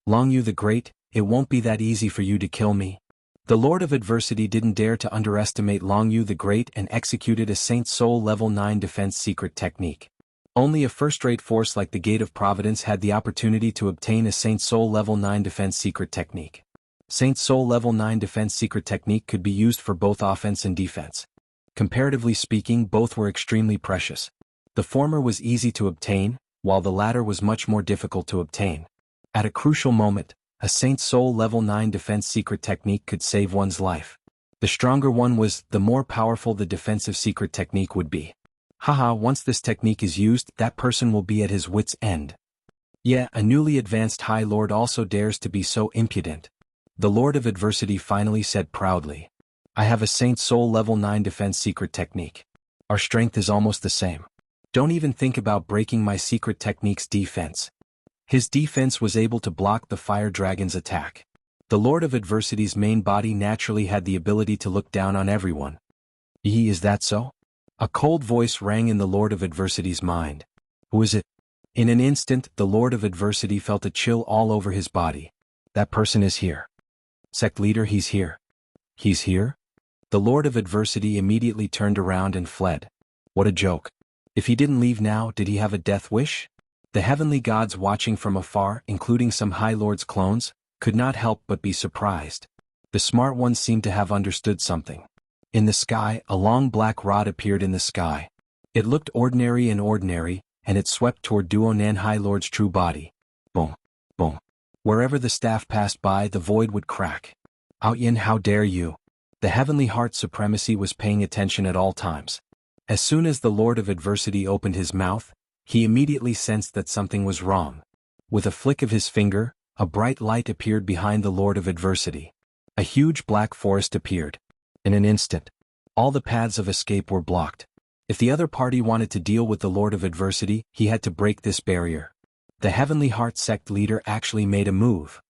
Long Yu the Great, it won't be that easy for you to kill me. The Lord of Adversity didn't dare to underestimate Long Yu the Great and executed a Saint Soul Level 9 defense secret technique. Only a first-rate force like the Gate of Providence had the opportunity to obtain a Saint Soul Level 9 defense secret technique. Saint Soul Level 9 defense secret technique could be used for both offense and defense. Comparatively speaking, both were extremely precious. The former was easy to obtain, while the latter was much more difficult to obtain. At a crucial moment, a Saint Soul Level 9 defense secret technique could save one's life. The stronger one was, the more powerful the defensive secret technique would be. Haha, once this technique is used, that person will be at his wit's end. Yeah, a newly advanced High Lord also dares to be so impudent. The Lord of Adversity finally said proudly. I have a Saint Soul Level 9 defense secret technique. Our strength is almost the same. Don't even think about breaking my secret technique's defense. His defense was able to block the fire dragon's attack. The Lord of Adversity's main body naturally had the ability to look down on everyone. Is that so? A cold voice rang in the Lord of Adversity's mind. Who is it? In an instant, the Lord of Adversity felt a chill all over his body. That person is here. Sect leader, he's here. He's here? The Lord of Adversity immediately turned around and fled. What a joke. If he didn't leave now, did he have a death wish? The heavenly gods watching from afar, including some High Lord's clones, could not help but be surprised. The smart ones seemed to have understood something. In the sky, a long black rod appeared in the sky. It looked ordinary, and it swept toward Duo Nan High Lord's true body. Boom, boom. Wherever the staff passed by, the void would crack. Ao Yin, how dare you? The Heavenly Heart Supremacy was paying attention at all times. As soon as the Lord of Adversity opened his mouth, he immediately sensed that something was wrong. With a flick of his finger, a bright light appeared behind the Lord of Adversity. A huge black forest appeared. In an instant, all the paths of escape were blocked. If the other party wanted to deal with the Lord of Adversity, he had to break this barrier. The Heavenly Heart Sect leader actually made a move.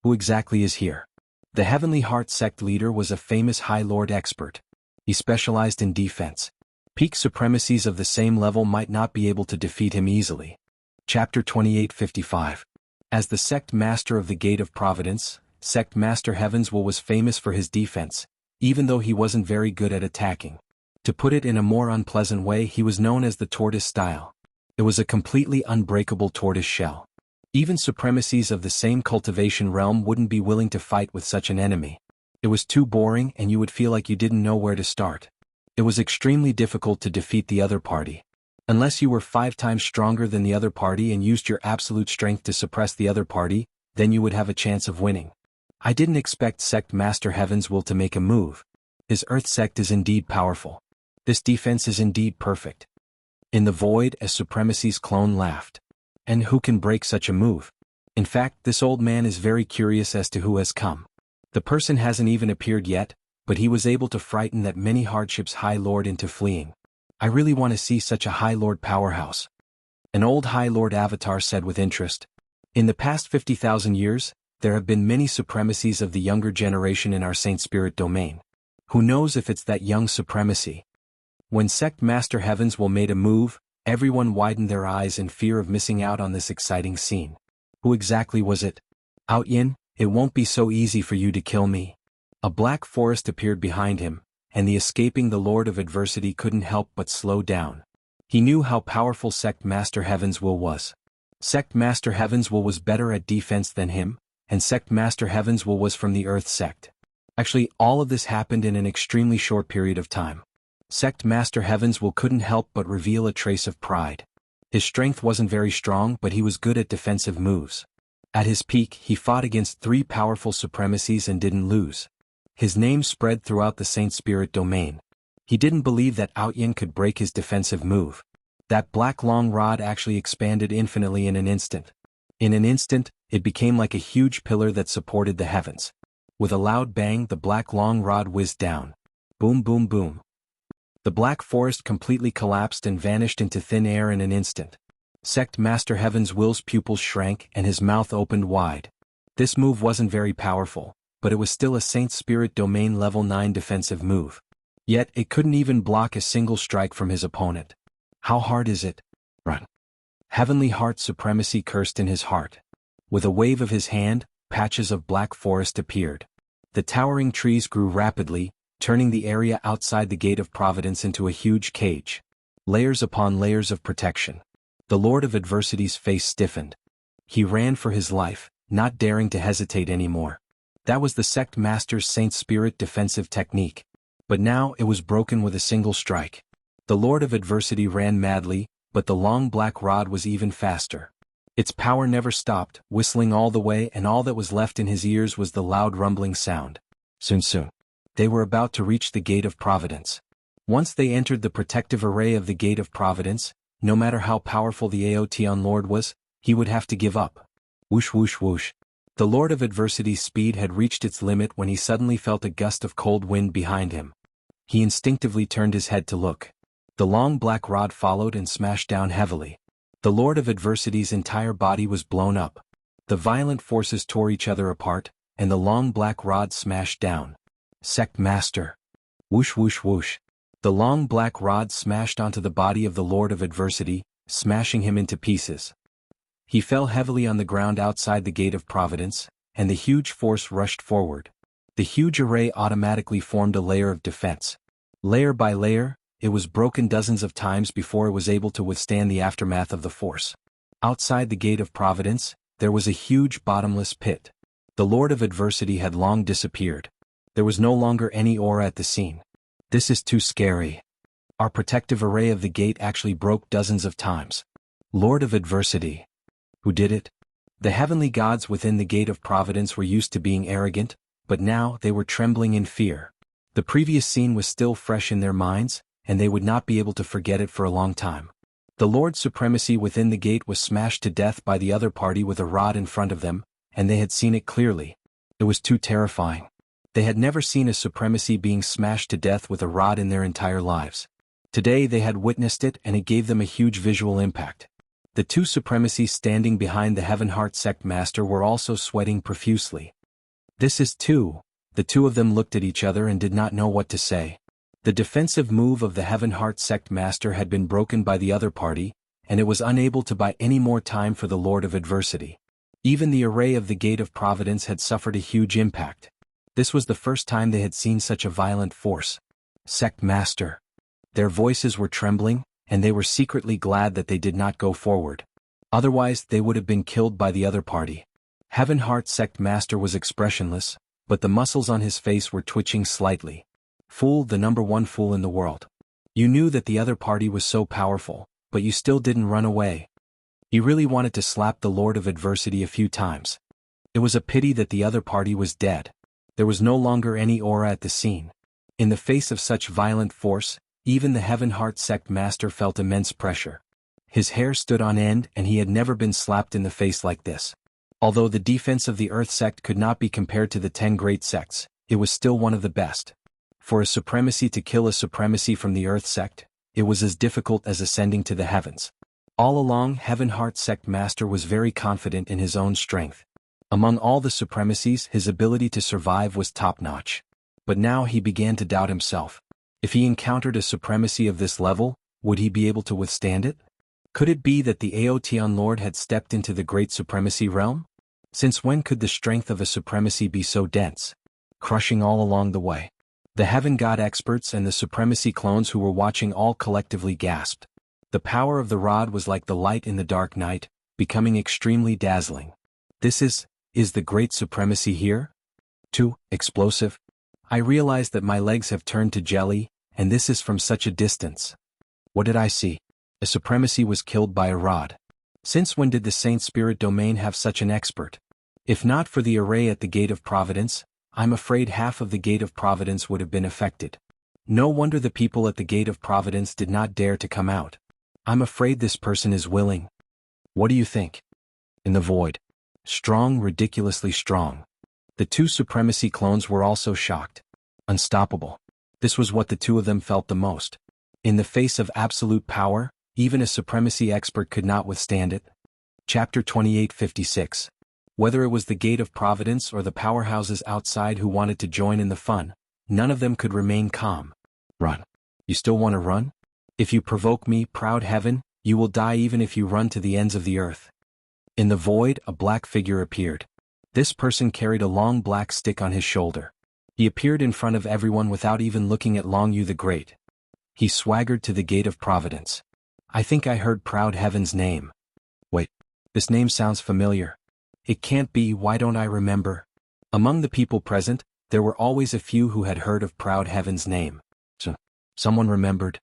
Who exactly is here? The Heavenly Heart Sect leader was a famous High Lord expert. He specialized in defense. Peak supremacies of the same level might not be able to defeat him easily. Chapter 2855. As the Sect Master of the Gate of Providence, Sect Master Heavenswell was famous for his defense, even though he wasn't very good at attacking. To put it in a more unpleasant way, he was known as the tortoise style. It was a completely unbreakable tortoise shell. Even supremacies of the same cultivation realm wouldn't be willing to fight with such an enemy. It was too boring and you would feel like you didn't know where to start. It was extremely difficult to defeat the other party. Unless you were 5 times stronger than the other party and used your absolute strength to suppress the other party, then you would have a chance of winning. I didn't expect Sect Master Heavenswell to make a move. His Earth Sect is indeed powerful. This defense is indeed perfect. In the void, a Supremacy's clone laughed. And who can break such a move? In fact, this old man is very curious as to who has come. The person hasn't even appeared yet, but he was able to frighten that many hardships High Lord into fleeing. I really want to see such a High Lord powerhouse. An old High Lord avatar said with interest. In the past 50,000 years, there have been many supremacies of the younger generation in our Saint Spirit domain. Who knows if it's that young supremacy? When Sect Master Heavens will made a move, everyone widened their eyes in fear of missing out on this exciting scene. Who exactly was it? Out Yin, it won't be so easy for you to kill me. A black forest appeared behind him, and the escaping the Lord of Adversity couldn't help but slow down. He knew how powerful Sect Master Heavens Will was. Sect Master Heavens Will was better at defense than him, and Sect Master Heavens Will was from the Earth sect. Actually, all of this happened in an extremely short period of time. Sect Master Heavens Will couldn't help but reveal a trace of pride. His strength wasn't very strong, but he was good at defensive moves. At his peak, he fought against 3 powerful supremacies and didn't lose. His name spread throughout the Saint Spirit domain. He didn't believe that Outyin could break his defensive move. That black long rod actually expanded infinitely in an instant. In an instant, it became like a huge pillar that supported the heavens. With a loud bang, the black long rod whizzed down. Boom, boom, boom. The black forest completely collapsed and vanished into thin air in an instant. Sect Master Heavens Will's pupils shrank and his mouth opened wide. This move wasn't very powerful, but it was still a Saint Spirit Domain Level 9 defensive move. Yet it couldn't even block a single strike from his opponent. How hard is it? Run. Heavenly Heart Supremacy cursed in his heart. With a wave of his hand, patches of black forest appeared. The towering trees grew rapidly, turning the area outside the Gate of Providence into a huge cage. Layers upon layers of protection. The Lord of Adversity's face stiffened. He ran for his life, not daring to hesitate anymore. That was the Sect Master's Saint Spirit defensive technique. But now it was broken with a single strike. The Lord of Adversity ran madly, but the long black rod was even faster. Its power never stopped, whistling all the way, and all that was left in his ears was the loud rumbling sound. Soon. They were about to reach the Gate of Providence. Once they entered the protective array of the Gate of Providence, no matter how powerful the Aotion Lord was, he would have to give up. Whoosh whoosh whoosh. The Lord of Adversity's speed had reached its limit when he suddenly felt a gust of cold wind behind him. He instinctively turned his head to look. The long black rod followed and smashed down heavily. The Lord of Adversity's entire body was blown up. The violent forces tore each other apart, and the long black rod smashed down. Sect Master. Whoosh whoosh whoosh. The long black rod smashed onto the body of the Lord of Adversity, smashing him into pieces. He fell heavily on the ground outside the Gate of Providence, and the huge force rushed forward. The huge array automatically formed a layer of defense. Layer by layer, it was broken dozens of times before it was able to withstand the aftermath of the force. Outside the Gate of Providence, there was a huge bottomless pit. The Lord of Adversity had long disappeared. There was no longer any aura at the scene. This is too scary. Our protective array of the gate actually broke dozens of times. Lord of Adversity. Who did it? The heavenly gods within the Gate of Providence were used to being arrogant, but now they were trembling in fear. The previous scene was still fresh in their minds, and they would not be able to forget it for a long time. The Lord's supremacy within the gate was smashed to death by the other party with a rod in front of them, and they had seen it clearly. It was too terrifying. They had never seen a supremacy being smashed to death with a rod in their entire lives. Today they had witnessed it, and it gave them a huge visual impact. The 2 supremacies standing behind the Heaven Heart Sect Master were also sweating profusely. This is 2. The 2 of them looked at each other and did not know what to say. The defensive move of the Heaven Heart Sect Master had been broken by the other party, and it was unable to buy any more time for the Lord of Adversity. Even the array of the Gate of Providence had suffered a huge impact. This was the first time they had seen such a violent force. Sect Master. Their voices were trembling, and they were secretly glad that they did not go forward. Otherwise, they would have been killed by the other party. Heaven Heart Sect Master was expressionless, but the muscles on his face were twitching slightly. Fool, the number 1 fool in the world. You knew that the other party was so powerful, but you still didn't run away. He really wanted to slap the Lord of Adversity a few times. It was a pity that the other party was dead. There was no longer any aura at the scene. In the face of such violent force, even the Heaven Heart Sect Master felt immense pressure. His hair stood on end, and he had never been slapped in the face like this. Although the defense of the Earth sect could not be compared to the 10 great sects, it was still one of the best. For a supremacy to kill a supremacy from the Earth sect, it was as difficult as ascending to the heavens. All along, Heaven Heart sect master was very confident in his own strength. Among all the supremacies, his ability to survive was top-notch. But now he began to doubt himself. If he encountered a supremacy of this level, would he be able to withstand it? Could it be that the Aotian Lord had stepped into the great supremacy realm? Since when could the strength of a supremacy be so dense? Crushing all along the way. The Heaven God experts and the supremacy clones who were watching all collectively gasped. The power of the rod was like the light in the dark night, becoming extremely dazzling. This is the great supremacy here? Too explosive? I realize that my legs have turned to jelly, and this is from such a distance. What did I see? A supremacy was killed by a rod. Since when did the Saint Spirit domain have such an expert? If not for the array at the Gate of Providence, I'm afraid half of the Gate of Providence would have been affected. No wonder the people at the Gate of Providence did not dare to come out. I'm afraid this person is willing. What do you think? In the void. Strong, ridiculously strong. The two supremacy clones were also shocked. Unstoppable. This was what the two of them felt the most. In the face of absolute power, even a supremacy expert could not withstand it. Chapter 28:56. Whether it was the Gate of Providence or the powerhouses outside who wanted to join in the fun, none of them could remain calm. Run. You still want to run? If you provoke me, proud heaven, you will die even if you run to the ends of the earth. In the void, a black figure appeared. This person carried a long black stick on his shoulder. He appeared in front of everyone without even looking at Long Yu the Great. He swaggered to the Gate of Providence. I think I heard Proud Heaven's name. Wait, this name sounds familiar. It can't be, why don't I remember? Among the people present, there were always a few who had heard of Proud Heaven's name. Someone remembered.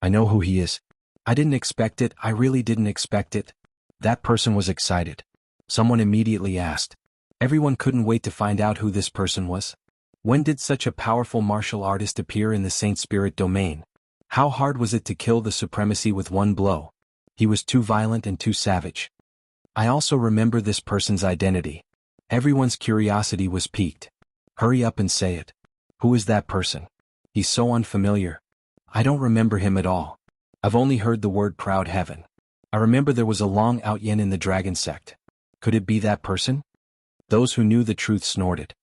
I know who he is. I didn't expect it, I really didn't expect it. That person was excited. Someone immediately asked. Everyone couldn't wait to find out who this person was. When did such a powerful martial artist appear in the Saint Spirit domain? How hard was it to kill the supremacy with one blow? He was too violent and too savage. I also remember this person's identity. Everyone's curiosity was piqued. Hurry up and say it. Who is that person? He's so unfamiliar. I don't remember him at all. I've only heard the word Proud Heaven. I remember there was a Long Outyen in the Dragon sect. Could it be that person? Those who knew the truth snorted.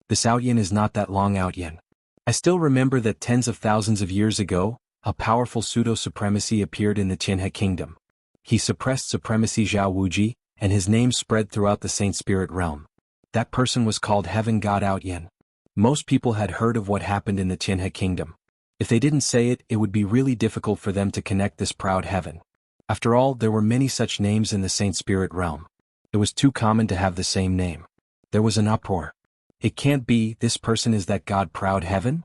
This Outyen is not that Long Outyen. I still remember that tens of thousands of years ago, a powerful pseudo-supremacy appeared in the Tianhe kingdom. He suppressed supremacy Zhao Wuji, and his name spread throughout the Saint Spirit realm. That person was called Heaven God Outyen. Most people had heard of what happened in the Tianhe kingdom. If they didn't say it, it would be really difficult for them to connect this Proud Heaven. After all, there were many such names in the Saint Spirit realm. It was too common to have the same name. There was an uproar. It can't be, this person is that God Proud Heaven?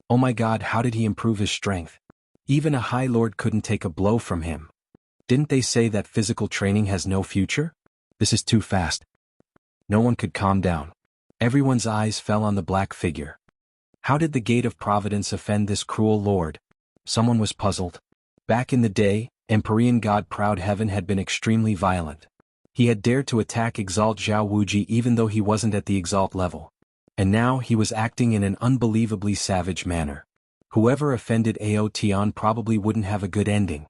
Oh my God, how did he improve his strength? Even a High Lord couldn't take a blow from him. Didn't they say that physical training has no future? This is too fast. No one could calm down. Everyone's eyes fell on the black figure. How did the Gate of Providence offend this cruel lord? Someone was puzzled. Back in the day, Empyrean God Proud Heaven had been extremely violent. He had dared to attack Exalt Zhao Wuji even though he wasn't at the Exalt level. And now he was acting in an unbelievably savage manner. Whoever offended Aotian probably wouldn't have a good ending.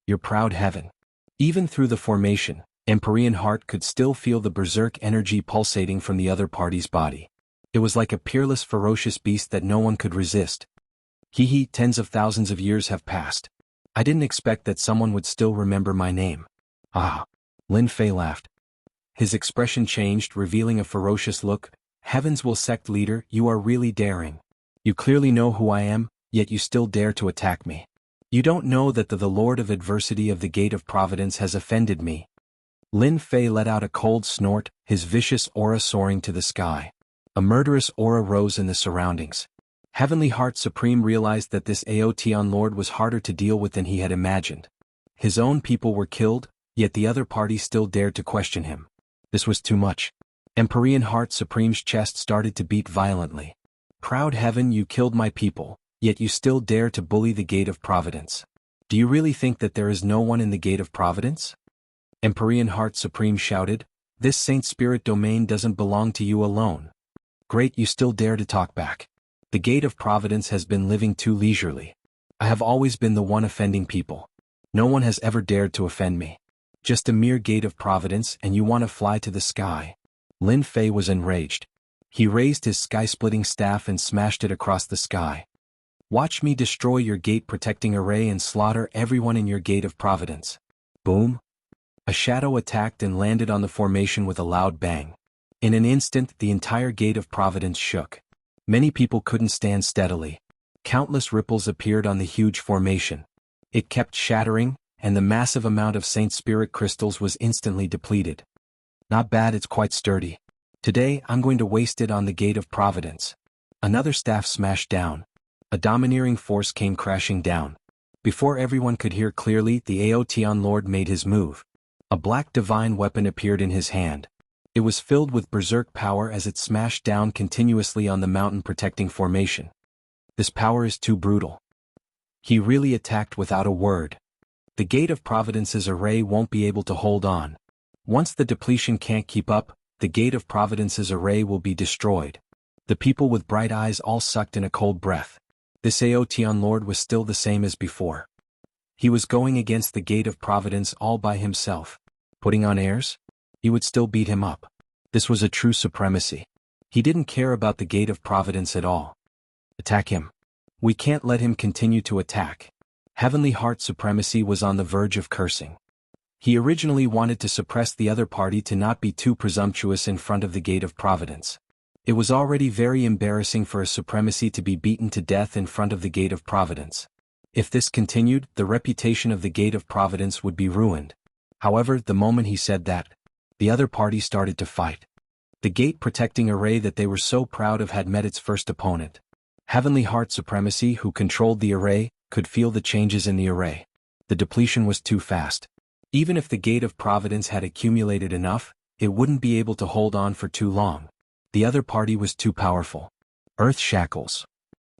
Your Proud Heaven. Even through the formation, Empyrean Heart could still feel the berserk energy pulsating from the other party's body. It was like a peerless, ferocious beast that no one could resist. Tens of thousands of years have passed. I didn't expect that someone would still remember my name. Ah. Lin Fei laughed. His expression changed, revealing a ferocious look. Heavens will sect leader, you are really daring. You clearly know who I am, yet you still dare to attack me. You don't know that the Lord of Adversity of the Gate of Providence has offended me. Lin Fei let out a cold snort, his vicious aura soaring to the sky. A murderous aura rose in the surroundings. Heavenly Heart Supreme realized that this Aotian Lord was harder to deal with than he had imagined. His own people were killed, yet the other party still dared to question him. This was too much. Empyrean Heart Supreme's chest started to beat violently. Proud Heaven, you killed my people, yet you still dare to bully the Gate of Providence. Do you really think that there is no one in the Gate of Providence? Empyrean Heart Supreme shouted. This Saint Spirit domain doesn't belong to you alone. Great, you still dare to talk back. The gate of providence has been living too leisurely. I have always been the one offending people. No one has ever dared to offend me. Just a mere gate of providence and you want to fly to the sky. Lin Fei was enraged. He raised his sky-splitting staff and smashed it across the sky. Watch me destroy your gate-protecting array and slaughter everyone in your gate of providence. Boom! A shadow attacked and landed on the formation with a loud bang. In an instant, the entire gate of providence shook. Many people couldn't stand steadily. Countless ripples appeared on the huge formation. It kept shattering, and the massive amount of Saint Spirit crystals was instantly depleted. Not bad, it's quite sturdy. Today, I'm going to waste it on the gate of providence. Another staff smashed down. A domineering force came crashing down. Before everyone could hear clearly, the Aotian Lord made his move. A black divine weapon appeared in his hand. It was filled with berserk power as it smashed down continuously on the mountain-protecting formation. This power is too brutal. He really attacked without a word. The gate of providence's array won't be able to hold on. Once the depletion can't keep up, the gate of providence's array will be destroyed. The people with bright eyes all sucked in a cold breath. This Aotian Lord was still the same as before. He was going against the gate of providence all by himself. Putting on airs? He would still beat him up. This was a true supremacy. He didn't care about the gate of providence at all. Attack him. We can't let him continue to attack. Heavenly Heart Supremacy was on the verge of cursing. He originally wanted to suppress the other party to not be too presumptuous in front of the gate of providence. It was already very embarrassing for a supremacy to be beaten to death in front of the gate of providence. If this continued, the reputation of the gate of providence would be ruined. However, the moment he said that, the other party started to fight. The gate-protecting array that they were so proud of had met its first opponent. Heavenly Heart Supremacy, who controlled the array, could feel the changes in the array. The depletion was too fast. Even if the gate of providence had accumulated enough, it wouldn't be able to hold on for too long. The other party was too powerful. Earth shackles.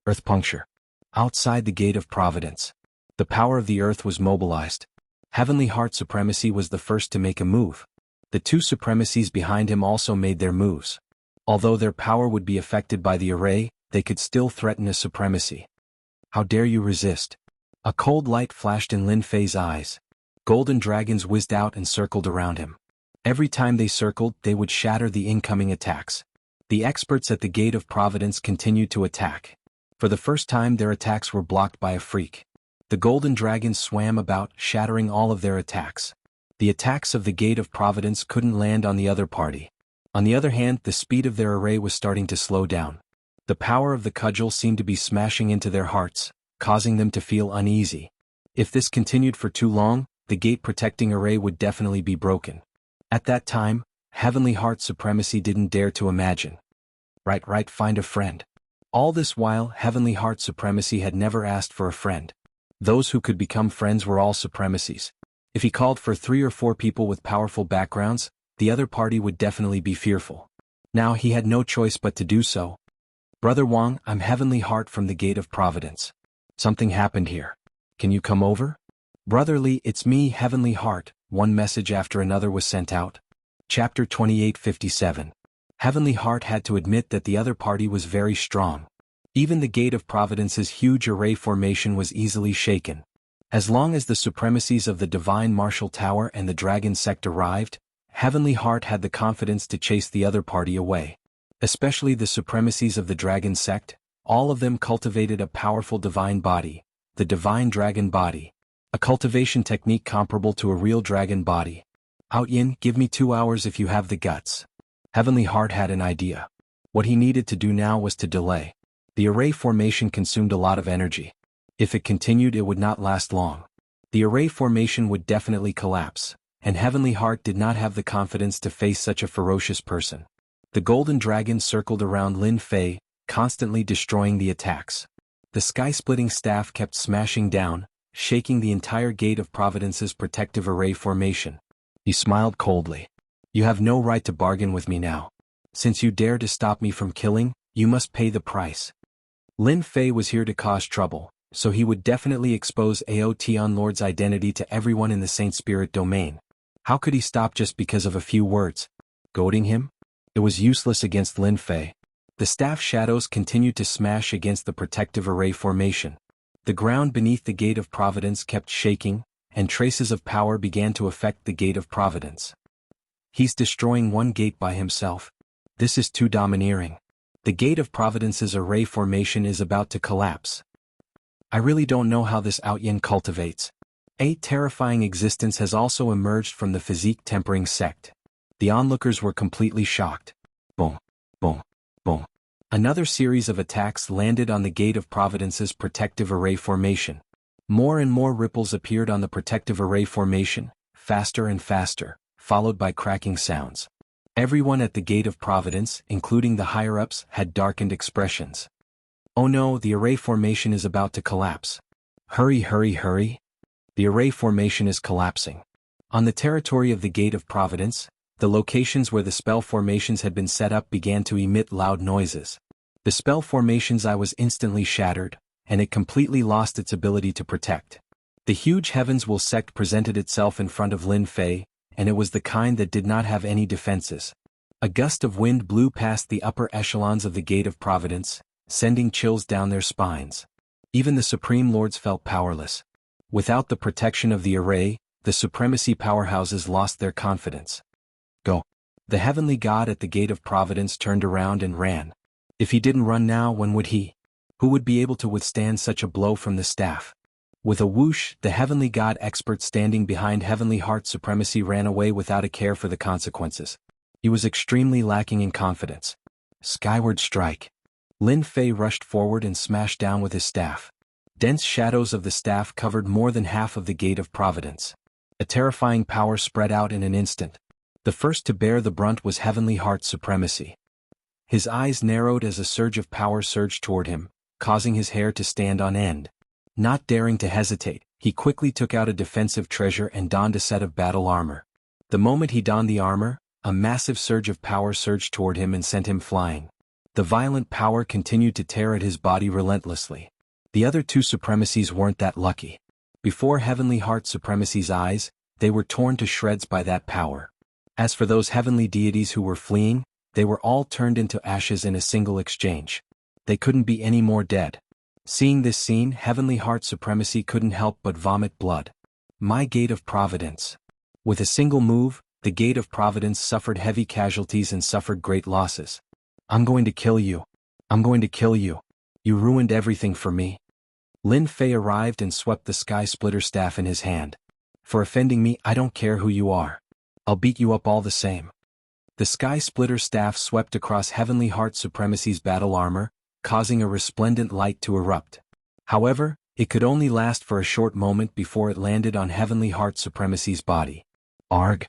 Earth puncture. Outside the gate of providence. The power of the earth was mobilized. Heavenly Heart Supremacy was the first to make a move. The two supremacies behind him also made their moves. Although their power would be affected by the array, they could still threaten a supremacy. How dare you resist? A cold light flashed in Lin Fei's eyes. Golden dragons whizzed out and circled around him. Every time they circled, they would shatter the incoming attacks. The experts at the Gate of Providence continued to attack. For the first time, their attacks were blocked by a freak. The golden dragons swam about, shattering all of their attacks. The attacks of the Gate of Providence couldn't land on the other party. On the other hand, the speed of their array was starting to slow down. The power of the cudgel seemed to be smashing into their hearts, causing them to feel uneasy. If this continued for too long, the gate-protecting array would definitely be broken. At that time, Heavenly Heart Supremacy didn't dare to imagine. Right, find a friend. All this while, Heavenly Heart Supremacy had never asked for a friend. Those who could become friends were all supremacies. If he called for 3 or 4 people with powerful backgrounds, the other party would definitely be fearful. Now he had no choice but to do so. Brother Wang, I'm Heavenly Heart from the Gate of Providence. Something happened here. Can you come over? Brotherly, it's me, Heavenly Heart. One message after another was sent out. Chapter 2857. Heavenly Heart had to admit that the other party was very strong. Even the Gate of Providence's huge array formation was easily shaken. As long as the supremacies of the Divine Martial Tower and the Dragon Sect arrived, Heavenly Heart had the confidence to chase the other party away. Especially the supremacies of the Dragon Sect, all of them cultivated a powerful divine body, the Divine Dragon Body. A cultivation technique comparable to a real dragon body. Outyin, give me 2 hours if you have the guts. Heavenly Heart had an idea. What he needed to do now was to delay. The array formation consumed a lot of energy. If it continued, it would not last long. The array formation would definitely collapse, and Heavenly Heart did not have the confidence to face such a ferocious person. The golden dragon circled around Lin Fei, constantly destroying the attacks. The sky-splitting staff kept smashing down, shaking the entire Gate of Providence's protective array formation. He smiled coldly. You have no right to bargain with me now. Since you dare to stop me from killing, you must pay the price. Lin Fei was here to cause trouble, so he would definitely expose Aotian Lord's identity to everyone in the Saint Spirit domain. How could he stop just because of a few words? goading him? It was useless against Lin Fei. The staff shadows continued to smash against the protective array formation. The ground beneath the Gate of Providence kept shaking, and traces of power began to affect the Gate of Providence. He's destroying one gate by himself. This is too domineering. The Gate of Providence's array formation is about to collapse. I really don't know how this Outyin cultivates. A terrifying existence has also emerged from the physique tempering sect. The onlookers were completely shocked. Boom, boom, boom. Another series of attacks landed on the Gate of Providence's protective array formation. More and more ripples appeared on the protective array formation, faster and faster, followed by cracking sounds. Everyone at the Gate of Providence, including the higher-ups, had darkened expressions. Oh no, the array formation is about to collapse. Hurry, hurry, hurry. The array formation is collapsing. On the territory of the Gate of Providence, the locations where the spell formations had been set up began to emit loud noises. The spell formation's eye was instantly shattered, and it completely lost its ability to protect. The huge Heavens Will sect presented itself in front of Lin Fei, and it was the kind that did not have any defenses. A gust of wind blew past the upper echelons of the Gate of Providence, sending chills down their spines. Even the Supreme Lords felt powerless. Without the protection of the array, the supremacy powerhouses lost their confidence. Go. The heavenly god at the Gate of Providence turned around and ran. If he didn't run now, when would he? Who would be able to withstand such a blow from the staff? With a whoosh, the heavenly god expert standing behind Heavenly Heart Supremacy ran away without a care for the consequences. He was extremely lacking in confidence. Skyward strike. Lin Fei rushed forward and smashed down with his staff. Dense shadows of the staff covered more than half of the Gate of Providence. A terrifying power spread out in an instant. The first to bear the brunt was Heavenly Heart Supremacy. His eyes narrowed as a surge of power surged toward him, causing his hair to stand on end. Not daring to hesitate, he quickly took out a defensive treasure and donned a set of battle armor. The moment he donned the armor, a massive surge of power surged toward him and sent him flying. The violent power continued to tear at his body relentlessly. The other two supremacies weren't that lucky. Before Heavenly Heart Supremacy's eyes, they were torn to shreds by that power. As for those heavenly deities who were fleeing, they were all turned into ashes in a single exchange. They couldn't be any more dead. Seeing this scene, Heavenly Heart Supremacy couldn't help but vomit blood. My Gate of Providence. With a single move, the Gate of Providence suffered heavy casualties and suffered great losses. I'm going to kill you. I'm going to kill you. You ruined everything for me. Lin Fei arrived and swept the Sky Splitter staff in his hand. For offending me, I don't care who you are. I'll beat you up all the same. The Sky Splitter staff swept across Heavenly Heart Supremacy's battle armor, causing a resplendent light to erupt. However, it could only last for a short moment before it landed on Heavenly Heart Supremacy's body. Arg!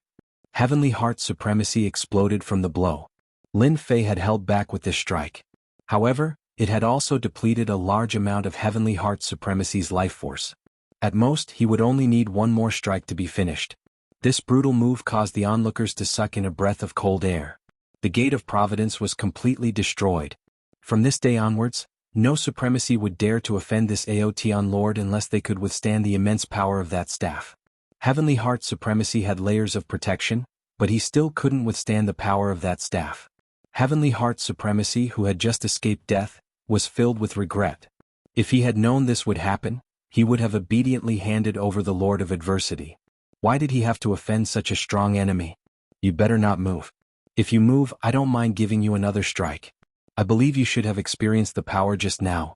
Heavenly Heart Supremacy exploded from the blow. Lin Fei had held back with this strike. However, it had also depleted a large amount of Heavenly Heart Supremacy's life force. At most, he would only need one more strike to be finished. This brutal move caused the onlookers to suck in a breath of cold air. The Gate of Providence was completely destroyed. From this day onwards, no supremacy would dare to offend this Aotion Lord unless they could withstand the immense power of that staff. Heavenly Heart Supremacy had layers of protection, but he still couldn't withstand the power of that staff. Heavenly Heart Supremacy, who had just escaped death, was filled with regret. If he had known this would happen, he would have obediently handed over the Lord of Adversity. Why did he have to offend such a strong enemy? You better not move. If you move, I don't mind giving you another strike. I believe you should have experienced the power just now.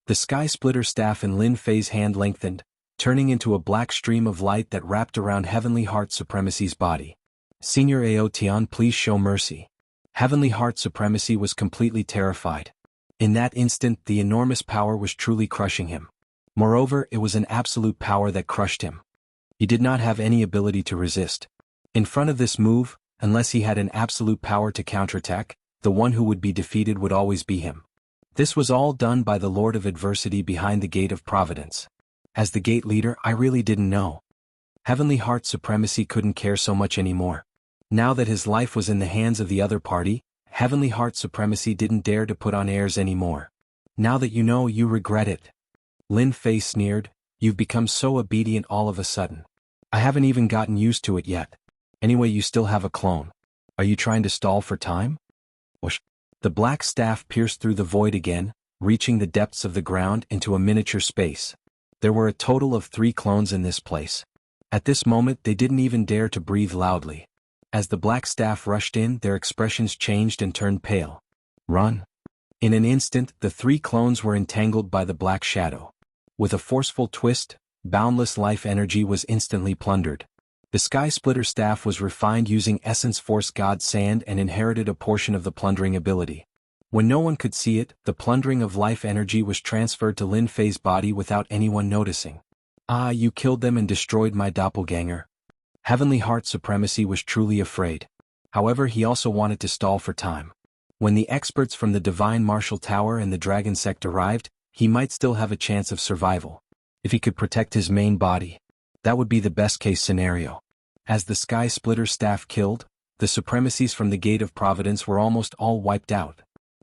The Sky Splitter staff in Lin Fei's hand lengthened, turning into a black stream of light that wrapped around Heavenly Heart Supremacy's body. Senior Aotion, please show mercy. Heavenly Heart Supremacy was completely terrified. In that instant, the enormous power was truly crushing him. Moreover, it was an absolute power that crushed him. He did not have any ability to resist. In front of this move, unless he had an absolute power to counterattack, the one who would be defeated would always be him. This was all done by the Lord of Adversity behind the Gate of Providence. As the gate leader, I really didn't know. Heavenly Heart Supremacy couldn't care so much anymore. Now that his life was in the hands of the other party, Heavenly Heart Supremacy didn't dare to put on airs anymore. Now that you know, you regret it. Lin Fei sneered, you've become so obedient all of a sudden. I haven't even gotten used to it yet. Anyway, you still have a clone. Are you trying to stall for time? Whoosh. The black staff pierced through the void again, reaching the depths of the ground into a miniature space. There were a total of 3 clones in this place. At this moment they didn't even dare to breathe loudly. As the black staff rushed in, their expressions changed and turned pale. Run! In an instant, the 3 clones were entangled by the black shadow. With a forceful twist, boundless life energy was instantly plundered. The Sky Splitter staff was refined using Essence Force God Sand and inherited a portion of the plundering ability. When no one could see it, the plundering of life energy was transferred to Lin Fei's body without anyone noticing. Ah, you killed them and destroyed my doppelganger. Heavenly Heart Supremacy was truly afraid. However, he also wanted to stall for time. When the experts from the Divine Martial Tower and the Dragon Sect arrived, he might still have a chance of survival. If he could protect his main body, that would be the best-case scenario. As the Sky Splitter staff killed, the supremacies from the Gate of Providence were almost all wiped out.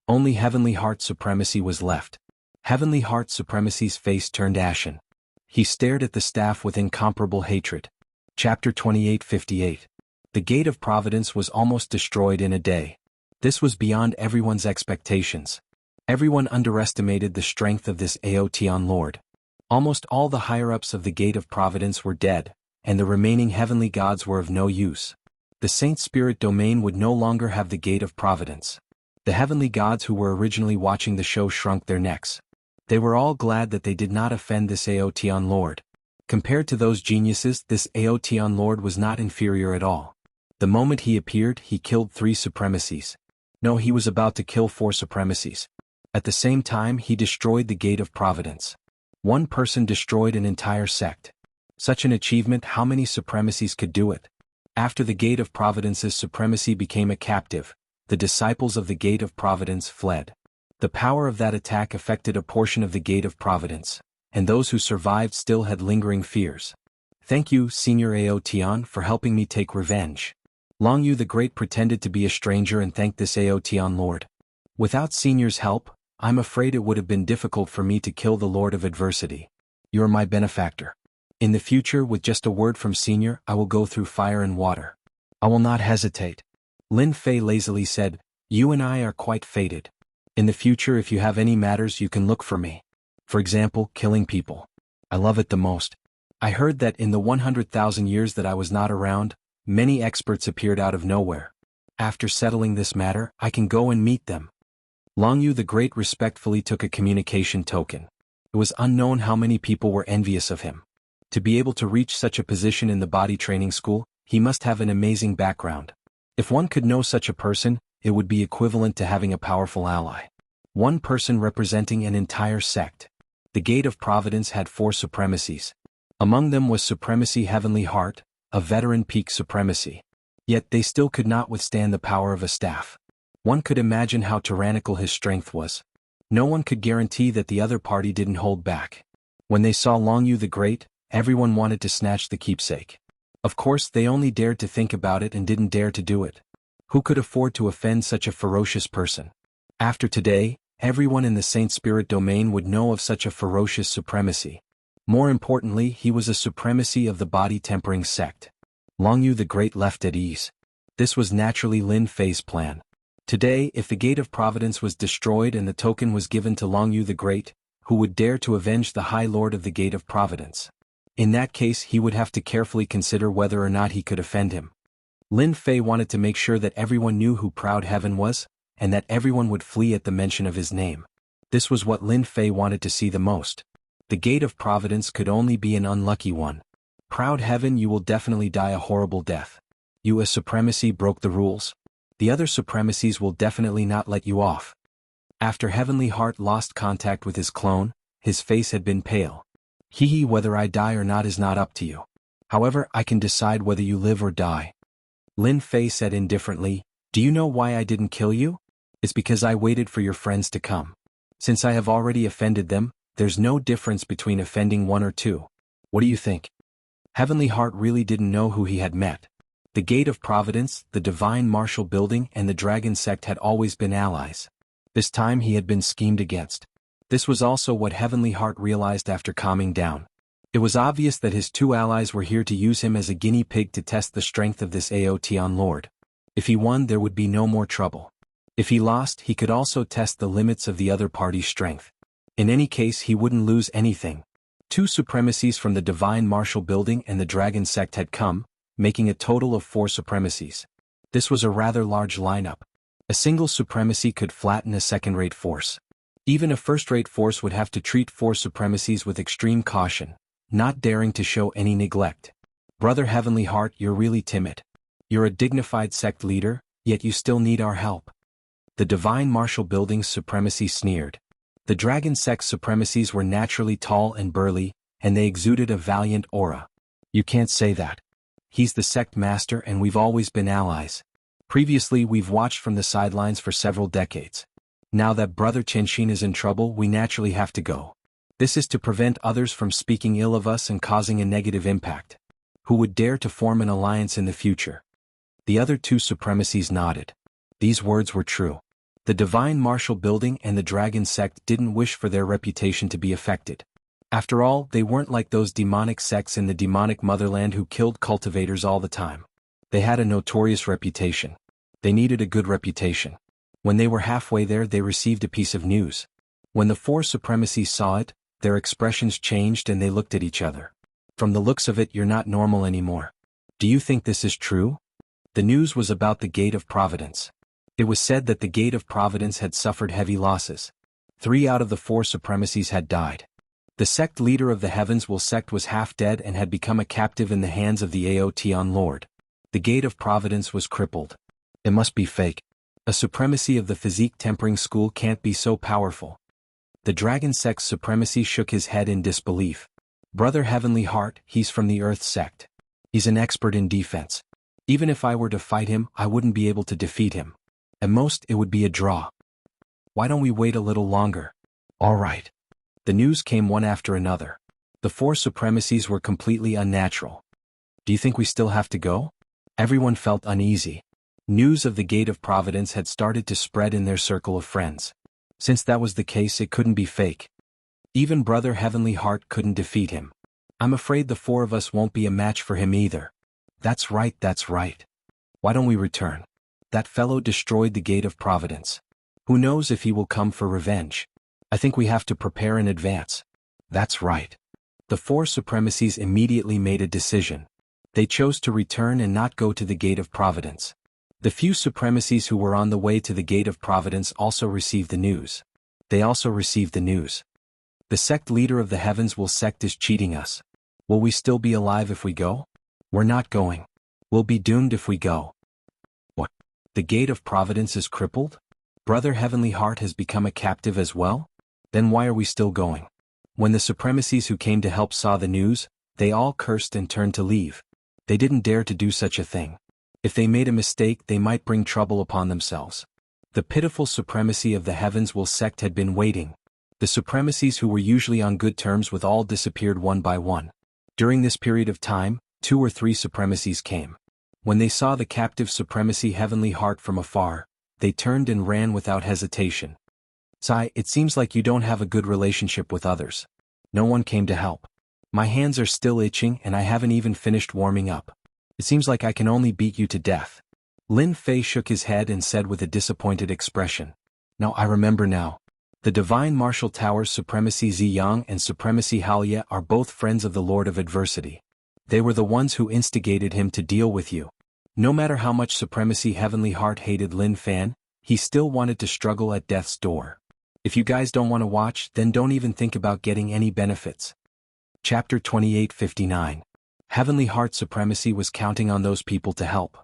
Only Heavenly Heart Supremacy was left. Heavenly Heart Supremacy's face turned ashen. He stared at the staff with incomparable hatred. Chapter 28:58. The Gate of Providence was almost destroyed in a day. This was beyond everyone's expectations. Everyone underestimated the strength of this Aoteon Lord. Almost all the higher-ups of the Gate of Providence were dead, and the remaining heavenly gods were of no use. The Saint Spirit domain would no longer have the Gate of Providence. The heavenly gods who were originally watching the show shrunk their necks. They were all glad that they did not offend this Aoteon Lord. Compared to those geniuses, this Aoteon Lord was not inferior at all. The moment he appeared, he killed 3 supremacies. No, he was about to kill 4 supremacies. At the same time, he destroyed the Gate of Providence. One person destroyed an entire sect. Such an achievement, how many supremacies could do it? After the Gate of Providence's supremacy became a captive, the disciples of the Gate of Providence fled. The power of that attack affected a portion of the Gate of Providence, and those who survived still had lingering fears. Thank you, Senior Aoteon, for helping me take revenge. Long Yu the Great pretended to be a stranger and thanked this Aoteon Lord. Without Senior's help, I'm afraid it would have been difficult for me to kill the Lord of Adversity. You're my benefactor. In the future, with just a word from Senior, I will go through fire and water. I will not hesitate. Lin Fei lazily said, You and I are quite fated. In the future, if you have any matters, you can look for me. For example, killing people. I love it the most. I heard that in the 100,000 years that I was not around, many experts appeared out of nowhere. After settling this matter, I can go and meet them. Long Yu the Great respectfully took a communication token. It was unknown how many people were envious of him. To be able to reach such a position in the body training school, he must have an amazing background. If one could know such a person, it would be equivalent to having a powerful ally. One person representing an entire sect. The Gate of Providence had 4 supremacies. Among them was Supremacy Heavenly Heart, a veteran peak supremacy. Yet they still could not withstand the power of a staff. One could imagine how tyrannical his strength was. No one could guarantee that the other party didn't hold back. When they saw Long Yu the Great, everyone wanted to snatch the keepsake. Of course, they only dared to think about it and didn't dare to do it. Who could afford to offend such a ferocious person? After today, everyone in the Saint Spirit domain would know of such a ferocious supremacy. More importantly, he was a supremacy of the body-tempering sect. Long Yu the Great left at ease. This was naturally Lin Fei's plan. Today, if the Gate of Providence was destroyed and the token was given to Long Yu the Great, who would dare to avenge the High Lord of the Gate of Providence? In that case, he would have to carefully consider whether or not he could offend him. Lin Fei wanted to make sure that everyone knew who Proud Heaven was, and that everyone would flee at the mention of his name. This was what Lin Fei wanted to see the most. The Gate of Providence could only be an unlucky one. Proud Heaven, you will definitely die a horrible death. You, a supremacy, broke the rules. The other supremacies will definitely not let you off. After Heavenly Heart lost contact with his clone, his face had been pale. Hee, whether I die or not is not up to you. However, I can decide whether you live or die. Lin Fei said indifferently, Do you know why I didn't kill you? It's because I waited for your friends to come. Since I have already offended them, there's no difference between offending 1 or 2. What do you think? Heavenly Heart really didn't know who he had met. The Gate of Providence, the Divine Martial Building, and the Dragon Sect had always been allies. This time he had been schemed against. This was also what Heavenly Heart realized after calming down. It was obvious that his 2 allies were here to use him as a guinea pig to test the strength of this Aoteon Lord. If he won, there would be no more trouble. If he lost, he could also test the limits of the other party's strength. In any case, he wouldn't lose anything. 2 supremacies from the Divine Martial Building and the Dragon Sect had come, making a total of 4 supremacies. This was a rather large lineup. A single supremacy could flatten a second-rate force. Even a first-rate force would have to treat 4 supremacies with extreme caution, not daring to show any neglect. Brother Heavenly Heart, you're really timid. You're a dignified sect leader, yet you still need our help. The Divine Martial Building's supremacy sneered. The Dragon Sect's supremacies were naturally tall and burly, and they exuded a valiant aura. You can't say that. He's the sect master and we've always been allies. Previously, we've watched from the sidelines for several decades. Now that Brother Chenshin is in trouble, we naturally have to go. This is to prevent others from speaking ill of us and causing a negative impact. Who would dare to form an alliance in the future? The other 2 supremacies nodded. These words were true. The Divine Martial Building and the Dragon Sect didn't wish for their reputation to be affected. After all, they weren't like those demonic sects in the demonic motherland who killed cultivators all the time. They had a notorious reputation. They needed a good reputation. When they were halfway there, they received a piece of news. When the 4 supremacies saw it, their expressions changed and they looked at each other. From the looks of it, you're not normal anymore. Do you think this is true? The news was about the Gate of Providence. It was said that the Gate of Providence had suffered heavy losses. 3 out of the 4 supremacies had died. The sect leader of the Heavens Will sect was half dead and had become a captive in the hands of the Aotion Lord. The Gate of Providence was crippled. It must be fake. A supremacy of the physique tempering school can't be so powerful. The Dragon Sect's supremacy shook his head in disbelief. Brother Heavenly Heart, he's from the Earth Sect. He's an expert in defense. Even if I were to fight him, I wouldn't be able to defeat him. At most, it would be a draw. Why don't we wait a little longer? All right. The news came one after another. The 4 supremacies were completely unnatural. Do you think we still have to go? Everyone felt uneasy. News of the Gate of Providence had started to spread in their circle of friends. Since that was the case, it couldn't be fake. Even Brother Heavenly Heart couldn't defeat him. I'm afraid the 4 of us won't be a match for him either. That's right, that's right. Why don't we return? That fellow destroyed the Gate of Providence. Who knows if he will come for revenge? I think we have to prepare in advance. That's right. The 4 supremacies immediately made a decision. They chose to return and not go to the Gate of Providence. The few supremacies who were on the way to the Gate of Providence also received the news. They also received the news. The sect leader of the Heavens Will sect is cheating us. Will we still be alive if we go? We're not going. We'll be doomed if we go. What? The Gate of Providence is crippled? Brother Heavenly Heart has become a captive as well? Then why are we still going? When the supremacies who came to help saw the news, they all cursed and turned to leave. They didn't dare to do such a thing. If they made a mistake, they might bring trouble upon themselves. The pitiful supremacy of the Heavens Will sect had been waiting. The supremacies who were usually on good terms with all disappeared one by one. During this period of time, 2 or 3 supremacies came. When they saw the captive supremacy Heavenly Heart from afar, they turned and ran without hesitation. Sai, it seems like you don't have a good relationship with others. No one came to help. My hands are still itching and I haven't even finished warming up. It seems like I can only beat you to death. Lin Fei shook his head and said with a disappointed expression. Now I remember now. The Divine Martial Tower's Supremacy Ziyang and Supremacy Halia are both friends of the Lord of Adversity. They were the ones who instigated him to deal with you. No matter how much Supremacy Heavenly Heart hated Lin Fan, he still wanted to struggle at death's door. If you guys don't want to watch, then don't even think about getting any benefits. Chapter 2859. Heavenly Heart Supremacy was counting on those people to help.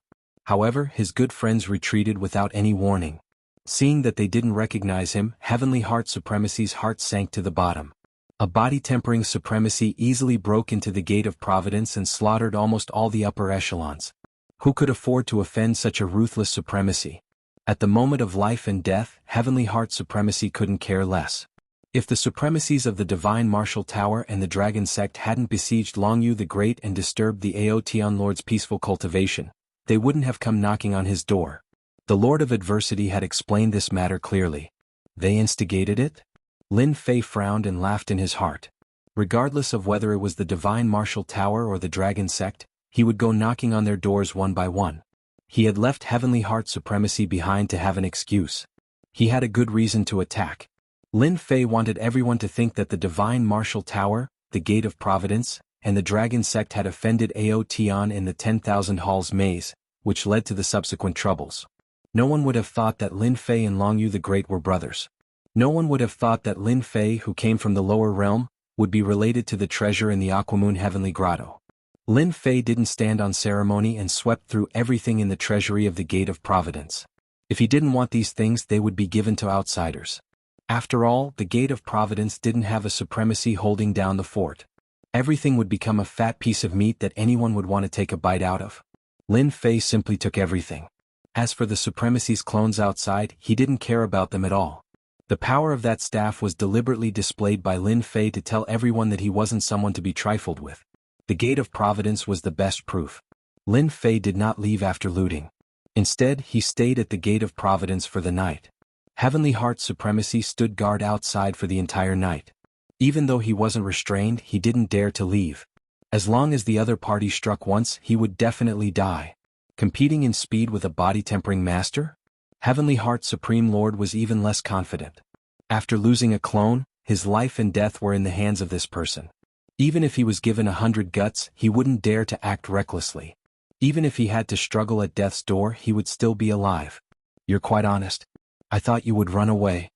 However, his good friends retreated without any warning. Seeing that they didn't recognize him, Heavenly Heart Supremacy's heart sank to the bottom. A body-tempering supremacy easily broke into the Gate of Providence and slaughtered almost all the upper echelons. Who could afford to offend such a ruthless supremacy? At the moment of life and death, Heavenly Heart Supremacy couldn't care less. If the supremacies of the Divine Martial Tower and the Dragon Sect hadn't besieged Longyu the Great and disturbed the Aotion Lord's peaceful cultivation, they wouldn't have come knocking on his door. The Lord of Adversity had explained this matter clearly. They instigated it? Lin Fei frowned and laughed in his heart. Regardless of whether it was the Divine Martial Tower or the Dragon Sect, he would go knocking on their doors one by one. He had left Heavenly Heart Supremacy behind to have an excuse. He had a good reason to attack. Lin Fei wanted everyone to think that the Divine Martial Tower, the Gate of Providence, and the Dragon Sect had offended Aotian in the 10,000 Halls maze, which led to the subsequent troubles. No one would have thought that Lin Fei and Long Yu the Great were brothers. No one would have thought that Lin Fei, who came from the lower realm, would be related to the treasure in the Aquamoon Heavenly Grotto. Lin Fei didn't stand on ceremony and swept through everything in the treasury of the Gate of Providence. If he didn't want these things, they would be given to outsiders. After all, the Gate of Providence didn't have a supremacy holding down the fort. Everything would become a fat piece of meat that anyone would want to take a bite out of. Lin Fei simply took everything. As for the supremacy's clones outside, he didn't care about them at all. The power of that staff was deliberately displayed by Lin Fei to tell everyone that he wasn't someone to be trifled with. The Gate of Providence was the best proof. Lin Fei did not leave after looting. Instead, he stayed at the Gate of Providence for the night. Heavenly Heart Supremacy stood guard outside for the entire night. Even though he wasn't restrained, he didn't dare to leave. As long as the other party struck once, he would definitely die. Competing in speed with a body-tempering master? Heavenly Heart Supreme Lord was even less confident. After losing a clone, his life and death were in the hands of this person. Even if he was given 100 guts, he wouldn't dare to act recklessly. Even if he had to struggle at death's door, he would still be alive. You're quite honest. I thought you would run away.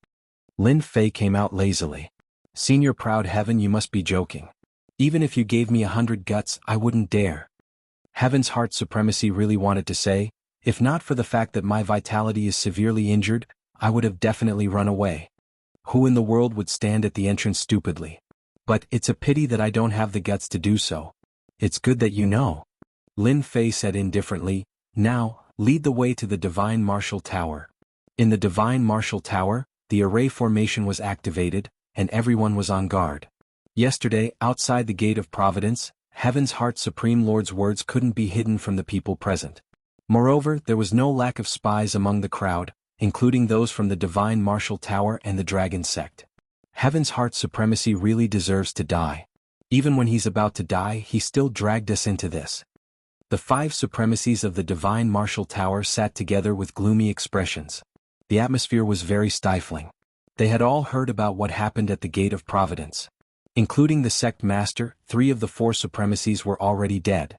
Lin Fei came out lazily. Senior Proud Heaven, you must be joking. Even if you gave me 100 guts, I wouldn't dare. Heaven's Heart Supremacy really wanted to say, if not for the fact that my vitality is severely injured, I would have definitely run away. Who in the world would stand at the entrance stupidly? But it's a pity that I don't have the guts to do so. It's good that you know. Lin Fei said indifferently, now, lead the way to the Divine Martial Tower. In the Divine Martial Tower, the array formation was activated, and everyone was on guard. Yesterday, outside the Gate of Providence, Heaven's Heart Supreme Lord's words couldn't be hidden from the people present. Moreover, there was no lack of spies among the crowd, including those from the Divine Martial Tower and the Dragon Sect. Heaven's Heart Supremacy really deserves to die. Even when he's about to die, he still dragged us into this. The 5 supremacies of the Divine Martial Tower sat together with gloomy expressions. The atmosphere was very stifling. They had all heard about what happened at the Gate of Providence. Including the sect master, 3 of the 4 supremacies were already dead.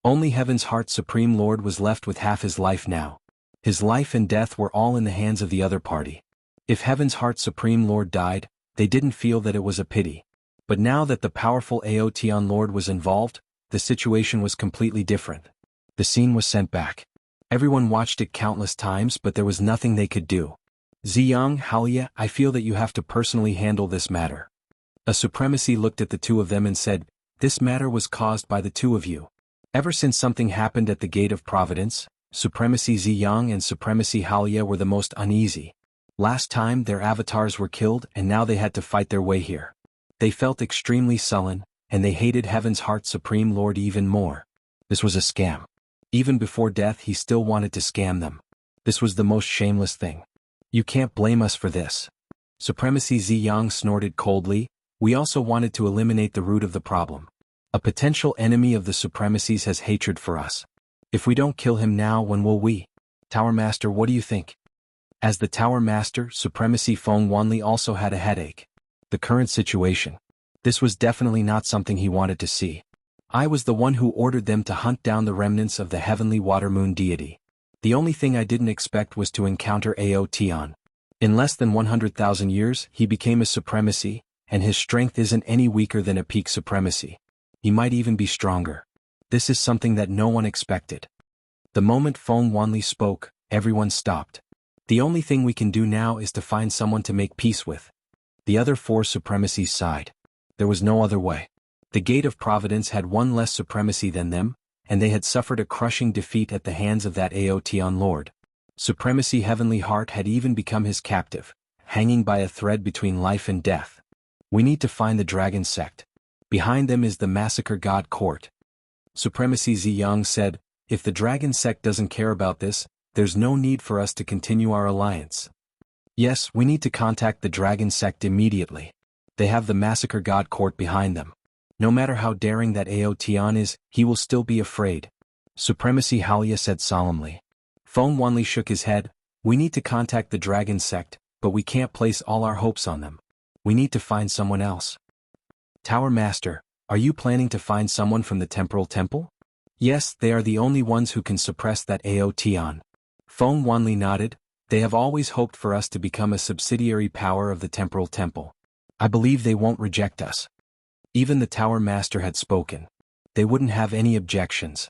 Only Heaven's Heart Supreme Lord was left with half his life now. His life and death were all in the hands of the other party. If Heaven's Heart Supreme Lord died, they didn't feel that it was a pity. But now that the powerful Aotian Lord was involved, the situation was completely different. The scene was sent back. Everyone watched it countless times, but there was nothing they could do. Ziyang, Halia, I feel that you have to personally handle this matter. A supremacy looked at the 2 of them and said, this matter was caused by the 2 of you. Ever since something happened at the Gate of Providence, Supremacy Ziyang and Supremacy Halia were the most uneasy. Last time their avatars were killed and now they had to fight their way here. They felt extremely sullen, and they hated Heaven's Heart Supreme Lord even more. This was a scam. Even before death he still wanted to scam them. This was the most shameless thing. You can't blame us for this. Supremacy Ziyang snorted coldly, we also wanted to eliminate the root of the problem. A potential enemy of the supremacies has hatred for us. If we don't kill him now, when will we? Tower Master, what do you think? As the Tower Master, Supremacy Feng Wanli also had a headache. The current situation. This was definitely not something he wanted to see. I was the one who ordered them to hunt down the remnants of the heavenly water moon deity. The only thing I didn't expect was to encounter Aotian. In less than 100,000 years, he became a supremacy, and his strength isn't any weaker than a peak supremacy. He might even be stronger. This is something that no one expected. The moment Feng Wanli spoke, everyone stopped. The only thing we can do now is to find someone to make peace with. The other 4 supremacies sighed. There was no other way. The Gate of Providence had 1 less supremacy than them, and they had suffered a crushing defeat at the hands of that Aotian Lord. Supremacy Heavenly Heart had even become his captive, hanging by a thread between life and death. We need to find the Dragon Sect. Behind them is the Massacre God Court. Supremacy Ziyang said, if the Dragon Sect doesn't care about this, there's no need for us to continue our alliance. Yes, we need to contact the Dragon Sect immediately. They have the Massacre God Court behind them. No matter how daring that Aotian is, he will still be afraid. Supremacy Halia said solemnly. Feng Wanli shook his head. We need to contact the dragon sect, but we can't place all our hopes on them. We need to find someone else. Tower Master, are you planning to find someone from the Temporal Temple? Yes, they are the only ones who can suppress that Aotion. Feng Wanli nodded. They have always hoped for us to become a subsidiary power of the Temporal Temple. I believe they won't reject us. Even the Tower Master had spoken. They wouldn't have any objections.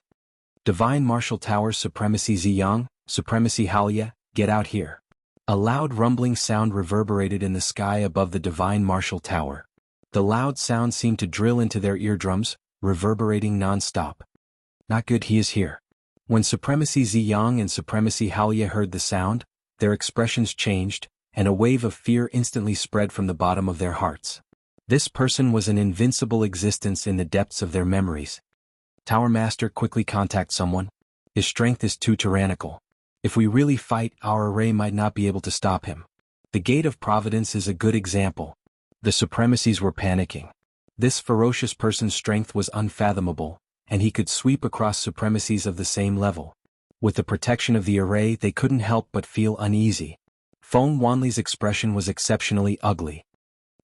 Divine Martial Tower Supremacy Ziyang, Supremacy Halia, get out here. A loud rumbling sound reverberated in the sky above the Divine Martial Tower. The loud sound seemed to drill into their eardrums, reverberating non-stop. Not good, he is here. When Supremacy Ziyang and Supremacy Halia heard the sound, their expressions changed, and a wave of fear instantly spread from the bottom of their hearts. This person was an invincible existence in the depths of their memories. Tower Master, quickly contact someone. His strength is too tyrannical. If we really fight, our array might not be able to stop him. The Gate of Providence is a good example. The Supremacies were panicking. This ferocious person's strength was unfathomable, and he could sweep across supremacies of the same level. With the protection of the array, they couldn't help but feel uneasy. Feng Wanli's expression was exceptionally ugly.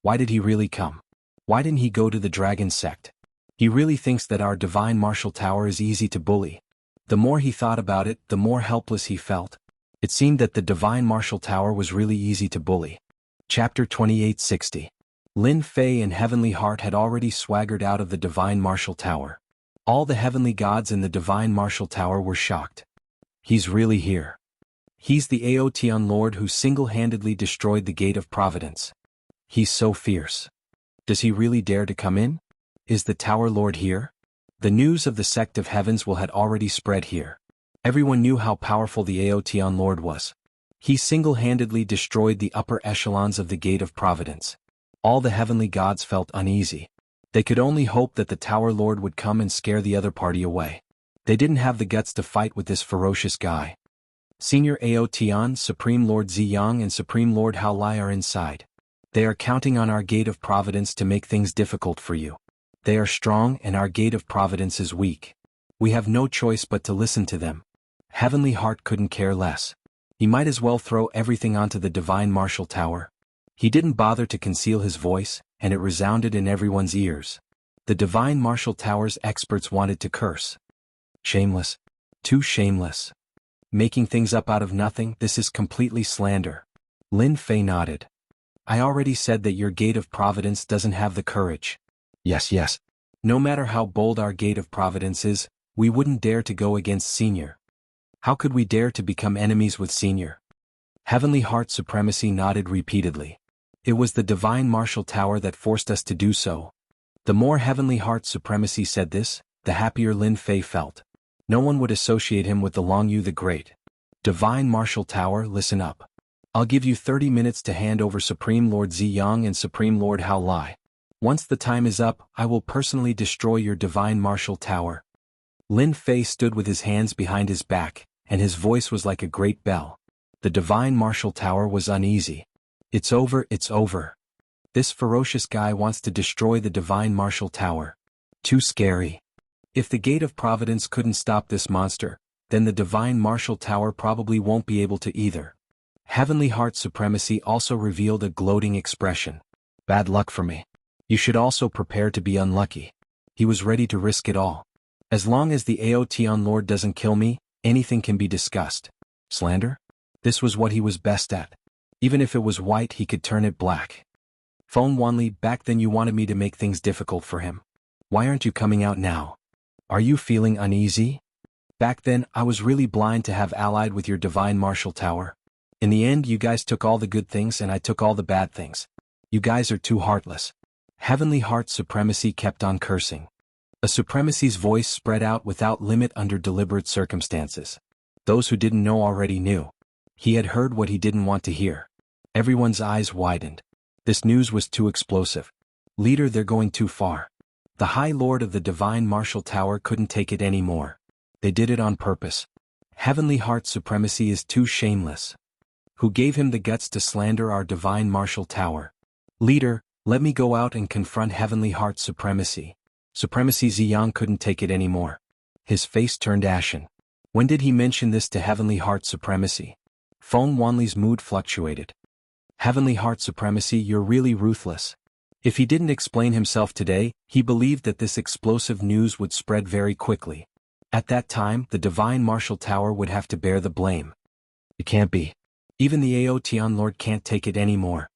Why did he really come? Why didn't he go to the dragon sect? He really thinks that our Divine Martial Tower is easy to bully. The more he thought about it, the more helpless he felt. It seemed that the Divine Martial Tower was really easy to bully. Chapter 2860. Lin Fei and Heavenly Heart had already swaggered out of the Divine Martial Tower. All the heavenly gods in the Divine Martial Tower were shocked. He's really here. He's the Aotion Lord who single-handedly destroyed the Gate of Providence. He's so fierce. Does he really dare to come in? Is the Tower Lord here? The news of the Sect of Heavens had already spread here. Everyone knew how powerful the Aotion Lord was. He single-handedly destroyed the upper echelons of the Gate of Providence. All the heavenly gods felt uneasy. They could only hope that the Tower Lord would come and scare the other party away. They didn't have the guts to fight with this ferocious guy. Senior Aotion, Supreme Lord Ziyang and Supreme Lord Hao Lai are inside. They are counting on our Gate of Providence to make things difficult for you. They are strong and our Gate of Providence is weak. We have no choice but to listen to them. Heavenly Heart couldn't care less. He might as well throw everything onto the Divine Martial Tower. He didn't bother to conceal his voice, and it resounded in everyone's ears. The Divine Martial Tower's experts wanted to curse. Shameless. Too shameless. Making things up out of nothing, this is completely slander. Lin Fei nodded. I already said that your Gate of Providence doesn't have the courage. Yes. No matter how bold our Gate of Providence is, we wouldn't dare to go against Senior. How could we dare to become enemies with Senior? Heavenly Heart Supremacy nodded repeatedly. It was the Divine Martial Tower that forced us to do so. The more Heavenly Heart Supremacy said this, the happier Lin Fei felt. No one would associate him with the Long Yu the Great. Divine Martial Tower, listen up. I'll give you 30 minutes to hand over Supreme Lord Ziyang and Supreme Lord Hao Lai. Once the time is up, I will personally destroy your Divine Martial Tower. Lin Fei stood with his hands behind his back, and his voice was like a great bell. The Divine Martial Tower was uneasy. It's over. This ferocious guy wants to destroy the Divine Martial Tower. Too scary. If the Gate of Providence couldn't stop this monster, then the Divine Martial Tower probably won't be able to either. Heavenly Heart Supremacy also revealed a gloating expression. Bad luck for me. You should also prepare to be unlucky. He was ready to risk it all. As long as the Aotion Lord doesn't kill me, anything can be discussed. Slander? This was what he was best at. Even if it was white, he could turn it black. Feng Wanli, back then you wanted me to make things difficult for him. Why aren't you coming out now? Are you feeling uneasy? Back then, I was really blind to have allied with your Divine Martial Tower. In the end, you guys took all the good things and I took all the bad things. You guys are too heartless. Heavenly Heart Supremacy kept on cursing. A Supremacy's voice spread out without limit under deliberate circumstances. Those who didn't know already knew. He had heard what he didn't want to hear. Everyone's eyes widened. This news was too explosive. Leader, they're going too far. The High Lord of the Divine Martial Tower couldn't take it anymore. They did it on purpose. Heavenly Heart Supremacy is too shameless. Who gave him the guts to slander our Divine Martial Tower? Leader, let me go out and confront Heavenly Heart Supremacy. Supremacy Ziyang couldn't take it anymore. His face turned ashen. When did he mention this to Heavenly Heart Supremacy? Feng Wanli's mood fluctuated. Heavenly Heart Supremacy, you're really ruthless. If he didn't explain himself today, he believed that this explosive news would spread very quickly. At that time, the Divine Martial Tower would have to bear the blame. It can't be. Even the Aotian Lord can't take it anymore.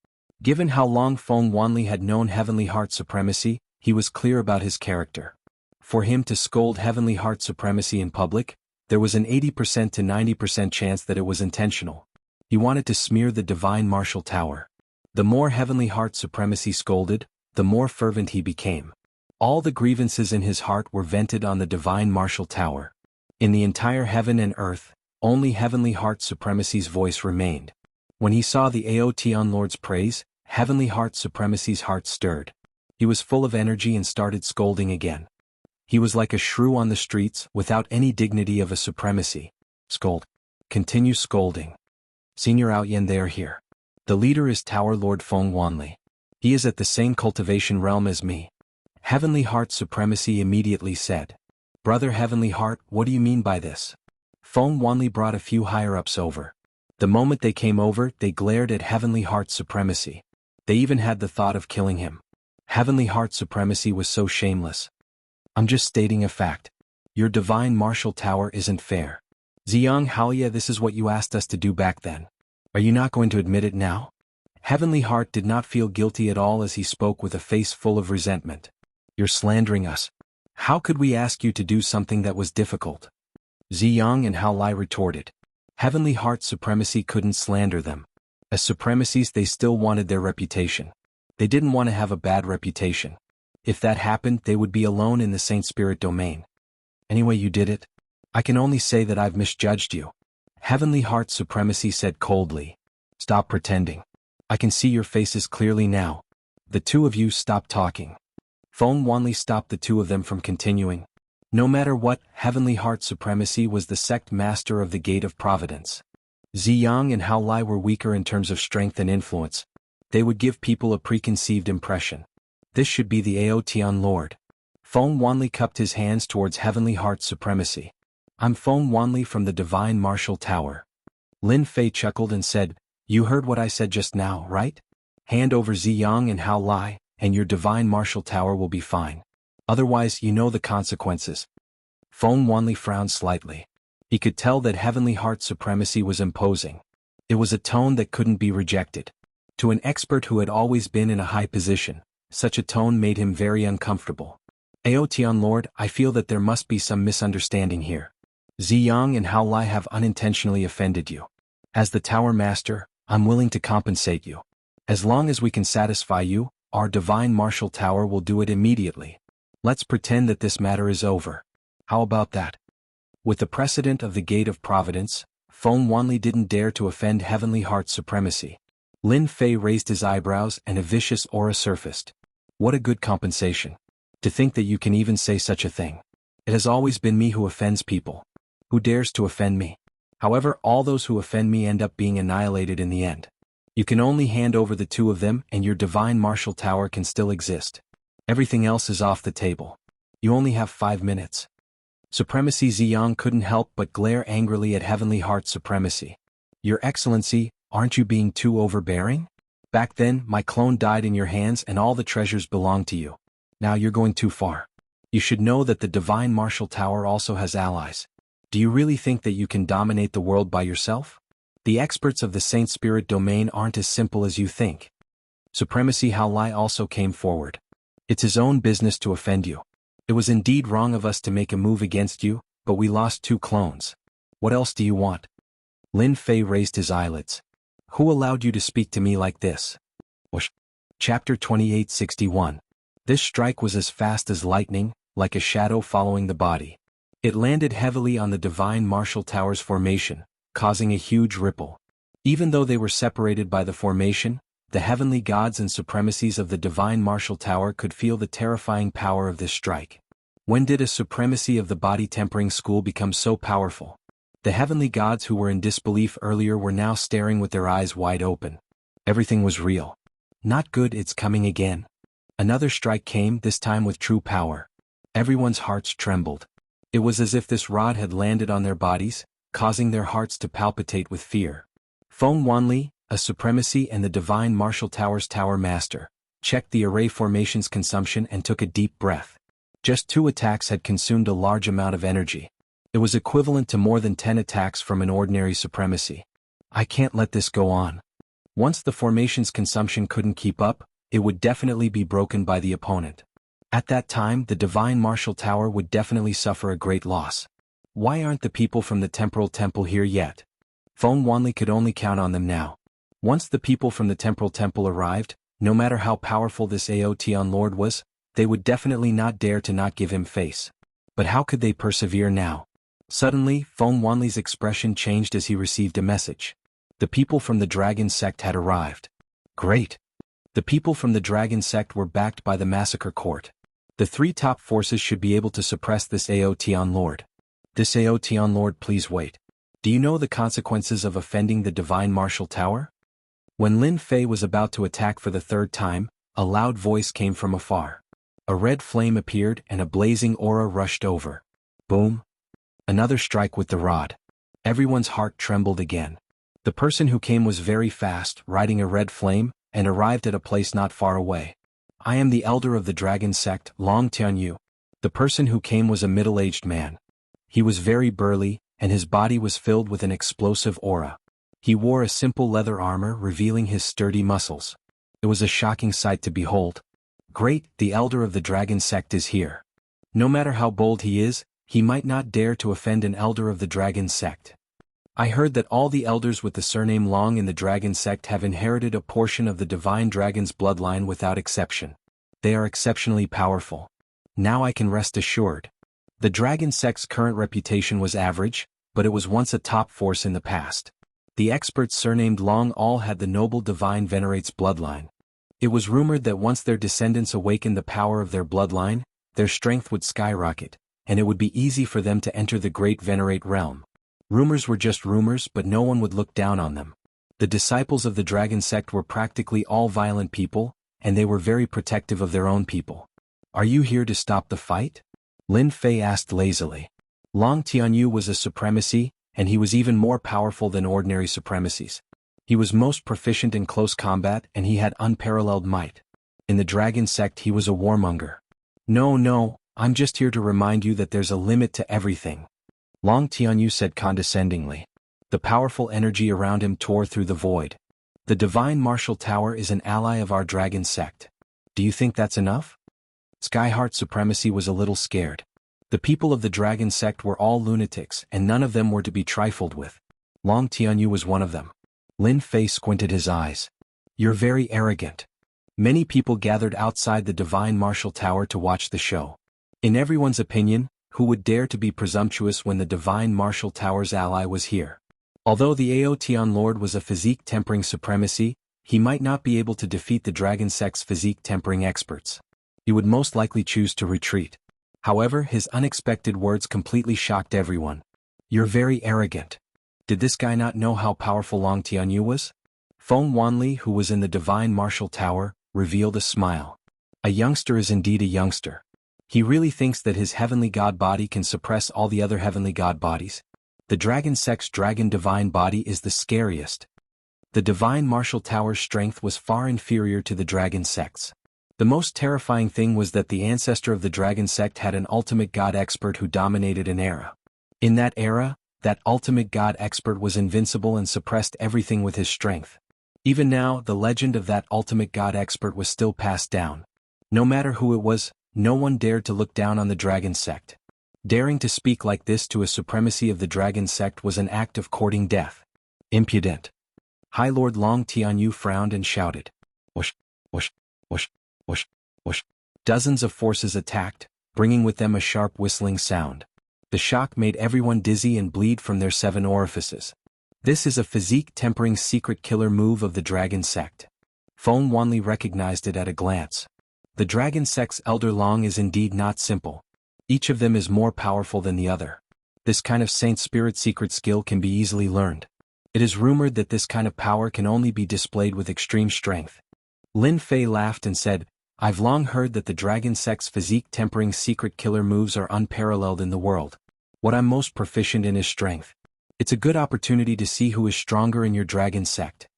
Given how long Feng Wanli had known Heavenly Heart Supremacy, he was clear about his character. For him to scold Heavenly Heart Supremacy in public, there was an 80% to 90% chance that it was intentional. He wanted to smear the Divine Martial Tower. The more Heavenly Heart Supremacy scolded, the more fervent he became. All the grievances in his heart were vented on the Divine Martial Tower. In the entire heaven and earth, only Heavenly Heart Supremacy's voice remained. When he saw the Aotian Lord's praise, Heavenly Heart Supremacy's heart stirred. He was full of energy and started scolding again. He was like a shrew on the streets, without any dignity of a supremacy. Scold. Continue scolding. Senior Outyen, they are here. The leader is Tower Lord Feng Wanli. He is at the same cultivation realm as me. Heavenly Heart Supremacy immediately said. Brother Heavenly Heart, what do you mean by this? Feng Wanli brought a few higher-ups over. The moment they came over, they glared at Heavenly Heart Supremacy. They even had the thought of killing him. Heavenly Heart Supremacy was so shameless. I'm just stating a fact. Your Divine Martial Tower isn't fair. Ziyang Haoye, this is what you asked us to do back then. Are you not going to admit it now? Heavenly Heart did not feel guilty at all as he spoke with a face full of resentment. You're slandering us. How could we ask you to do something that was difficult? Ziyang and Hao Lai retorted. Heavenly Heart Supremacy couldn't slander them. As supremacies, they still wanted their reputation. They didn't want to have a bad reputation. If that happened, they would be alone in the Saint Spirit domain. Anyway, you did it. I can only say that I've misjudged you. Heavenly Heart Supremacy said coldly. Stop pretending. I can see your faces clearly now. The two of you stop talking. Feng Wanli stopped the two of them from continuing. No matter what, Heavenly Heart Supremacy was the sect master of the Gate of Providence. Ziyang and Hao Lai were weaker in terms of strength and influence. They would give people a preconceived impression. This should be the Aotian Lord. Feng Wanli cupped his hands towards Heavenly Heart Supremacy. I'm Feng Wanli from the Divine Martial Tower. Lin Fei chuckled and said, You heard what I said just now, right? Hand over Ziyang and Hao Lai, and your Divine Martial Tower will be fine. Otherwise, you know the consequences. Feng Wanli frowned slightly. He could tell that Heavenly Heart Supremacy was imposing. It was a tone that couldn't be rejected. To an expert who had always been in a high position, such a tone made him very uncomfortable. Aotian Lord, I feel that there must be some misunderstanding here. Ziyang and Hao Lai have unintentionally offended you. As the Tower Master, I'm willing to compensate you. As long as we can satisfy you, our Divine Martial Tower will do it immediately. Let's pretend that this matter is over. How about that? With the precedent of the Gate of Providence, Feng Wanli didn't dare to offend Heavenly Heart Supremacy. Lin Fei raised his eyebrows and a vicious aura surfaced. What a good compensation. To think that you can even say such a thing. It has always been me who offends people. Who dares to offend me? However, all those who offend me end up being annihilated in the end. You can only hand over the two of them and your Divine Martial Tower can still exist. Everything else is off the table. You only have 5 minutes. Supremacy Ziyang couldn't help but glare angrily at Heavenly Heart Supremacy. Your Excellency, aren't you being too overbearing? Back then, my clone died in your hands and all the treasures belonged to you. Now you're going too far. You should know that the Divine Martial Tower also has allies. Do you really think that you can dominate the world by yourself? The experts of the Saint Spirit domain aren't as simple as you think. Supremacy Hao Lai also came forward. It's his own business to offend you. It was indeed wrong of us to make a move against you, but we lost 2 clones. What else do you want? Lin Fei raised his eyelids. Who allowed you to speak to me like this? Whoosh. Chapter 2861. This strike was as fast as lightning, like a shadow following the body. It landed heavily on the Divine Martial Tower's formation, causing a huge ripple. Even though they were separated by the formation, the heavenly gods and supremacies of the Divine Martial Tower could feel the terrifying power of this strike. When did a supremacy of the body tempering school become so powerful? The heavenly gods who were in disbelief earlier were now staring with their eyes wide open. Everything was real. Not good, it's coming again. Another strike came, this time with true power. Everyone's hearts trembled. It was as if this rod had landed on their bodies, causing their hearts to palpitate with fear. Feng Wanli, a supremacy and the divine martial tower's tower master, checked the array formation's consumption and took a deep breath. Just 2 attacks had consumed a large amount of energy. It was equivalent to more than 10 attacks from an ordinary supremacy. I can't let this go on. Once the formation's consumption couldn't keep up, it would definitely be broken by the opponent. At that time, the divine martial tower would definitely suffer a great loss. Why aren't the people from the temporal temple here yet? Feng Wanli could only count on them now. Once the people from the temporal temple arrived, no matter how powerful this Aotian lord was, they would definitely not dare to not give him face. But how could they persevere now? Suddenly, Feng Wanli's expression changed as he received a message. The people from the dragon sect had arrived. Great! The people from the dragon sect were backed by the massacre court. The 3 top forces should be able to suppress this Aotian lord. This Aotian lord, please wait. Do you know the consequences of offending the divine martial tower? When Lin Fei was about to attack for the 3rd time, a loud voice came from afar. A red flame appeared and a blazing aura rushed over. Boom! Another strike with the rod. Everyone's heart trembled again. The person who came was very fast, riding a red flame, and arrived at a place not far away. I am the elder of the dragon sect, Long Tianyu. The person who came was a middle-aged man. He was very burly, and his body was filled with an explosive aura. He wore a simple leather armor revealing his sturdy muscles. It was a shocking sight to behold. Great, the elder of the dragon sect is here. No matter how bold he is, he might not dare to offend an elder of the dragon sect. I heard that all the elders with the surname Long in the dragon sect have inherited a portion of the divine dragon's bloodline without exception. They are exceptionally powerful. Now I can rest assured. The dragon sect's current reputation was average, but it was once a top force in the past. The experts surnamed Long all had the noble divine venerate's bloodline. It was rumored that once their descendants awakened the power of their bloodline, their strength would skyrocket, and it would be easy for them to enter the great venerate realm. Rumors were just rumors, but no one would look down on them. The disciples of the dragon sect were practically all violent people, and they were very protective of their own people. Are you here to stop the fight? Lin Fei asked lazily. Long Tianyu was a supremacy, and he was even more powerful than ordinary supremacies. He was most proficient in close combat and he had unparalleled might. In the dragon sect he was a warmonger. No, I'm just here to remind you that there's a limit to everything. Long Tianyu said condescendingly. The powerful energy around him tore through the void. The divine martial tower is an ally of our dragon sect. Do you think that's enough? Skyheart Supremacy was a little scared. The people of the dragon sect were all lunatics and none of them were to be trifled with. Long Tianyu was one of them. Lin Fei squinted his eyes. You're very arrogant. Many people gathered outside the divine martial tower to watch the show. In everyone's opinion, who would dare to be presumptuous when the divine martial tower's ally was here? Although the Aotian Lord was a physique-tempering supremacy, he might not be able to defeat the dragon sect's physique-tempering experts. He would most likely choose to retreat. However, his unexpected words completely shocked everyone. You're very arrogant. Did this guy not know how powerful Long Tianyu was? Feng Wanli, who was in the divine martial tower, revealed a smile. A youngster is indeed a youngster. He really thinks that his heavenly god body can suppress all the other heavenly god bodies. The dragon sect's dragon divine body is the scariest. The divine martial tower's strength was far inferior to the dragon sect's. The most terrifying thing was that the ancestor of the dragon sect had an ultimate god expert who dominated an era. In that era, that ultimate god expert was invincible and suppressed everything with his strength. Even now, the legend of that ultimate god expert was still passed down. No matter who it was, no one dared to look down on the dragon sect. Daring to speak like this to a supremacy of the dragon sect was an act of courting death. Impudent. High Lord Long Tianyu frowned and shouted. Whoosh, whoosh, whoosh, whoosh, whoosh. Dozens of forces attacked, bringing with them a sharp whistling sound. The shock made everyone dizzy and bleed from their 7 orifices. This is a physique-tempering secret killer move of the dragon sect. Feng Wanli recognized it at a glance. The dragon sect's elder Long is indeed not simple. Each of them is more powerful than the other. This kind of saint spirit secret skill can be easily learned. It is rumored that this kind of power can only be displayed with extreme strength. Lin Fei laughed and said, I've long heard that the dragon sect's physique-tempering secret killer moves are unparalleled in the world. What I'm most proficient in is strength. It's a good opportunity to see who is stronger in your dragon sect.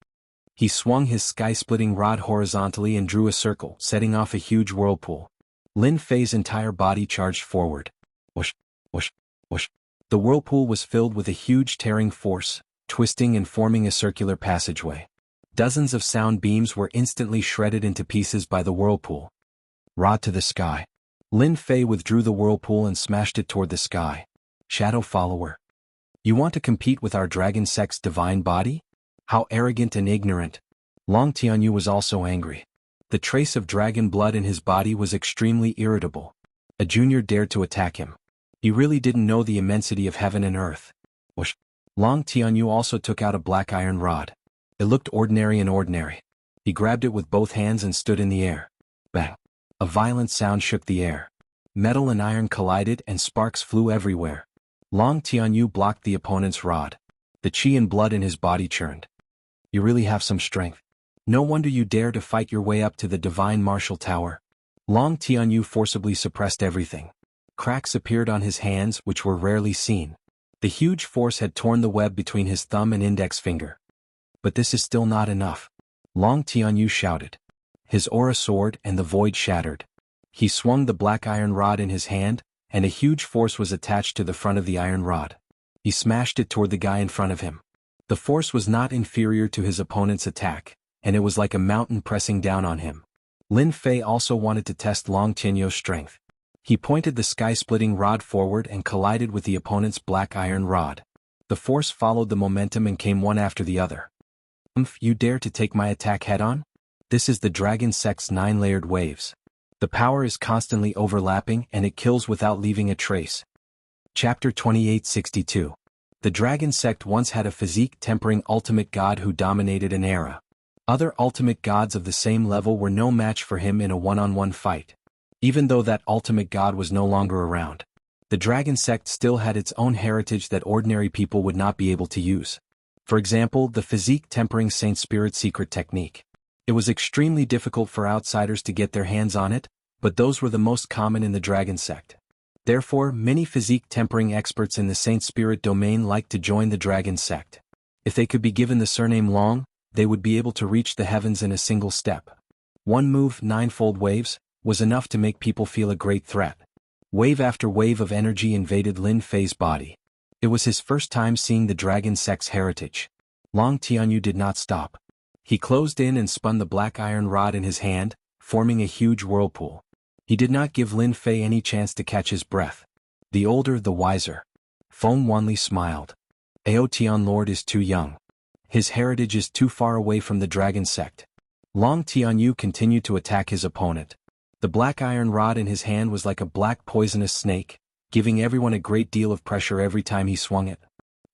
He swung his sky-splitting rod horizontally and drew a circle, setting off a huge whirlpool. Lin Fei's entire body charged forward. Whoosh, whoosh, whoosh. The whirlpool was filled with a huge tearing force, twisting and forming a circular passageway. Dozens of sound beams were instantly shredded into pieces by the whirlpool. Rod to the sky. Lin Fei withdrew the whirlpool and smashed it toward the sky. Shadow follower. You want to compete with our dragon sect's divine body? How arrogant and ignorant. Long Tianyu was also angry. The trace of dragon blood in his body was extremely irritable. A junior dared to attack him. He really didn't know the immensity of heaven and earth. Whoosh. Long Tianyu also took out a black iron rod. It looked ordinary. He grabbed it with both hands and stood in the air. Bang! A violent sound shook the air. Metal and iron collided and sparks flew everywhere. Long Tianyu blocked the opponent's rod. The qi and blood in his body churned. You really have some strength. No wonder you dare to fight your way up to the divine martial tower. Long Tianyu forcibly suppressed everything. Cracks appeared on his hands which were rarely seen. The huge force had torn the web between his thumb and index finger. But this is still not enough. Long Tianyu shouted. His aura soared and the void shattered. He swung the black iron rod in his hand, and a huge force was attached to the front of the iron rod. He smashed it toward the guy in front of him. The force was not inferior to his opponent's attack, and it was like a mountain pressing down on him. Lin Fei also wanted to test Long Tianyu's strength. He pointed the sky-splitting rod forward and collided with the opponent's black iron rod. The force followed the momentum and came one after the other. You dare to take my attack head-on? This is the dragon sect's 9-layered waves. The power is constantly overlapping and it kills without leaving a trace. Chapter 2862. The dragon sect once had a physique-tempering ultimate god who dominated an era. Other ultimate gods of the same level were no match for him in a one-on-one fight. Even though that ultimate god was no longer around, the dragon sect still had its own heritage that ordinary people would not be able to use. For example, the physique-tempering Saint Spirit secret technique. It was extremely difficult for outsiders to get their hands on it, but those were the most common in the dragon sect. Therefore, many physique-tempering experts in the Saint Spirit domain liked to join the dragon sect. If they could be given the surname Long, they would be able to reach the heavens in a single step. One move, 9-fold waves, was enough to make people feel a great threat. Wave after wave of energy invaded Lin Fei's body. It was his first time seeing the dragon sect's heritage. Long Tianyu did not stop. He closed in and spun the black iron rod in his hand, forming a huge whirlpool. He did not give Lin Fei any chance to catch his breath. The older, the wiser. Feng Wanli smiled. Aotian Lord is too young. His heritage is too far away from the dragon sect. Long Tianyu continued to attack his opponent. The black iron rod in his hand was like a black poisonous snake, giving everyone a great deal of pressure every time he swung it.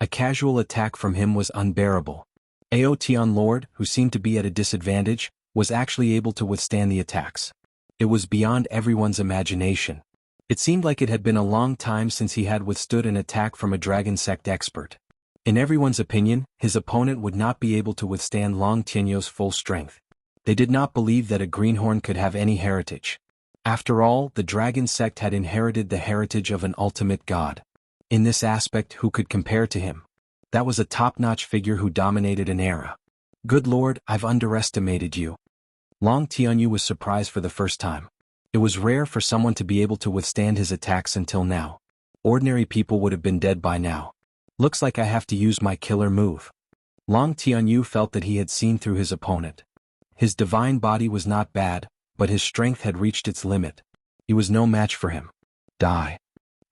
A casual attack from him was unbearable. Aotian Lord, who seemed to be at a disadvantage, was actually able to withstand the attacks. It was beyond everyone's imagination. It seemed like it had been a long time since he had withstood an attack from a dragon sect expert. In everyone's opinion, his opponent would not be able to withstand Long Tianyu's full strength. They did not believe that a greenhorn could have any heritage. After all, the dragon sect had inherited the heritage of an ultimate god. In this aspect, who could compare to him? That was a top-notch figure who dominated an era. Good lord, I've underestimated you. Long Tianyu was surprised for the first time. It was rare for someone to be able to withstand his attacks until now. Ordinary people would have been dead by now. Looks like I have to use my killer move. Long Tianyu felt that he had seen through his opponent. His divine body was not bad, but his strength had reached its limit. He was no match for him. Die.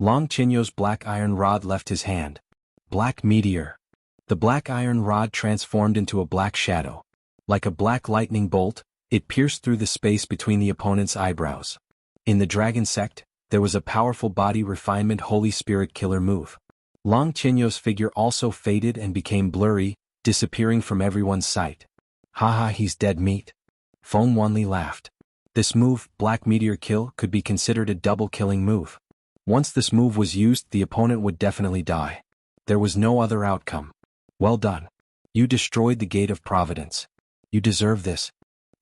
Long Tianyu's black iron rod left his hand. Black meteor. The black iron rod transformed into a black shadow. Like a black lightning bolt, it pierced through the space between the opponent's eyebrows. In the dragon sect, there was a powerful body refinement Holy Spirit killer move. Long Tianyu's figure also faded and became blurry, disappearing from everyone's sight. Haha, he's dead meat. Feng Wanli laughed. This move, Black Meteor Kill, could be considered a double-killing move. Once this move was used, the opponent would definitely die. There was no other outcome. Well done. You destroyed the Gate of Providence. You deserve this.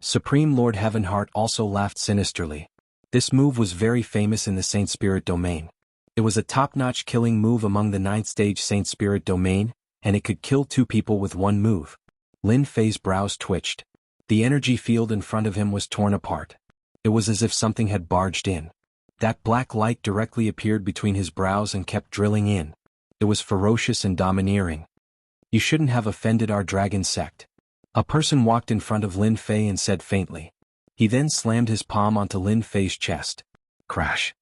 Supreme Lord Heavenheart also laughed sinisterly. This move was very famous in the Saint Spirit domain. It was a top-notch killing move among the 9th stage Saint Spirit domain, and it could kill 2 people with one move. Lin Fei's brows twitched. The energy field in front of him was torn apart. It was as if something had barged in. That black light directly appeared between his brows and kept drilling in. It was ferocious and domineering. You shouldn't have offended our dragon sect. A person walked in front of Lin Fei and said faintly. He then slammed his palm onto Lin Fei's chest. Crash.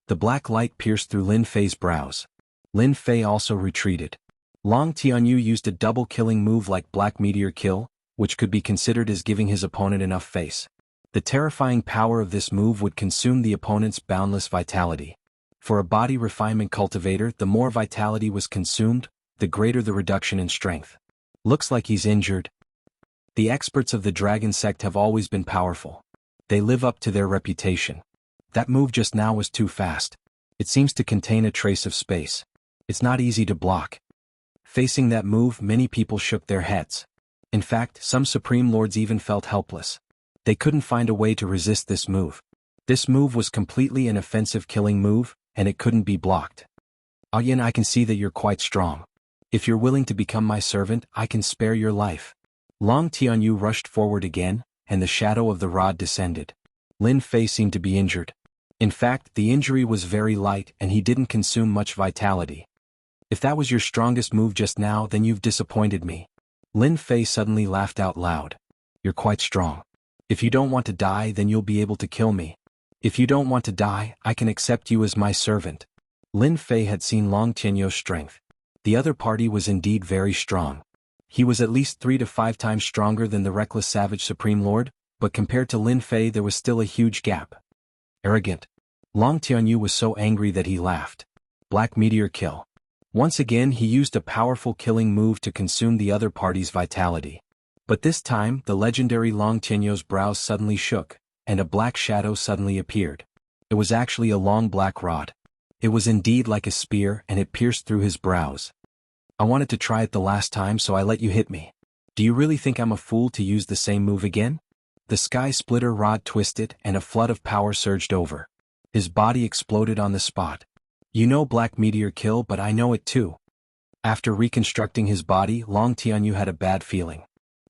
The black light pierced through Lin Fei's brows. Lin Fei also retreated. Long Tianyu used a double killing move like Black Meteor Kill, which could be considered as giving his opponent enough face. The terrifying power of this move would consume the opponent's boundless vitality. For a body refinement cultivator, the more vitality was consumed, the greater the reduction in strength. Looks like he's injured. The experts of the Dragon Sect have always been powerful. They live up to their reputation. That move just now was too fast. It seems to contain a trace of space. It's not easy to block. Facing that move, many people shook their heads. In fact, some Supreme Lords even felt helpless. They couldn't find a way to resist this move. This move was completely an offensive killing move, and it couldn't be blocked. Yin, I can see that you're quite strong. If you're willing to become my servant, I can spare your life. Long Tianyu rushed forward again, and the shadow of the rod descended. Lin Fei seemed to be injured. In fact, the injury was very light and he didn't consume much vitality. If that was your strongest move just now, then you've disappointed me. Lin Fei suddenly laughed out loud. You're quite strong. If you don't want to die, then you'll be able to kill me. If you don't want to die, I can accept you as my servant. Lin Fei had seen Long Tianyu's strength. The other party was indeed very strong. He was at least 3 to 5 times stronger than the reckless savage Supreme Lord, but compared to Lin Fei there was still a huge gap. Arrogant. Long Tianyu was so angry that he laughed. Black Meteor Kill. Once again he used a powerful killing move to consume the other party's vitality. But this time the legendary Long Tianyu's brows suddenly shook, and a black shadow suddenly appeared. It was actually a long black rod. It was indeed like a spear and it pierced through his brows. I wanted to try it the last time, so I let you hit me. Do you really think I'm a fool to use the same move again? The sky splitter rod twisted and a flood of power surged over. His body exploded on the spot. You know Black Meteor Kill, but I know it too. After reconstructing his body, Long Tianyu had a bad feeling.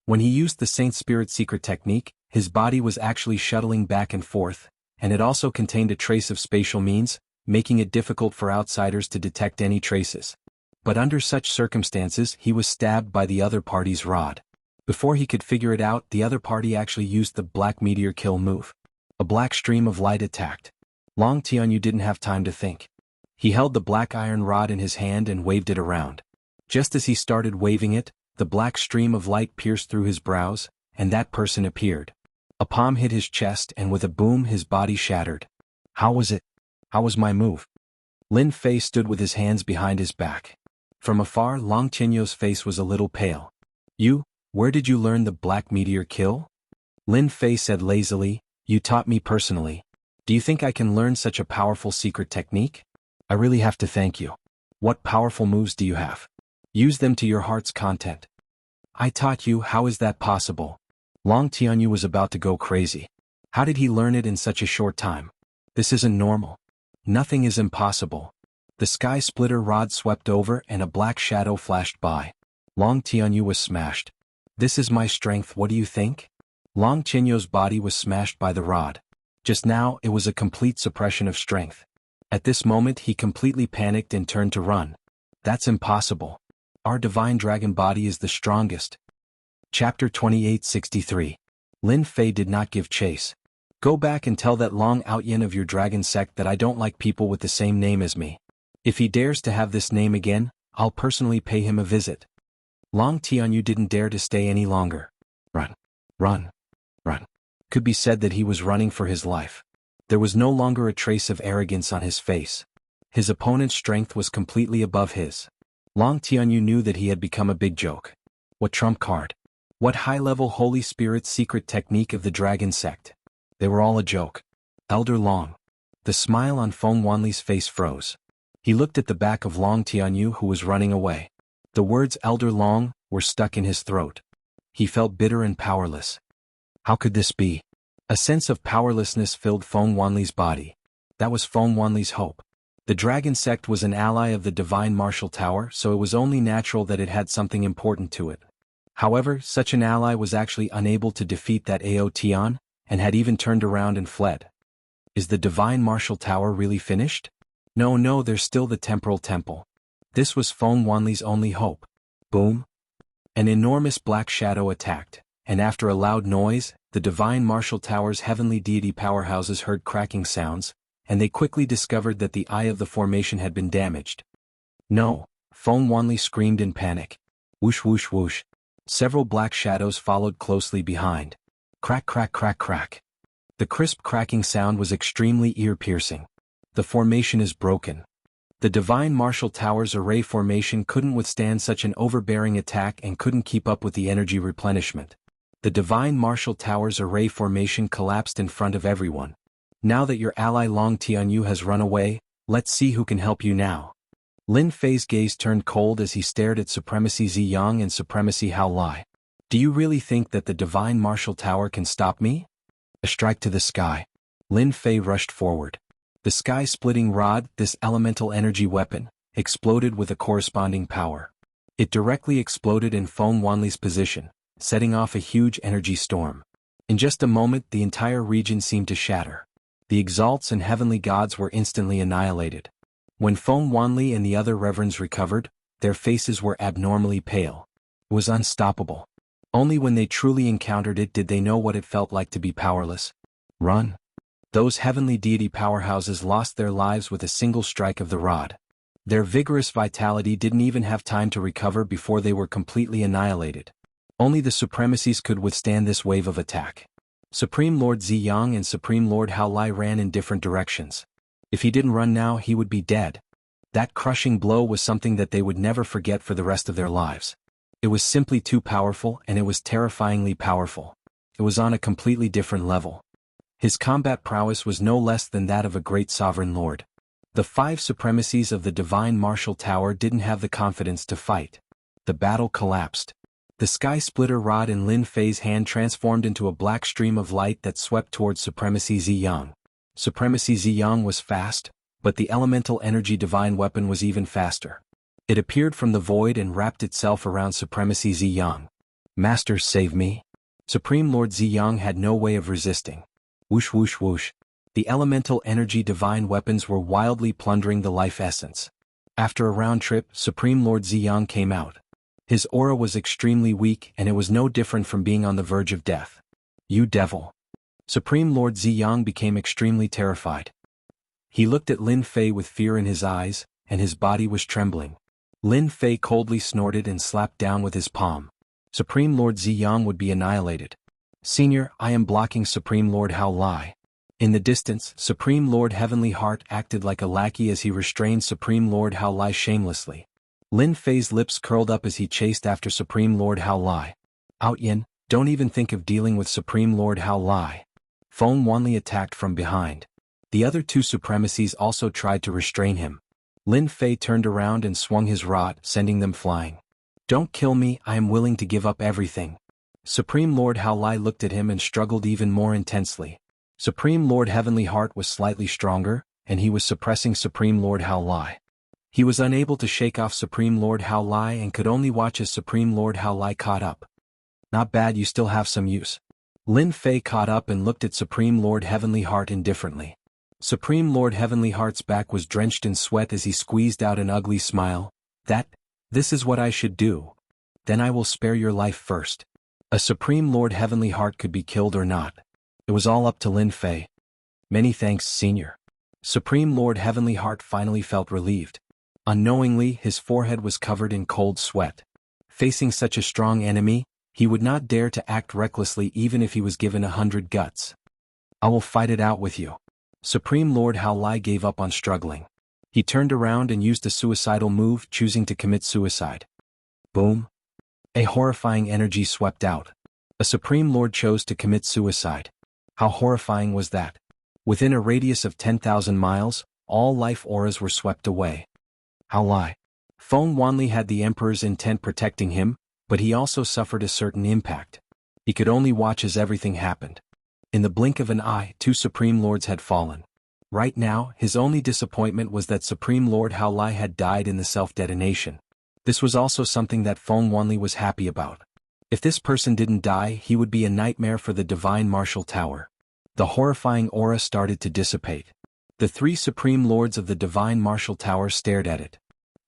When he used the Saint Spirit secret technique, his body was actually shuttling back and forth, and it also contained a trace of spatial means, making it difficult for outsiders to detect any traces. But under such circumstances he was stabbed by the other party's rod. Before he could figure it out, the other party actually used the Black Meteor Kill move. A black stream of light attacked. Long Tianyu didn't have time to think. He held the black iron rod in his hand and waved it around. Just as he started waving it, the black stream of light pierced through his brows, and that person appeared. A palm hit his chest and with a boom his body shattered. How was it? How was my move? Lin Fei stood with his hands behind his back. From afar, Long Tianyu's face was a little pale. Where did you learn the Black Meteor Kill? Lin Fei said lazily, you taught me personally. Do you think I can learn such a powerful secret technique? I really have to thank you. What powerful moves do you have? Use them to your heart's content. I taught you, how is that possible? Long Tianyu was about to go crazy. How did he learn it in such a short time? This isn't normal. Nothing is impossible. The sky splitter rod swept over and a black shadow flashed by. Long Tianyu was smashed. This is my strength, what do you think? Long Tianyu's body was smashed by the rod. Just now, it was a complete suppression of strength. At this moment he completely panicked and turned to run. That's impossible. Our divine dragon body is the strongest. Chapter 2863. Lin Fei did not give chase. Go back and tell that Long Outyin of your dragon sect that I don't like people with the same name as me. If he dares to have this name again, I'll personally pay him a visit. Long Tianyu didn't dare to stay any longer. Run. Run. Run. Could be said that he was running for his life. There was no longer a trace of arrogance on his face. His opponent's strength was completely above his. Long Tianyu knew that he had become a big joke. What trump card? What high-level Holy Spirit secret technique of the Dragon Sect? They were all a joke. Elder Long. The smile on Feng Wanli's face froze. He looked at the back of Long Tianyu who was running away. The words Elder Long were stuck in his throat. He felt bitter and powerless. How could this be? A sense of powerlessness filled Feng Wanli's body. That was Feng Wanli's hope. The dragon sect was an ally of the divine martial tower, so it was only natural that it had something important to it. However, such an ally was actually unable to defeat that Ao Tian, and had even turned around and fled. Is the divine martial tower really finished? No, there's still the temporal temple. This was Feng Wanli's only hope. Boom! An enormous black shadow attacked, and after a loud noise, the divine martial tower's heavenly deity powerhouses heard cracking sounds, and they quickly discovered that the eye of the formation had been damaged. No! Feng Wanli screamed in panic. Whoosh whoosh whoosh. Several black shadows followed closely behind. Crack crack crack crack. The crisp cracking sound was extremely ear-piercing. The formation is broken. The divine martial tower's array formation couldn't withstand such an overbearing attack and couldn't keep up with the energy replenishment. The divine martial tower's array formation collapsed in front of everyone. Now that your ally Long Tianyu has run away, let's see who can help you now. Lin Fei's gaze turned cold as he stared at Supremacy Ziyang and Supremacy Hao Lai. Do you really think that the divine martial tower can stop me? A strike to the sky. Lin Fei rushed forward. The sky-splitting rod, this elemental energy weapon, exploded with a corresponding power. It directly exploded in Feng Wanli's position, setting off a huge energy storm. In just a moment, the entire region seemed to shatter. The exalts and heavenly gods were instantly annihilated. When Feng Wanli and the other reverends recovered, their faces were abnormally pale. It was unstoppable. Only when they truly encountered it did they know what it felt like to be powerless. Run! Those heavenly deity powerhouses lost their lives with a single strike of the rod. Their vigorous vitality didn't even have time to recover before they were completely annihilated. Only the supremacies could withstand this wave of attack. Supreme Lord Ziyang and Supreme Lord Hao Lai ran in different directions. If he didn't run now, he would be dead. That crushing blow was something that they would never forget for the rest of their lives. It was simply too powerful, and it was terrifyingly powerful. It was on a completely different level. His combat prowess was no less than that of a great sovereign lord. The 5 supremacies of the divine martial tower didn't have the confidence to fight. The battle collapsed. The sky splitter rod in Lin Fei's hand transformed into a black stream of light that swept towards Supremacy Ziyang. Supremacy Ziyang was fast, but the elemental energy divine weapon was even faster. It appeared from the void and wrapped itself around Supremacy Ziyang. Master, save me. Supreme Lord Ziyang had no way of resisting. Whoosh whoosh whoosh. The elemental energy divine weapons were wildly plundering the life essence. After a round trip, Supreme Lord Ziyang came out. His aura was extremely weak, and it was no different from being on the verge of death. You devil! Supreme Lord Ziyang became extremely terrified. He looked at Lin Fei with fear in his eyes, and his body was trembling. Lin Fei coldly snorted and slapped down with his palm. Supreme Lord Ziyang would be annihilated. Senior, I am blocking Supreme Lord Hao Lai. In the distance, Supreme Lord Heavenly Heart acted like a lackey as he restrained Supreme Lord Hao Lai shamelessly. Lin Fei's lips curled up as he chased after Supreme Lord Hao Lai. Outyin, don't even think of dealing with Supreme Lord Hao Lai. Feng Wanli attacked from behind. The other 2 supremacies also tried to restrain him. Lin Fei turned around and swung his rod, sending them flying. Don't kill me, I am willing to give up everything. Supreme Lord Hao Lai looked at him and struggled even more intensely. Supreme Lord Heavenly Heart was slightly stronger, and he was suppressing Supreme Lord Hao Lai. He was unable to shake off Supreme Lord Hao Lai and could only watch as Supreme Lord Hao Lai caught up. Not bad, you still have some use. Lin Fei caught up and looked at Supreme Lord Heavenly Heart indifferently. Supreme Lord Heavenly Heart's back was drenched in sweat as he squeezed out an ugly smile. This is what I should do. Then I will spare your life first. A Supreme Lord Heavenly Heart could be killed or not. It was all up to Lin Fei. Many thanks, Senior. Supreme Lord Heavenly Heart finally felt relieved. Unknowingly, his forehead was covered in cold sweat. Facing such a strong enemy, he would not dare to act recklessly even if he was given 100 guts. I will fight it out with you. Supreme Lord Hao Lai gave up on struggling. He turned around and used a suicidal move, choosing to commit suicide. Boom! A horrifying energy swept out. A Supreme Lord chose to commit suicide. How horrifying was that? Within a radius of 10,000 miles, all life auras were swept away. Hao Lai. Feng Wanli had the Emperor's intent protecting him, but he also suffered a certain impact. He could only watch as everything happened. In the blink of an eye, 2 Supreme Lords had fallen. Right now, his only disappointment was that Supreme Lord Hao Lai had died in the self-detonation. This was also something that Feng Wanli was happy about. If this person didn't die, he would be a nightmare for the Divine Martial Tower. The horrifying aura started to dissipate. The 3 Supreme Lords of the Divine Martial Tower stared at it.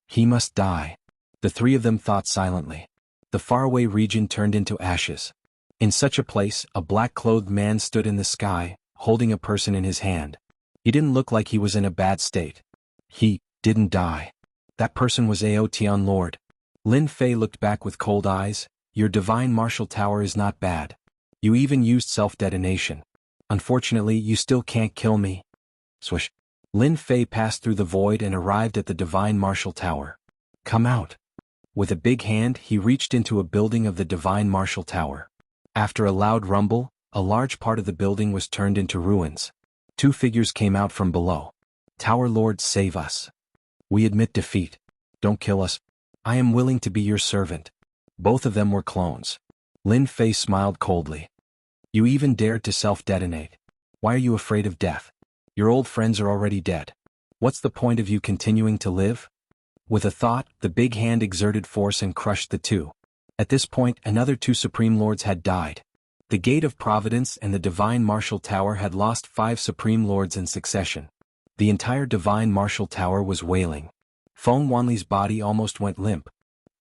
He must die. The 3 of them thought silently. The faraway region turned into ashes. In such a place, a black-clothed man stood in the sky, holding a person in his hand. He didn't look like he was in a bad state. He didn't die. That person was Ao Tian Lord. Lin Fei looked back with cold eyes. Your Divine Martial Tower is not bad. You even used self-detonation. Unfortunately, you still can't kill me. Swish. Lin Fei passed through the void and arrived at the Divine Martial Tower. Come out. With a big hand, he reached into a building of the Divine Martial Tower. After a loud rumble, a large part of the building was turned into ruins. 2 figures came out from below. Tower Lord, save us. We admit defeat. Don't kill us. I am willing to be your servant. Both of them were clones. Lin Fei smiled coldly. You even dared to self-detonate. Why are you afraid of death? Your old friends are already dead. What's the point of you continuing to live? With a thought, the big hand exerted force and crushed the 2. At this point, another 2 Supreme Lords had died. The Gate of Providence and the Divine Martial Tower had lost 5 Supreme Lords in succession. The entire Divine Martial Tower was wailing. Feng Wanli's body almost went limp.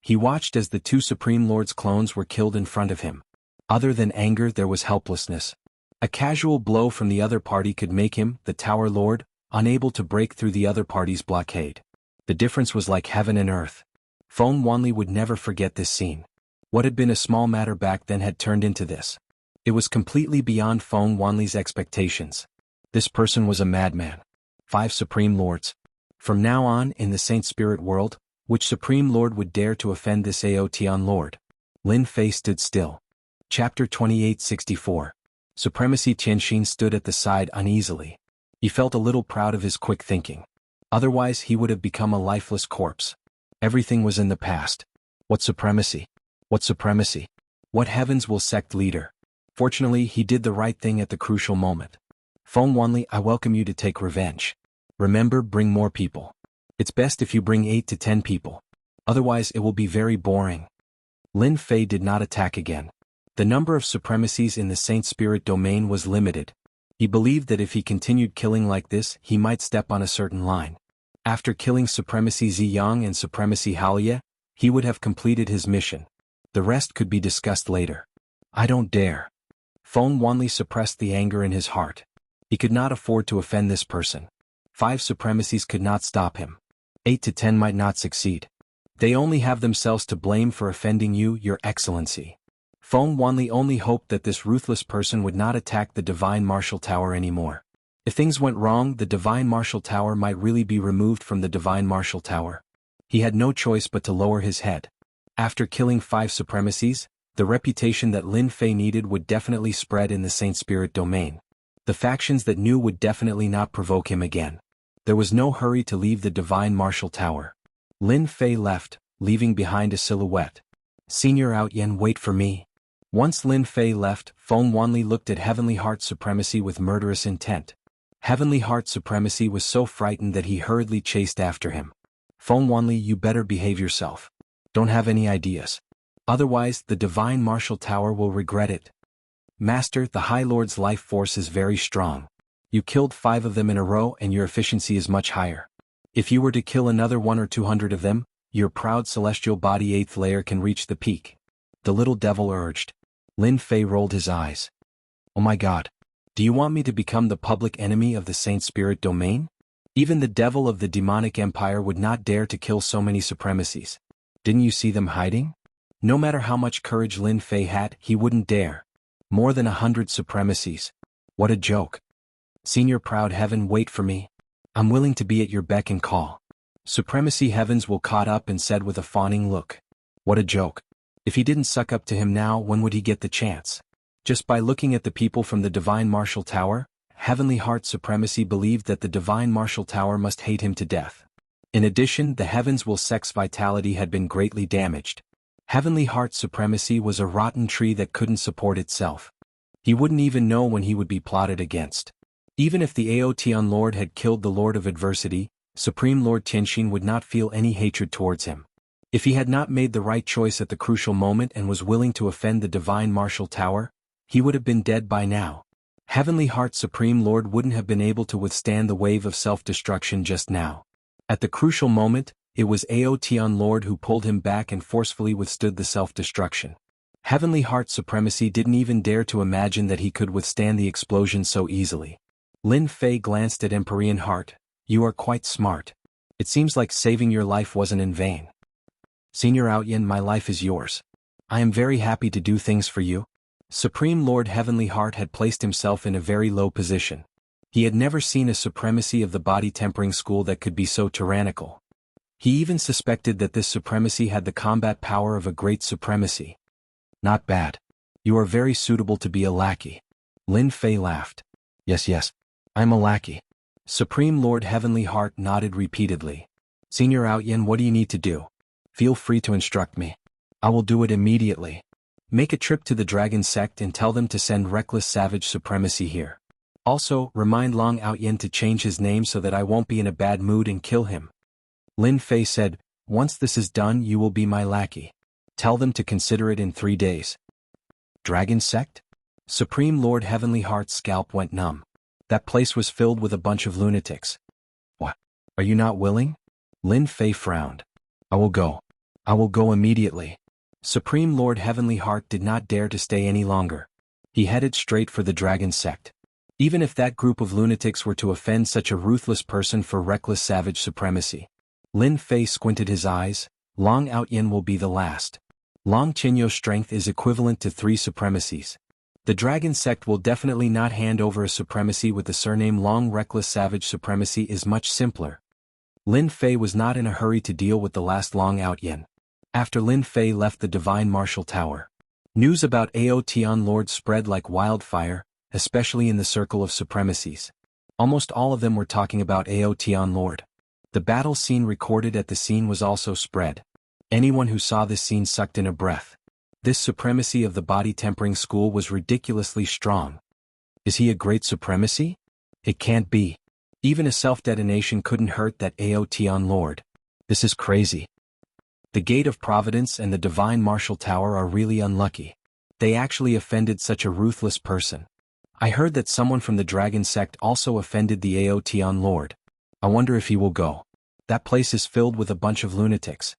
He watched as the 2 Supreme Lords' clones were killed in front of him. Other than anger, there was helplessness. A casual blow from the other party could make him, the Tower Lord, unable to break through the other party's blockade. The difference was like heaven and earth. Feng Wanli would never forget this scene. What had been a small matter back then had turned into this. It was completely beyond Feng Wanli's expectations. This person was a madman. 5 Supreme Lords. From now on, in the Saint Spirit world, which Supreme Lord would dare to offend this Ao Tian Lord? Lin Fei stood still. Chapter 2864. Supremacy. Tianxin stood at the side uneasily. He felt a little proud of his quick thinking. Otherwise he would have become a lifeless corpse. Everything was in the past. What supremacy? What supremacy? What heavens will sect leader? Fortunately, he did the right thing at the crucial moment. Feng Wanli, I welcome you to take revenge. Remember, bring more people. It's best if you bring 8 to 10 people. Otherwise it will be very boring. Lin Fei did not attack again. The number of supremacies in the Saint Spirit domain was limited. He believed that if he continued killing like this, he might step on a certain line. After killing Supremacy Ziyang and Supremacy Haoye, he would have completed his mission. The rest could be discussed later. I don't dare. Feng Wanli suppressed the anger in his heart. He could not afford to offend this person. 5 supremacies could not stop him. 8 to 10 might not succeed. They only have themselves to blame for offending you, Your Excellency. Feng Wanli only hoped that this ruthless person would not attack the Divine Martial Tower anymore. If things went wrong, the Divine Martial Tower might really be removed from the Divine Martial Tower. He had no choice but to lower his head. After killing 5 supremacies, the reputation that Lin Fei needed would definitely spread in the Saint Spirit domain. The factions that knew would definitely not provoke him again. There was no hurry to leave the Divine Martial Tower. Lin Fei left, leaving behind a silhouette. Senior Outyen, wait for me. Once Lin Fei left, Feng Wanli looked at Heavenly Heart Supremacy with murderous intent. Heavenly Heart Supremacy was so frightened that he hurriedly chased after him. Feng Wanli, you better behave yourself. Don't have any ideas. Otherwise, the Divine Martial Tower will regret it. Master, the High Lord's life force is very strong. You killed 5 of them in a row and your efficiency is much higher. If you were to kill another 1 or 200 of them, your proud celestial body 8th layer can reach the peak. The little devil urged. Lin Fei rolled his eyes. Oh my God. Do you want me to become the public enemy of the Saint Spirit domain? Even the devil of the demonic empire would not dare to kill so many supremacies. Didn't you see them hiding? No matter how much courage Lin Fei had, he wouldn't dare. More than 100 supremacies. What a joke. Senior Proud Heaven, wait for me. I'm willing to be at your beck and call. Supremacy Heavens will caught up and said with a fawning look. What a joke. If he didn't suck up to him now, when would he get the chance? Just by looking at the people from the Divine Martial Tower, Heavenly Heart Supremacy believed that the Divine Martial Tower must hate him to death. In addition, the Heavens Will Sect's vitality had been greatly damaged. Heavenly Heart supremacy was a rotten tree that couldn't support itself. He wouldn't even know when he would be plotted against. Even if the Aotian Lord had killed the Lord of Adversity, Supreme Lord Tianxin would not feel any hatred towards him. If he had not made the right choice at the crucial moment and was willing to offend the Divine Martial Tower, he would have been dead by now. Heavenly Heart Supreme Lord wouldn't have been able to withstand the wave of self-destruction just now. At the crucial moment, it was Aotian Lord who pulled him back and forcefully withstood the self-destruction. Heavenly Heart Supremacy didn't even dare to imagine that he could withstand the explosion so easily. Lin Fei glanced at Empyrean Heart. You are quite smart. It seems like saving your life wasn't in vain. Senior Outyin, my life is yours. I am very happy to do things for you. Supreme Lord Heavenly Heart had placed himself in a very low position. He had never seen a supremacy of the body tempering school that could be so tyrannical. He even suspected that this supremacy had the combat power of a great supremacy. Not bad. You are very suitable to be a lackey. Lin Fei laughed. Yes, I'm a lackey. Supreme Lord Heavenly Heart nodded repeatedly. Senior Outyin, what do you need to do? Feel free to instruct me. I will do it immediately. Make a trip to the Dragon Sect and tell them to send Reckless Savage Supremacy here. Also, remind Long Outyin to change his name so that I won't be in a bad mood and kill him. Lin Fei said, once this is done you will be my lackey. Tell them to consider it in 3 days. Dragon Sect? Supreme Lord Heavenly Heart's scalp went numb. That place was filled with a bunch of lunatics. What? Are you not willing? Lin Fei frowned. I will go. I will go immediately. Supreme Lord Heavenly Heart did not dare to stay any longer. He headed straight for the Dragon Sect. Even if that group of lunatics were to offend such a ruthless person for Reckless Savage Supremacy. Lin Fei squinted his eyes. Long Outyin will be the last. Long Qinyo's strength is equivalent to 3 supremacies. The Dragon Sect will definitely not hand over a supremacy with the surname Long. Reckless Savage Supremacy is much simpler. Lin Fei was not in a hurry to deal with the last Long Outyin. After Lin Fei left the Divine Martial Tower, news about Aotian Lord spread like wildfire, especially in the circle of supremacies. Almost all of them were talking about Aotian Lord. The battle scene recorded at the scene was also spread. Anyone who saw this scene sucked in a breath. This supremacy of the body tempering school was ridiculously strong. Is he a great supremacy? It can't be. Even a self-detonation couldn't hurt that Aotian Lord. This is crazy. The Gate of Providence and the Divine Martial Tower are really unlucky. They actually offended such a ruthless person. I heard that someone from the Dragon Sect also offended the Aotian Lord. I wonder if he will go. That place is filled with a bunch of lunatics.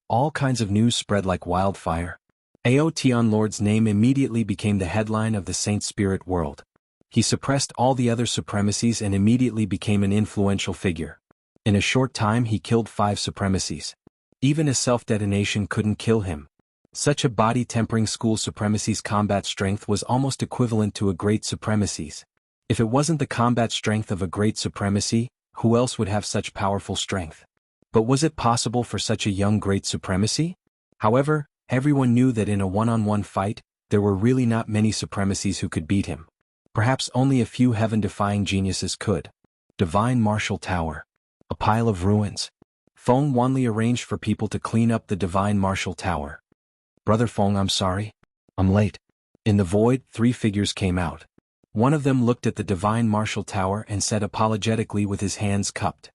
All kinds of news spread like wildfire. Aotian Lord's name immediately became the headline of the Saint Spirit world. He suppressed all the other supremacies and immediately became an influential figure. In a short time he killed 5 supremacies. Even a self-detonation couldn't kill him. Such a body-tempering school supremacy's combat strength was almost equivalent to a great supremacy's. If it wasn't the combat strength of a great supremacy, who else would have such powerful strength? But was it possible for such a young great supremacy? However, everyone knew that in a one-on-one fight, there were really not many supremacies who could beat him. Perhaps only a few heaven-defying geniuses could. Divine Martial Tower. A pile of ruins. Feng Wanli arranged for people to clean up the Divine Martial Tower. Brother Feng, I'm sorry. I'm late. In the void, 3 figures came out. One of them looked at the Divine Martial Tower and said apologetically with his hands cupped.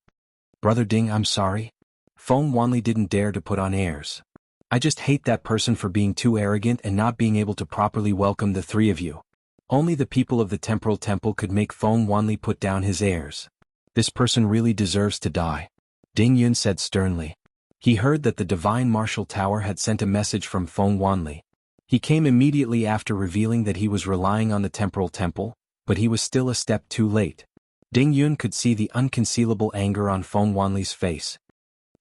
Brother Ding, I'm sorry. Feng Wanli didn't dare to put on airs. I just hate that person for being too arrogant and not being able to properly welcome the 3 of you. Only the people of the Temporal Temple could make Feng Wanli put down his airs. This person really deserves to die. Ding Yun said sternly. He heard that the Divine Martial Tower had sent a message from Feng Wanli. He came immediately after revealing that he was relying on the Temporal Temple, but he was still a step too late. Ding Yun could see the unconcealable anger on Feng Wanli's face.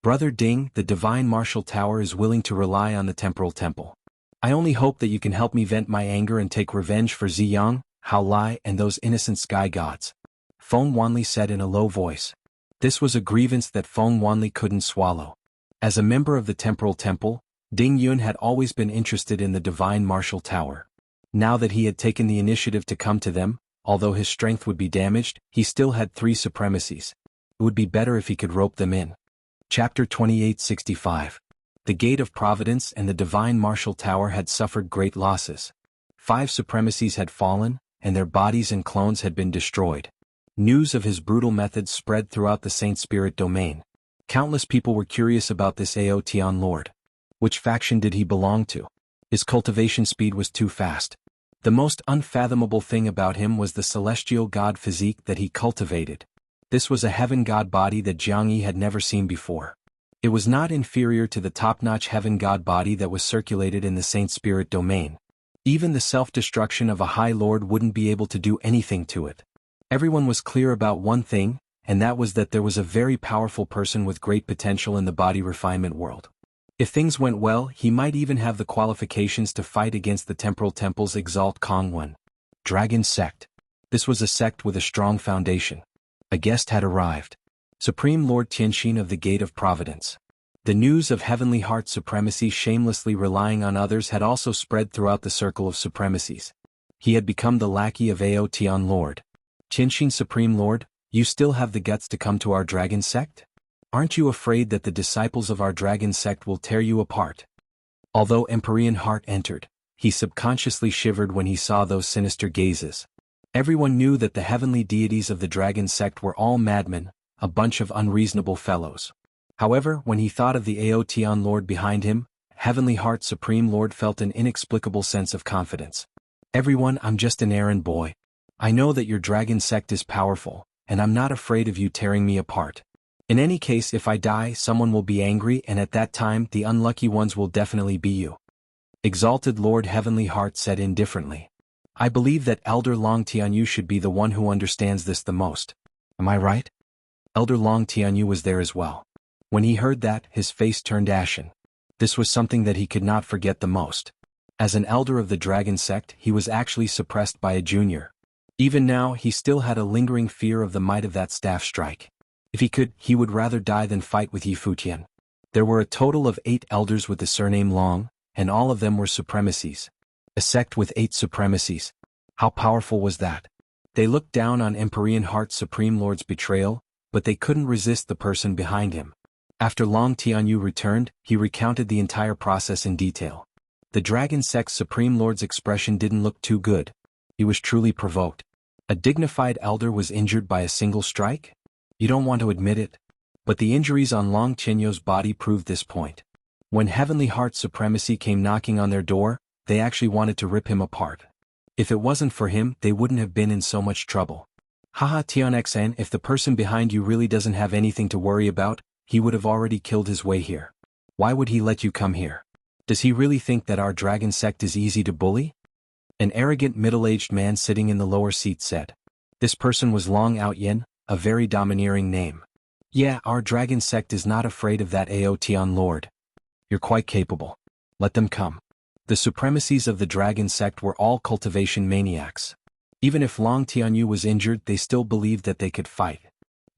Brother Ding, the Divine Martial Tower is willing to rely on the Temporal Temple. I only hope that you can help me vent my anger and take revenge for Ziyang, Hao Lai and those innocent sky gods. Feng Wanli said in a low voice. This was a grievance that Feng Wanli couldn't swallow. As a member of the Temporal Temple, Ding Yun had always been interested in the Divine Martial Tower. Now that he had taken the initiative to come to them, although his strength would be damaged, he still had 3 supremacies. It would be better if he could rope them in. Chapter 2865. The Gate of Providence and the Divine Martial Tower had suffered great losses. 5 supremacies had fallen, and their bodies and clones had been destroyed. News of his brutal methods spread throughout the Saint Spirit domain. Countless people were curious about this Aotian Lord. Which faction did he belong to? His cultivation speed was too fast. The most unfathomable thing about him was the celestial god physique that he cultivated. This was a heaven god body that Jiang Yi had never seen before. It was not inferior to the top-notch heaven god body that was circulated in the Saint Spirit domain. Even the self-destruction of a High Lord wouldn't be able to do anything to it. Everyone was clear about one thing, and that was that there was a very powerful person with great potential in the body refinement world. If things went well, he might even have the qualifications to fight against the Temporal Temple's Exalt Kongwen. Dragon Sect. This was a sect with a strong foundation. A guest had arrived. Supreme Lord Tianxin of the Gate of Providence. The news of Heavenly Heart supremacy shamelessly relying on others had also spread throughout the circle of supremacies. He had become the lackey of Aotian Lord. Tianxin Supreme Lord, you still have the guts to come to our dragon sect? Aren't you afraid that the disciples of our dragon sect will tear you apart? Although Empyrean Heart entered, he subconsciously shivered when he saw those sinister gazes. Everyone knew that the heavenly deities of the dragon sect were all madmen, a bunch of unreasonable fellows. However, when he thought of the Aotian Lord behind him, Heavenly Heart Supreme Lord felt an inexplicable sense of confidence. Everyone, I'm just an errand boy. I know that your dragon sect is powerful, and I'm not afraid of you tearing me apart. In any case, if I die, someone will be angry, and at that time the unlucky ones will definitely be you. Exalted Lord Heavenly Heart said indifferently. I believe that Elder Long Tianyu should be the one who understands this the most. Am I right? Elder Long Tianyu was there as well. When he heard that, his face turned ashen. This was something that he could not forget the most. As an elder of the dragon sect, he was actually suppressed by a junior. Even now, he still had a lingering fear of the might of that staff strike. If he could, he would rather die than fight with Yi Futian. There were a total of 8 elders with the surname Long, and all of them were supremacies. A sect with 8 supremacies. How powerful was that? They looked down on Empyrean Heart Supreme Lord's betrayal, but they couldn't resist the person behind him. After Long Tianyu returned, he recounted the entire process in detail. The dragon sect's Supreme Lord's expression didn't look too good. He was truly provoked. A dignified elder was injured by a single strike? You don't want to admit it? But the injuries on Long Tianyu's body proved this point. When Heavenly Heart Supremacy came knocking on their door, they actually wanted to rip him apart. If it wasn't for him, they wouldn't have been in so much trouble. Haha Tianxan, if the person behind you really doesn't have anything to worry about, he would have already killed his way here. Why would he let you come here? Does he really think that our dragon sect is easy to bully? An arrogant middle-aged man sitting in the lower seat said. This person was Long Outyen, a very domineering name. Yeah, our dragon sect is not afraid of that Aotian Lord. You're quite capable. Let them come. The supremacies of the dragon sect were all cultivation maniacs. Even if Long Tianyu was injured, they still believed that they could fight.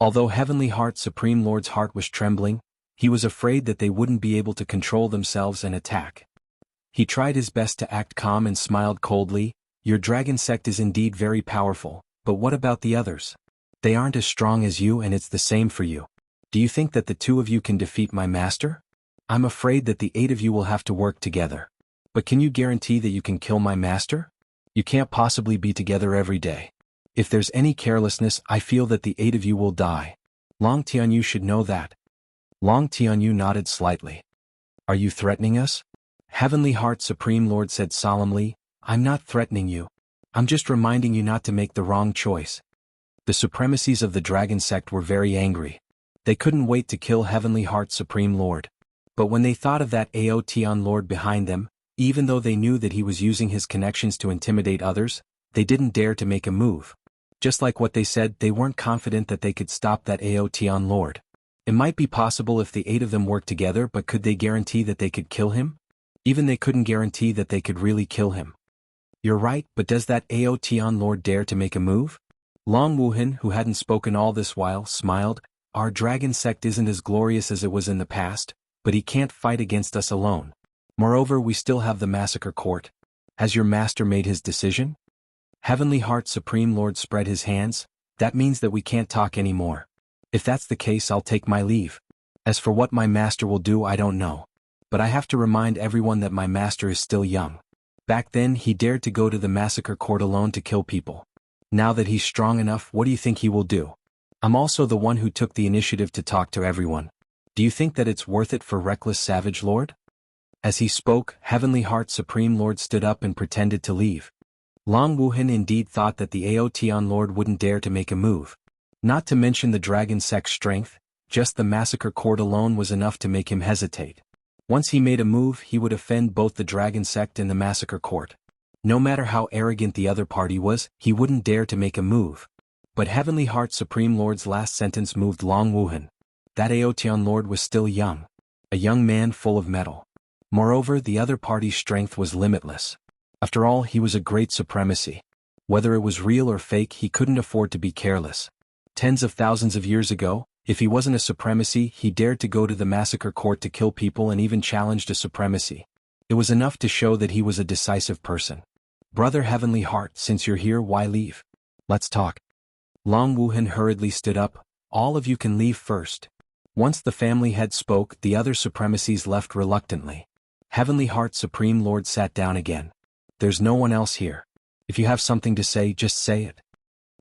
Although Heavenly Heart Supreme Lord's heart was trembling, he was afraid that they wouldn't be able to control themselves and attack. He tried his best to act calm and smiled coldly. Your dragon sect is indeed very powerful, but what about the others? They aren't as strong as you, and it's the same for you. Do you think that the 2 of you can defeat my master? I'm afraid that the 8 of you will have to work together. But can you guarantee that you can kill my master? You can't possibly be together every day. If there's any carelessness, I feel that the 8 of you will die. Long Tianyu should know that. Long Tianyu nodded slightly. Are you threatening us? Heavenly Heart Supreme Lord said solemnly, I'm not threatening you. I'm just reminding you not to make the wrong choice. The supremacies of the dragon sect were very angry. They couldn't wait to kill Heavenly Heart Supreme Lord. But when they thought of that Aotian Lord behind them, even though they knew that he was using his connections to intimidate others, they didn't dare to make a move. Just like what they said, they weren't confident that they could stop that Aotian Lord. It might be possible if the 8 of them worked together, but could they guarantee that they could kill him? Even they couldn't guarantee that they could really kill him. You're right, but does that Aotian Lord dare to make a move? Long Wuhan, who hadn't spoken all this while, smiled. Our dragon sect isn't as glorious as it was in the past, but he can't fight against us alone. Moreover, we still have the massacre court. Has your master made his decision? Heavenly Heart Supreme Lord spread his hands. That means that we can't talk anymore. If that's the case, I'll take my leave. As for what my master will do, I don't know. but I have to remind everyone that my master is still young. Back then he dared to go to the massacre court alone to kill people. Now that he's strong enough, what do you think he will do? I'm also the one who took the initiative to talk to everyone. Do you think that it's worth it for reckless Savage Lord? As he spoke, Heavenly Heart Supreme Lord stood up and pretended to leave. Long Wuhan indeed thought that the Aotian Lord wouldn't dare to make a move. Not to mention the dragon sect's strength, just the massacre court alone was enough to make him hesitate. Once he made a move, he would offend both the dragon sect and the massacre court. No matter how arrogant the other party was, he wouldn't dare to make a move. But Heavenly Heart Supreme Lord's last sentence moved Long Wuhan. That Aotian Lord was still young. A young man full of mettle. Moreover, the other party's strength was limitless. After all, he was a great supremacy. Whether it was real or fake, he couldn't afford to be careless. Tens of thousands of years ago, if he wasn't a supremacy, he dared to go to the massacre court to kill people and even challenged a supremacy. It was enough to show that he was a decisive person. Brother Heavenly Heart, since you're here, why leave? Let's talk. Long Wuhan hurriedly stood up. All of you can leave first. Once the family head spoke, the other supremacies left reluctantly. Heavenly Heart Supreme Lord sat down again. There's no one else here. If you have something to say, just say it.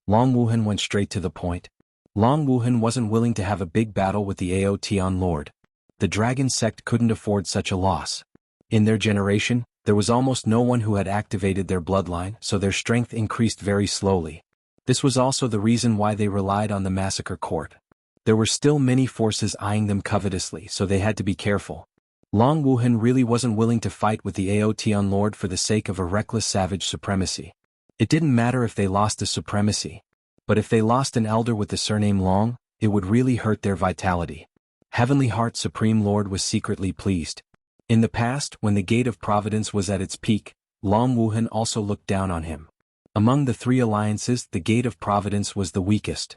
Long Wuhan went straight to the point. Long Wuhan wasn't willing to have a big battle with the Aotian Lord. The dragon sect couldn't afford such a loss. In their generation, there was almost no one who had activated their bloodline, so their strength increased very slowly. This was also the reason why they relied on the massacre court. There were still many forces eyeing them covetously, so they had to be careful. Long Wuhan really wasn't willing to fight with the Aotian Lord for the sake of a reckless savage supremacy. It didn't matter if they lost the supremacy. But if they lost an elder with the surname Long, it would really hurt their vitality. Heavenly Heart Supreme Lord was secretly pleased. In the past, when the Gate of Providence was at its peak, Long Wuhan also looked down on him. Among the three alliances, the Gate of Providence was the weakest.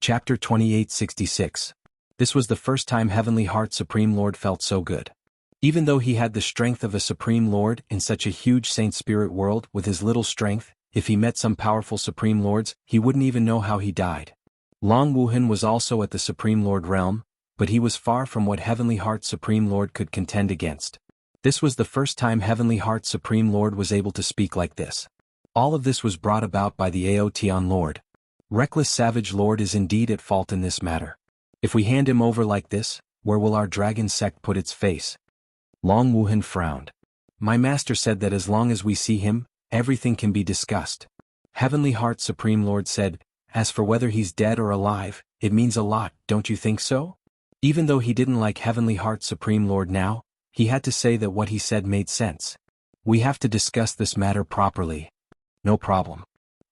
Chapter 2866. This was the first time Heavenly Heart Supreme Lord felt so good. Even though he had the strength of a Supreme Lord in such a huge Saint Spirit world, with his little strength, if he met some powerful Supreme Lords, he wouldn't even know how he died. Long Wuhan was also at the Supreme Lord realm, but he was far from what Heavenly Heart Supreme Lord could contend against. This was the first time Heavenly Heart Supreme Lord was able to speak like this. All of this was brought about by the Aotian Lord. Reckless Savage Lord is indeed at fault in this matter. If we hand him over like this, where will our dragon sect put its face? Long Wuhan frowned. My master said that as long as we see him, everything can be discussed. Heavenly Heart Supreme Lord said, as for whether he's dead or alive, it means a lot, don't you think so? Even though he didn't like Heavenly Heart Supreme Lord now, he had to say that what he said made sense. We have to discuss this matter properly. No problem.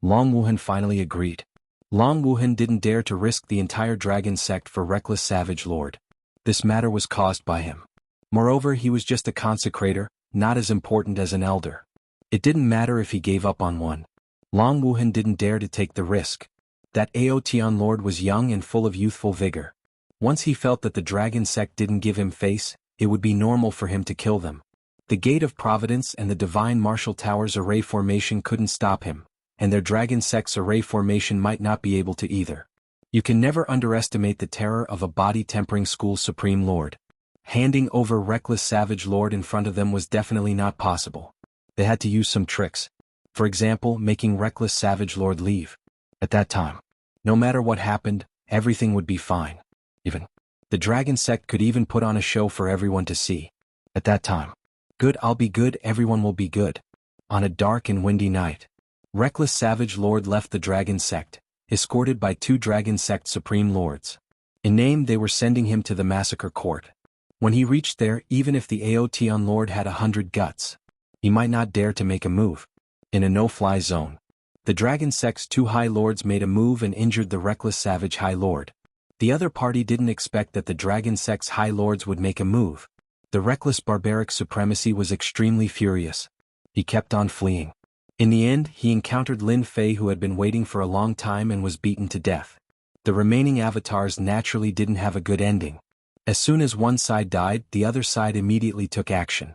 Long Wuhan finally agreed. Long Wuhan didn't dare to risk the entire dragon sect for reckless Savage Lord. This matter was caused by him. Moreover, he was just a consecrator, not as important as an elder. It didn't matter if he gave up on one. Long Wuhan didn't dare to take the risk. That Aotian Lord was young and full of youthful vigor. Once he felt that the dragon sect didn't give him face, it would be normal for him to kill them. The Gate of Providence and the Divine Martial Tower's array formation couldn't stop him, and their dragon sect's array formation might not be able to either. You can never underestimate the terror of a body-tempering school Supreme Lord. Handing over reckless Savage Lord in front of them was definitely not possible. They had to use some tricks. For example, making reckless Savage Lord leave. At that time, no matter what happened, everything would be fine. Even the dragon sect could even put on a show for everyone to see. At that time, good, I'll be good, everyone will be good. On a dark and windy night, reckless Savage Lord left the dragon sect, escorted by two dragon sect Supreme Lords. In name, they were sending him to the massacre court. When he reached there, even if the Aotian Lord had 100 guts, he might not dare to make a move. In a no-fly zone, the dragon sect's two High Lords made a move and injured the reckless Savage High Lord. The other party didn't expect that the dragon sect's High Lords would make a move. The reckless barbaric supremacy was extremely furious. He kept on fleeing. In the end, he encountered Lin Fei, who had been waiting for a long time and was beaten to death. The remaining avatars naturally didn't have a good ending. As soon as one side died, the other side immediately took action.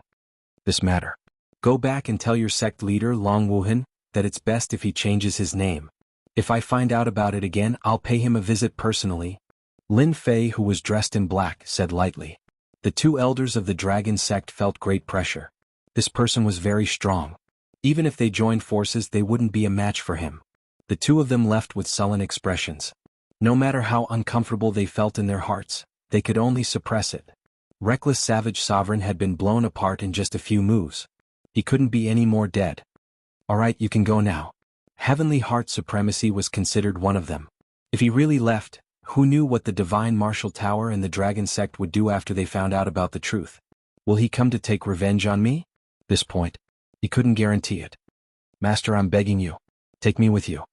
This matter. Go back and tell your sect leader, Long Wuhan, that it's best if he changes his name. If I find out about it again, I'll pay him a visit personally. Lin Fei, who was dressed in black, said lightly. The two elders of the dragon sect felt great pressure. This person was very strong. Even if they joined forces, they wouldn't be a match for him. The two of them left with sullen expressions. No matter how uncomfortable they felt in their hearts, they could only suppress it. Reckless savage sovereign had been blown apart in just a few moves. He couldn't be any more dead. Alright, you can go now. Heavenly Heart Supremacy was considered one of them. If he really left, who knew what the Divine Martial Tower and the Dragon Sect would do after they found out about the truth? Will he come to take revenge on me? This point, he couldn't guarantee it. Master, I'm begging you. Take me with you.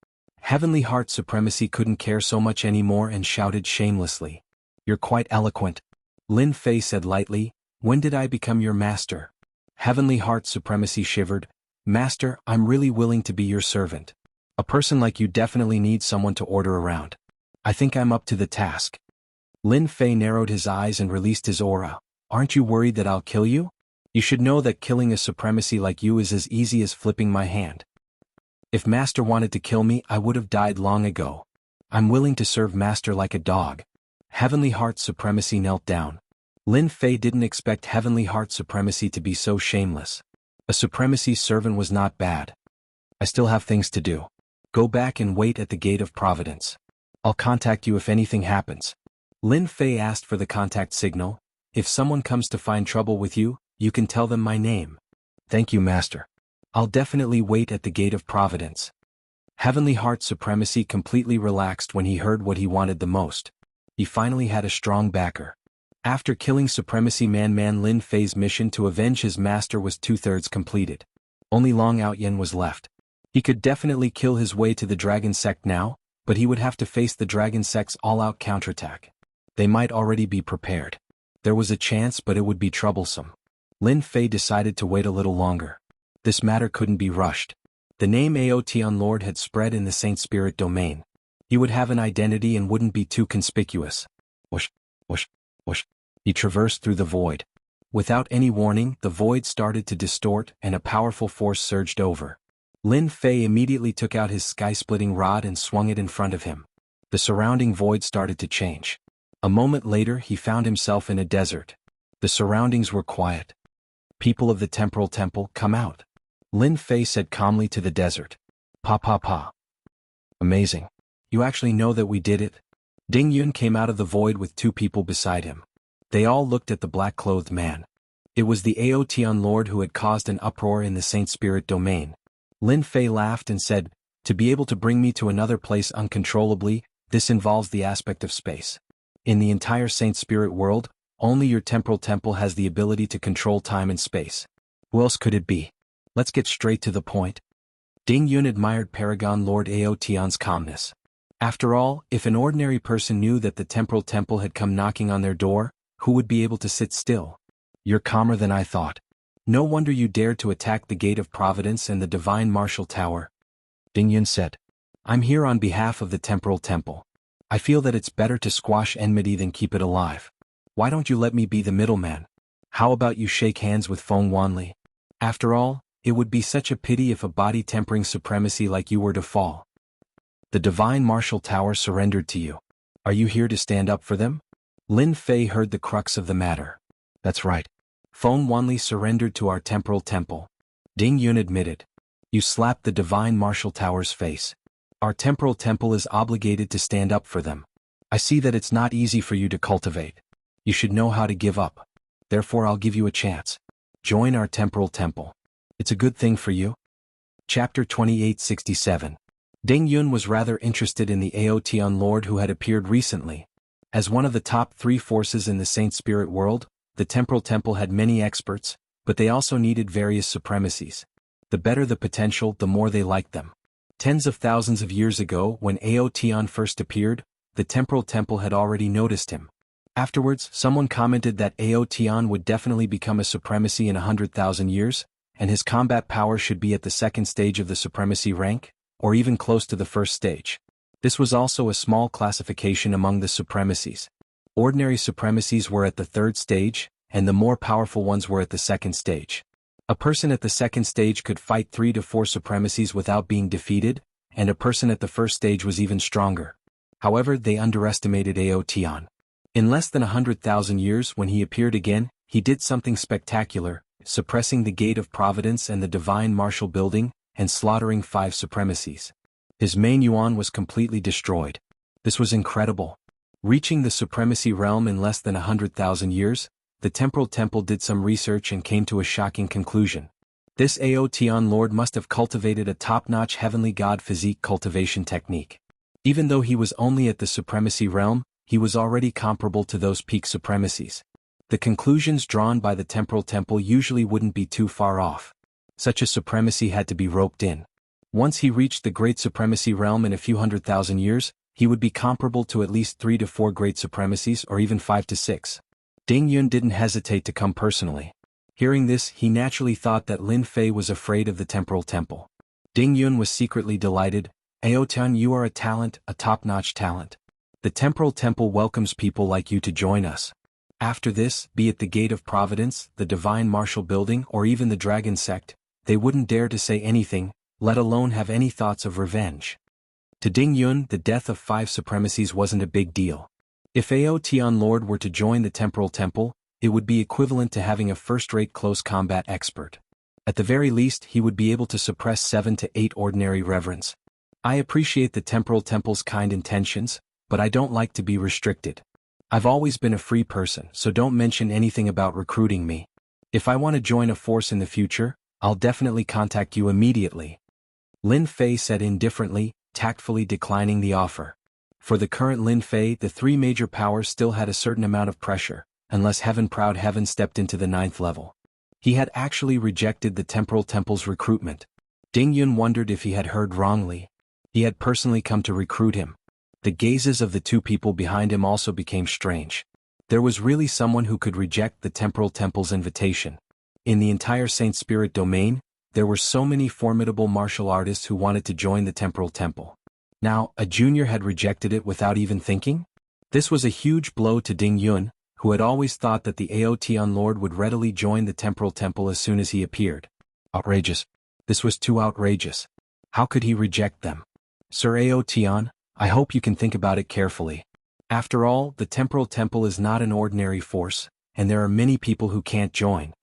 Heavenly Heart Supremacy couldn't care so much anymore and shouted shamelessly. You're quite eloquent. Lin Fei said lightly, when did I become your master? Heavenly Heart Supremacy shivered. Master, I'm really willing to be your servant. A person like you definitely needs someone to order around. I think I'm up to the task. Lin Fei narrowed his eyes and released his aura. Aren't you worried that I'll kill you? You should know that killing a supremacy like you is as easy as flipping my hand. If Master wanted to kill me, I would have died long ago. I'm willing to serve Master like a dog. Heavenly Heart Supremacy knelt down. Lin Fei didn't expect Heavenly Heart Supremacy to be so shameless. A supremacy servant was not bad. I still have things to do. Go back and wait at the gate of Providence. I'll contact you if anything happens. Lin Fei asked for the contact signal. If someone comes to find trouble with you, you can tell them my name. Thank you, Master. I'll definitely wait at the gate of Providence. Heavenly Heart Supremacy completely relaxed when he heard what he wanted the most. He finally had a strong backer. After killing Supremacy Man Lin Fei's mission to avenge his master was 2/3 completed. Only Long Outyen was left. He could definitely kill his way to the Dragon Sect now, but he would have to face the Dragon Sect's all-out counterattack. They might already be prepared. There was a chance, but it would be troublesome. Lin Fei decided to wait a little longer. This matter couldn't be rushed. The name Aotian Lord had spread in the Saint Spirit domain. He would have an identity and wouldn't be too conspicuous. Whoosh, whoosh, whoosh. He traversed through the void. Without any warning, the void started to distort and a powerful force surged over. Lin Fei immediately took out his sky-splitting rod and swung it in front of him. The surrounding void started to change. A moment later, he found himself in a desert. The surroundings were quiet. People of the Temporal Temple, come out. Lin Fei said calmly to the desert. Pa. Amazing. You actually know that we did it? Ding Yun came out of the void with two people beside him. They all looked at the black-clothed man. It was the Aotian Lord who had caused an uproar in the Saint Spirit domain. Lin Fei laughed and said, to be able to bring me to another place uncontrollably, this involves the aspect of space. In the entire Saint Spirit world, only your temporal temple has the ability to control time and space. Who else could it be? Let's get straight to the point. Ding Yun admired Paragon Lord Aotian's calmness. After all, if an ordinary person knew that the temporal temple had come knocking on their door, who would be able to sit still? You're calmer than I thought. No wonder you dared to attack the Gate of Providence and the Divine Martial Tower. Ding Yun said. I'm here on behalf of the Temporal Temple. I feel that it's better to squash enmity than keep it alive. Why don't you let me be the middleman? How about you shake hands with Feng Wanli? After all, it would be such a pity if a body-tempering supremacy like you were to fall. The Divine Martial Tower surrendered to you. Are you here to stand up for them? Lin Fei heard the crux of the matter. That's right. Feng Wanli surrendered to our temporal temple. Ding Yun admitted. You slapped the Divine Martial Tower's face. Our temporal temple is obligated to stand up for them. I see that it's not easy for you to cultivate. You should know how to give up. Therefore I'll give you a chance. Join our temporal temple. It's a good thing for you. Chapter 2867. Ding Yun was rather interested in the Aotian Lord who had appeared recently. As one of the top 3 forces in the Saint Spirit world, the Temporal Temple had many experts, but they also needed various supremacies. The better the potential, the more they liked them. Tens of thousands of years ago, when Aotian first appeared, the Temporal Temple had already noticed him. Afterwards, someone commented that Aotian would definitely become a supremacy in 100,000 years, and his combat power should be at the 2nd stage of the supremacy rank, or even close to the 1st stage. This was also a small classification among the supremacies. Ordinary supremacies were at the 3rd stage, and the more powerful ones were at the 2nd stage. A person at the 2nd stage could fight 3 to 4 supremacies without being defeated, and a person at the 1st stage was even stronger. However, they underestimated Aotian. In less than 100,000 years when he appeared again, he did something spectacular, suppressing the Gate of Providence and the Divine Martial Building, and slaughtering 5 supremacies. His main yuan was completely destroyed. This was incredible. Reaching the supremacy realm in less than 100,000 years, the Temporal Temple did some research and came to a shocking conclusion. This Aotian Lord must have cultivated a top-notch heavenly god physique cultivation technique. Even though he was only at the supremacy realm, he was already comparable to those peak supremacies. The conclusions drawn by the Temporal Temple usually wouldn't be too far off. Such a supremacy had to be roped in. Once he reached the Great Supremacy realm in a few 100,000 years, he would be comparable to at least 3 to 4 Great Supremacies or even 5 to 6. Ding Yun didn't hesitate to come personally. Hearing this, he naturally thought that Lin Fei was afraid of the Temporal Temple. Ding Yun was secretly delighted. Aotian, you are a talent, a top-notch talent. The Temporal Temple welcomes people like you to join us. After this, be it the Gate of Providence, the Divine Martial Building, or even the Dragon Sect, they wouldn't dare to say anything, let alone have any thoughts of revenge. To Ding Yun, the death of 5 supremacies wasn't a big deal. If Aotian Lord were to join the Temporal Temple, it would be equivalent to having a first-rate close combat expert. At the very least, he would be able to suppress 7 to 8 ordinary reverends. I appreciate the Temporal Temple's kind intentions, but I don't like to be restricted. I've always been a free person, so don't mention anything about recruiting me. If I want to join a force in the future, I'll definitely contact you immediately. Lin Fei said indifferently, tactfully declining the offer. For the current Lin Fei, the 3 major powers still had a certain amount of pressure, unless Heaven-proud Heaven stepped into the 9th level. He had actually rejected the Temporal Temple's recruitment. Ding Yun wondered if he had heard wrongly. He had personally come to recruit him. The gazes of the 2 people behind him also became strange. There was really someone who could reject the Temporal Temple's invitation. In the entire Saint Spirit domain, there were so many formidable martial artists who wanted to join the Temporal Temple. Now, a junior had rejected it without even thinking? This was a huge blow to Ding Yun, who had always thought that the Aotian Lord would readily join the Temporal Temple as soon as he appeared. Outrageous. This was too outrageous. How could he reject them? Sir Aotian, I hope you can think about it carefully. After all, the Temporal Temple is not an ordinary force, and there are many people who can't join.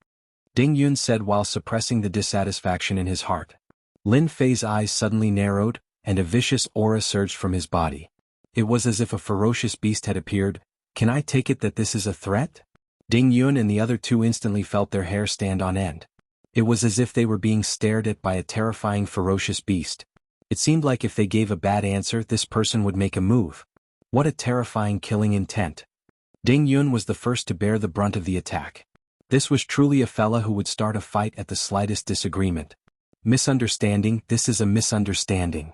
Ding Yun said while suppressing the dissatisfaction in his heart. Lin Fei's eyes suddenly narrowed, and a vicious aura surged from his body. It was as if a ferocious beast had appeared. Can I take it that this is a threat? Ding Yun and the other 2 instantly felt their hair stand on end. It was as if they were being stared at by a terrifying ferocious beast. It seemed like if they gave a bad answer, this person would make a move. What a terrifying killing intent. Ding Yun was the first to bear the brunt of the attack. This was truly a fella who would start a fight at the slightest disagreement. Misunderstanding, this is a misunderstanding.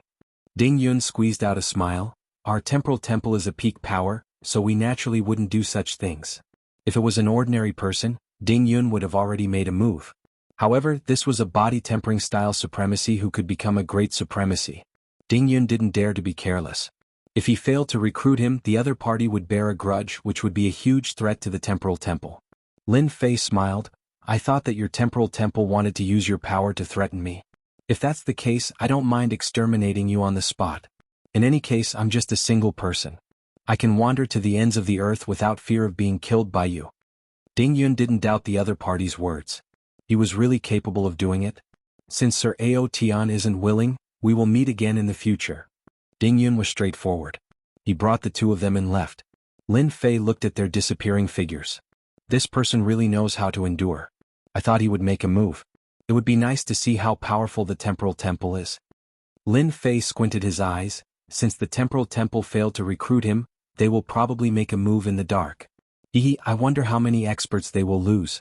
Ding Yun squeezed out a smile. Our Temporal Temple is a peak power, so we naturally wouldn't do such things. If it was an ordinary person, Ding Yun would have already made a move. However, this was a body-tempering style supremacy who could become a great supremacy. Ding Yun didn't dare to be careless. If he failed to recruit him, the other party would bear a grudge, which would be a huge threat to the Temporal Temple. Lin Fei smiled. I thought that your Temporal Temple wanted to use your power to threaten me. If that's the case, I don't mind exterminating you on the spot. In any case, I'm just a single person. I can wander to the ends of the earth without fear of being killed by you. Ding Yun didn't doubt the other party's words. He was really capable of doing it. Since Sir Aotian isn't willing, we will meet again in the future. Ding Yun was straightforward. He brought the 2 of them and left. Lin Fei looked at their disappearing figures. This person really knows how to endure. I thought he would make a move. It would be nice to see how powerful the Temporal Temple is. Lin Fei squinted his eyes. Since the Temporal Temple failed to recruit him, they will probably make a move in the dark. I wonder how many experts they will lose.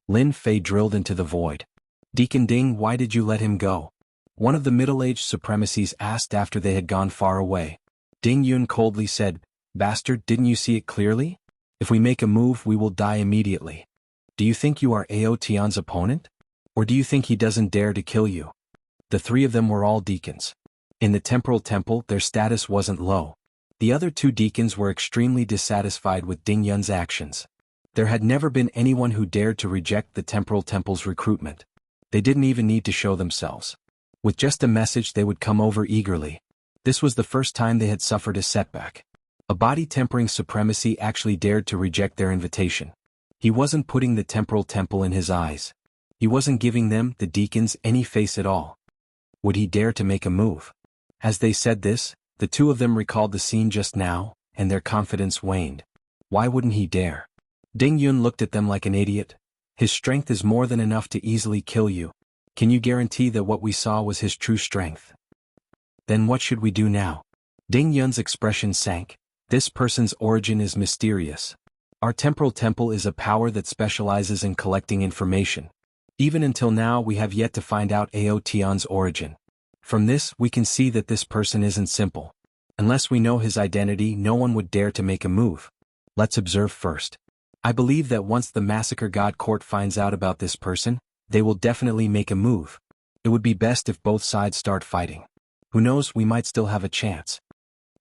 Lin Fei drilled into the void. Deacon Ding, why did you let him go? One of the middle-aged supremacies asked after they had gone far away. Ding Yun coldly said, Bastard, didn't you see it clearly? If we make a move, we will die immediately. Do you think you are Aotian's opponent? Or do you think he doesn't dare to kill you? The 3 of them were all deacons. In the Temporal Temple, their status wasn't low. The other 2 deacons were extremely dissatisfied with Ding Yun's actions. There had never been anyone who dared to reject the Temporal Temple's recruitment. They didn't even need to show themselves. With just a message, they would come over eagerly. This was the first time they had suffered a setback. A body-tempering supremacy actually dared to reject their invitation. He wasn't putting the temporal temple in his eyes. He wasn't giving them, the deacons, any face at all. Would he dare to make a move? As they said this, the two of them recalled the scene just now, and their confidence waned. Why wouldn't he dare? Ding Yun looked at them like an idiot. His strength is more than enough to easily kill you. Can you guarantee that what we saw was his true strength? Then what should we do now? Ding Yun's expression sank. This person's origin is mysterious. Our temporal temple is a power that specializes in collecting information. Even until now we have yet to find out Ao Tian's origin. From this we can see that this person isn't simple. Unless we know his identity, no one would dare to make a move. Let's observe first. I believe that once the Massacre God Court finds out about this person, they will definitely make a move. It would be best if both sides start fighting. Who knows, we might still have a chance.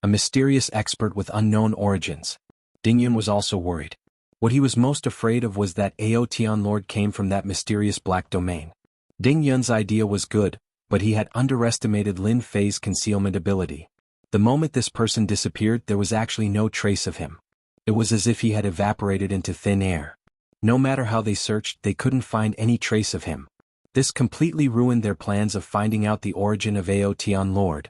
A mysterious expert with unknown origins. Ding Yun was also worried. What he was most afraid of was that Ao Tian Lord came from that mysterious black domain. Ding Yun's idea was good, but he had underestimated Lin Fei's concealment ability. The moment this person disappeared, there was actually no trace of him. It was as if he had evaporated into thin air. No matter how they searched, they couldn't find any trace of him. This completely ruined their plans of finding out the origin of Ao Tian Lord.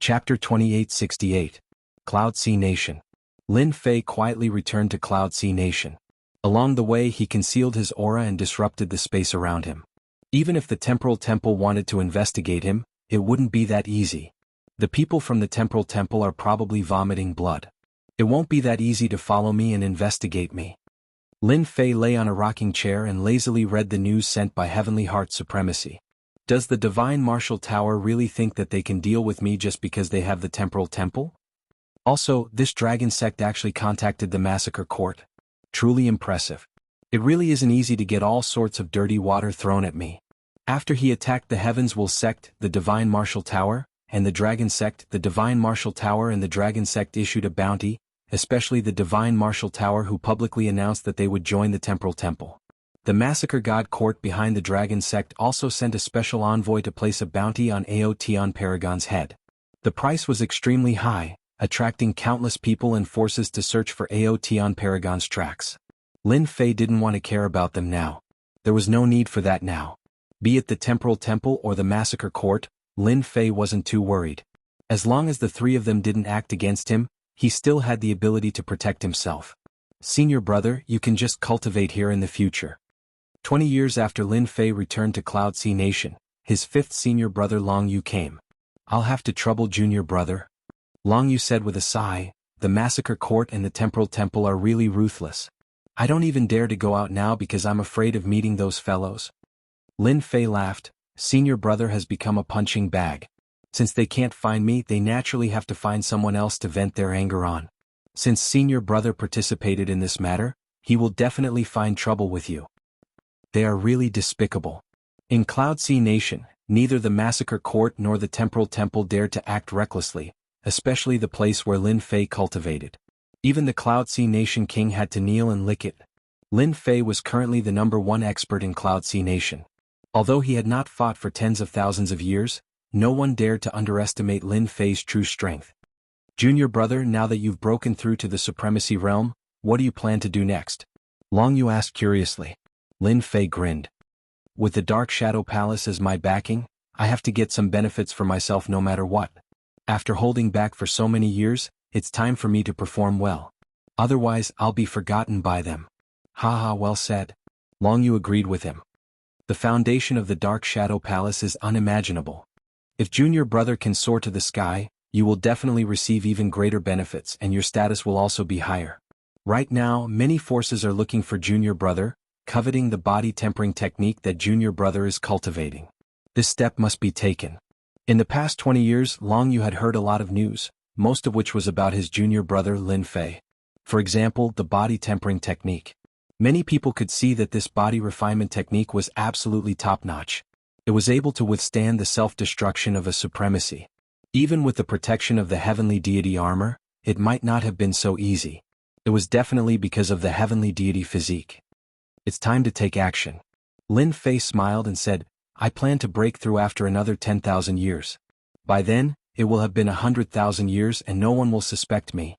Chapter 2868. Cloud Sea Nation. Lin Fei quietly returned to Cloud Sea Nation. Along the way he concealed his aura and disrupted the space around him. Even if the Temporal Temple wanted to investigate him, it wouldn't be that easy. The people from the Temporal Temple are probably vomiting blood. It won't be that easy to follow me and investigate me. Lin Fei lay on a rocking chair and lazily read the news sent by Heavenly Heart Supremacy. Does the Divine Martial Tower really think that they can deal with me just because they have the Temporal Temple? Also, this dragon sect actually contacted the Massacre Court. Truly impressive. It really isn't easy to get all sorts of dirty water thrown at me. After he attacked the Heavens Will sect, the Divine Martial Tower, and the Dragon sect, the Divine Martial Tower and the Dragon sect issued a bounty, especially the Divine Martial Tower, who publicly announced that they would join the Temporal Temple. The Massacre God Court behind the Dragon sect also sent a special envoy to place a bounty on Ao Tian Paragon's head. The price was extremely high, attracting countless people and forces to search for Ao Tian Paragon's tracks. Lin Fei didn't want to care about them now. There was no need for that now. Be it the Temporal Temple or the Massacre Court, Lin Fei wasn't too worried. As long as the three of them didn't act against him, he still had the ability to protect himself. Senior brother, you can just cultivate here in the future. 20 years after Lin Fei returned to Cloud Sea Nation, his fifth senior brother Long Yu came. I'll have to trouble junior brother. Long Yu said with a sigh, the Massacre Court and the Temporal Temple are really ruthless. I don't even dare to go out now because I'm afraid of meeting those fellows. Lin Fei laughed. Senior brother has become a punching bag. Since they can't find me, they naturally have to find someone else to vent their anger on. Since senior brother participated in this matter, he will definitely find trouble with you. They are really despicable. In Cloud Sea Nation, neither the Massacre Court nor the Temporal Temple dared to act recklessly, especially the place where Lin Fei cultivated. Even the Cloud Sea Nation king had to kneel and lick it. Lin Fei was currently the #1 expert in Cloud Sea Nation. Although he had not fought for tens of thousands of years, no one dared to underestimate Lin Fei's true strength. Junior brother, now that you've broken through to the Supremacy Realm, what do you plan to do next? Long Yu asked curiously. Lin Fei grinned. With the Dark Shadow Palace as my backing, I have to get some benefits for myself no matter what. After holding back for so many years, it's time for me to perform well. Otherwise, I'll be forgotten by them. Haha, well said. Long Yu agreed with him. The foundation of the Dark Shadow Palace is unimaginable. If junior brother can soar to the sky, you will definitely receive even greater benefits and your status will also be higher. Right now, many forces are looking for junior brother, coveting the body tempering technique that junior brother is cultivating. This step must be taken. In the past 20 years, Long Yu had heard a lot of news, most of which was about his junior brother Lin Fei. For example, the body tempering technique. Many people could see that this body refinement technique was absolutely top-notch. It was able to withstand the self-destruction of a supremacy. Even with the protection of the heavenly deity armor, it might not have been so easy. It was definitely because of the heavenly deity physique. It's time to take action. Lin Fei smiled and said, I plan to break through after another 10,000 years. By then, it will have been 100,000 years and no one will suspect me.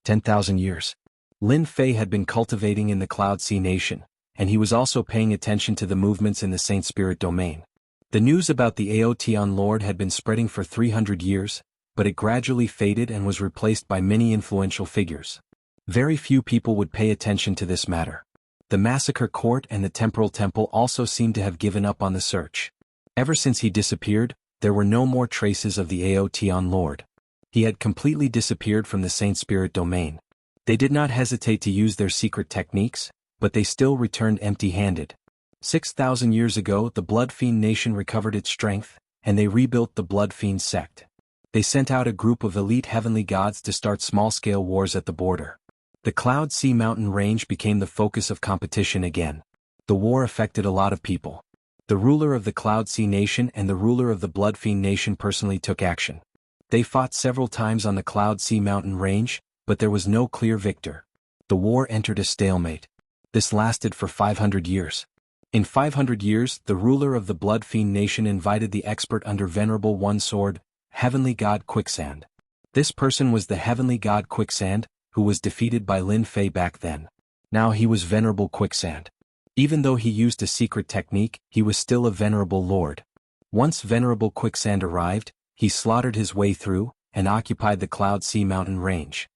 10,000 years. Lin Fei had been cultivating in the Cloud Sea Nation, and he was also paying attention to the movements in the Saint Spirit domain. The news about the Aotian Lord had been spreading for 300 years, but it gradually faded and was replaced by many influential figures. Very few people would pay attention to this matter. The Massacre Court and the Temporal Temple also seemed to have given up on the search. Ever since he disappeared, there were no more traces of the Aotian Lord. He had completely disappeared from the Saint Spirit domain. They did not hesitate to use their secret techniques, but they still returned empty-handed. 6,000 years ago, the Blood Fiend Nation recovered its strength, and they rebuilt the Blood Fiend sect. They sent out a group of elite heavenly gods to start small-scale wars at the border. The Cloud Sea Mountain Range became the focus of competition again. The war affected a lot of people. The ruler of the Cloud Sea Nation and the ruler of the Blood Fiend Nation personally took action. They fought several times on the Cloud Sea Mountain Range, but there was no clear victor. The war entered a stalemate. This lasted for 500 years. In 500 years, the ruler of the Blood Fiend Nation invited the expert under Venerable One Sword, Heavenly God Quicksand. This person was the Heavenly God Quicksand, who was defeated by Lin Fei back then. Now he was Venerable Quicksand. Even though he used a secret technique, he was still a Venerable Lord. Once Venerable Quicksand arrived, he slaughtered his way through, and occupied the Cloud Sea Mountain Range.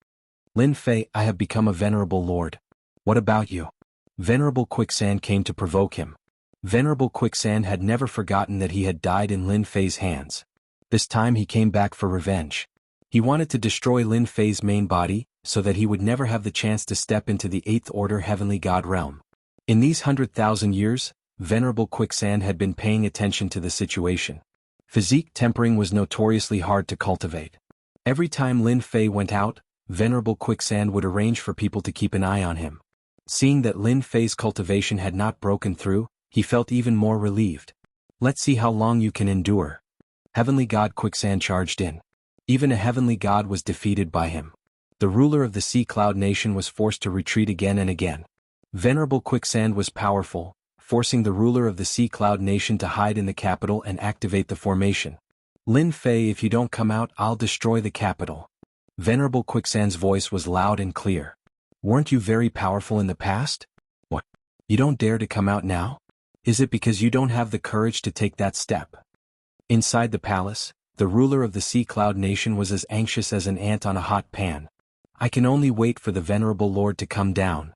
Lin Fei, I have become a Venerable Lord. What about you? Venerable Quicksand came to provoke him. Venerable Quicksand had never forgotten that he had died in Lin Fei's hands. This time he came back for revenge. He wanted to destroy Lin Fei's main body, so that he would never have the chance to step into the 8th Order Heavenly God realm. In these 100,000 years, Venerable Quicksand had been paying attention to the situation. Physique tempering was notoriously hard to cultivate. Every time Lin Fei went out, Venerable Quicksand would arrange for people to keep an eye on him. Seeing that Lin Fei's cultivation had not broken through, he felt even more relieved. Let's see how long you can endure. Heavenly God Quicksand charged in. Even a heavenly god was defeated by him. The ruler of the Sea Cloud Nation was forced to retreat again and again. Venerable Quicksand was powerful, forcing the ruler of the Sea Cloud Nation to hide in the capital and activate the formation. Lin Fei, if you don't come out, I'll destroy the capital. Venerable Quicksand's voice was loud and clear. Weren't you very powerful in the past? What? You don't dare to come out now? Is it because you don't have the courage to take that step? Inside the palace, the ruler of the Sea Cloud Nation was as anxious as an ant on a hot pan. I can only wait for the Venerable Lord to come down.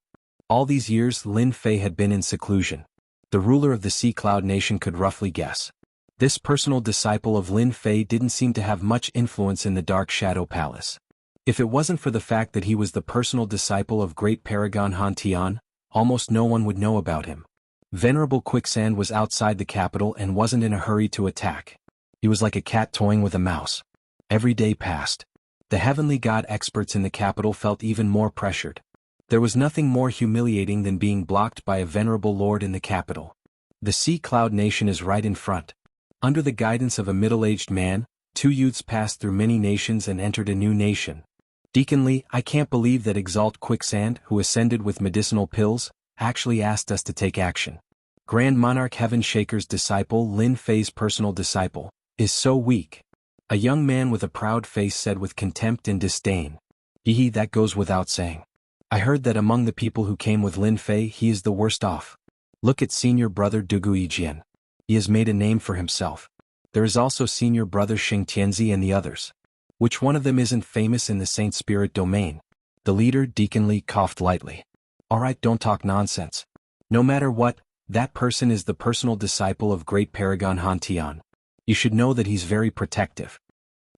All these years Lin Fei had been in seclusion. The ruler of the Sea Cloud Nation could roughly guess. This personal disciple of Lin Fei didn't seem to have much influence in the Dark Shadow Palace. If it wasn't for the fact that he was the personal disciple of Great Paragon Han Tian, almost no one would know about him. Venerable Quicksand was outside the capital and wasn't in a hurry to attack. He was like a cat toying with a mouse. Every day passed. The heavenly god experts in the capital felt even more pressured. There was nothing more humiliating than being blocked by a venerable lord in the capital. The Sea Cloud Nation is right in front. Under the guidance of a middle-aged man, 2 youths passed through many nations and entered a new nation. Deacon Lee, I can't believe that Exalt Quicksand, who ascended with medicinal pills, actually asked us to take action. Grand Monarch Heaven Shaker's disciple, Lin Fei's personal disciple, is so weak. A young man with a proud face said with contempt and disdain. Hee, that goes without saying. I heard that among the people who came with Lin Fei he is the worst off. Look at senior brother Dugu Yijian. He has made a name for himself. There is also senior brother Xing Tianzi and the others. Which one of them isn't famous in the Saint Spirit domain? The leader, Deacon Lee, coughed lightly. Alright, don't talk nonsense. No matter what, that person is the personal disciple of Great Paragon Han Tian. You should know that he's very protective.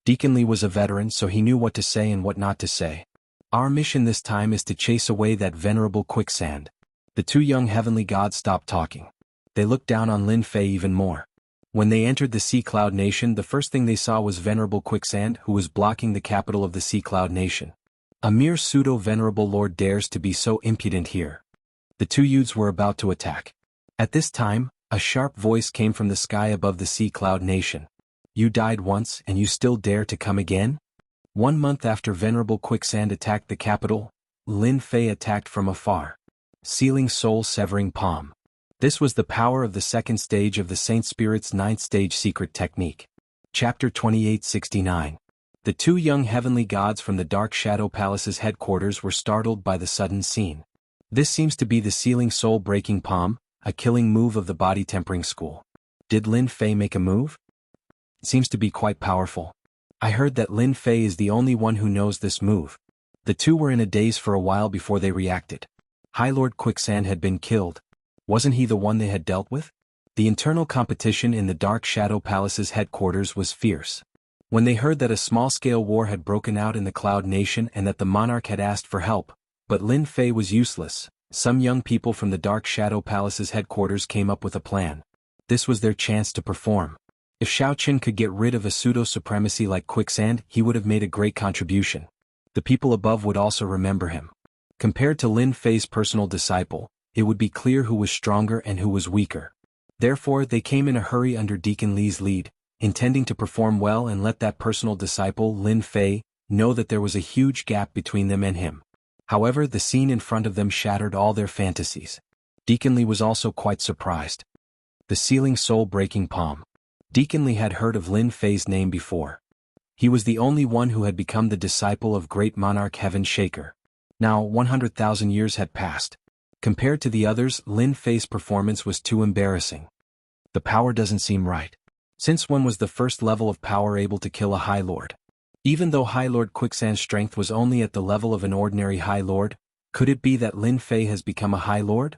Deacon Lee was a veteran, so he knew what to say and what not to say. Our mission this time is to chase away that venerable Quicksand. The 2 young heavenly gods stopped talking. They looked down on Lin Fei even more. When they entered the Sea Cloud Nation, the first thing they saw was Venerable Quicksand, who was blocking the capital of the Sea Cloud Nation. A mere pseudo-venerable lord dares to be so impudent here. The 2 youths were about to attack. At this time, a sharp voice came from the sky above the Sea Cloud Nation. You died once and you still dare to come again? 1 month after Venerable Quicksand attacked the capital, Lin Fei attacked from afar. Sealing soul-severing palm. This was the power of the 2nd stage of the Saint Spirit's 9th stage secret technique. Chapter 2869. The two young heavenly gods from the Dark Shadow Palace's headquarters were startled by the sudden scene. This seems to be the sealing soul-breaking palm, a killing move of the body-tempering school. Did Lin Fei make a move? It seems to be quite powerful. I heard that Lin Fei is the only one who knows this move. The two were in a daze for a while before they reacted. High Lord Quicksand had been killed. Wasn't he the one they had dealt with? The internal competition in the Dark Shadow Palace's headquarters was fierce. When they heard that a small-scale war had broken out in the Cloud Nation and that the monarch had asked for help, but Lin Fei was useless, some young people from the Dark Shadow Palace's headquarters came up with a plan. This was their chance to perform. If Xiaoqin could get rid of a pseudo-supremacy like Quicksand, he would have made a great contribution. The people above would also remember him. Compared to Lin Fei's personal disciple, it would be clear who was stronger and who was weaker. Therefore, they came in a hurry under Deacon Li's lead, intending to perform well and let that personal disciple, Lin Fei, know that there was a huge gap between them and him. However, the scene in front of them shattered all their fantasies. Deacon Li was also quite surprised. The sealing soul-breaking palm. Deacon Li had heard of Lin Fei's name before. He was the only one who had become the disciple of great monarch Heaven Shaker. Now, 100,000 years had passed. Compared to the others, Lin Fei's performance was too embarrassing. The power doesn't seem right. Since when was the first level of power able to kill a High Lord? Even though High Lord Quicksand's strength was only at the level of an ordinary High Lord, could it be that Lin Fei has become a High Lord?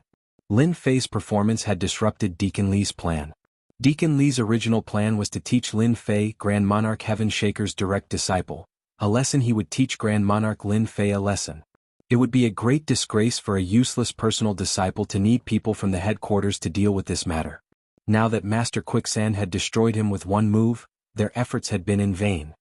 Lin Fei's performance had disrupted Deacon Li's plan. Deacon Li's original plan was to teach Lin Fei, Grand Monarch Heaven Shaker's direct disciple, a lesson he would teach Grand Monarch Lin Fei a lesson. It would be a great disgrace for a useless personal disciple to need people from the headquarters to deal with this matter. Now that Master Quicksand had destroyed him with one move, their efforts had been in vain.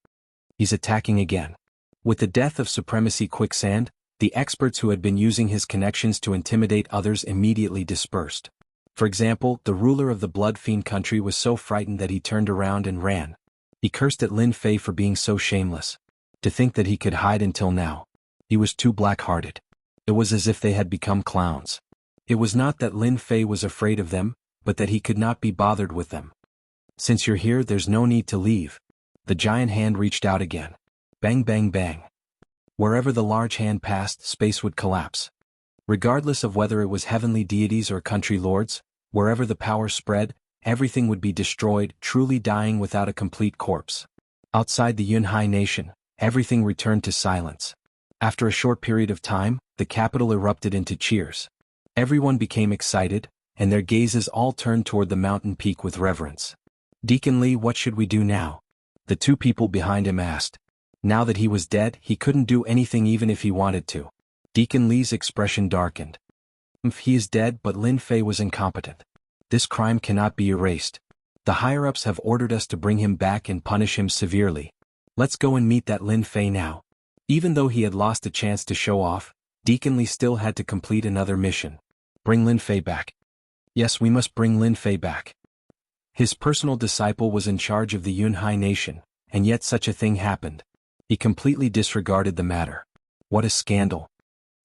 He's attacking again. With the death of Supremacy Quicksand, the experts who had been using his connections to intimidate others immediately dispersed. For example, the ruler of the Blood Fiend country was so frightened that he turned around and ran. He cursed at Lin Fei for being so shameless. To think that he could hide until now. He was too black-hearted. It was as if they had become clowns. It was not that Lin Fei was afraid of them, but that he could not be bothered with them. Since you're here, there's no need to leave. The giant hand reached out again. Bang bang bang. Wherever the large hand passed, space would collapse. Regardless of whether it was heavenly deities or country lords, wherever the power spread, everything would be destroyed, truly dying without a complete corpse. Outside the Yunhai nation, everything returned to silence. After a short period of time, the capital erupted into cheers. Everyone became excited, and their gazes all turned toward the mountain peak with reverence. Deacon Li, what should we do now? The two people behind him asked. Now that he was dead, he couldn't do anything even if he wanted to. Deacon Li's expression darkened. He is dead, but Lin Fei was incompetent. This crime cannot be erased. The higher-ups have ordered us to bring him back and punish him severely. Let's go and meet that Lin Fei now. Even though he had lost a chance to show off, Deacon Li still had to complete another mission. Bring Lin Fei back. Yes, we must bring Lin Fei back. His personal disciple was in charge of the Yunhai nation, and yet such a thing happened. He completely disregarded the matter. What a scandal.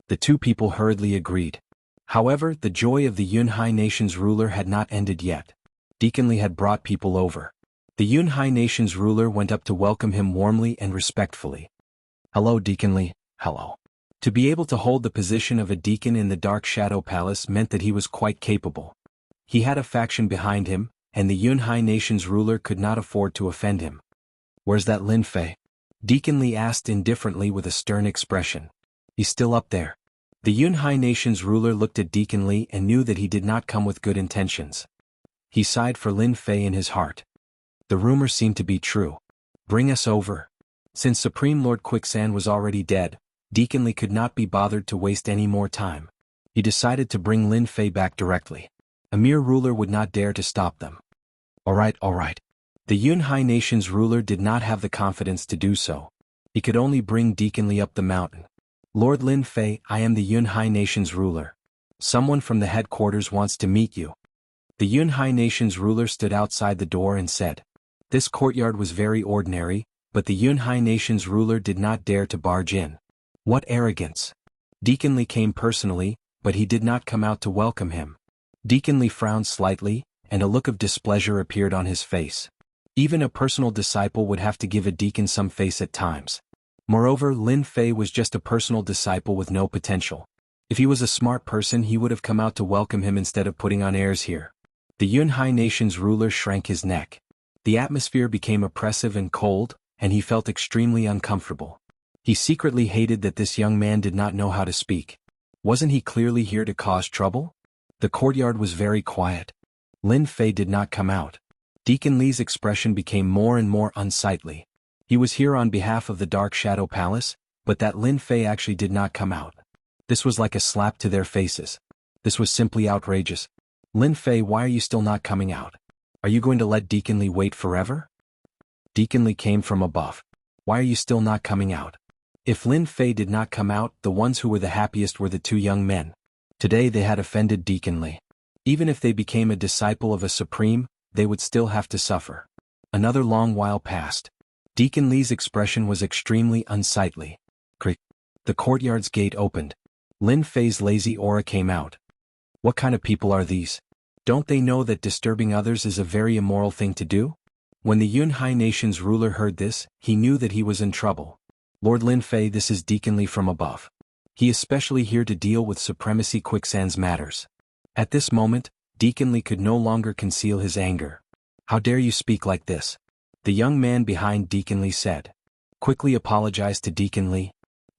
The two people hurriedly agreed. However, the joy of the Yunhai nation's ruler had not ended yet. Deacon Li had brought people over. The Yunhai nation's ruler went up to welcome him warmly and respectfully. Hello, Deacon Li. Hello. To be able to hold the position of a deacon in the Dark Shadow Palace meant that he was quite capable. He had a faction behind him, and the Yunhai nation's ruler could not afford to offend him. Where's that Lin Fei? Deacon Li asked indifferently with a stern expression. He's still up there. The Yunhai nation's ruler looked at Deacon Li and knew that he did not come with good intentions. He sighed for Lin Fei in his heart. The rumor seemed to be true. Bring us over. Since Supreme Lord Quicksand was already dead, Deacon Li could not be bothered to waste any more time. He decided to bring Lin Fei back directly. A mere ruler would not dare to stop them. All right. The Yunhai nation's ruler did not have the confidence to do so. He could only bring Deacon Li up the mountain. Lord Lin Fei, I am the Yunhai nation's ruler. Someone from the headquarters wants to meet you. The Yunhai nation's ruler stood outside the door and said. This courtyard was very ordinary, but the Yunhai nation's ruler did not dare to barge in. What arrogance! Deacon Li came personally, but he did not come out to welcome him. Deacon Li frowned slightly, and a look of displeasure appeared on his face. Even a personal disciple would have to give a deacon some face at times. Moreover, Lin Fei was just a personal disciple with no potential. If he was a smart person, he would have come out to welcome him instead of putting on airs here. The Yunhai nation's ruler shrank his neck. The atmosphere became oppressive and cold, and he felt extremely uncomfortable. He secretly hated that this young man did not know how to speak. Wasn't he clearly here to cause trouble? The courtyard was very quiet. Lin Fei did not come out. Deacon Li's expression became more and more unsightly. He was here on behalf of the Dark Shadow Palace, but that Lin Fei actually did not come out. This was like a slap to their faces. This was simply outrageous. Lin Fei, why are you still not coming out? Are you going to let Deacon Li wait forever? Deacon Li came from above. Why are you still not coming out? If Lin Fei did not come out, the ones who were the happiest were the two young men. Today they had offended Deacon Li. Even if they became a disciple of a supreme, they would still have to suffer. Another long while passed. Deacon Li's expression was extremely unsightly. Crick. The courtyard's gate opened. Lin Fei's lazy aura came out. What kind of people are these? Don't they know that disturbing others is a very immoral thing to do? When the Yunhai nation's ruler heard this, he knew that he was in trouble. Lord Lin Fei, this is Deacon Li from above. He is specially here to deal with Supremacy Quicksand's matters. At this moment, Deacon Li could no longer conceal his anger. How dare you speak like this? The young man behind Deacon Li said. Quickly apologize to Deacon Li.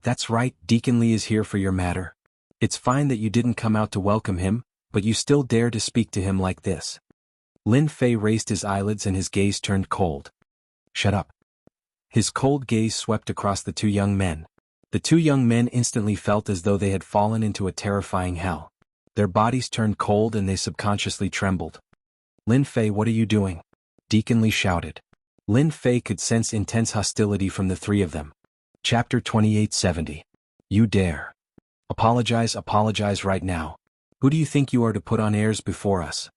That's right, Deacon Li is here for your matter. It's fine that you didn't come out to welcome him, but you still dare to speak to him like this. Lin Fei raised his eyelids and his gaze turned cold. Shut up. His cold gaze swept across the two young men. The two young men instantly felt as though they had fallen into a terrifying hell. Their bodies turned cold and they subconsciously trembled. Lin Fei, what are you doing? Deacon Li shouted. Lin Fei could sense intense hostility from the three of them. Chapter 2870. You dare. Apologize right now. Who do you think you are to put on airs before us?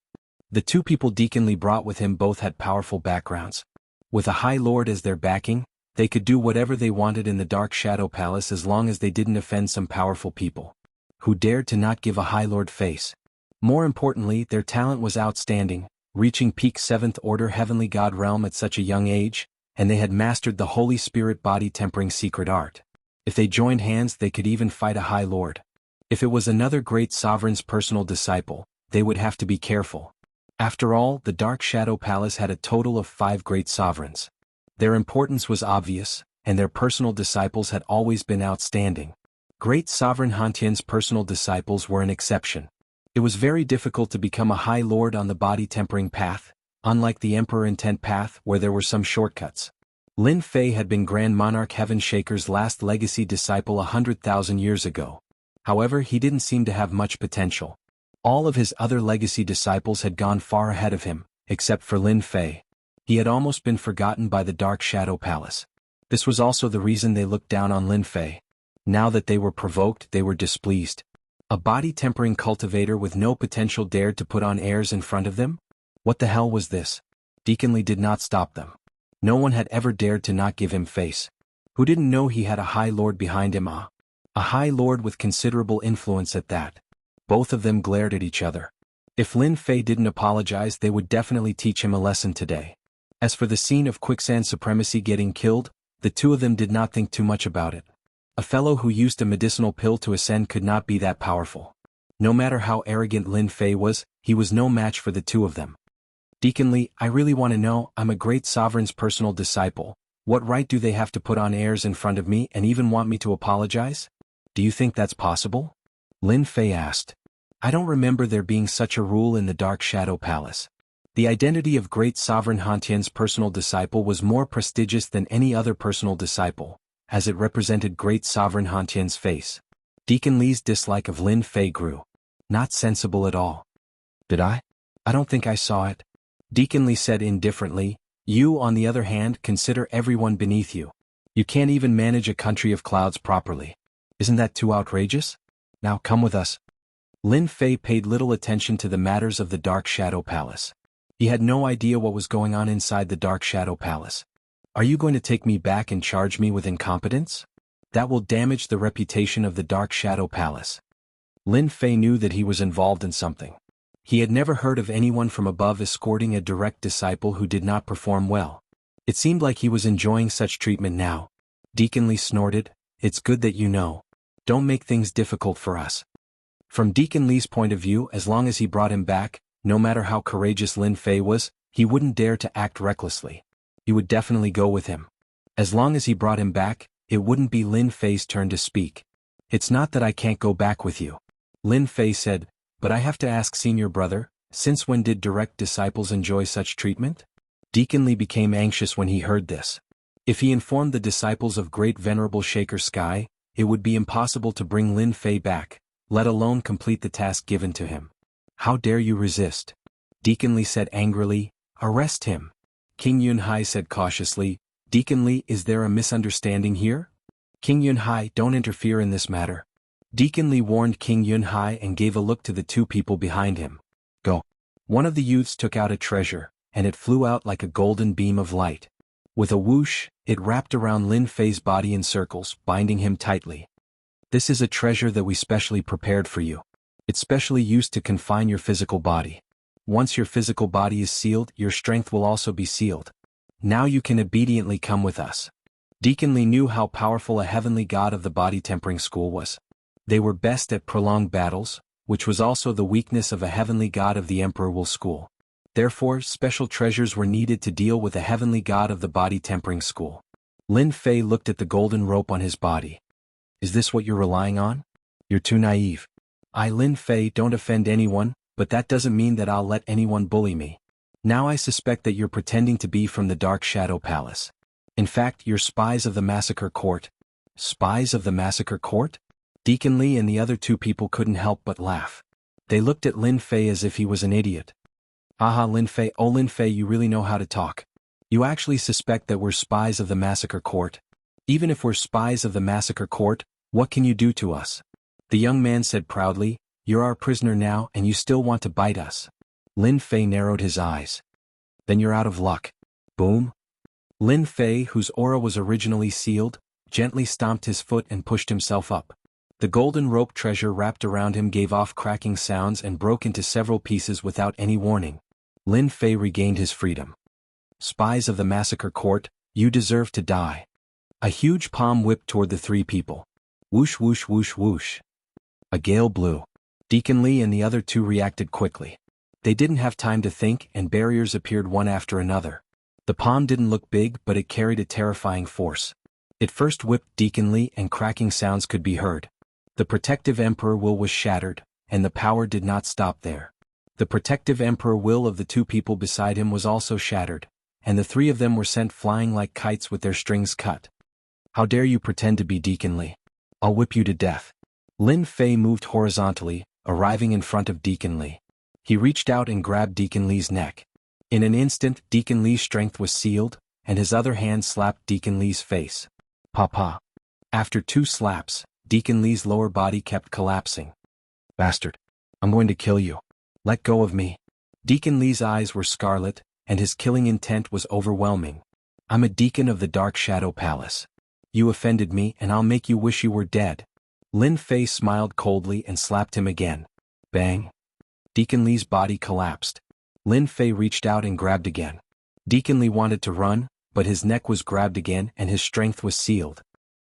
The two people Deacon Li brought with him both had powerful backgrounds. With a High Lord as their backing, they could do whatever they wanted in the Dark Shadow Palace as long as they didn't offend some powerful people. Who dared to not give a High Lord face? More importantly, their talent was outstanding, reaching peak 7th Order Heavenly God realm at such a young age, and they had mastered the Holy Spirit body tempering secret art. If they joined hands, they could even fight a High Lord. If it was another great sovereign's personal disciple, they would have to be careful. After all, the Dark Shadow Palace had a total of 5 great sovereigns. Their importance was obvious, and their personal disciples had always been outstanding. Great Sovereign Hantian's personal disciples were an exception. It was very difficult to become a High Lord on the body-tempering path, unlike the Emperor Intent path where there were some shortcuts. Lin Fei had been Grand Monarch Heaven Shaker's last legacy disciple 100,000 years ago. However, he didn't seem to have much potential. All of his other legacy disciples had gone far ahead of him, except for Lin Fei. He had almost been forgotten by the Dark Shadow Palace. This was also the reason they looked down on Lin Fei. Now that they were provoked, they were displeased. A body-tempering cultivator with no potential dared to put on airs in front of them? What the hell was this? Deacon Li did not stop them. No one had ever dared to not give him face. Who didn't know he had a High Lord behind him? A High Lord with considerable influence at that. Both of them glared at each other. If Lin Fei didn't apologize, they would definitely teach him a lesson today. As for the scene of Quicksand Supremacy getting killed, the two of them did not think too much about it. A fellow who used a medicinal pill to ascend could not be that powerful. No matter how arrogant Lin Fei was, he was no match for the two of them. Deacon Li, I really want to know, I'm a great sovereign's personal disciple. What right do they have to put on airs in front of me and even want me to apologize? Do you think that's possible? Lin Fei asked. I don't remember there being such a rule in the Dark Shadow Palace. The identity of Great Sovereign Hantian's personal disciple was more prestigious than any other personal disciple, as it represented Great Sovereign Hantian's face. Deacon Li's dislike of Lin Fei grew. Not sensible at all. Did I? I don't think I saw it. Deacon Li said indifferently, you, on the other hand, consider everyone beneath you. You can't even manage a country of clouds properly. Isn't that too outrageous? Now come with us. Lin Fei paid little attention to the matters of the Dark Shadow Palace. He had no idea what was going on inside the Dark Shadow Palace. Are you going to take me back and charge me with incompetence? That will damage the reputation of the Dark Shadow Palace. Lin Fei knew that he was involved in something. He had never heard of anyone from above escorting a direct disciple who did not perform well. It seemed like he was enjoying such treatment now. Deacon Lee snorted, "It's good that you know. Don't make things difficult for us." From Deacon Lee's point of view, as long as he brought him back, no matter how courageous Lin Fei was, he wouldn't dare to act recklessly. He would definitely go with him. As long as he brought him back, it wouldn't be Lin Fei's turn to speak. "It's not that I can't go back with you," Lin Fei said, "but I have to ask senior brother, since when did direct disciples enjoy such treatment?" Deacon Lee became anxious when he heard this. If he informed the disciples of Great Venerable Shaker Sky, it would be impossible to bring Lin Fei back, let alone complete the task given to him. "How dare you resist?" Deacon Lee said angrily, "Arrest him." King Yunhai said cautiously, "Deacon Lee, is there a misunderstanding here?" "King Yunhai, don't interfere in this matter." Deacon Lee warned King Yunhai and gave a look to the two people behind him. "Go." One of the youths took out a treasure, and it flew out like a golden beam of light. With a whoosh, it wrapped around Lin Fei's body in circles, binding him tightly. "This is a treasure that we specially prepared for you. It's specially used to confine your physical body. Once your physical body is sealed, your strength will also be sealed. Now you can obediently come with us." Deacon Lee knew how powerful a heavenly god of the body tempering school was. They were best at prolonged battles, which was also the weakness of a heavenly god of the Emperor Will school. Therefore, special treasures were needed to deal with a heavenly god of the body tempering school. Lin Fei looked at the golden rope on his body. "Is this what you're relying on? You're too naive." "I, Lin Fei, don't offend anyone, but that doesn't mean that I'll let anyone bully me. Now I suspect that you're pretending to be from the Dark Shadow Palace. In fact, you're spies of the Massacre Court." "Spies of the Massacre Court?" Deacon Lee and the other two people couldn't help but laugh. They looked at Lin Fei as if he was an idiot. "Aha, Lin Fei, oh Lin Fei, you really know how to talk. You actually suspect that we're spies of the Massacre Court? Even if we're spies of the Massacre Court, what can you do to us?" The young man said proudly, "You're our prisoner now and you still want to bite us." Lin Fei narrowed his eyes. "Then you're out of luck." Boom. Lin Fei, whose aura was originally sealed, gently stomped his foot and pushed himself up. The golden rope treasure wrapped around him gave off cracking sounds and broke into several pieces without any warning. Lin Fei regained his freedom. "Spies of the Massacre Court, you deserve to die." A huge palm whipped toward the three people. Whoosh whoosh whoosh whoosh. A gale blew. Deacon Lee and the other two reacted quickly. They didn't have time to think and barriers appeared one after another. The palm didn't look big but it carried a terrifying force. It first whipped Deacon Lee and cracking sounds could be heard. The protective Emperor Will was shattered, and the power did not stop there. The protective Emperor Will of the two people beside him was also shattered, and the three of them were sent flying like kites with their strings cut. "How dare you pretend to be Deacon Lee? I'll whip you to death." Lin Fei moved horizontally, arriving in front of Deacon Lee. He reached out and grabbed Deacon Lee's neck. In an instant, Deacon Lee's strength was sealed, and his other hand slapped Deacon Lee's face. "Papa." After 2 slaps, Deacon Lee's lower body kept collapsing. "Bastard. I'm going to kill you. Let go of me." Deacon Lee's eyes were scarlet, and his killing intent was overwhelming. "I'm a deacon of the Dark Shadow Palace. You offended me and I'll make you wish you were dead." Lin Fei smiled coldly and slapped him again. Bang. Deacon Lee's body collapsed. Lin Fei reached out and grabbed again. Deacon Lee wanted to run, but his neck was grabbed again and his strength was sealed.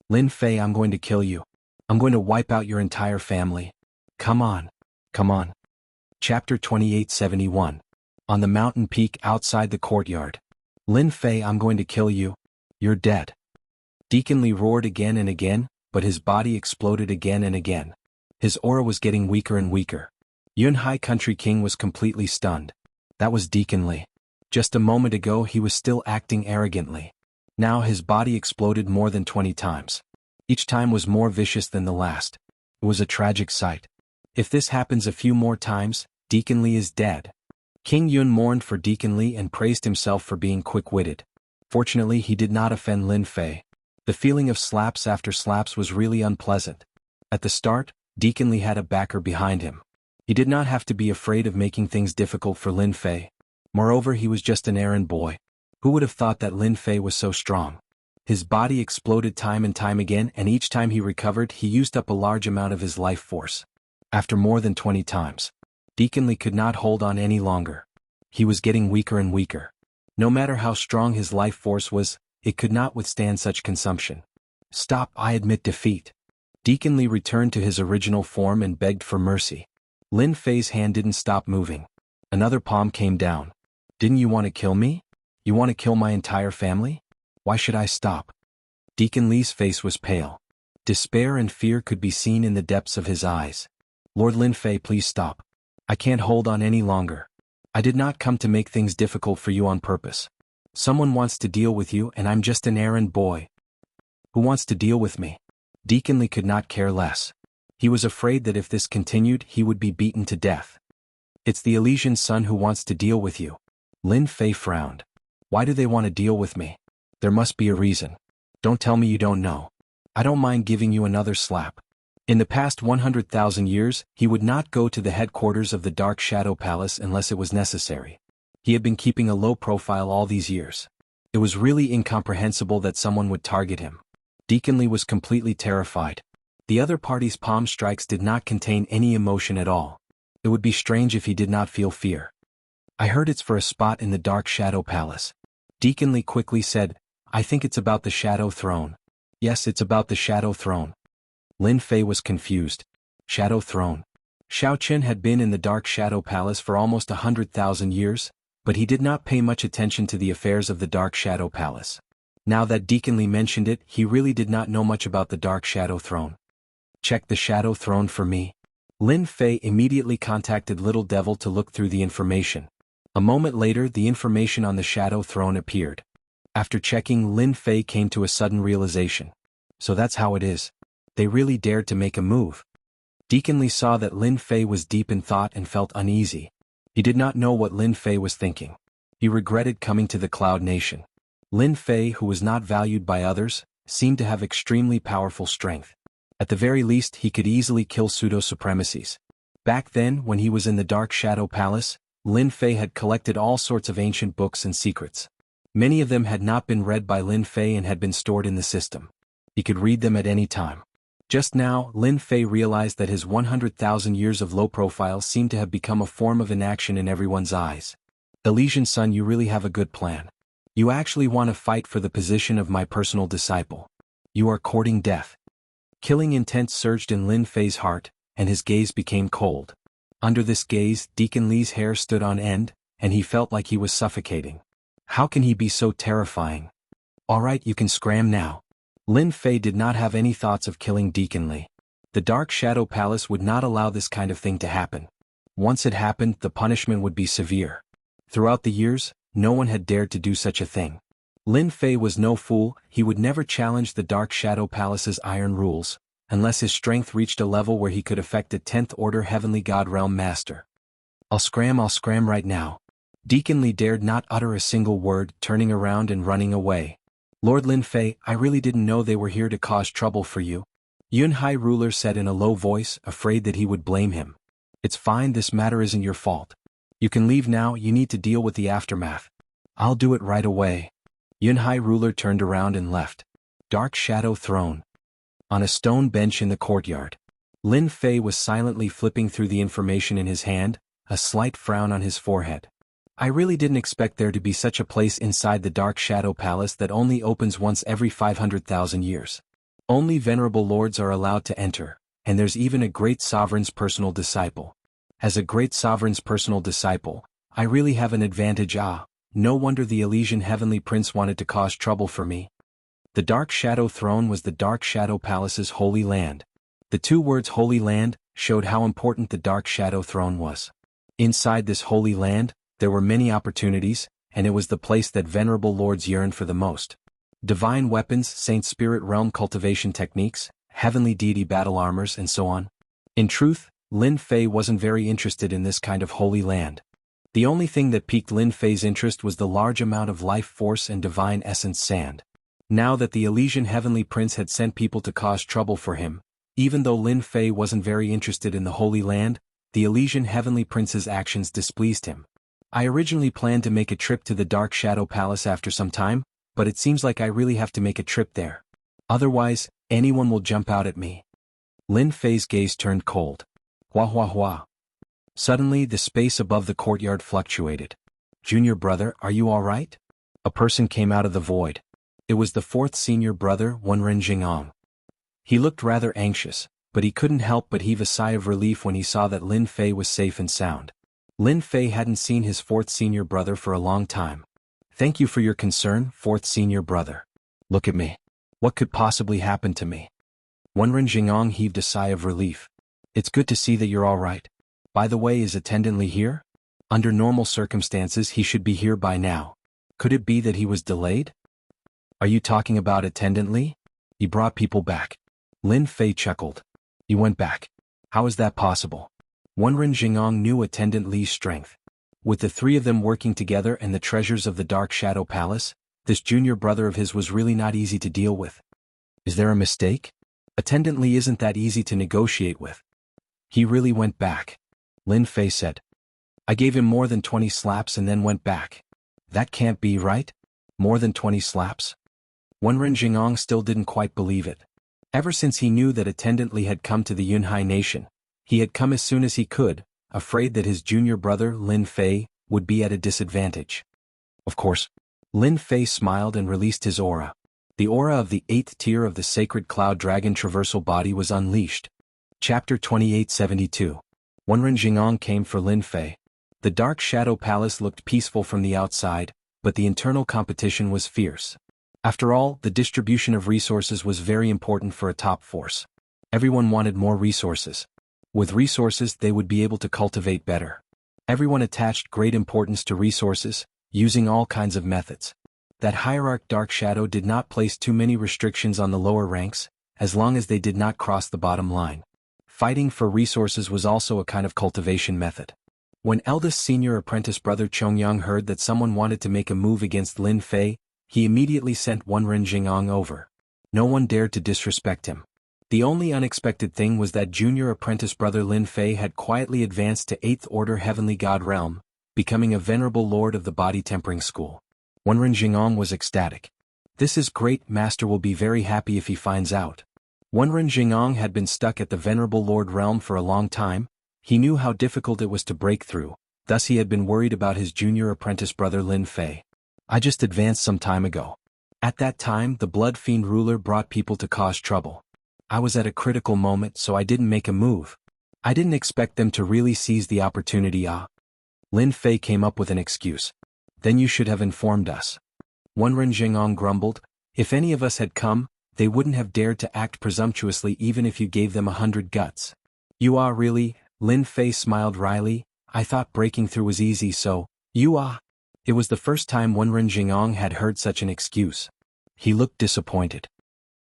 "Lin Fei, I'm going to kill you. I'm going to wipe out your entire family. Come on. Come on." Chapter 2871. On the mountain peak outside the courtyard. "Lin Fei, I'm going to kill you. You're dead." Deacon Lee roared again and again, but his body exploded again and again. His aura was getting weaker and weaker. Yunhai Country King was completely stunned. That was Deacon Lee. Just a moment ago he was still acting arrogantly. Now his body exploded more than 20 times. Each time was more vicious than the last. It was a tragic sight. If this happens a few more times, Deacon Lee is dead. King Yun mourned for Deacon Lee and praised himself for being quick-witted. Fortunately he did not offend Lin Fei. The feeling of slaps after slaps was really unpleasant. At the start, Deacon Lee had a backer behind him. He did not have to be afraid of making things difficult for Lin Fei. Moreover, he was just an errand boy. Who would have thought that Lin Fei was so strong? His body exploded time and time again, and each time he recovered he used up a large amount of his life force. After more than 20 times. Deacon Li could not hold on any longer. He was getting weaker and weaker. No matter how strong his life force was, it could not withstand such consumption. Stop, I admit defeat. Deacon Li returned to his original form and begged for mercy. Lin Fei's hand didn't stop moving. Another palm came down. Didn't you want to kill me? You want to kill my entire family? Why should I stop? Deacon Li's face was pale. Despair and fear could be seen in the depths of his eyes. Lord Lin Fei, please stop. I can't hold on any longer. I did not come to make things difficult for you on purpose. Someone wants to deal with you and I'm just an errand boy. Who wants to deal with me? Deacon Li could not care less. He was afraid that if this continued he would be beaten to death. It's the Elysian son who wants to deal with you. Lin Fei frowned. Why do they want to deal with me? There must be a reason. Don't tell me you don't know. I don't mind giving you another slap. In the past 100,000 years, he would not go to the headquarters of the Dark Shadow Palace unless it was necessary. He had been keeping a low profile all these years. It was really incomprehensible that someone would target him. Deacon Li was completely terrified. The other party's palm strikes did not contain any emotion at all. It would be strange if he did not feel fear. I heard it's for a spot in the Dark Shadow Palace. Deacon Li quickly said, I think it's about the Shadow Throne. Yes, it's about the Shadow Throne. Lin Fei was confused. Shadow Throne. Xiao Qin had been in the Dark Shadow Palace for almost 100,000 years, but he did not pay much attention to the affairs of the Dark Shadow Palace. Now that Deacon Li mentioned it, he really did not know much about the Dark Shadow Throne. Check the Shadow Throne for me. Lin Fei immediately contacted Little Devil to look through the information. A moment later, the information on the Shadow Throne appeared. After checking, Lin Fei came to a sudden realization. So that's how it is. They really dared to make a move. Deacon Li saw that Lin Fei was deep in thought and felt uneasy. He did not know what Lin Fei was thinking. He regretted coming to the Cloud Nation. Lin Fei, who was not valued by others, seemed to have extremely powerful strength. At the very least, he could easily kill pseudo-supremacies. Back then, when he was in the Dark Shadow Palace, Lin Fei had collected all sorts of ancient books and secrets. Many of them had not been read by Lin Fei and had been stored in the system. He could read them at any time. Just now, Lin Fei realized that his 100,000 years of low profile seemed to have become a form of inaction in everyone's eyes. Elysian son, you really have a good plan. You actually want to fight for the position of my personal disciple. You are courting death. Killing intent surged in Lin Fei's heart, and his gaze became cold. Under this gaze, Deacon Li's hair stood on end, and he felt like he was suffocating. How can he be so terrifying? All right, you can scram now. Lin Fei did not have any thoughts of killing Deacon Li. The Dark Shadow Palace would not allow this kind of thing to happen. Once it happened, the punishment would be severe. Throughout the years, no one had dared to do such a thing. Lin Fei was no fool. He would never challenge the Dark Shadow Palace's iron rules, unless his strength reached a level where he could affect a 10th Order Heavenly God Realm Master. I'll scram right now. Deacon Li dared not utter a single word, turning around and running away. Lord Lin Fei, I really didn't know they were here to cause trouble for you. Yun Hai ruler said in a low voice, afraid that he would blame him. It's fine, this matter isn't your fault. You can leave now, you need to deal with the aftermath. I'll do it right away. Yun Hai ruler turned around and left. Dark Shadow Throne. On a stone bench in the courtyard. Lin Fei was silently flipping through the information in his hand, a slight frown on his forehead. I really didn't expect there to be such a place inside the Dark Shadow Palace that only opens once every 500,000 years. Only venerable lords are allowed to enter, and there's even a great sovereign's personal disciple. As a great sovereign's personal disciple, I really have an advantage. No wonder the Elysian Heavenly Prince wanted to cause trouble for me. The Dark Shadow Throne was the Dark Shadow Palace's holy land. The two words holy land showed how important the Dark Shadow Throne was. Inside this holy land, there were many opportunities, and it was the place that venerable lords yearned for the most. Divine weapons, Saint Spirit Realm cultivation techniques, heavenly deity battle armors, and so on. In truth, Lin Fei wasn't very interested in this kind of holy land. The only thing that piqued Lin Fei's interest was the large amount of life force and divine essence sand. Now that the Elysian Heavenly Prince had sent people to cause trouble for him, even though Lin Fei wasn't very interested in the holy land, the Elysian Heavenly Prince's actions displeased him. I originally planned to make a trip to the Dark Shadow Palace after some time, but it seems like I really have to make a trip there. Otherwise, anyone will jump out at me. Lin Fei's gaze turned cold. Hua hua hua. Suddenly the space above the courtyard fluctuated. "Junior brother, are you all right?" A person came out of the void. It was the fourth senior brother, Wenren Jingong. He looked rather anxious, but he couldn't help but heave a sigh of relief when he saw that Lin Fei was safe and sound. Lin Fei hadn't seen his fourth senior brother for a long time. "Thank you for your concern, fourth senior brother. Look at me. What could possibly happen to me?" Wenren Jingong heaved a sigh of relief. "It's good to see that you're all right. By the way, is Attendant Li here? Under normal circumstances he should be here by now. Could it be that he was delayed?" "Are you talking about Attendant Li? He brought people back." Lin Fei chuckled. "He went back. How is that possible?" Wenren Jingong knew Attendant Li's strength. With the three of them working together and the treasures of the Dark Shadow Palace, this junior brother of his was really not easy to deal with. "Is there a mistake? Attendant Li isn't that easy to negotiate with." "He really went back," Lin Fei said. "I gave him more than 20 slaps and then went back." "That can't be right? More than 20 slaps?" Wenren Jingong still didn't quite believe it. Ever since he knew that Attendant Li had come to the Yunhai nation, he had come as soon as he could, afraid that his junior brother, Lin Fei, would be at a disadvantage. Of course. Lin Fei smiled and released his aura. The aura of the 8th tier of the sacred cloud dragon traversal body was unleashed. Chapter 2872. Wenren Jingong came for Lin Fei. The Dark Shadow Palace looked peaceful from the outside, but the internal competition was fierce. After all, the distribution of resources was very important for a top force. Everyone wanted more resources. With resources they would be able to cultivate better. Everyone attached great importance to resources, using all kinds of methods. That hierarch Dark Shadow did not place too many restrictions on the lower ranks, as long as they did not cross the bottom line. Fighting for resources was also a kind of cultivation method. When eldest senior apprentice brother Chongyang heard that someone wanted to make a move against Lin Fei, he immediately sent Wenren Jingong over. No one dared to disrespect him. The only unexpected thing was that junior apprentice brother Lin Fei had quietly advanced to 8th Order Heavenly God Realm, becoming a venerable lord of the body tempering school. Wenren Jingong was ecstatic. "This is great, master will be very happy if he finds out." Wenren Jingong had been stuck at the venerable lord realm for a long time. He knew how difficult it was to break through, thus he had been worried about his junior apprentice brother Lin Fei. "I just advanced some time ago. At that time the Blood Fiend ruler brought people to cause trouble. I was at a critical moment so I didn't make a move. I didn't expect them to really seize the opportunity. Lin Fei came up with an excuse. "Then you should have informed us." Wenren Jingong grumbled. "If any of us had come, they wouldn't have dared to act presumptuously even if you gave them 100 guts." "You really?" Lin Fei smiled wryly. "I thought breaking through was easy so, you It was the first time Wenren Jingong had heard such an excuse. He looked disappointed.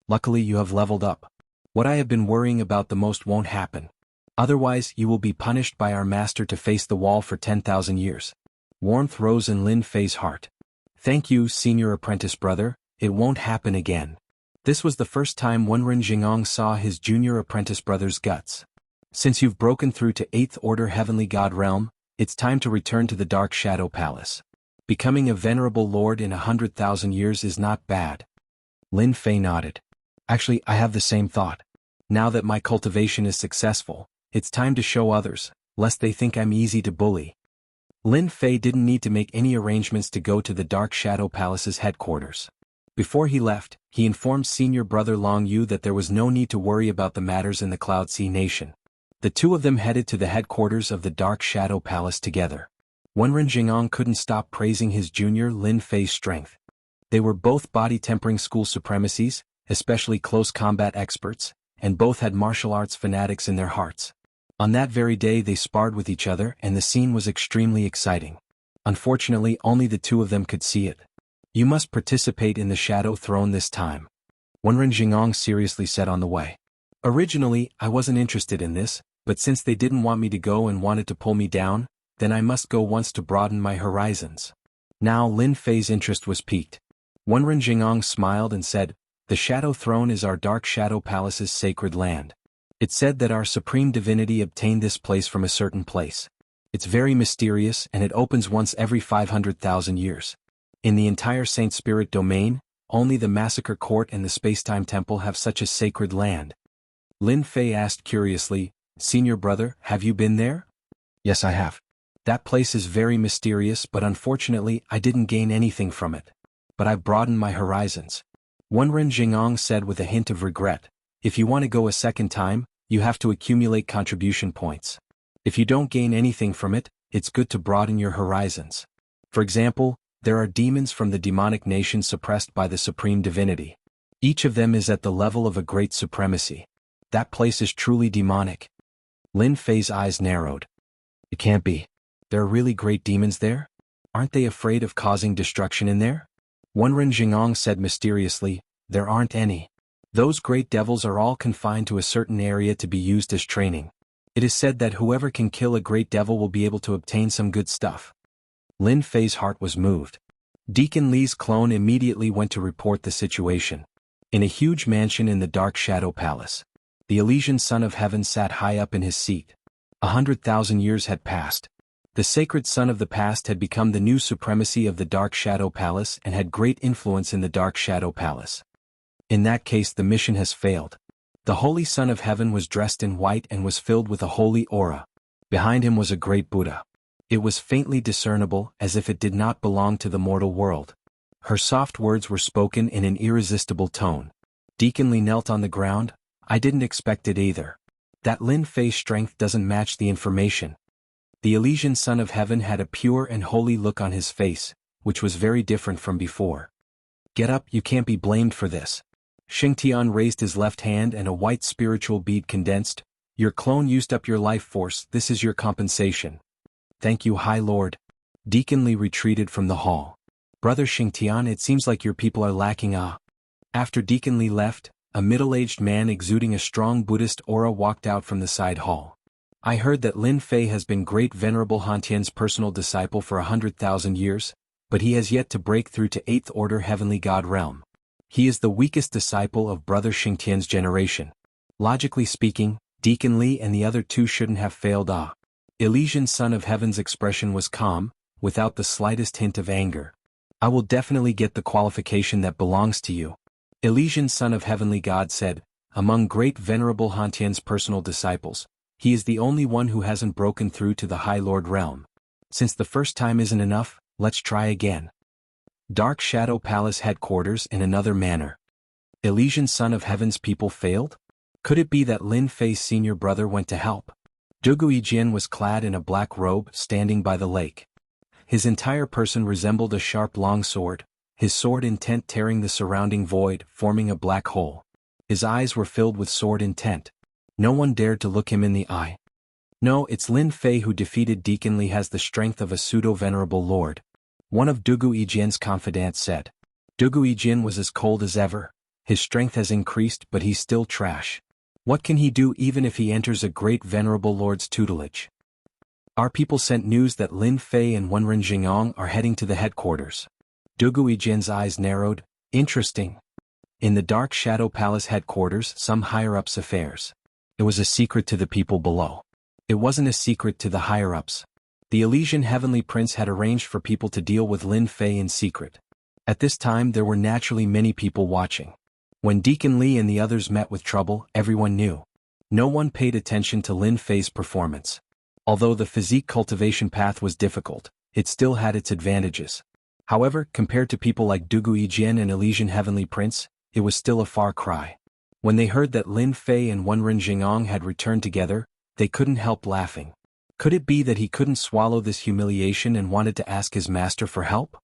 "Luckily you have leveled up. What I have been worrying about the most won't happen. Otherwise you will be punished by our master to face the wall for 10,000 years. Warmth rose in Lin Fei's heart. "Thank you, senior apprentice brother, it won't happen again." This was the first time Wenren Jingong saw his junior apprentice brother's guts. "Since you've broken through to 8th Order Heavenly God Realm, it's time to return to the Dark Shadow Palace. Becoming a venerable lord in 100,000 years is not bad." Lin Fei nodded. "Actually, I have the same thought. Now that my cultivation is successful, it's time to show others, lest they think I'm easy to bully." Lin Fei didn't need to make any arrangements to go to the Dark Shadow Palace's headquarters. Before he left, he informed senior brother Long Yu that there was no need to worry about the matters in the Cloud Sea Nation. The two of them headed to the headquarters of the Dark Shadow Palace together. Wenren Jingong couldn't stop praising his junior Lin Fei's strength. They were both body tempering school supremacies, especially close combat experts, and both had martial arts fanatics in their hearts. On that very day they sparred with each other and the scene was extremely exciting. Unfortunately only the two of them could see it. "You must participate in the Shadow Throne this time," Wenren Jingong seriously said on the way. "Originally, I wasn't interested in this, but since they didn't want me to go and wanted to pull me down, then I must go once to broaden my horizons." Now Lin Fei's interest was piqued. Wenren Jingong smiled and said, "The Shadow Throne is our Dark Shadow Palace's sacred land. It's said that our supreme divinity obtained this place from a certain place. It's very mysterious and it opens once every 500,000 years. In the entire Saint Spirit domain, only the Massacre Court and the Spacetime Temple have such a sacred land." Lin Fei asked curiously, "Senior brother, have you been there?" Yes, I have. That place is very mysterious, but unfortunately I didn't gain anything from it. But I've broadened my horizons. Wenren Jingong said with a hint of regret. If you want to go a second time, you have to accumulate contribution points. If you don't gain anything from it, it's good to broaden your horizons. For example, there are demons from the demonic nation suppressed by the supreme divinity. Each of them is at the level of a great supremacy. That place is truly demonic. Lin Fei's eyes narrowed. It can't be. There are really great demons there? Aren't they afraid of causing destruction in there? Wenren Jingong said mysteriously, there aren't any. Those great devils are all confined to a certain area to be used as training. It is said that whoever can kill a great devil will be able to obtain some good stuff. Lin Fei's heart was moved. Deacon Li's clone immediately went to report the situation. In a huge mansion in the Dark Shadow Palace, the Elysian Son of Heaven sat high up in his seat. 100,000 years had passed. The sacred son of the past had become the new supremacy of the Dark Shadow Palace and had great influence in the Dark Shadow Palace. In that case, the mission has failed. The Holy Son of Heaven was dressed in white and was filled with a holy aura. Behind him was a great Buddha. It was faintly discernible, as if it did not belong to the mortal world. Her soft words were spoken in an irresistible tone. Deacon Li knelt on the ground. I didn't expect it either. That Lin Fei's strength doesn't match the information. The Elysian Son of Heaven had a pure and holy look on his face, which was very different from before. Get up, you can't be blamed for this. Xingtian raised his left hand and a white spiritual bead condensed. Your clone used up your life force, this is your compensation. Thank you, High Lord. Deacon Li retreated from the hall. Brother Xingtian, it seems like your people are lacking awe. After Deacon Li left, a middle-aged man exuding a strong Buddhist aura walked out from the side hall. I heard that Lin Fei has been great Venerable Hantian's personal disciple for 100,000 years, but he has yet to break through to 8th Order Heavenly God realm. He is the weakest disciple of Brother Xingtian's generation. Logically speaking, Deacon Li and the other two shouldn't have failed. Elysian Son of Heaven's expression was calm, without the slightest hint of anger. I will definitely get the qualification that belongs to you. Elysian Son of Heavenly God said, among great Venerable Hantian's personal disciples, he is the only one who hasn't broken through to the High Lord realm. Since the first time isn't enough, let's try again. Dark Shadow Palace headquarters in another manner. Elysian Son of Heaven's people failed? Could it be that Lin Fei's senior brother went to help? Dugui Jian was clad in a black robe, standing by the lake. His entire person resembled a sharp long sword, his sword intent tearing the surrounding void, forming a black hole. His eyes were filled with sword intent. No one dared to look him in the eye. No, it's Lin Fei who defeated Deacon Li has the strength of a pseudo-venerable lord. One of Dugui Jian's confidants said. Dugui Jian was as cold as ever. His strength has increased, but he's still trash. What can he do even if he enters a great venerable lord's tutelage? Our people sent news that Lin Fei and Wenren Jingong are heading to the headquarters. Dugui Jian's eyes narrowed. Interesting. In the Dark Shadow Palace headquarters, some higher-ups affairs. It was a secret to the people below. It wasn't a secret to the higher-ups. The Elysian Heavenly Prince had arranged for people to deal with Lin Fei in secret. At this time there were naturally many people watching. When Deacon Li and the others met with trouble, everyone knew. No one paid attention to Lin Fei's performance. Although the physique cultivation path was difficult, it still had its advantages. However, compared to people like Dugui Jian and Elysian Heavenly Prince, it was still a far cry. When they heard that Lin Fei and Wenren Jingong had returned together, they couldn't help laughing. Could it be that he couldn't swallow this humiliation and wanted to ask his master for help?